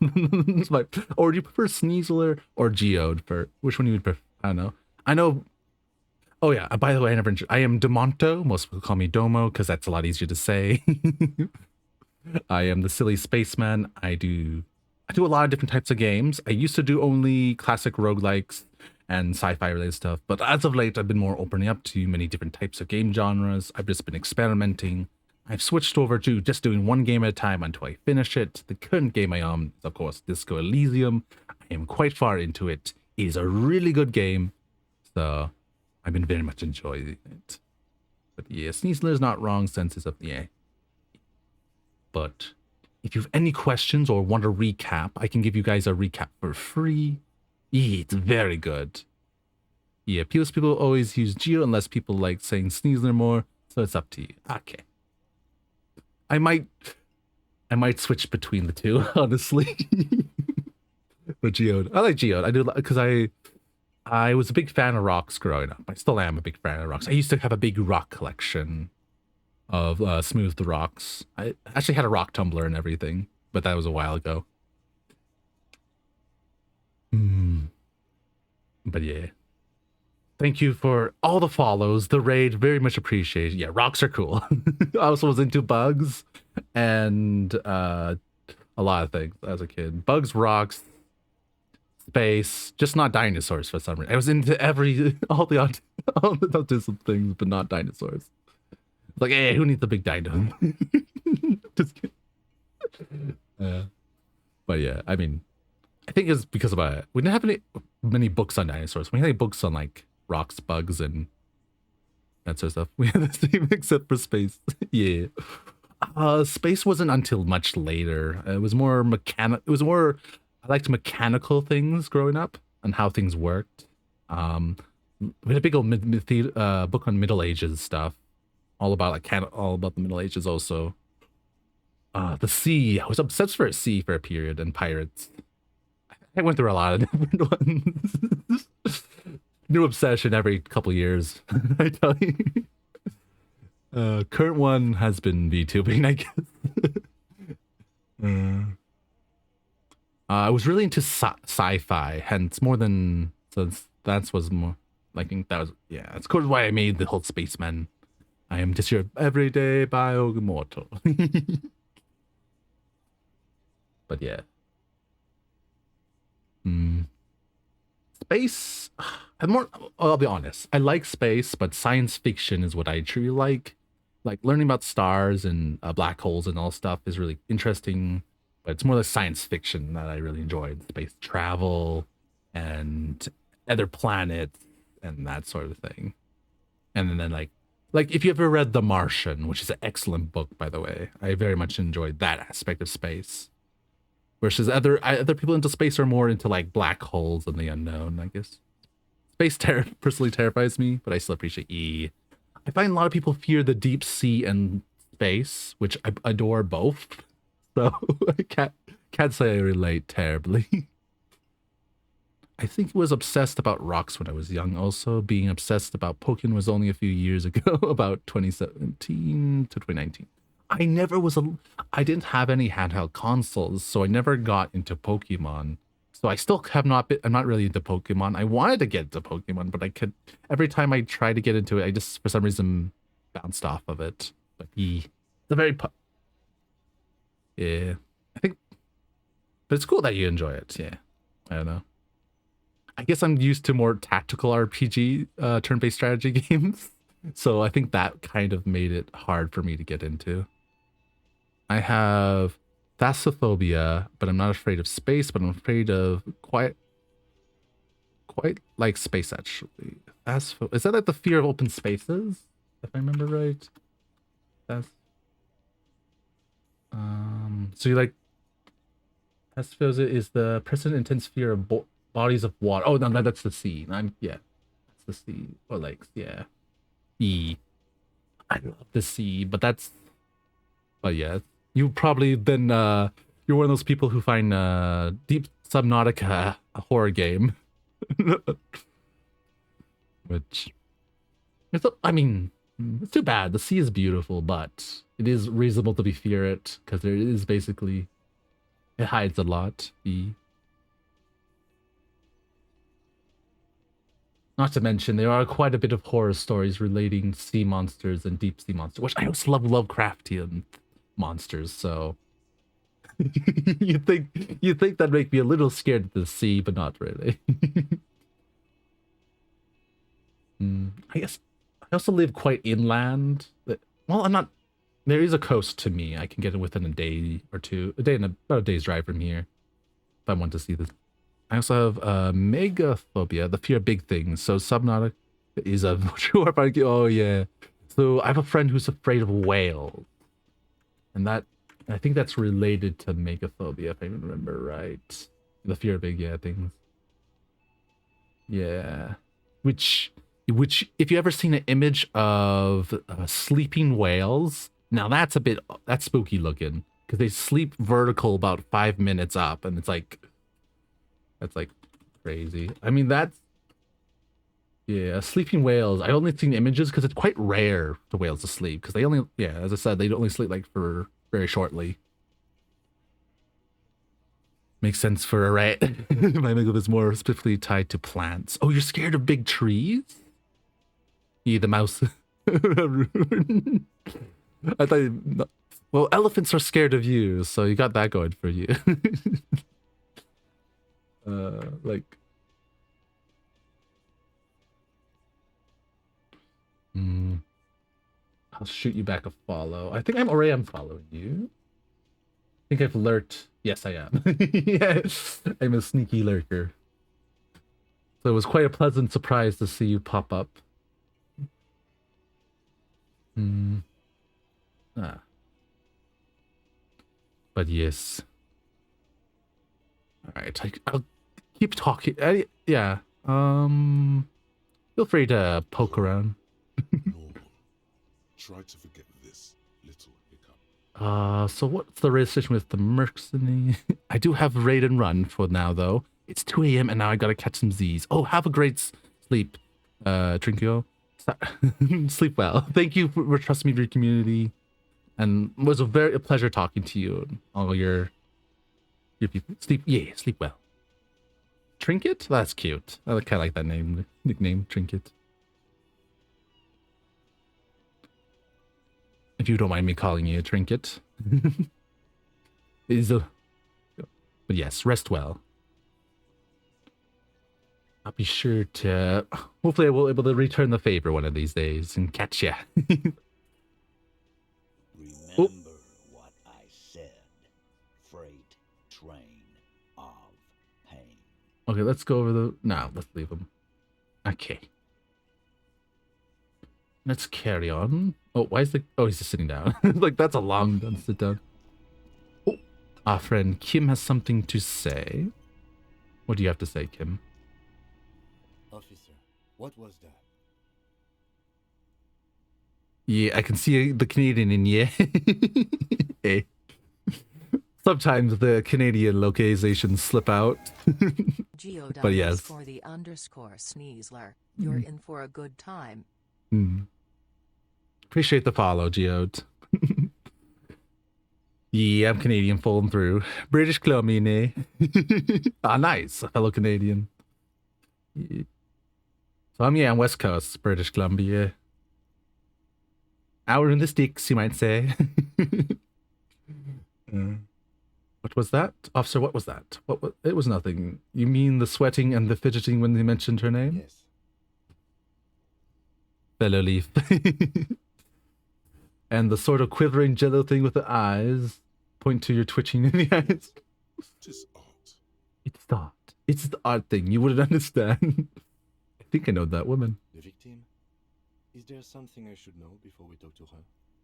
Or do you prefer Sneezeler or Geode? Which one you would prefer? I don't know. I know. Oh yeah, by the way, I am Demonto. Most people call me Domo because that's a lot easier to say. I am the silly spaceman. I do a lot of different types of games. I used to do only classic roguelikes and sci-fi related stuff, but as of late, I've been more opening up to many different types of game genres. I've just been experimenting. I've switched over to just doing one game at a time until I finish it. The current game I am is, of course, Disco Elysium. I am quite far into it. It is a really good game, so I've been very much enjoying it. But yeah, Sneezeler's not wrong senses of yeah. But if you have any questions or want a recap, I can give you guys a recap for free. Yeah, it's very good. Yeah, people always use Geo unless people like saying Sneezeler more, so it's up to you. Okay. I might switch between the two, honestly. But Geode, I like Geode. I do because I was a big fan of rocks growing up. I still am a big fan of rocks. I used to have a big rock collection of smoothed rocks. I actually had a rock tumbler and everything, but that was a while ago. But yeah. Thank you for all the follows. The raid, very much appreciated. Yeah, rocks are cool. I also was into bugs and a lot of things as a kid. Bugs, rocks, space, just not dinosaurs for some reason. I was into all the autism things, but not dinosaurs. Like, hey, who needs a big dino? Just kidding. But yeah, I mean, I think it's because of we didn't have many books on dinosaurs. We had books on like rocks, bugs, and that sort of stuff. We had the same except for space. Yeah. Space wasn't until much later. It was more I liked mechanical things growing up and how things worked. We had a big old book on Middle Ages stuff. All about the Middle Ages also. The sea. I was obsessed for a sea for a period, and pirates. I went through a lot of different ones. New obsession every couple years, I tell you. Current one has been VTubing, I guess. I was really into sci-fi, hence more than that was more. I think that was that's why I made the whole spaceman. I am just your everyday bio-immortal. But yeah. Space, I'll be honest. I like space, but science fiction is what I truly like. Like learning about stars and black holes and all stuff is really interesting. But it's more like science fiction that I really enjoyed. Space travel and other planets and that sort of thing. And then like if you ever read The Martian, which is an excellent book, by the way, I very much enjoyed that aspect of space. Versus other people into space are more into like black holes and the unknown, I guess. Space personally terrifies me, but I still appreciate E. I find a lot of people fear the deep sea and space, which I adore both. So I can't say I relate terribly. I think I was obsessed about rocks when I was young. Also, being obsessed about Pokemon was only a few years ago, about 2017 to 2019. I didn't have any handheld consoles, so I never got into Pokemon. So I still have not been, I'm not really into Pokemon. I wanted to get into Pokemon, but I could, every time I try to get into it, I just, for some reason, bounced off of it. But it's a very, yeah, I think, but it's cool that you enjoy it. Yeah, I don't know. I guess I'm used to more tactical RPG, turn-based strategy games. So I think that kind of made it hard for me to get into. I have Thalassophobia, but I'm not afraid of space, but I'm afraid of quite like space, actually. Is that like the fear of open spaces? If I remember right? That's... So you like... Thalassophobia is the present intense fear of bodies of water. Oh, no, that's the sea. Yeah. That's the sea. Or lakes, yeah. I love the sea, but that's... But yeah, you probably then you're one of those people who find Deep Subnautica a horror game. Which it's I mean, it's too bad. The sea is beautiful, but it is reasonable to be fear it because there is basically it hides a lot. Not to mention there are quite a bit of horror stories relating sea monsters and deep sea monsters, which I also love Lovecraftian monsters, so you think that'd make me a little scared of the sea, but not really. I guess I also live quite inland. Well, I'm not. There is a coast to me. I can get it within a day or two, about a day's drive from here, if I want to see this. I also have megaphobia, the fear of big things. So Subnautica is a true. Oh yeah. So I have a friend who's afraid of whales, and that I think that's related to megaphobia, if I remember right. The fear of big things. Yeah, which if you ever seen an image of sleeping whales, now that's spooky looking because they sleep vertical about 5 minutes up, and that's like crazy. I mean sleeping whales. I only seen images because it's quite rare for whales to sleep because they only as I said they only sleep like for very shortly. Makes sense for a rat. My makeup is more specifically tied to plants. Oh, you're scared of big trees? Yeah, the mouse. I thought. Well, elephants are scared of you, so you got that going for you. I'll shoot you back a follow. I think I'm following you. I think I've lurked. Yes, I am. Yes, I'm a sneaky lurker. So it was quite a pleasant surprise to see you pop up. But yes. All right, I'll keep talking. Yeah. Feel free to poke around. Try to forget this little hiccup. So what's the situation with the mercenary? I do have raid and run for now, though. It's 2 a.m. and now I gotta catch some Z's. Oh, have a great sleep, Trinkio. Sleep well. Thank you for trusting me with your community, and it was a pleasure talking to you and all your people. Sleep well. Trinket? That's cute. I kind of like that nickname, Trinket. If you don't mind me calling you a Trinket. But yes, rest well. I'll be sure to... Hopefully I will be able to return the favor one of these days and catch ya. Remember what I said. Freight train of pain. Okay, let's go over the... No, let's leave them. Okay. Let's carry on. Oh, why is the... Oh, he's just sitting down. Like, that's a long sit down. Oh, our friend Kim has something to say. What do you have to say, Kim? Officer, what was that? Yeah, I can see the Canadian in you. Hey. Sometimes the Canadian localizations slip out. But yes. For the _Sneasler. You're in for a good time. Appreciate the follow, Geode. Yeah, I'm Canadian falling through. British Columbia, eh? Ah, nice. A fellow Canadian. Yeah. So I'm West Coast, British Columbia. Out in the sticks, you might say. What was that? Officer, what was that? What was, it was nothing. You mean the sweating and the fidgeting when they mentioned her name? Yes. Fellow Leaf. And the sort of quivering jello thing with the eyes. Point to your twitching in the eyes. Tis art. It's the art. It's the art thing. You wouldn't understand. I think I know that woman. The victim? Is there something I should know before we talk to her?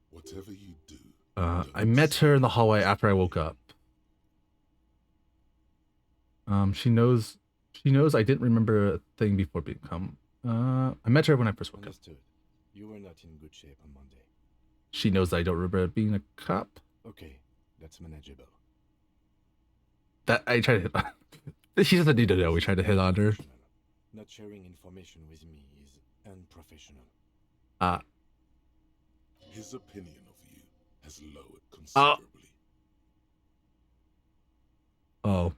Whatever you do. I met her in the hallway after I woke up. She knows I didn't remember a thing before become. I met her when I first woke Understood. up. You were not in good shape on Monday. She knows I don't remember being a cop. Okay, that's manageable. That I tried to hit on. She doesn't need to know we tried to hit on her. Not sharing information with me is unprofessional. His opinion of you has lowered considerably. Oh.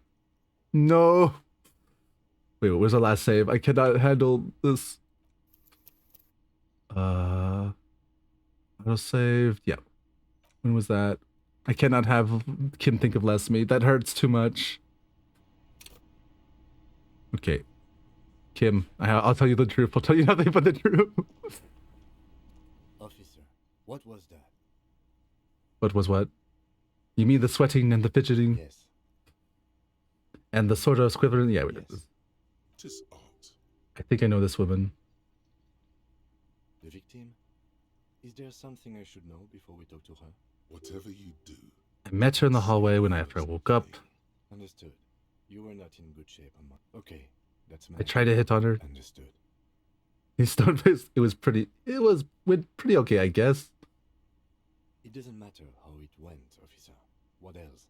No. Wait, what was the last save? I cannot handle this. Auto saved. Yeah. When was that? I cannot have Kim think of less me. That hurts too much. Okay. Kim, I'll tell you the truth. I'll tell you nothing but the truth. Officer, what was that? What was what? You mean the sweating and the fidgeting? Yes. And the sort of squivering? Yeah, Yes. Tis art. I think I know this woman. The victim? Is there something I should know before we talk to her? Whatever you do. I met her in the hallway after I woke up. Understood. You were not in good shape on Monday. Okay, that's I tried to hit on her. Understood. His stone face, went pretty okay, I guess. It doesn't matter how it went, officer. What else?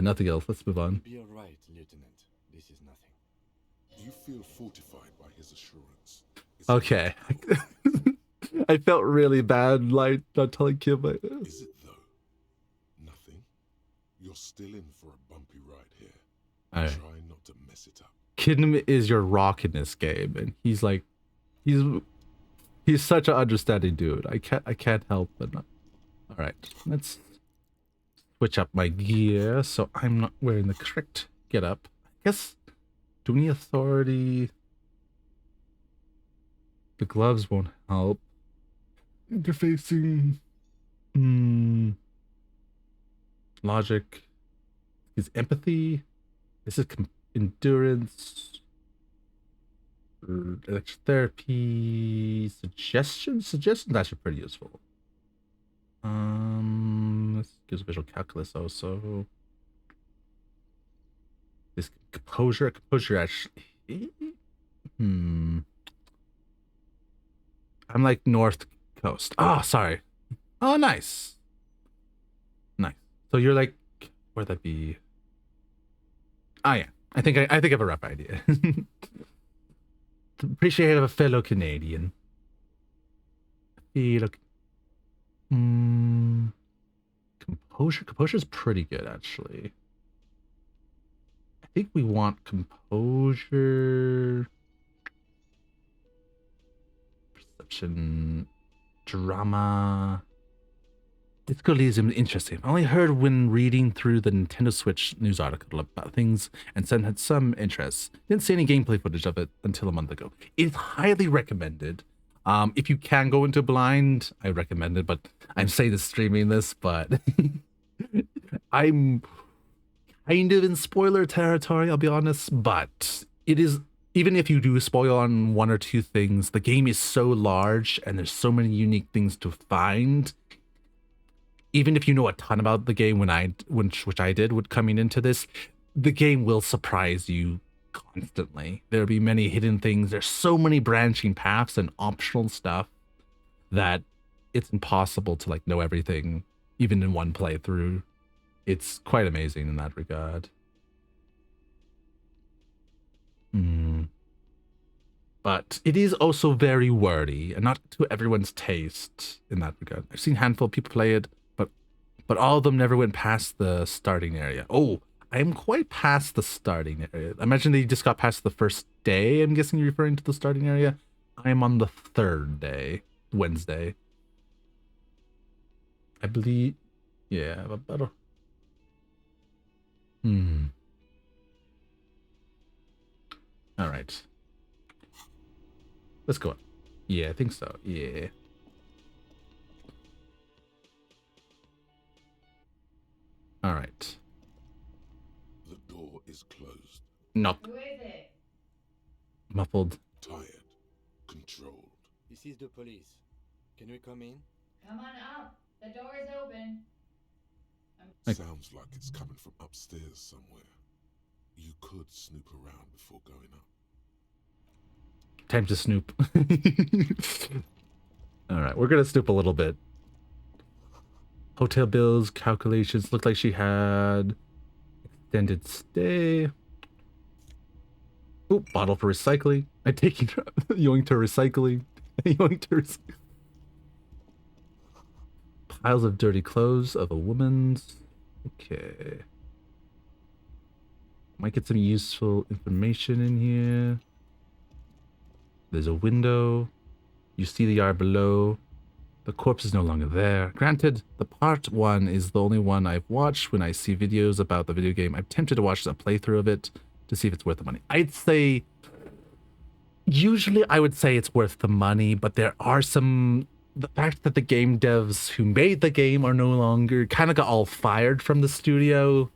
Nothing else. Let's move on. You'll be alright, Lieutenant. This is nothing. You feel fortified by his assurance. Okay. I felt really bad, like, not telling Kim. Is it though? Nothing. You're still in for a bumpy ride here. Alright. Try not to mess it up. Kim is your rock in this game, and he's like, he's such an understanding dude. I can't help but not. All right, let's switch up my gear so I'm not wearing the correct get up. I guess, do we need authority? The gloves won't help. Interfacing. Logic. Is empathy. This is endurance. Electrotherapy. Suggestions actually pretty useful. This gives visual calculus also. This composure actually. I'm like North Coast. Oh, sorry. Oh, nice. Nice. So you're like, where'd that be? Oh yeah. I think I have a rough idea. Appreciate a fellow Canadian. Composure's pretty good actually. I think we want composure, perception, drama. Let's go Elysium. Interesting. I only heard when reading through the Nintendo Switch news article about things and had some interest. Didn't see any gameplay footage of it until a month ago. It's highly recommended. If you can go into blind, I recommend it, but I'm saying this streaming this, but I'm kind of in spoiler territory, I'll be honest, but it is, even if you do spoil on one or two things, the game is so large and there's so many unique things to find. Even if you know a ton about the game, which I did with coming into this, the game will surprise you constantly. There'll be many hidden things. There's so many branching paths and optional stuff that it's impossible to like know everything, even in one playthrough. It's quite amazing in that regard. But it is also very wordy and not to everyone's taste in that regard. I've seen a handful of people play it, but but all of them never went past the starting area. Oh, I am quite past the starting area. I imagine they just got past the first day. I'm guessing you're referring to the starting area. I am on the third day, Wednesday. I believe, yeah, but all right. Let's go up. Yeah, I think so. Yeah. All right. The door is closed. Knock. Who is it? Muffled. Tired. Controlled. This is the police. Can we come in? Come on up. The door is open. Sounds like it's coming from upstairs somewhere. You could snoop around before going up. Time to snoop. All right, we're gonna snoop a little bit. Hotel bills, calculations. Looked like she had extended stay. Ooh, bottle for recycling. I take you yoink to recycling. Yoink to recycling. Piles of dirty clothes of a woman's. Okay. Might get some useful information in here. There's a window. You see the yard below. The corpse is no longer there. Granted, the part 1 is the only one I've watched when I see videos about the video game. I'm tempted to watch a playthrough of it to see if it's worth the money. I'd say... Usually I would say it's worth the money, but there are some... The fact that the game devs who made the game are no longer... kind of got all fired from the studio.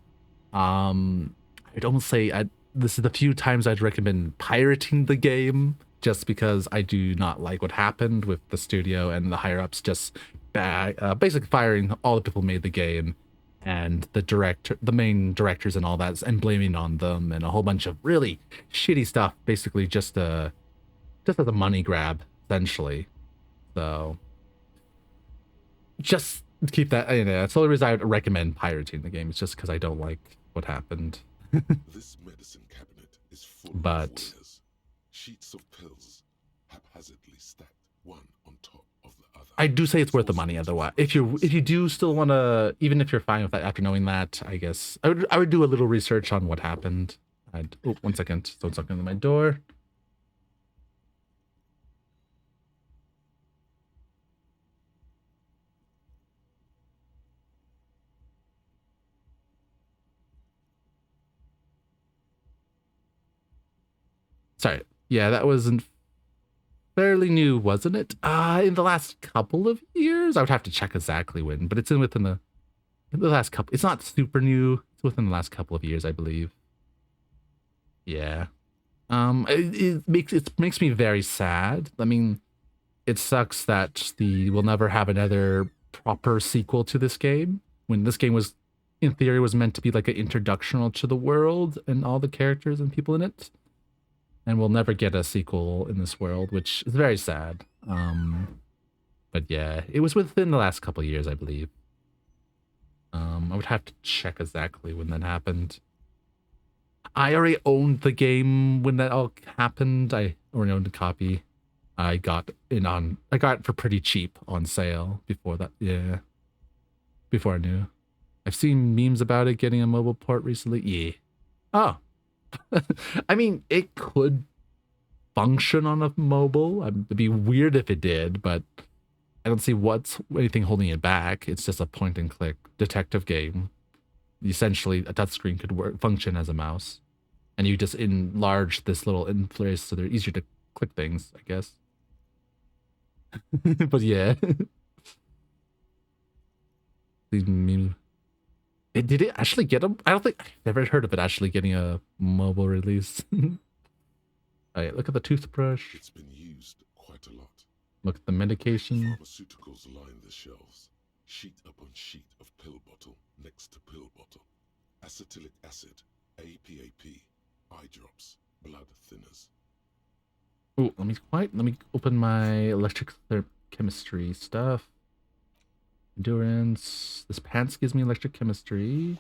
I'd almost say... this is the few times I'd recommend pirating the game, just because I do not like what happened with the studio and the higher-ups just basically firing all the people who made the game and the main directors and all that, and blaming on them and a whole bunch of really shitty stuff, basically just as a money grab, essentially. So just keep that, that's the only reason I would recommend pirating the game. It's just because I don't like what happened. This medicine cabinet is full But of wires. Sheets of pills haphazardly stacked, one on top of the other. I do say it's worth the money. Otherwise, if you do still want to, even if you're fine with that after knowing that, I guess I would do a little research on what happened. Oh, 1 second. Someone's knocking on my door. Sorry. Yeah, that wasn't fairly new, wasn't it? In the last couple of years? I would have to check exactly when, but it's within the last couple. It's not super new. It's within the last couple of years, I believe. Yeah. It makes me very sad. I mean, it sucks that we'll never have another proper sequel to this game, when this game was, in theory, was meant to be like an introduction to the world and all the characters and people in it. And we'll never get a sequel in this world, which is very sad. But yeah, it was within the last couple of years, I believe. I would have to check exactly when that happened. I already owned the game when that all happened. I already owned a copy. I got it for pretty cheap on sale before that. Yeah. Before I knew. I've seen memes about it getting a mobile port recently. Yeah. Oh. I mean, it could function on a mobile. It'd be weird if it did, but I don't see anything holding it back. It's just a point and click detective game. Essentially, a touchscreen could function as a mouse, and you just enlarge this little interface so they're easier to click things, I guess. But yeah. These memes. Did it actually get a... I don't think... I've never heard of it actually getting a mobile release. Alright, look at the toothbrush. It's been used quite a lot. Look at the medication. Pharmaceuticals line the shelves. Sheet upon sheet of pill bottle next to pill bottle. Acetylic acid, APAP, eye drops, blood thinners. Oh, let me open my electric chemistry stuff. Endurance. This pants gives me electric chemistry.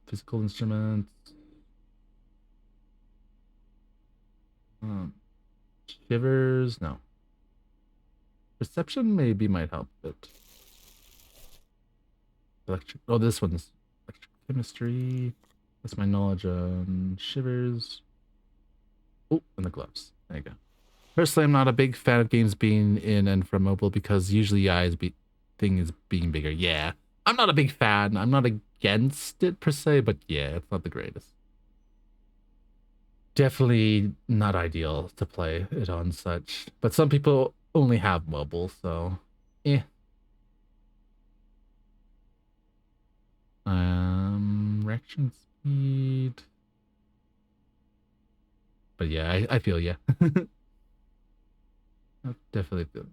Physical instruments. Shivers. No. Perception maybe might help a bit. Electric. Oh, this one's electric chemistry. That's my knowledge on shivers. Oh, and the gloves. There you go. Personally, I'm not a big fan of games being in and from mobile because usually thing is being bigger. Yeah, I'm not a big fan. I'm not against it per se, but yeah, it's not the greatest. Definitely not ideal to play it on such. But some people only have mobile, so eh. Reaction speed. But yeah, I feel yeah. I definitely feel.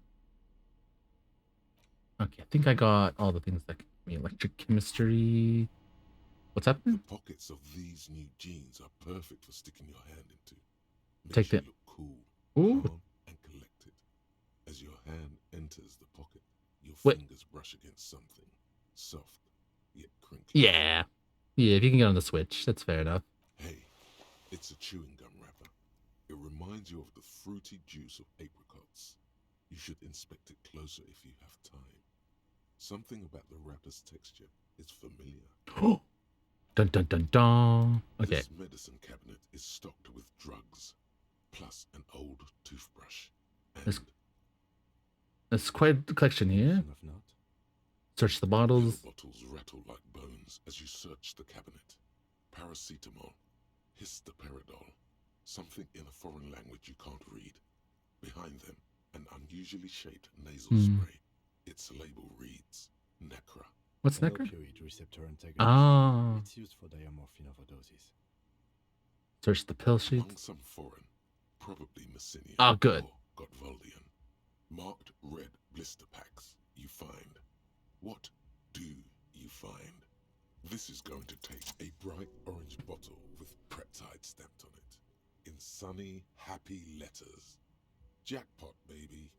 Okay, I think I got all the things that give me electric chemistry. What's happening? The pockets of these new jeans are perfect for sticking your hand into. Take Makes you that. look cool, Ooh. calm, and collected. As your hand enters the pocket, your fingers brush against something soft yet crinkly. Yeah. Yeah, if you can get on the Switch, that's fair enough. Hey, it's a chewing gum wrapper. It reminds you of the fruity juice of apricots. You should inspect it closer if you have time. Something about the wrapper's texture is familiar. Dun dun dun dun. Okay. This medicine cabinet is stocked with drugs, plus an old toothbrush. And there's quite a collection here. Search the bottles. Bottles rattle like bones as you search the cabinet. Paracetamol, histoperidol, something in a foreign language you can't read. Behind them, an unusually shaped nasal spray. Its label reads Necra. What's Necra? Opioid receptor antagonist. Ah. It's used for diamorphine overdoses. Search the pill sheet. Among some foreign, probably Messinian Oh, good. or Godvaldian, marked red blister packs you find. What do you find? This is going to take a bright orange bottle with Preptide stamped on it. In sunny, happy letters. Jackpot, baby.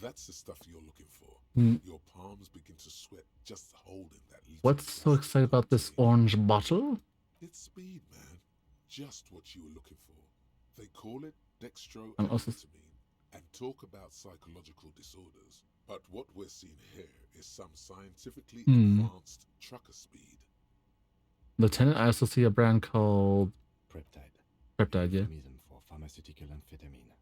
That's the stuff you're looking for. Your palms begin to sweat just holding that. What's so exciting about this orange bottle? It's speed, man. Just what you were looking for. They call it dextroamphetamine and talk about psychological disorders. But what we're seeing here is some scientifically advanced trucker speed. Lieutenant, I also see a brand called Preptide. Preptide, yeah. For pharmaceutical amphetamine.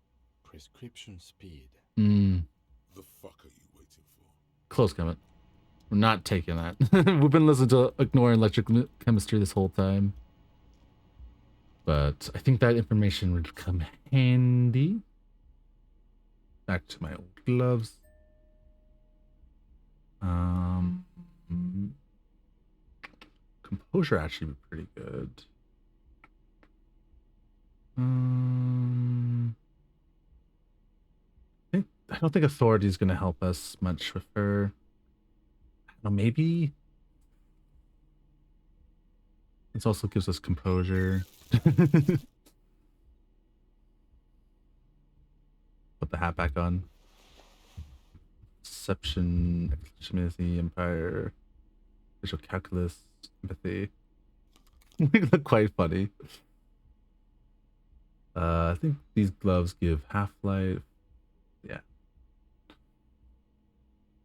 Prescription speed. The fuck are you waiting for? Close comment. We're not taking that. We've been listening to ignoring electric chemistry this whole time. But I think that information would come handy. Back to my old gloves. Composure actually would be pretty good. I don't think authority is going to help us much with her. I don't know, maybe. This also gives us composure. Put the hat back on. Perception, legitimacy, empire, visual calculus, empathy. They look quite funny. I think these gloves give half-life. Yeah.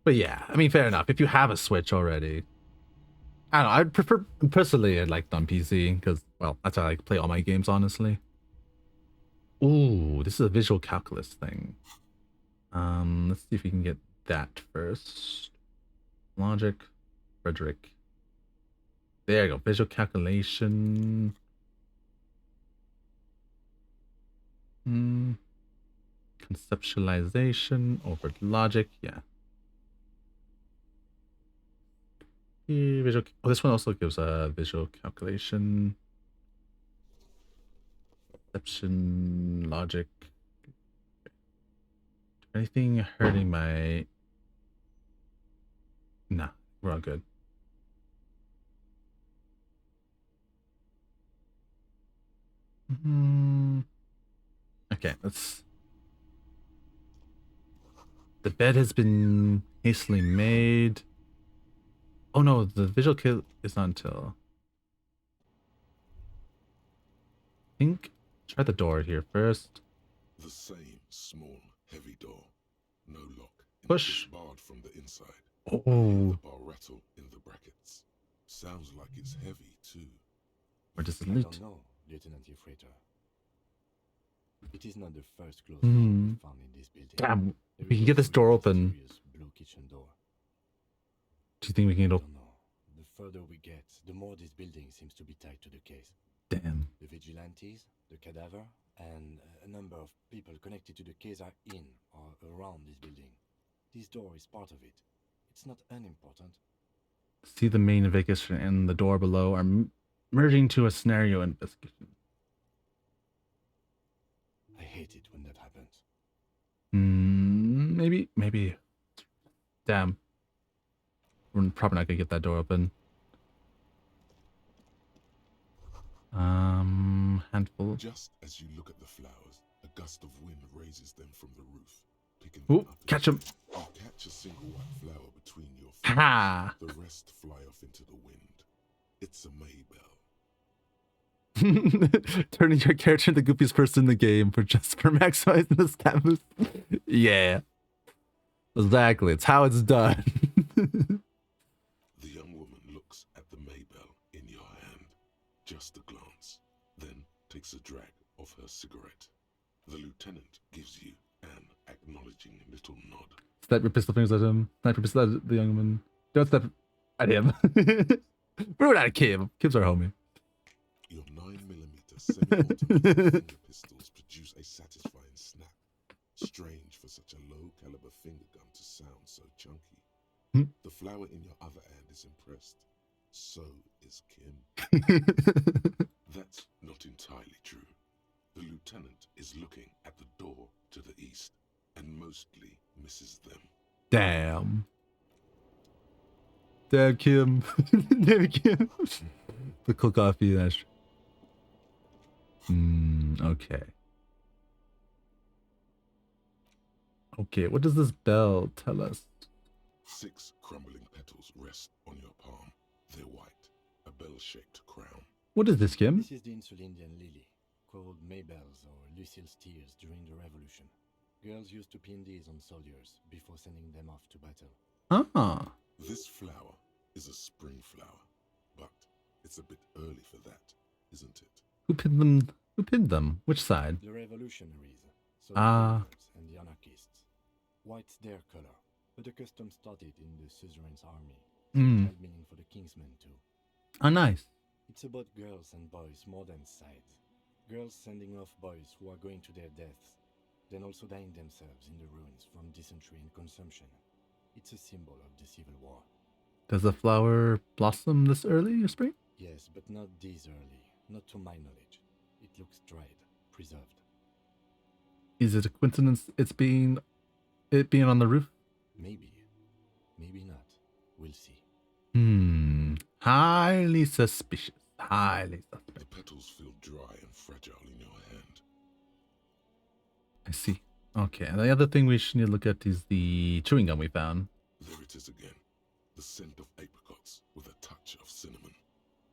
But yeah, I mean, fair enough. If you have a Switch already, I don't know. I'd prefer, personally, I'd like it on PC because, well, that's how I play all my games, honestly. Ooh, this is a visual calculus thing. Let's see if we can get that first. Logic, Frederick. There you go. Visual calculation. Conceptualization over logic. Yeah. Visual. Oh, this one also gives a visual calculation. Perception, logic. Anything hurting my? Nah, we're all good. Okay, let's. The bed has been hastily made. Oh no, the visual kill is not until. I think. Try the door here first. The same small, heavy door. No lock, Push. It's barred from the inside. Oh. The bar rattle in the brackets. Sounds like it's heavy too. Where does it I lead? don't know, Lieutenant Freighter. It is not the first closed door Hmm. we found in this building. Damn. There We is can get this also door a open. mysterious blue kitchen door. Do you think we can get open? The further we get, the more this building seems to be tied to the case. Damn. The vigilantes, the cadaver, and a number of people connected to the case are in or around this building. This door is part of it. It's not unimportant. See the main investigation and the door below are merging to a scenario investigation. I hate it when that happens. Maybe. Damn. We're probably not gonna get that door open. Handful. Just as you look at the flowers, a gust of wind raises them from the roof, picking Ooh, them up. catch him. You catch a single white flower between your feet. Ha! The rest fly off into the wind. It's a Maybell. Turning your character into the goofiest person in the game for maximizing the stat boost. Yeah. Exactly. It's how it's done. The young woman looks at the Maybell in your hand, just a glance, then takes a drag of her cigarette. The lieutenant gives you an acknowledging little nod. Snap your pistol fingers at him. Snap your pistol at the young woman. Don't snap at him. We're not a Kim. Kim's our homie. Your 9mm semi-automatic finger pistols produce a satisfying snap. Strange for such a low-caliber finger gun to sound so chunky. The flower in your other hand is impressed. So is Kim. That's not entirely true. The lieutenant is looking at the door to the east and mostly misses them. Damn. Damn, Kim. Damn, Kim. The cool coffee. That's. Okay. Okay, what does this bell tell us? 6 crumbling petals rest on your palm. They're white, a bell-shaped crown. What is this, Kim? This is the Insulindian lily, called Maybells or Lucille's tears during the Revolution. Girls used to pin these on soldiers before sending them off to battle. Ah. This flower is a spring flower, but it's a bit early for that, isn't it? Who pinned them? Who pinned them? Which side? The revolutionaries, so Ah. the and the anarchists. White's their color, but the custom started in the suzerain's army. So it had meaning for the kingsmen too. Oh, nice. It's about girls and boys more than sides. Girls sending off boys who are going to their deaths, then also dying themselves in the ruins from dysentery and consumption. It's a symbol of the Civil War. Does the flower blossom this early in spring? Yes, but not this early. Not to my knowledge. It looks dried, preserved. Is it a coincidence it being on the roof? Maybe. Maybe not. We'll see. Highly suspicious. Highly suspicious. The petals feel dry and fragile in your hand. I see. Okay, and the other thing we should need to look at is the chewing gum we found. There it is again. The scent of apricots with a touch of cinnamon.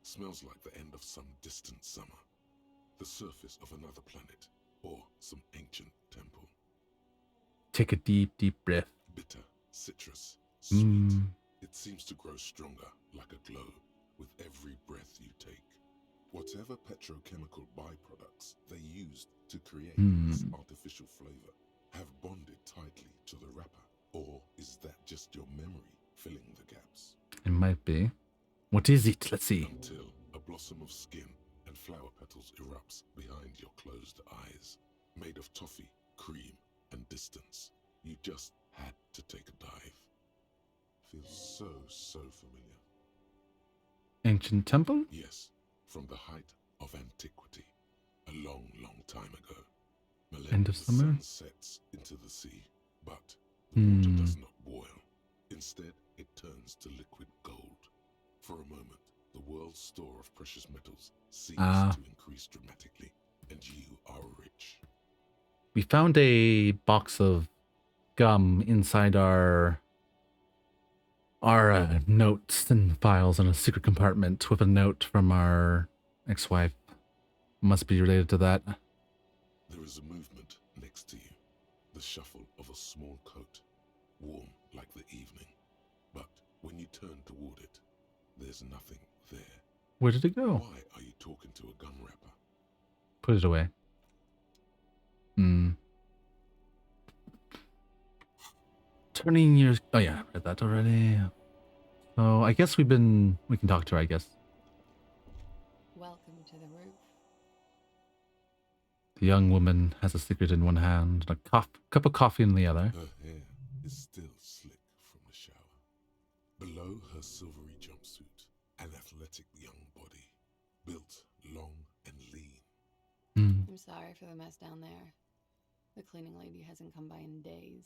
Smells like the end of some distant summer. The surface of another planet or some ancient temple. Take a deep, deep breath. Bitter, citrus, sweet. Mm. It seems to grow stronger, like a glow, with every breath you take. Whatever petrochemical byproducts they used to create this artificial flavor have bonded tightly to the wrapper. Or is that just your memory filling the gaps? It might be. What is it? Let's see. Until a blossom of skin and flower petals erupts behind your closed eyes. Made of toffee, cream, and distance. You just had to take a dive. Feels so familiar. Ancient temple? Yes, from the height of antiquity. A long time ago. End of summer? The sun sets into the sea, but the water does not boil. Instead, it turns to liquid gold. For a moment, the world's store of precious metals seems to increase dramatically, and you are rich. We found a box of gum inside our notes and files in a secret compartment with a note from our ex-wife. Must be related to that. There is a movement next to you. The shuffle of a small coat. warm like the evening. But when you turn toward it, there's nothing there. Where did it go? Why are you talking to a gun wrapper? Put it away. Turning years. Oh yeah, read that already. So I guess we can talk to her, I guess. Welcome to the roof. The young woman has a cigarette in one hand and a cup of coffee in the other. Her hair is still slick from the shower. Below her silvery jumpsuit, an athletic young body, built long and lean. I'm sorry for the mess down there. The cleaning lady hasn't come by in days.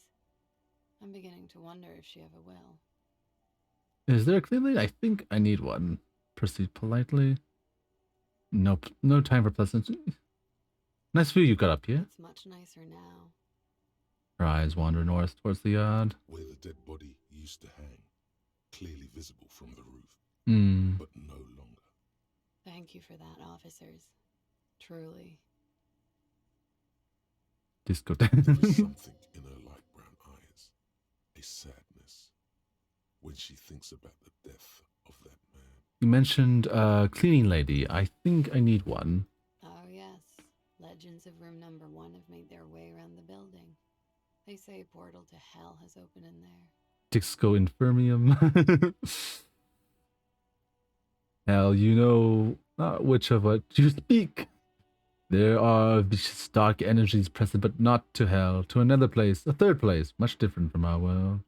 I'm beginning to wonder if she ever will. Is there a clean lady? I think I need one. Proceed politely. Nope, no time for pleasantry. Nice view you got up here. It's much nicer now. Her eyes wander north towards the yard. Where the dead body used to hang, clearly visible from the roof, but no longer. Thank you for that, officers. Truly. Disco. There is something in her light brown eyes, a sadness, when she thinks about the death of that man. You mentioned cleaning lady. I think I need one. Oh yes, legends of room number 1 have made their way around the building. They say a portal to hell has opened in there. Disco Infirmium. Hell, you know not which of what you speak. There are vicious dark energies present, but not to hell, to another place, a third place, much different from our world.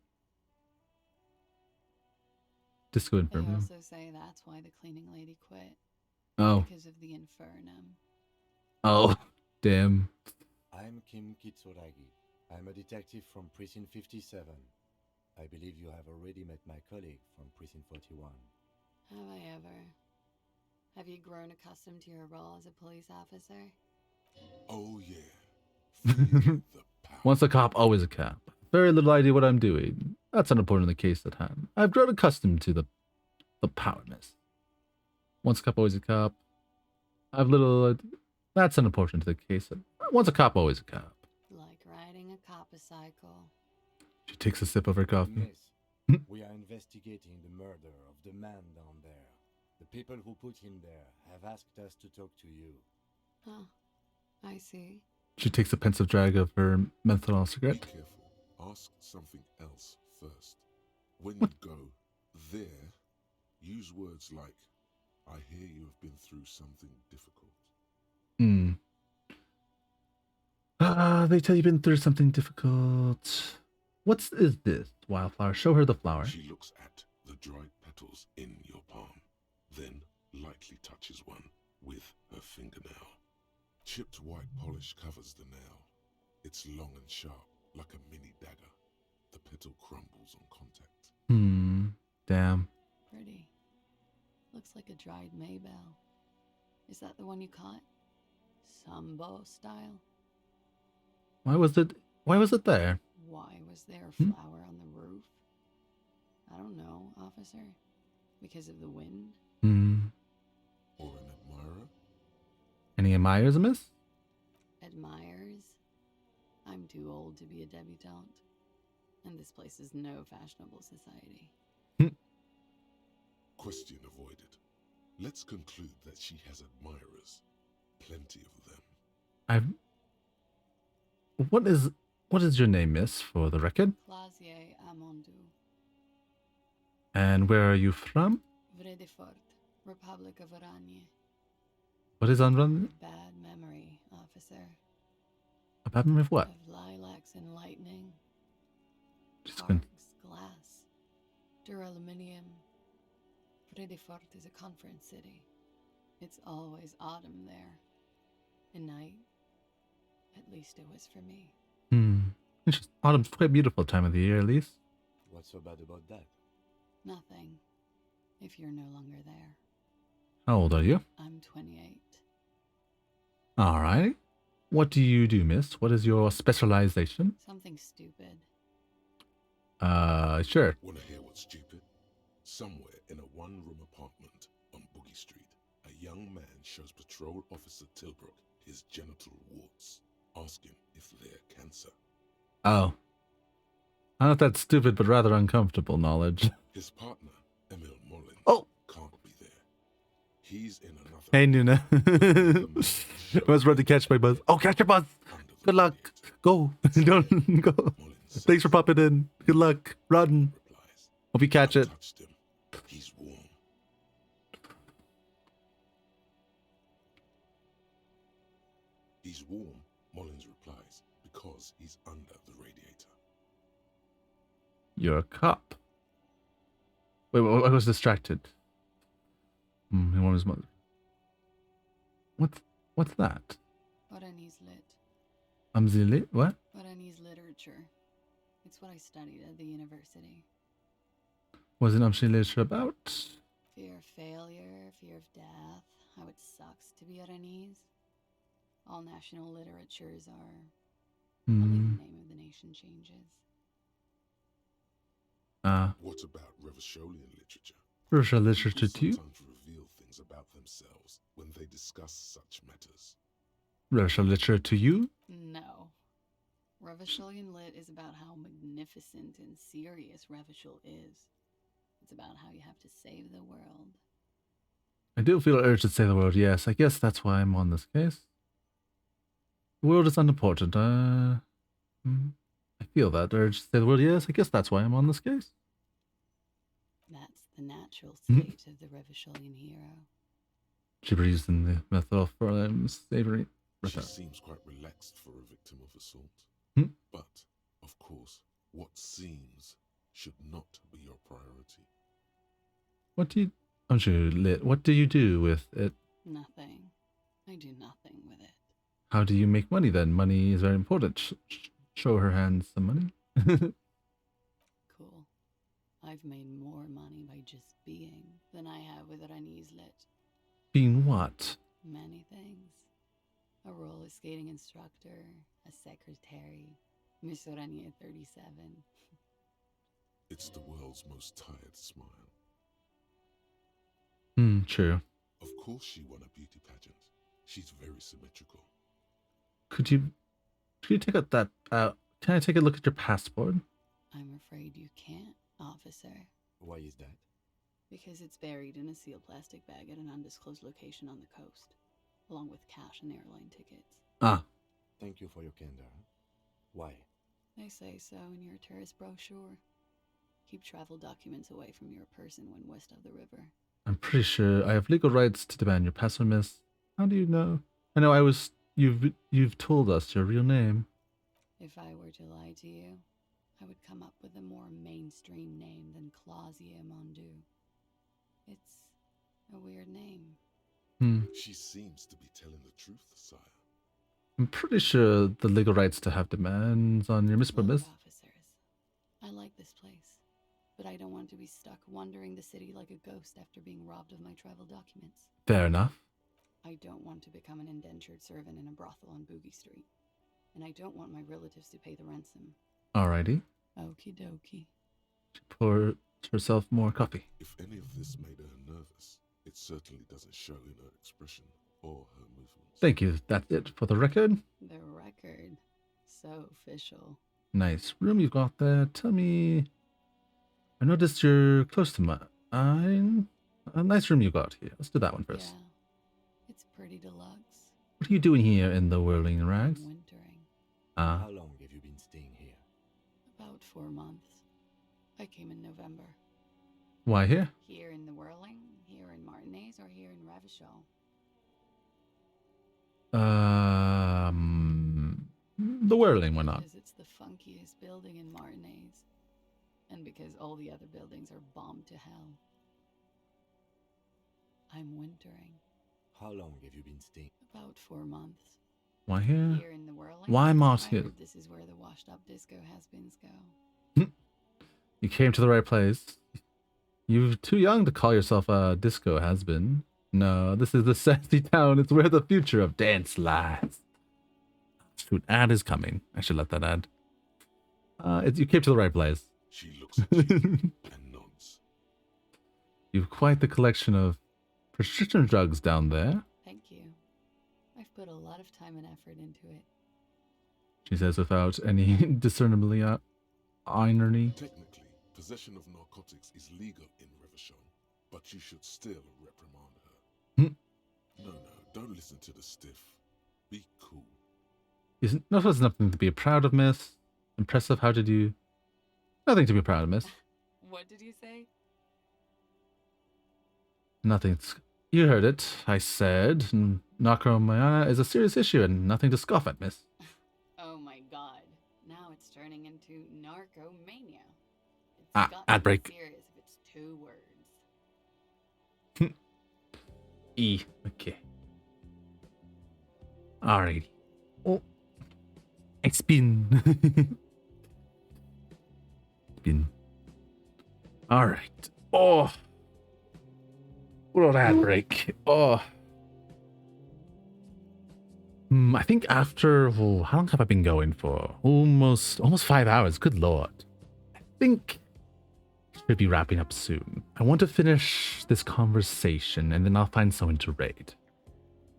Disco They Infirmium. also say that's why the cleaning lady quit. Oh. Because of the infernum. Oh, damn. I'm Kim Kitsuragi. I'm a detective from Precinct 57. I believe you have already met my colleague from Precinct 41. Have I ever? Have you grown accustomed to your role as a police officer? Oh yeah. Once a cop, always a cop. Very little idea what I'm doing. That's unimportant in the case at hand. I've grown accustomed to the powerness. Once a cop, always a cop. I've little. That's unimportant to the case. Once a cop, always a cop. Like riding a copacycle. She takes a sip of her coffee. Miss, we are investigating the murder of the man down there. The people who put him there have asked us to talk to you. Huh. I see. She takes a pensive drag of her menthol cigarette. Be careful. Ask something else first. When you go there, use words like, I hear you have been through something difficult. They tell you've been through something difficult. What is this? Wildflower. Show her the flower. She looks at the dried petals in your palm, then lightly touches one with her fingernail. Chipped white polish covers the nail. It's long and sharp, like a mini dagger. The petal crumbles on contact. Damn. Pretty. Looks like a dried maybell. Is that the one you caught? Sambo style? Why was it there? Why was there a flower on the roof? I don't know, officer. Because of the wind? Or an admirer? Any admirers, miss? Admirers? I'm too old to be a debutante. And this place is no fashionable society. Question avoided. Let's conclude that she has admirers. Plenty of them. What is your name, miss, for the record? Clasier Amondou. And where are you from? Vredefort, Republic of Oranje. What is on run? Bad memory, officer. A bad memory of what? Of lilacs and lightning. Just Parks, glass, duraluminum. Vredefort is a conference city. It's always autumn there. And night. At least it was for me. Autumn's quite a beautiful time of the year, at least. What's so bad about that? Nothing. If you're no longer there. How old are you? I'm 28. Alright. What do you do, miss? What is your specialization? Something stupid. Sure. Want to hear what's stupid? Somewhere in a one-room apartment on Boogie Street, a young man shows Patrol Officer Tilbrook his genital warts, asking if they're cancer. Oh. Not that stupid, but rather uncomfortable knowledge. His partner, Emil Mullins, can't be there. He's in another. Hey, Nuna. I was ready to catch my buzz. Oh, catch your buzz! Good luck. Go. Don't go. Thanks for popping in. Good luck. Run. Hope you catch it. He's warm. He's warm, Mullins replies, because he's under the radiator. You're a cop. Wait, I was distracted. He warmed his mother. What's that? Oranese lit. Amzili? What? Oranese literature. It's what I studied at the university. Was it Amzili about? Fear of failure, fear of death, how it sucks to be Oranese. All national literatures are. Only the name of the nation changes. What about Revacholian literature? Russian literature too? Sometimes reveal things about themselves when they discuss such matters. Russian literature to you? No. Revacholian lit is about how magnificent and serious Revachol is. It's about how you have to save the world. I do feel urged to save the world, yes. I guess that's why I'm on this case. The world is unimportant. I feel that urge to save the world, yes. I guess that's why I'm on this case. That's the natural state of the Revacholian hero. She breathes in the methyl savory. She seems quite relaxed for a victim of assault. But, of course, what seems should not be your priority. What do you... I'm sure lit. What do you do with it? Nothing. I do nothing with it. How do you make money then? Money is very important. Show her hands some money. Cool. I've made more money by just being than I have with Oranese lit. Being what? Many things. A roller skating instructor, a secretary, Miss Oranje 37. It's the world's most tired smile. True. Of course she won a beauty pageant. She's very symmetrical. Could you take out that, can I take a look at your passport? I'm afraid you can't, officer. Why is that? Because it's buried in a sealed plastic bag at an undisclosed location on the coast, along with cash and airline tickets. Thank you for your candor. Why? They say so in your tourist brochure. Keep travel documents away from your person when west of the river. I'm pretty sure I have legal rights to demand your passport, miss. How do you know? I know you've told us your real name. If I were to lie to you, I would come up with a more mainstream name than Clausia Mondu. It's a weird name. She seems to be telling the truth, sire. I'm pretty sure the legal rights to have demands on your misspell, miss. Officers, I like this place, but I don't want to be stuck wandering the city like a ghost after being robbed of my travel documents. Fair enough. I don't want to become an indentured servant in a brothel on Boogie Street. And I don't want my relatives to pay the ransom. Alrighty. Okie dokie. She pours herself more coffee. If any of this made her nervous, it certainly doesn't show in her expression or her movements. Thank you. That's it for the record. The record. So official. Nice room you've got there. Tell me... I noticed you're close to mine. A nice room you got here. Let's do that one first. Yeah. It's pretty deluxe. What are you doing here in the whirling rags? I'm wintering. How long have you been staying here? About 4 months. I came in November. Why here? Here in the Whirling, here in Martinez, or here in Revachol? The whirling, why not? Because it's the funkiest building in Martinez. And because all the other buildings are bombed to hell. I'm wintering. How long have you been staying? About 4 months. Why here? Here in the Whirling. Why not I here? heard this is where the washed up disco has-beens go. You came to the right place. You're too young to call yourself a disco has-been. No, this is the sassy town. It's where the future of dance lies. Shoot, ad is coming. I should let that ad. You came to the right place. She looks at you and nods. You've quite the collection of prescription drugs down there. Thank you. I've put a lot of time and effort into it. She says without any discernibly irony. Technically, possession of narcotics is legal in Revachon, but you should still reprimand her. No, don't listen to the stiff. Be cool. Isn't that was nothing to be proud of, miss? Impressive. How did you? Nothing to be proud of, miss. What did you say? Nothing. You heard it. I said narcomania is a serious issue and nothing to scoff at, miss. Oh my god. Now it's turning into narcomania. It's got ad to be break. serious if it's 2 words. Okay. Alrighty. Oh. It's been. Alright. Oh. What an ad break. Oh. I think after how long have I been going for? Almost 5 hours. Good lord. I think I should be wrapping up soon. I want to finish this conversation and then I'll find someone to raid.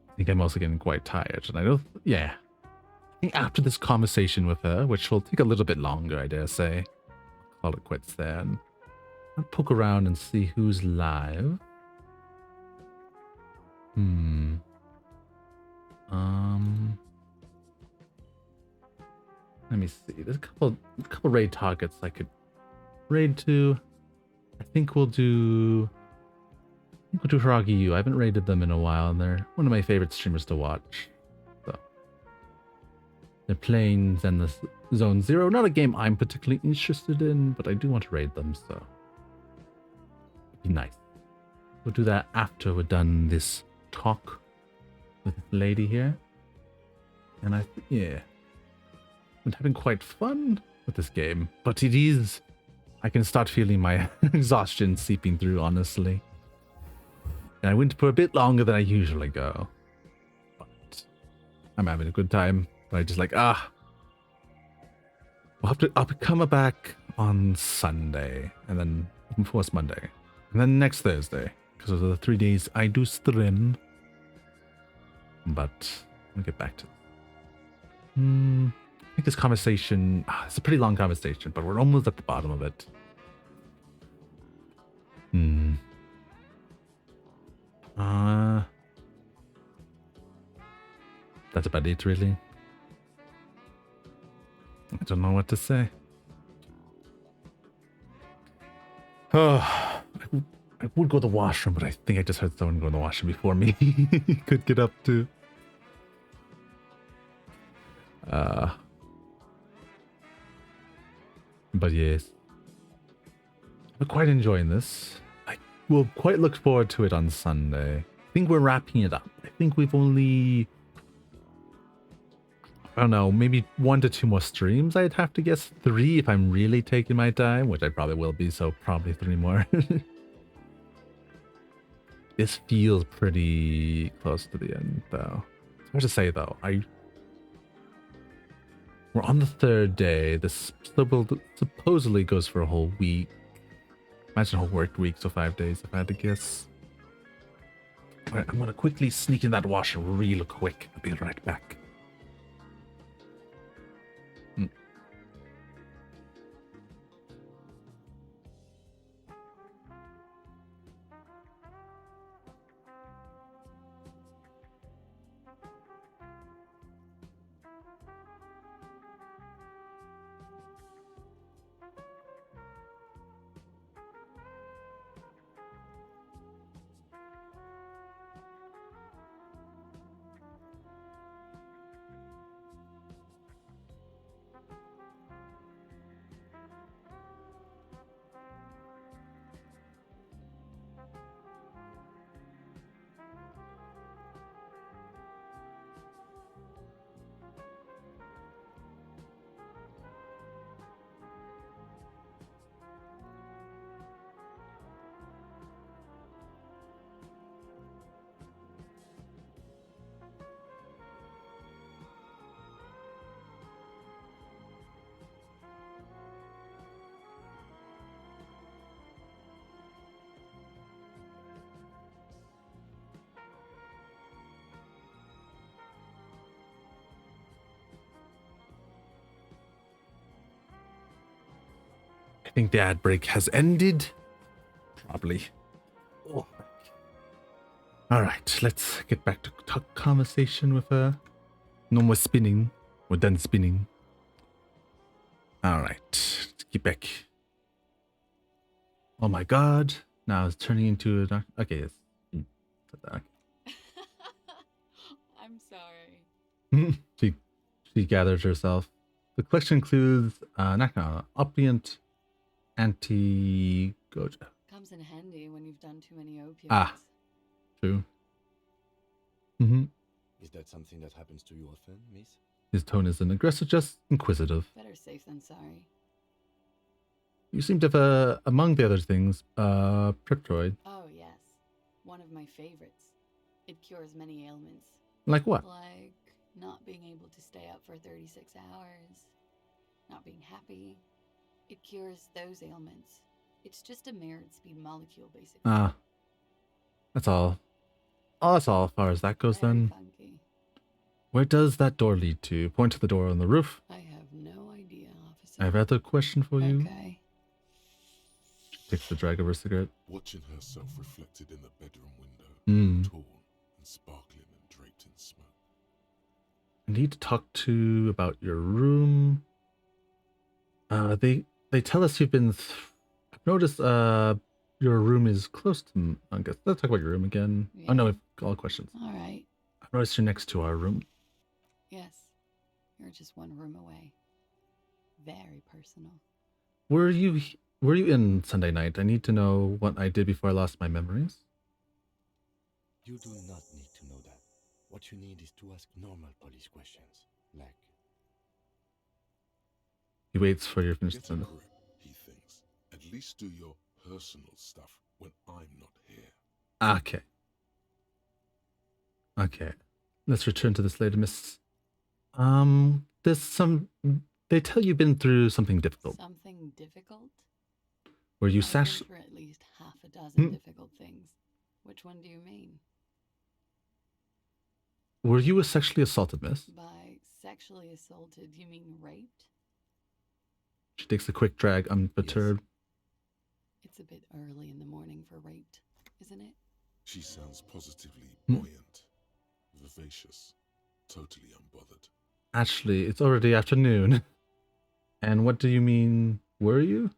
I think I'm also getting quite tired, and I don't. Yeah. I think after this conversation with her, which will take a little bit longer, I dare say, I'll call it quits then. I'll poke around and see who's live. Let me see. There's a couple raid targets I could raid to. I think we'll do Hiragi Yu. I haven't raided them in a while, and they're one of my favorite streamers to watch. So they're playing Zenless Zone Zero. Not a game I'm particularly interested in, but I do want to raid them, so it'd be nice. We'll do that after we're done this talk with this lady here. And yeah, I'm having quite fun with this game, but it is. I can start feeling my exhaustion seeping through, honestly. And I went for a bit longer than I usually go. But I'm having a good time. But I just I'll come back on Sunday. And then Force Monday. And then next Thursday. Because those are the 3 days I do stream. But I'll get back to this. I think this conversation, it's a pretty long conversation, but we're almost at the bottom of it. That's about it, really. I don't know what to say. Oh, I would go to the washroom, but I think I just heard someone go in the washroom before me. Could get up to. But yes, I'm quite enjoying this. I will quite look forward to it on Sunday. I think we're wrapping it up. I think we've only, I don't know, maybe 1 to 2 more streams. I'd have to guess 3 if I'm really taking my time, which I probably will be, so probably 3 more. This feels pretty close to the end, though. It's hard to say, though. We're on the 3rd day. This supposedly goes for a whole week. Imagine a whole work week, so 5 days if I had to guess. Alright, I'm gonna quickly sneak in that washer real quick. I'll be right back. think the ad break has ended. Probably. Oh. Alright, let's get back to conversation with her. No more spinning. We're done spinning. Alright, let's get back. Oh my god. Now it's turning into a dark. Okay, yes. I'm sorry. she gathers herself. The collection includes opulent anti-goja. Comes in handy when you've done too many opioids. Ah, true. Mm-hmm. Is that something that happens to you often, miss? His tone isn't aggressive, just inquisitive. Better safe than sorry. You seem to have, among the other things, Preptroid. Oh, yes. One of my favorites. It cures many ailments. Like what? Like not being able to stay up for 36 hours, not being happy. It cures those ailments. It's just a mirrored speed molecule, basically. Ah. That's all. Oh, that's all as far as that goes then. Funky. Where does that door lead to? Point to the door on the roof. I have no idea, officer. I have another question for you. Okay. She takes the drag of her cigarette. Watching herself reflected in the bedroom window, torn and sparkling and draped in smoke. I need to talk to about your room. They tell us you've been. I've noticed your room is close to. I guess let's talk about your room again. Yeah. Oh no, we've got all questions. All right. I've noticed you're next to our room. Yes, you're just one room away. Very personal. Were you in Sunday night? I need to know what I did before I lost my memories. You do not need to know that. What you need is to ask normal police questions, like. He waits for your finish. Get a grip, he thinks. At least do your personal stuff when I'm not here. Okay. Okay. Let's return to this later, miss. There's some. They tell you've been through something difficult. Something difficult? Were you I've been through at least half a dozen difficult things. Which one do you mean? Were you sexually assaulted, miss? By sexually assaulted, you mean raped? She takes a quick drag, unperturbed. Yes. It's a bit early in the morning for raped, isn't it? She sounds positively buoyant, vivacious, totally unbothered. Actually, it's already afternoon. And what do you mean, were you?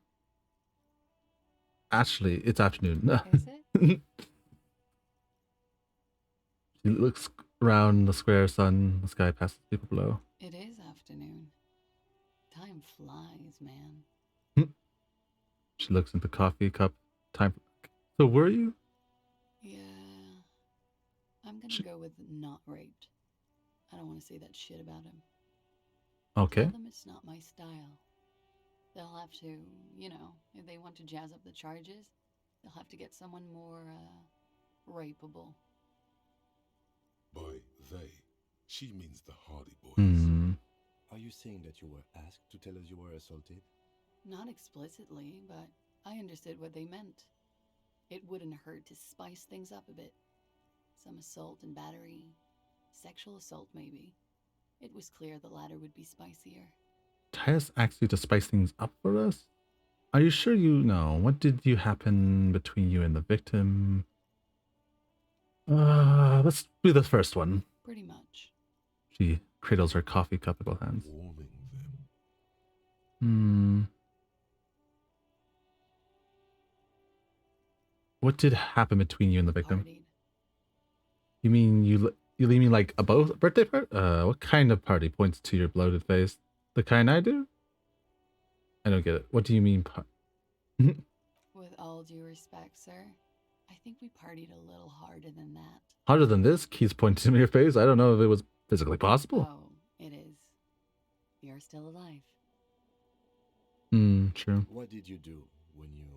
Actually, it's afternoon. Is it? She looks around the square sun, the sky passes people below. It is afternoon. Time flies, man. She looks into the coffee cup. Time. So were you? Yeah. I'm gonna go with not raped. I don't want to say that shit about him. Okay. Tell them it's not my style. They'll have to, if they want to jazz up the charges, they'll have to get someone more, rapeable. By they, she means the Hardy Boys. Are you saying that you were asked to tell us you were assaulted? Not explicitly, but I understood what they meant. It wouldn't hurt to spice things up a bit. Some assault and battery. Sexual assault, maybe. It was clear the latter would be spicier. Tyus asked you to spice things up for us? Are you sure you know? What did you happen between you and the victim? Let's do the first one. Pretty much. She cradles her coffee cup in both hands. Warming them. What did happen between you and the victim? Partied. You mean you mean like a birthday party? What kind of party? Points to your bloated face. The kind I do? I don't get it. What do you mean? With all due respect, sir, I think we partied a little harder than that. Harder than this? Keith's pointing to your face. I don't know if it was physically possible. Oh, it is. You're still alive. True. What did you do when you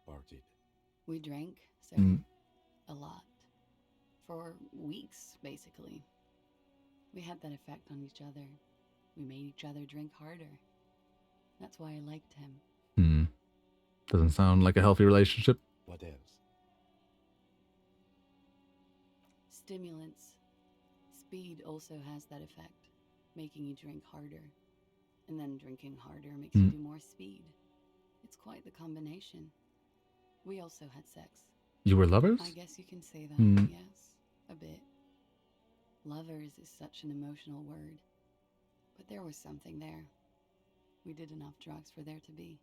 partied? We drank, sir. A lot. For weeks, basically. We had that effect on each other. We made each other drink harder. That's why I liked him. Doesn't sound like a healthy relationship. What else? Stimulants. Speed also has that effect, making you drink harder. And then drinking harder makes you do more speed. It's quite the combination. We also had sex. You were lovers? I guess you can say that, Hmm. yes. A bit. Lovers is such an emotional word. But there was something there. We did enough drugs for there to be.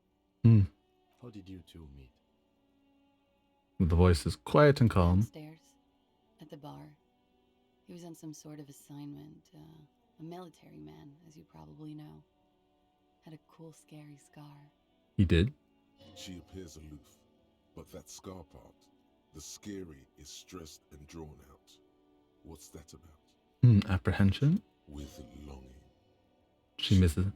How did you two meet? The voice is quiet and calm. Downstairs, at the bar. He was on some sort of assignment. A military man, as you probably know. Had a cool, scary scar. He did? She appears aloof, but that scar part, the scary, is stressed and drawn out. What's that about? Apprehension? With longing. She misses him.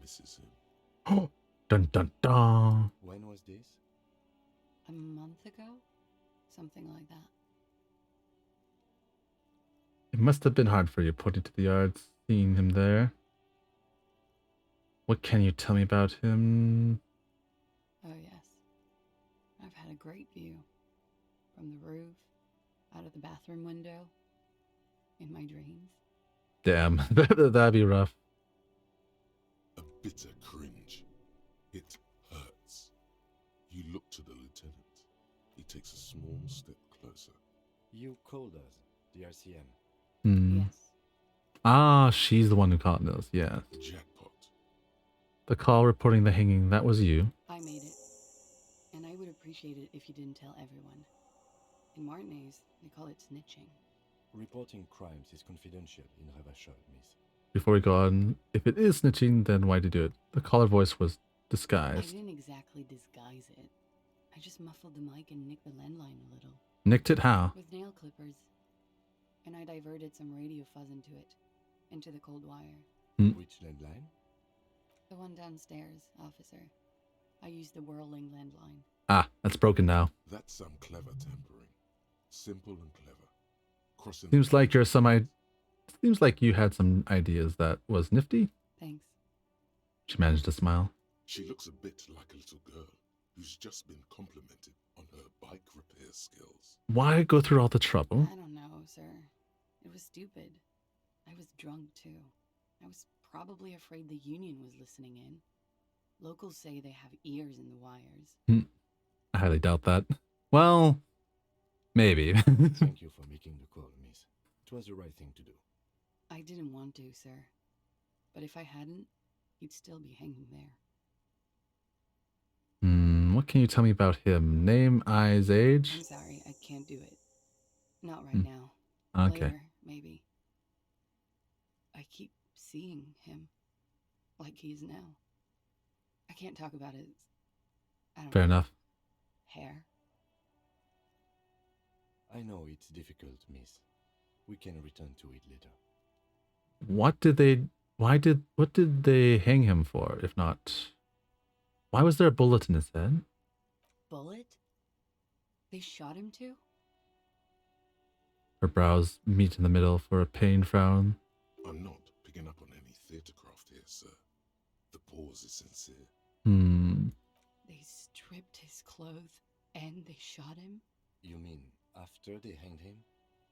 Oh, dun dun dun. When was this? A month ago? Something like that. It must have been hard for you putting to the yards, seeing him there. What can you tell me about him? Oh, yes. I've had a great view. From the roof, out of the bathroom window, in my dreams. Damn, that'd be rough. A bitter cringe. It hurts. You look to the lieutenant. He takes a small step closer. You called us, the RCM. Yes. Ah, she's the one who caught us, yeah. Jackpot. The call reporting the hanging, that was you. I made it. And I would appreciate it if you didn't tell everyone. In Martinez, they call it snitching. Reporting crimes is confidential in Ravachol, miss. Before we go on, if it is snitching, then why did you do it? The caller voice was I disguised. didn't exactly disguise it. I just muffled the mic and nicked the landline a little. Nicked it how? With nail clippers. And I diverted some radio fuzz into it. Into the cold wire. Which landline? The one downstairs, officer. I used the whirling landline. Ah, that's broken now. That's some clever tampering. Simple and clever. Crossing Seems like you're seems like you had some ideas that was nifty. Thanks. She managed to smile. She looks a bit like a little girl who's just been complimented on her bike repair skills. Why go through all the trouble? I don't know, sir. It was stupid. I was drunk, too. I was probably afraid the union was listening in. Locals say they have ears in the wires. I highly doubt that. Well, maybe. Thank you for making the call, miss. It was the right thing to do. I didn't want to, sir. But if I hadn't, he'd still be hanging there. What can you tell me about him? Name, eyes, age? I'm sorry, I can't do it. Not right now. Okay. Later, maybe. I keep seeing him. Like he is now. I can't talk about his... I don't Fair know, enough. hair. I know it's difficult, miss. We can return to it later. What did they hang him for, if not... Why was there a bullet in his head? Bullet? They shot him too? Her brows meet in the middle for a pain frown. I'm not picking up on any theatrecraft here, sir. The pause is sincere. They stripped his clothes and they shot him? You mean after they hanged him?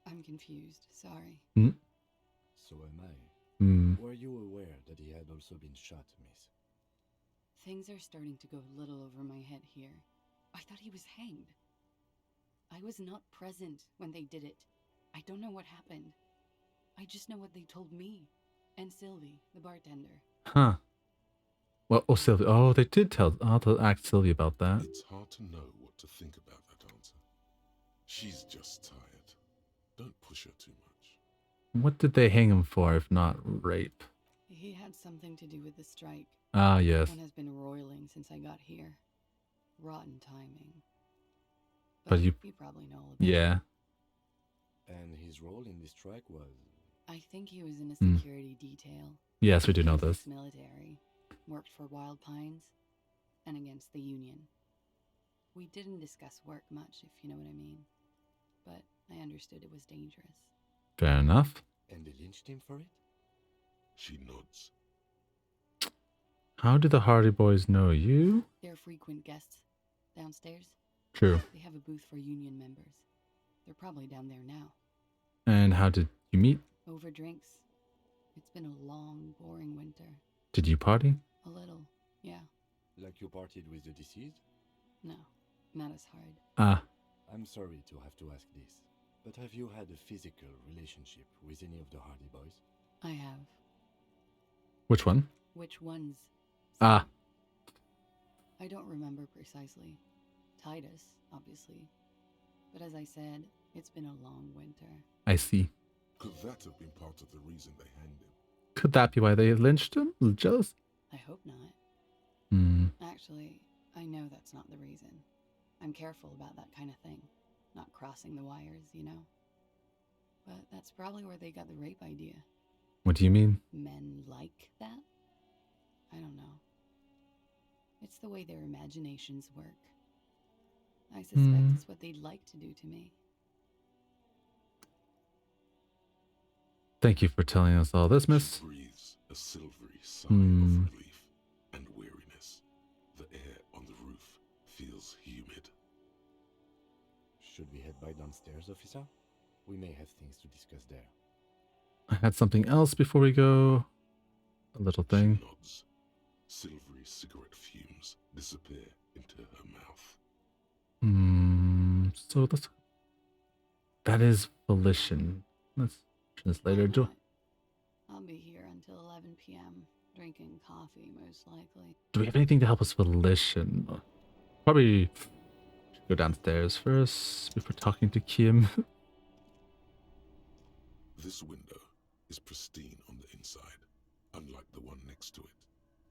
I'm confused, sorry. So am I. Were you aware that he had also been shot, miss? Things are starting to go a little over my head here. I thought he was hanged. I was not present when they did it. I don't know what happened. I just know what they told me. And Sylvie, the bartender. Huh. Well, oh, Sylvie. Oh, they did I'll ask Sylvie about that. It's hard to know what to think about that answer. She's just tired. Don't push her too much. What did they hang him for, if not rape? He had something to do with the strike. Ah, yes. One has been roiling since I got here. Rotten timing. But you probably know all about yeah. And his role in this strike was... I think he was in a security detail. Yes, we do know He was this. Military. Worked for Wild Pines. And against the Union. We didn't discuss work much, if you know what I mean. But I understood it was dangerous. Fair enough. And they lynched him for it? She nods. How do the Hardy Boys know you? They're frequent guests. Downstairs. True. They have a booth for Union members. They're probably down there now. And how did you meet? Over drinks. It's been a long, boring winter. Did you party? A little, yeah. Like you partied with the deceased? No, not as hard. Ah. I'm sorry to have to ask this, but have you had a physical relationship with any of the Hardy Boys? I have. Which one? Which ones? Ah. I don't remember precisely. Titus, obviously. But as I said, it's been a long winter. I see. Could that have been part of the reason they hanged him? Could that be why they lynched him? A little jealous? I hope not. Actually, I know that's not the reason. I'm careful about that kind of thing. Not crossing the wires, you know? But that's probably where they got the rape idea. What do you mean? Men like that? I don't know. It's the way their imaginations work. I suspect it's what they'd like to do to me. Thank you for telling us all this, miss. She breathes a silvery sigh of relief and weariness. The air on the roof feels humid. Should we head by downstairs, officer? We may have things to discuss there. I had something else before we go. A little thing. She nods. Silvery cigarette fumes disappear into her mouth. So that is volition. Let's turn this later. I'll be here until 11 p.m. drinking coffee, most likely. Do we have anything to help us volition? Probably should go downstairs first before talking to Kim. This window is pristine on the inside, unlike the one next to it.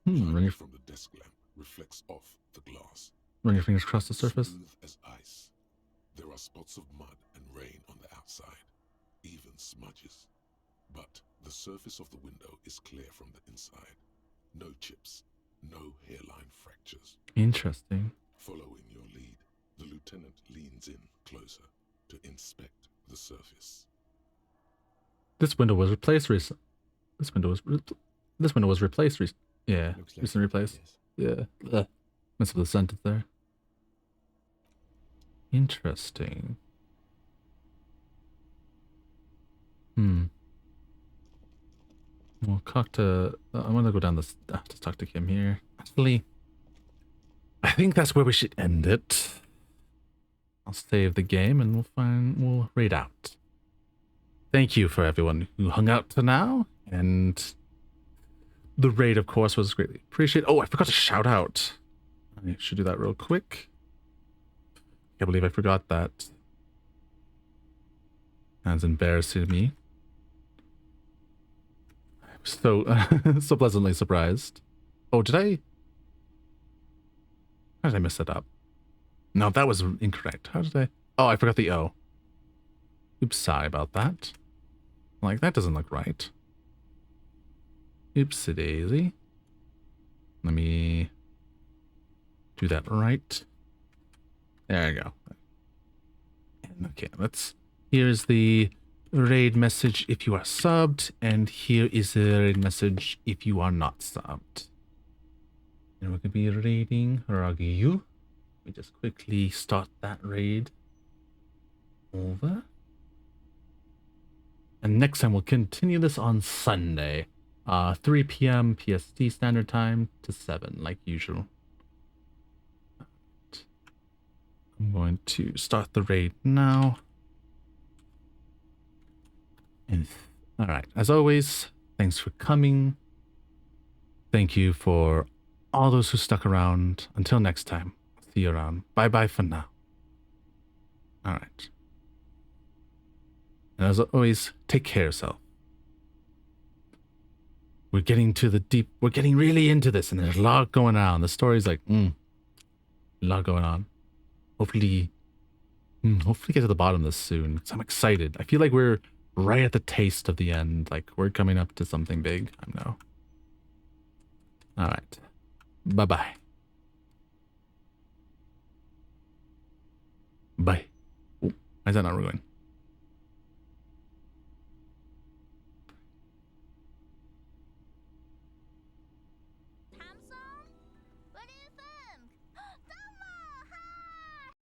Light from the desk lamp reflects off the glass. Run your fingers across the surface. Smooth as ice. There are spots of mud and rain on the outside, even smudges. But the surface of the window is clear from the inside. No chips, no hairline fractures. Interesting. Following your lead, the lieutenant leans in closer to inspect the surface. This window was replaced recently. This window was replaced recently. Yeah, recently replaced. Yeah. Mess up the sentence there. Interesting. We'll talk to. I want to go down this. Just talk to Kim here. Actually, I think that's where we should end it. I'll save the game and we'll raid out. Thank you for everyone who hung out to now, and the raid, of course, was greatly appreciated. Oh, I forgot to shout out. I should do that real quick. Can't believe I forgot that. That's embarrassing to me. I'm so pleasantly surprised. Oh, did I? How did I mess that up? No, that was incorrect. How did I? Oh, I forgot the O. Oops, sorry about that. Like, that doesn't look right. Oopsie daisy. Let me do that right. There we go. Okay, here's the raid message if you are subbed, and here is the raid message if you are not subbed. And we're gonna be raiding Ragyu. Let me just quickly start that raid over. And next time we'll continue this on Sunday. 3 p.m. PST standard time to 7, like usual. I'm going to start the raid now. And alright, as always, thanks for coming. Thank you for all those who stuck around. Until next time, see you around. Bye bye for now. Alright. And as always, take care of yourself. We're getting really into this, and there's a lot going on. The story's like, a lot going on. Hopefully get to the bottom of this soon, because I'm excited. I feel like we're right at the taste of the end. Like, we're coming up to something big. I know. Alright. Bye-bye. Bye. Oh, why is that not going?